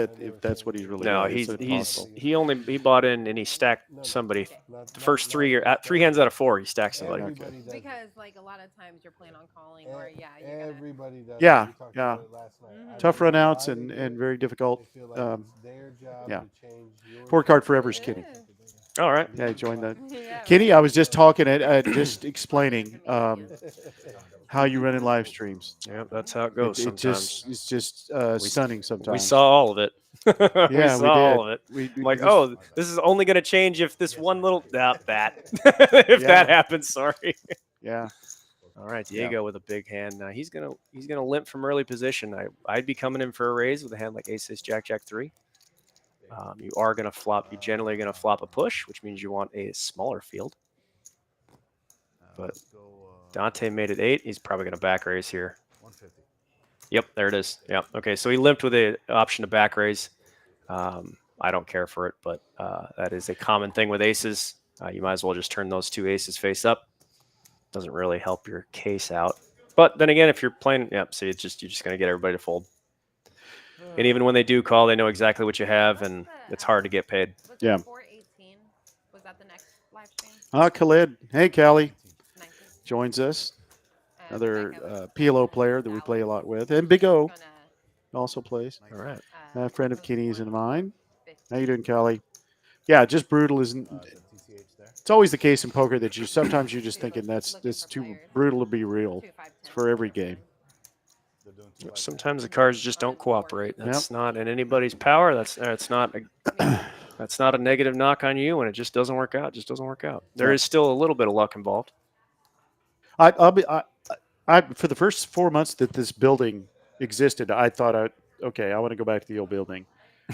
that's what he's really. No, got. It's impossible. he bought in and he stacked somebody. The first 3 hands out of 4, he stacked somebody. Everybody does. Because like a lot of times you're playing on calling or you're gonna Everybody does. Yeah, We talked yeah. about it last night. Tough run outs and very difficult. They feel like it's their job yeah. to change your 4 card forever's Kenny. All right. Yeah, he joined that. Yeah. Kenny, I was just talking just explaining how you run in live streams. Yeah, that's how it goes sometimes. It's just stunning sometimes. We saw all of it. we Yeah, saw we did. all of it. We Like, just- oh, this is only going to change if this one little if Yeah. that happens. Sorry. Yeah. All right, Diego with a big hand. He's gonna limp from early position. I'd be coming in for a raise with a hand like Ace, Ace, Jack, Jack 3. You are gonna flop. You generally are gonna flop a push, which means you want a smaller field. But Dante made it 8. He's probably gonna back raise here. 150. Yep, there it is. Yep. Okay, so he limped with the option to back raise. I don't care for it, but that is a common thing with aces. You might as well just turn those 2 aces face up. Doesn't really help your case out. But then again, if you're playing, yep, see, you're just going to get everybody to fold. And even when they do call, they know exactly what you have, and it's hard to get paid. Yeah. 418. Was that the next live stream? Khalid. Hey, Callie. 19. Joins us. And Another Becca was PLO player that we play a lot with. And Big O gonna, also plays. All right. A friend of Kenny's and mine. 50. How you doing, Callie? Yeah, just brutal isn't. It's always the case in poker that sometimes you're just thinking that's too brutal to be real. It's for every game. Sometimes the cards just don't cooperate. That's not in anybody's power. That's not a negative knock on you, and it just doesn't work out. It just doesn't work out. There is still a little bit of luck involved. I for the first 4 months that this building existed, I thought, I want to go back to the old building.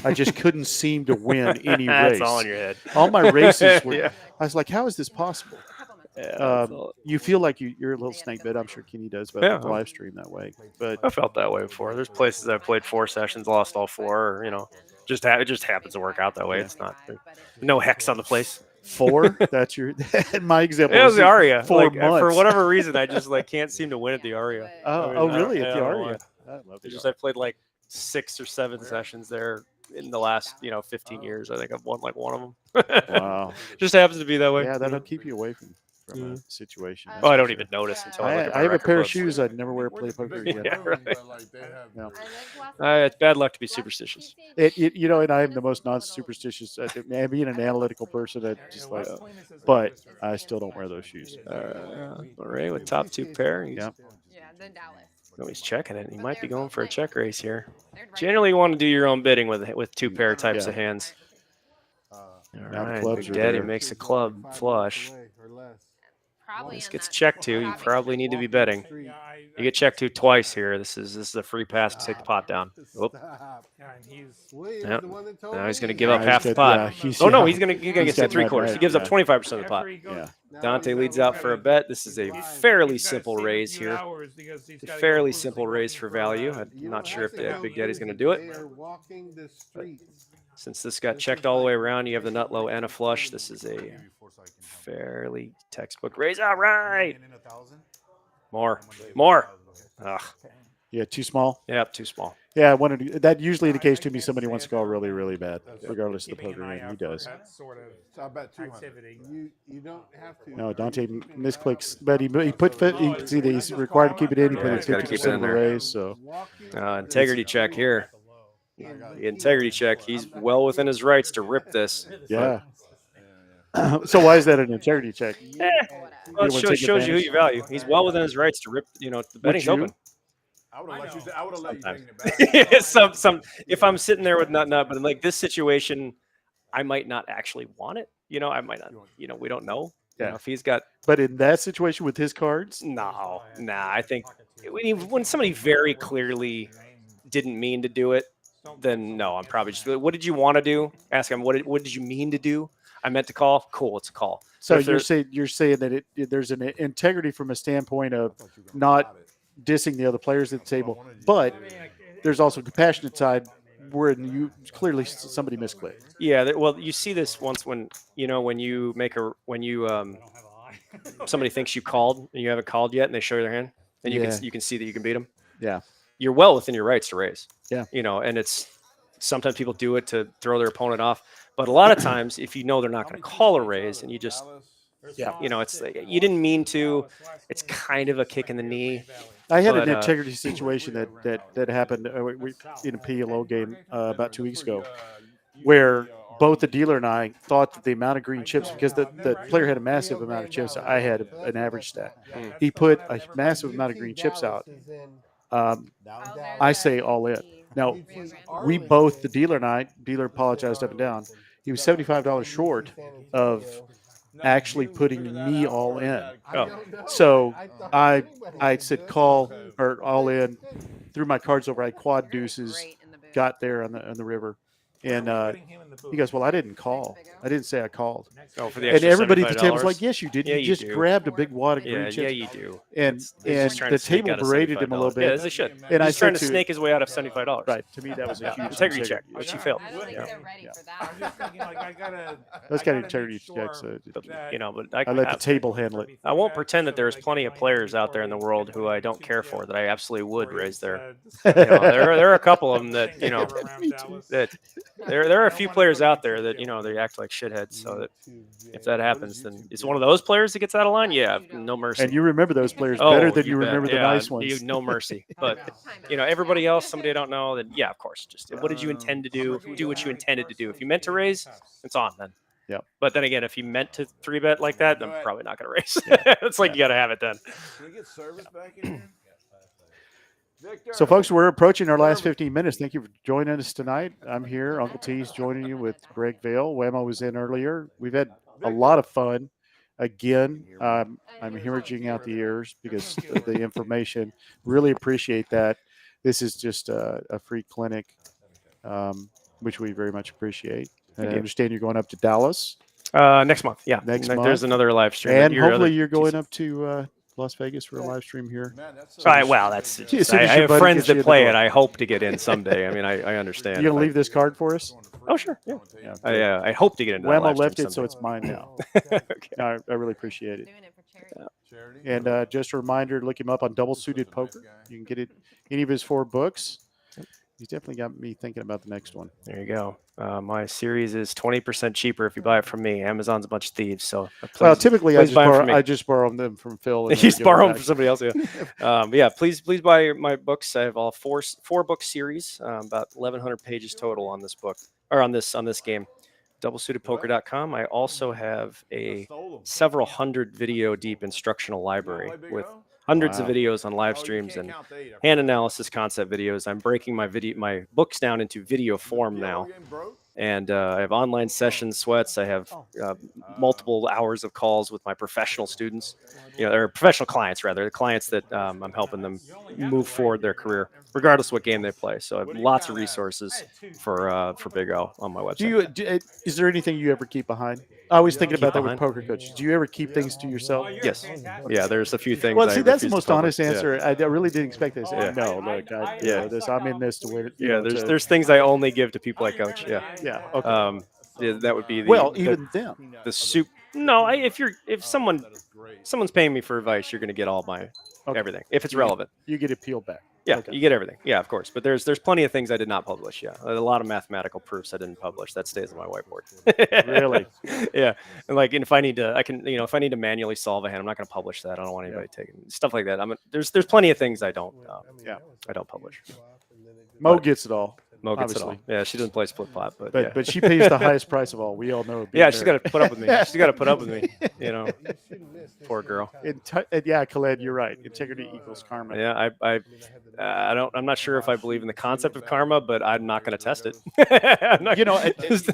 I just couldn't seem to win any race. That's all in your head. All my races were. Yeah. I was like, how is this possible? Yeah, You feel like you're a little snake bit. I'm sure Kenny does, but the live stream that way. But I felt that way before. There's places I've played 4 sessions, lost all 4. Or, it just happens to work out that way. It's not no hex on the place. 4. That's your. My example. It was the Aria. 4 months. For whatever reason, I just can't seem to win at the Aria. Really? At the Aria? I played 6 or 7 sessions there in the last 15 years. I think I've won one of them. Wow. Just happens to be that way. Yeah, that'll keep you away from a situation. Oh, I don't even notice until I look at my I have a record pair of books. shoes I'd never wear play poker again. Yeah, right. No. It's bad luck to be superstitious. And I am the most non-superstitious. Being an analytical person, but I still don't wear those shoes. All right, with top 2 pair. Yeah, then Dallas. No, he's checking it. He might be going for a check raise here. Generally, you want to do your own bidding with 2 pair types of hands. All right, Big Daddy makes a club flush. This gets checked to. You probably need to be betting. You get checked to twice here. This is a free pass to take the pot down. Whoop. Yep. Now he's going to give up half the pot. He's going to get to 3/4. He gives up 25% of the pot. Yeah. Dante leads out for a bet. This is a fairly simple raise here. A fairly simple raise for value. I'm not sure if Big Daddy's going to do it. But since this got checked all the way around, you have the nut low and a flush. This is a fairly textbook raise. All right. More. Ugh. Yeah, too small. Yeah, too small. Yeah, that usually indicates to me somebody wants to go really, really bad, regardless of the poker game. He does. So I bet activity. You don't have to. No, Dante misclicks, but he put he's required to keep it in. He put it 50% of the raise. So integrity check here. The integrity check. He's well within his rights to rip this. Yeah. So why is that an integrity check? Well, it shows you who you value. He's well within his rights to rip. The betting's open. I would have let you take it back. If I'm sitting there with nut, but in this situation, I might not actually want it. I might not. We don't know. Yeah. If he's got. But in that situation with his cards, I think when somebody very clearly didn't mean to do it, then no, I'm probably just. What did you want to do? Ask him. What did you mean to do? I meant to call. Cool, it's a call. So you're saying that there's an integrity from a standpoint of not dissing the other players at the table, but there's also a compassionate side where you clearly somebody misclicked. Yeah, well, you see this once when somebody thinks you called and you haven't called yet, and they show you their hand, and you can see that you can beat them. Yeah, you're well within your rights to raise. Yeah, and it's sometimes people do it to throw their opponent off, but a lot of times if you know they're not going to call a raise and you just it's like, you didn't mean to. It's kind of a kick in the knee. I had an integrity situation that happened in a PLO game about 2 weeks ago, where both the dealer and I thought that the amount of green chips, because the player had a massive amount of chips, I had an average stack. He put a massive amount of green chips out. I say all in. Now, we both, the dealer and I, dealer apologized up and down. He was $75 short of actually putting me all in. So I said call or all in, threw my cards over. I quad deuces, got there on the river, And Putting him in the booth. he goes, well, I didn't call. I didn't say I called. Oh, for the And extra everybody at the table was $75? like, yes, you did. Yeah, you you just do. grabbed a big wad of green Yeah, chips. yeah, you do. And He's just trying the to sneak table out of berated him a little $75. bit. Yeah, as they should. And I He's trying said to snake his way out of $75. Right. To me, that was a Yeah. huge Integrity mistake. check, which he failed. I don't think Yeah. they're ready for that. I'm just thinking, like, I gotta. Those I kind of gotta integrity make sure checks. that You know, but I let the table handle it. I won't pretend that there's plenty of players out there in the world who I don't care for that I absolutely would raise their. You know, there are a couple of them that you know that there are a few players out there that you know they act like shitheads. So that if that happens, then it's one of those players that gets out of line. Yeah, no mercy. And you remember those players Oh, better than you you bet. remember the Yeah, nice ones. You no mercy. But you know, everybody else, somebody I don't know, then yeah, of course. Just what did you intend to do? Do what you intended to do. If you meant to raise, it's on then. Yeah. But then again, if you meant to 3-bet like that, then I'm probably not going to raise. It's like you got to have it then. Can we get service back in here? Victor. So, folks, we're approaching our last 15 minutes. Thank you for joining us tonight. I'm here. Uncle T's joining you with Greg Vail. Whammo was in earlier. We've had a lot of fun. Again, I'm hemorrhaging out the ears because of the information. Really appreciate that. This is just a free clinic, which we very much appreciate. And I understand you're going up to Dallas Next month, yeah. next There's month. another live stream. And Your hopefully other you're going TC up to Las Vegas for a live stream here. Man, that's All right, well, that's Yeah, as just, soon I as your have buddy friends gets you in that the play door. it. I hope to get in someday. I mean, I understand. You going if to I- leave this card for us? Oh, sure. Yeah. Yeah. I hope to get into that Whammo live stream left it, so someday. it's mine now. Okay. I really appreciate it. Doing it for charity. Charity. And just a reminder, look him up on Double Suited Poker. You can get it any of his 4 books. He's definitely got me thinking about the next one. There you go. My series is 20% cheaper if you buy it from me. Amazon's a bunch of thieves, so Well, please, typically please buy 'em from me. I just borrow them from Phil. And You then just give borrow them back. from somebody else. Yeah. But yeah, please buy my books. I have all four book series, about 1,100 pages total on this book or on this game. DoubleSuitedPoker.com. I also have a several hundred video deep instructional library with hundreds of Wow. videos on live streams and hand analysis concept videos. I'm breaking my books down into video form now. And I have online sessions, sweats. I have multiple hours of calls with my professional students, or professional clients rather, the clients that I'm helping them move forward their career, regardless of what game they play. So I have lots of resources for Big O on my website. Is there anything you ever keep behind? I was thinking Keep about that behind? with poker coaches. Do you ever keep things to yourself? Yes. Yeah, there's a few things. Well, I see, that's the refuse to most publish. honest Yeah. answer. I really didn't expect this. Yeah. No, look, I'm in this to win it. Yeah, there's things I only give to people I coach. Yeah. Yeah. Okay. Yeah, that would be even them. the soup. No, if someone's paying me for advice, you're going to get all my everything if it's relevant. You get it peeled back. Yeah, Okay. you get everything. Yeah, of course. But there's plenty of things I did not publish. Yeah, a lot of mathematical proofs I didn't publish. That stays on my whiteboard. Really? Yeah, and if I need to, I can. If I need to manually solve a hand, I'm not going to publish that. I don't want anybody taking stuff like that. There's plenty of things I don't. I don't publish. Mo gets it all. Mo gets it all. obviously. Yeah, she doesn't play split pot, but But she pays the highest price of all. We all know. yeah, she's got to put up with me. She's got to put up with me. Poor girl. Yeah, Khaled, you're right. Integrity equals karma. Yeah, I'm not sure if I believe in the concept of karma, but I'm not going to test it. It's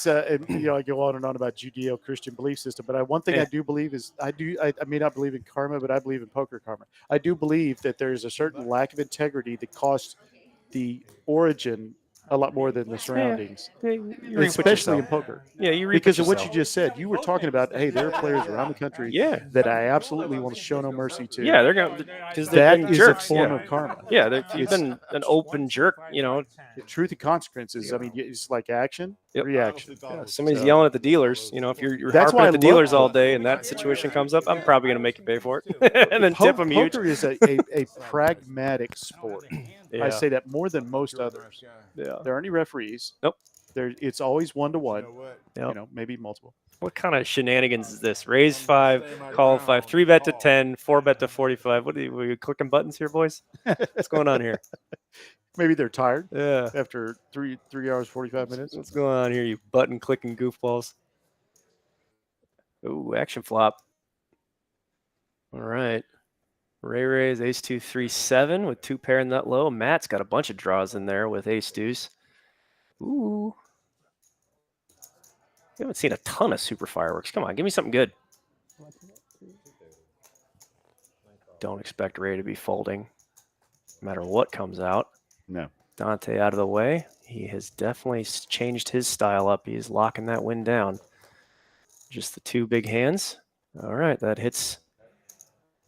I go on and on about Judeo-Christian belief system, but one thing I do believe is I may not believe in karma, but I believe in poker karma. I do believe that there is a certain lack of integrity that costs the origin a lot more than the surroundings, especially in poker. Yeah, you reap because what of you what sow. you just said. You were talking about, hey, there are players around the country that I absolutely want to show no mercy to. Yeah, they're going because that they've been is jerks. a form Yeah. of karma. Yeah, you've been an open jerk. The truth and consequences. I mean, it's like action, reaction. Yeah, somebody's yelling at the dealers. If you're That's harping why at the I love dealers all day and that situation comes up, I'm probably going to make you pay for it and then tip them huge. Poker is a pragmatic sport. Yeah. I say that more than most others. Yeah. There aren't any referees. Nope. It's always 1-to-1. Yep. Maybe multiple. What kind of shenanigans is this? Raise 5, call 5, 3-bet to 10, 4-bet to 45. Were you clicking buttons here, boys? What's going on here? Maybe they're tired. Yeah. After 3 hours 45 minutes. What's going on here, you button clicking goofballs? Ooh, action flop. All right. Ray ace 2 3 7 with 2 pair nut low. Matt's got a bunch of draws in there with ace deuce. Ooh. We haven't seen a ton of super fireworks. Come on, give me something good. Don't expect Ray to be folding, no matter what comes out. No. Dante out of the way. He has definitely changed his style up. He's locking that win down. Just the two big hands. All right, that hits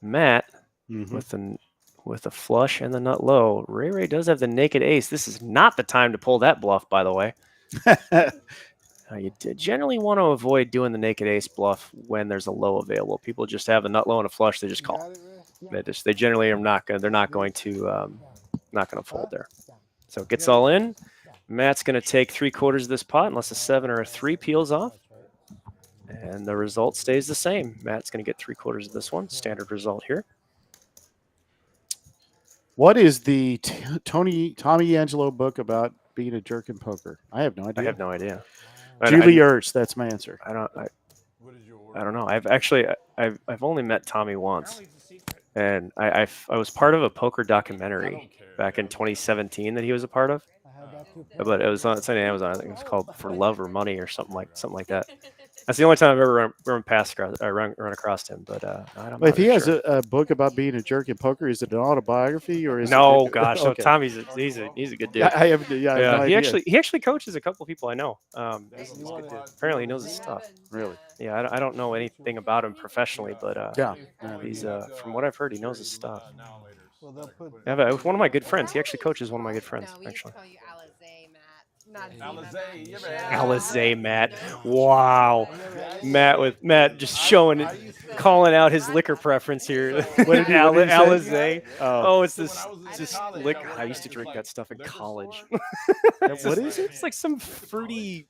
Matt with a flush and the nut low. Ray does have the naked ace. This is not the time to pull that bluff, by the way. You generally want to avoid doing the naked ace bluff when there's a low available. People just have a nut low and a flush. They just call. They generally are not going. They're not going to fold there. So it gets all in. Matt's going to take 3/4 of this pot unless a 7 or a 3 peels off. And the result stays the same. Matt's going to get 3/4 of this one. Standard result here. What is the Tommy Angelo book about being a jerk in poker? I have no idea. I have no idea. Julie Ertz, that's my answer. I don't know. I've only met Tommy once, and I was part of a poker documentary back in 2017 that he was a part of. But it was on Amazon. I think it was called For Love or Money or something like that. That's the only time I've ever run across him. But I don't know. If he has a book about being a jerk in poker, is it an autobiography or is no? It, Gosh, okay. no. Tommy's he's a good dude. I have no he idea. actually coaches a couple people I know. Apparently he knows his stuff. Really? Yeah, I don't know anything about him professionally, but he's from what I've heard, he knows his stuff. Yeah, one of my good friends. He actually coaches one of my good friends. Actually. Alizé Matt. Wow. Matt just calling out his liquor preference here. What did Alizé. Oh, it's this liquor. I used to drink that stuff in college. What is it? It's like some fruity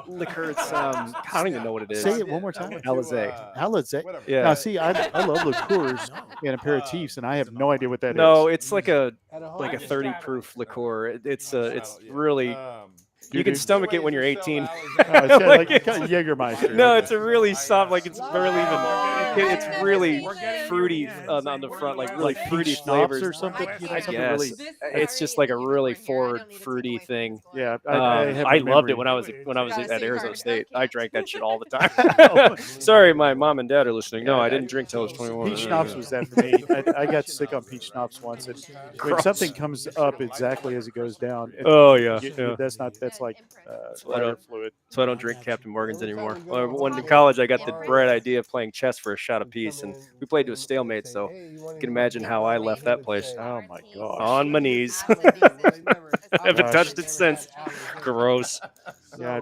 liquor. It's I don't even know what it is. Say it one more time. Alizé. Alizé. Yeah. Now, see, I love liqueurs and aperitifs, and I have no idea what that is. No, it's like a 30 proof liqueur. It's really. You can stomach it when you're 18. It's kind of like Jägermeister. No, it's a really soft, it's barely even. It's really fruity on the front, really fruity flavors or something. I guess it's just like a really forward fruity thing. Yeah, I loved it when I was at Arizona State. I drank that shit all the time. Sorry, my mom and dad are listening. No, I didn't drink till I was 21. Peach schnapps was that for me. I got sick on peach schnapps once. And when something comes up exactly as it goes down, that's like fluid. So I don't drink Captain Morgan's anymore. When in college, I got the bright idea of playing chess for a shot apiece, and we played to a stalemate. So you can imagine how I left that place. Oh my gosh! On my knees. I haven't touched it since. Gross. Yeah,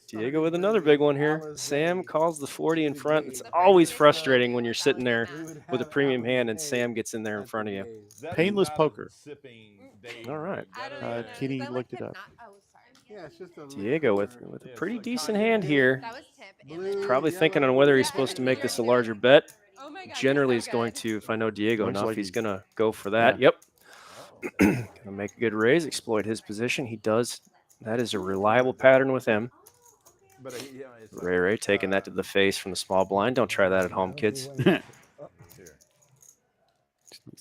Diego with another big one here. Sam calls the 40 in front. It's always frustrating when you're sitting there with a premium hand and Sam gets in there in front of you. Painless poker. All right. Kenny looked it up. Diego with a pretty decent hand here. Probably thinking on whether he's supposed to make this a larger bet. Generally, he's going to, if I know Diego enough, he's going to go for that. Yeah. Yep. Going to make a good raise, exploit his position. He does. That is a reliable pattern with him. Ray taking that to the face from the small blind. Don't try that at home, kids. It's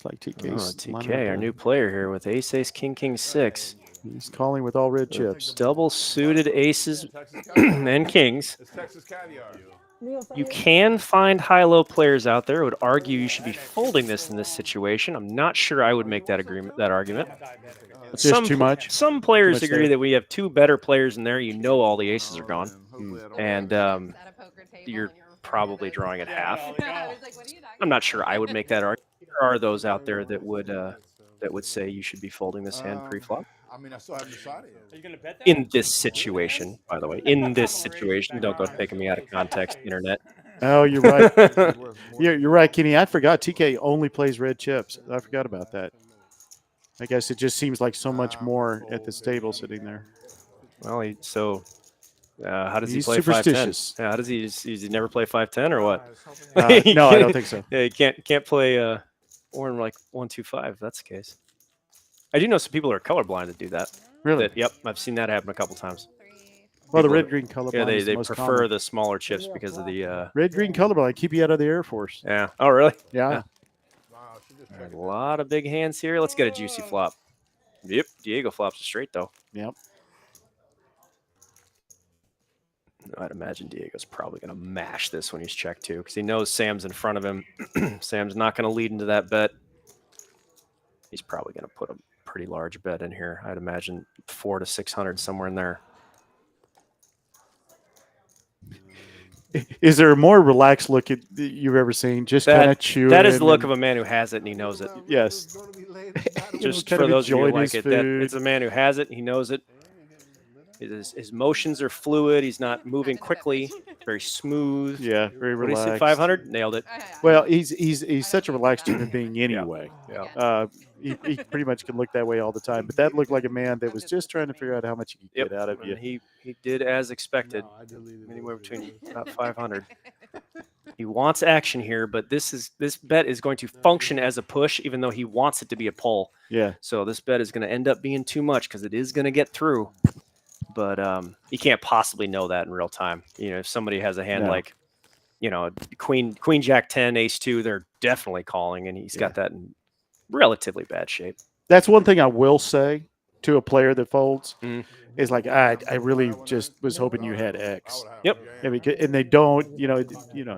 like TK. TK, our new player here with ace, king, king, 6. He's calling with all red chips. Double suited aces and kings. You can find high-low players out there who would argue you should be folding this in this situation. I'm not sure I would make that argument. Just too much? Some players agree that we have two better players in there. You know all the aces are gone. And you're probably drawing at half. I'm not sure I would make that argument. There are those out there that would say you should be folding this hand pre-flop. I mean, I still haven't decided. Are you gonna bet that? In this situation, by the way, in this situation, don't go taking me out of context, internet. Oh, you're right. You're right, Kenny. I forgot TK only plays red chips. I forgot about that. I guess it just seems like so much more at this table sitting there. Well, how does He's he play 5-10? superstitious. How does he? Does he never play 5-10 or what? No, I don't think so. Yeah, you can't play or in like 1-2-5. That's the case. I do know some people are colorblind that do that. Really? Yep, I've seen that happen a couple times. Well, the red-green colorblind Yeah, is they the most prefer common. the smaller chips because of the Red-green colorblind keep you out of the Air Force. Yeah. Oh, really? Yeah. A lot of big hands here. Let's get a juicy flop. Yep, Diego flops a straight though. Yep. I'd imagine Diego's probably going to mash this when he's checked too, because he knows Sam's in front of him. Sam's not going to lead into that bet. He's probably going to put pretty large bet in here. I'd imagine 400 to 600 somewhere in there. Is there a more relaxed look you've ever seen? Just kind of chewing. That is the look of a man who has it and he knows it. Yes. Just kind for of those of you who enjoying like his it, that food. it's a man who has it. He knows it. His motions are fluid. He's not moving quickly. Very smooth. Yeah, very What did he say? relaxed. 500? Nailed it. Well, he's such a relaxed human being anyway. Yeah. He pretty much can look that way all the time. But that looked like a man that was just trying to figure out how much he could get out of you. And he did as expected. Anywhere between about 500. He wants action here, but this bet is going to function as a push, even though he wants it to be a pull. Yeah. So this bet is going to end up being too much because it is going to get through. But you can't possibly know that in real time. If somebody has a hand like, Queen Jack 10, Ace 2, they're definitely calling, and he's got that in relatively bad shape. That's one thing I will say to a player that folds is like, I really just was hoping you had X. Yep. And they don't, it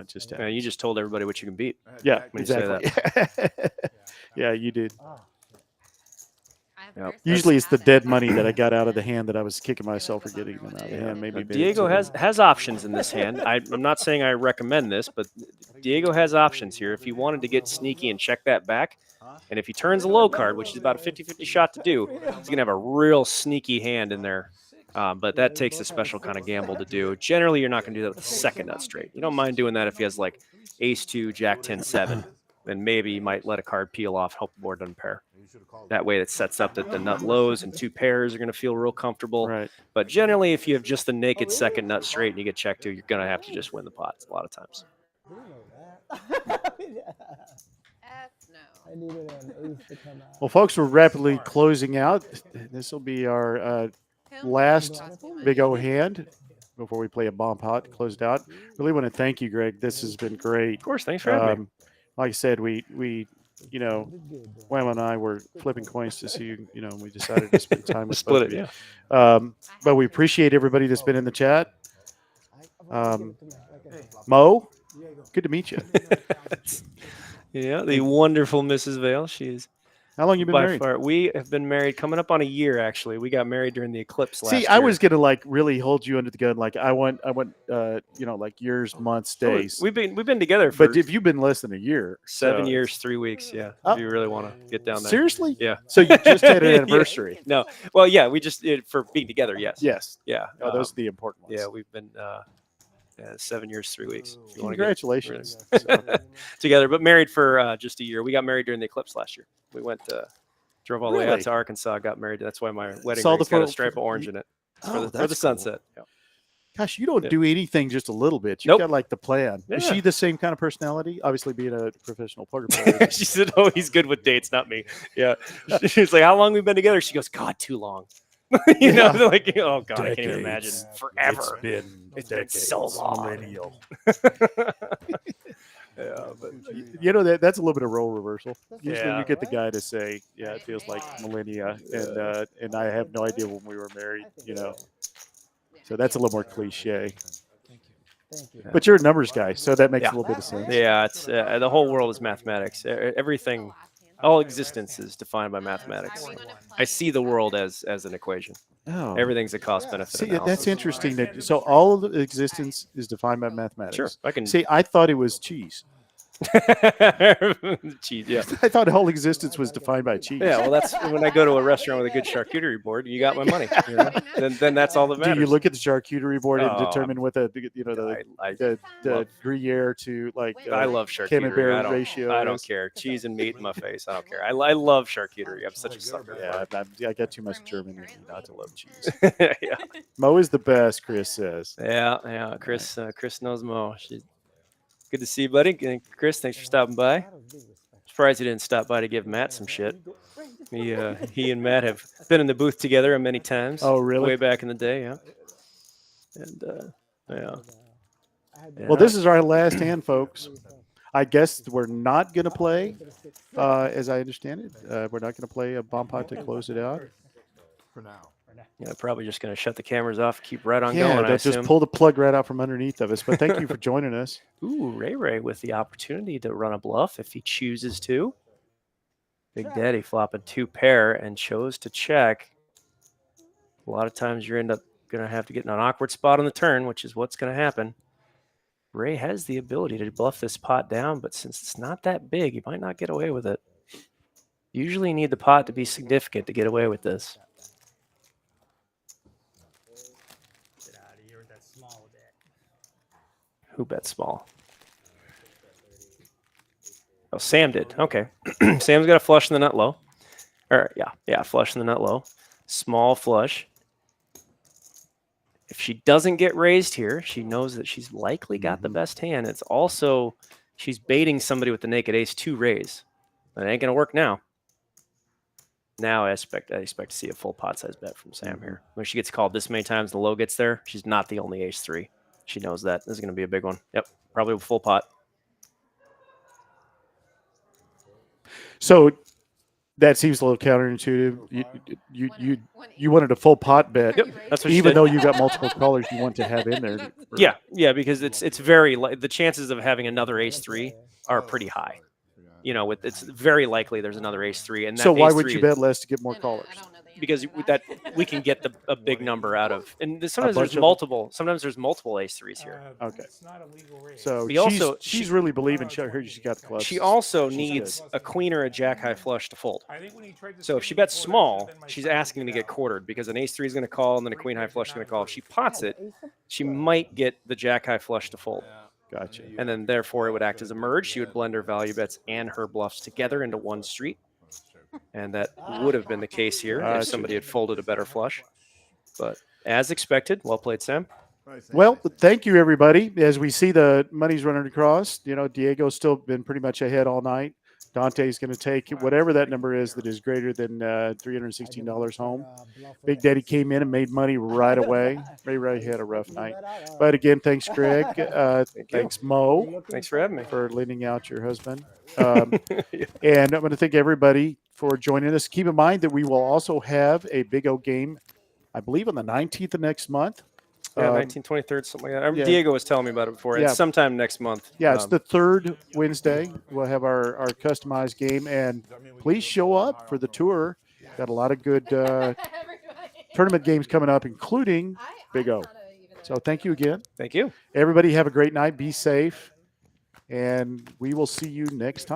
just happens. Yeah, you just told everybody what you can beat. Yeah, when you say exactly. Yeah, you did. Yep. Usually it's the dead money that I got out of the hand that I was kicking myself for getting them out of the hand. Maybe Diego has options in this hand. I'm not saying I recommend this, but Diego has options here. If he wanted to get sneaky and check that back, and if he turns a low card, which is about a 50-50 shot to do, he's going to have a real sneaky hand in there. But that takes a special kind of gamble to do. Generally, you're not going to do that with the second nut straight. You don't mind doing that if he has like Ace 2, Jack 10, 7. Then maybe you might let a card peel off, help the board doesn't pair. That way it sets up that the nut lows and 2 pairs are going to feel real comfortable. Right. But generally, if you have just the naked second nut straight and you get checked 2, you're going to have to just win the pot a lot of times. I needed an ace to come out. Well, folks, we're rapidly closing out. This will be our last big O hand before we play a bomb pot to close it out. Really want to thank you, Greg. This has been great. Of course, thanks for having me. Like I said, we Wham and I were flipping coins to see, we decided to spend time with Split both it, of you. But we appreciate everybody that's been in the chat. Mo, good to meet you. Yeah, the wonderful Mrs. Vail. She's how long you been married? We have been married coming up on a year, actually. We got married during the eclipse last year. I was gonna really hold you under the gun. Like I want like years, months, days. We've been together for. But if you've been less than a year, 7 years, 3 weeks, yeah. If you really want to get down there. Seriously? Yeah. So you just had an anniversary? No. Well, yeah, we just did for being together. Yes. Yes. Yeah. Oh, those are the important ones. Yeah, we've been 7 years, 3 weeks. Congratulations. Together, but married for just a year. We got married during the eclipse last year. We went, drove all the way out to Arkansas, got married. That's why my wedding ring's got a stripe of orange in it for the sunset. Cool. Yeah. Gosh, you don't do anything just a little bit. You've Nope. got like the plan. Yeah. Is she the same kind of personality? Obviously, being a professional poker player. She said, "Oh, he's good with dates, not me." Yeah. She's like, "How long we been together?" She goes, "God, too long." Like, oh God, I can't even imagine. Forever. It's been so long. Yeah, but that's a little bit of role reversal. Usually you get the guy to say, "Yeah, it feels like millennia," and I have no idea when we were married. So that's a little more cliche. Thank you. But you're a numbers guy, so that makes a little bit of sense. Yeah, it's the whole world is mathematics. Everything, all existence is defined by mathematics. I see the world as an equation. Oh. Everything's a cost benefit See, analysis. that's interesting. So all of existence is defined by mathematics. Sure, I can see. I thought it was cheese. Cheese, yeah. I thought whole existence was defined by cheese. Yeah, well, that's when I go to a restaurant with a good charcuterie board. You got my money. Then that's all that matters. Do you look at the charcuterie board and determine what the Gruyere to like? I love charcuterie. Camembert ratio. I don't care. Cheese and meat in my face. I don't care. I love charcuterie. I'm such a sucker. Yeah, I got too much German in me not to love cheese. Yeah. Mo is the best, Chris says. Yeah. Chris knows Mo. Good to see you, buddy. And Chris, thanks for stopping by. Surprised you didn't stop by to give Matt some shit. He and Matt have been in the booth together many times. Oh, really? Way back in the day, yeah. And yeah. Well, this is our last hand, folks. I guess we're not going to play, as I understand it. We're not going to play a bomb pot to close it out. For now. Yeah, probably just going to shut the cameras off, keep right on going. Yeah, just pull the plug right out from underneath of us. But thank you for joining us. Ooh, Ray with the opportunity to run a bluff if he chooses to. Big Daddy flopping 2 pair and chose to check. A lot of times you end up going to have to get in an awkward spot on the turn, which is what's going to happen. Ray has the ability to bluff this pot down, but since it's not that big, you might not get away with it. Usually you need the pot to be significant to get away with this. Get out of here with that small bet. Who bet small? Oh, Sam did. Okay. Sam's got a flush in the nut low. Or yeah, flush in the nut low. Small flush. If she doesn't get raised here, she knows that she's likely got the best hand. It's also, she's baiting somebody with the naked ace to raise. That ain't going to work now. Now I expect to see a full pot size bet from Sam here. When she gets called this many times, the low gets there, she's not the only ace 3. She knows that. This is going to be a big one. Yep, probably a full pot. So that seems a little counterintuitive. You wanted a full pot bet, Yep, that's what she even did. though you got multiple callers you want to have in there. Yeah, because it's very the chances of having another ace 3 are pretty high. You know, it's very likely there's another ace 3, and that So why ace would 3 you is- bet less to get more callers? Because that we can get a big number out of, and sometimes bunch there's of them? multiple. Sometimes there's multiple ace 3s here. Okay. It's not a legal raise. So We also- she's really believing she got the clubs. She also She's needs good. a queen or a jack high flush to fold. I think when he tried to So if spin she me bets before that, small, then my she's son asking to would get out. quartered because an ace 3 is going to call and then a queen high flush is going to call. If she pots it, she might get the jack high flush to fold. Gotcha. And then therefore it would act as a merge. She would blend her value bets and her bluffs together into one street. And that would have been the case here if Gotcha. somebody had folded a better flush. But as expected, well played, Sam. Well, thank you, everybody. As we see the money's running across, Diego's still been pretty much ahead all night. Dante's going to take whatever that number is that is greater than $316 home. Big Daddy came in and made money right away. Ray had a rough night. But again, thanks, Greg. Thanks, Mo. Thanks for having me. For lending out your husband. And I'm going to thank everybody for joining us. Keep in mind that we will also have a Big O game, I believe, on the 19th of next month. Yeah, 19th, 23rd, something like that. yeah. Diego was telling me about it before. Yeah. It's sometime next month. Yeah, it's the third Wednesday. We'll have our customized game. And please show up for the tour. Got a lot of good tournament games coming up, including Big O. So thank you again. Thank you. Everybody have a great night. Be safe. And we will see you next time.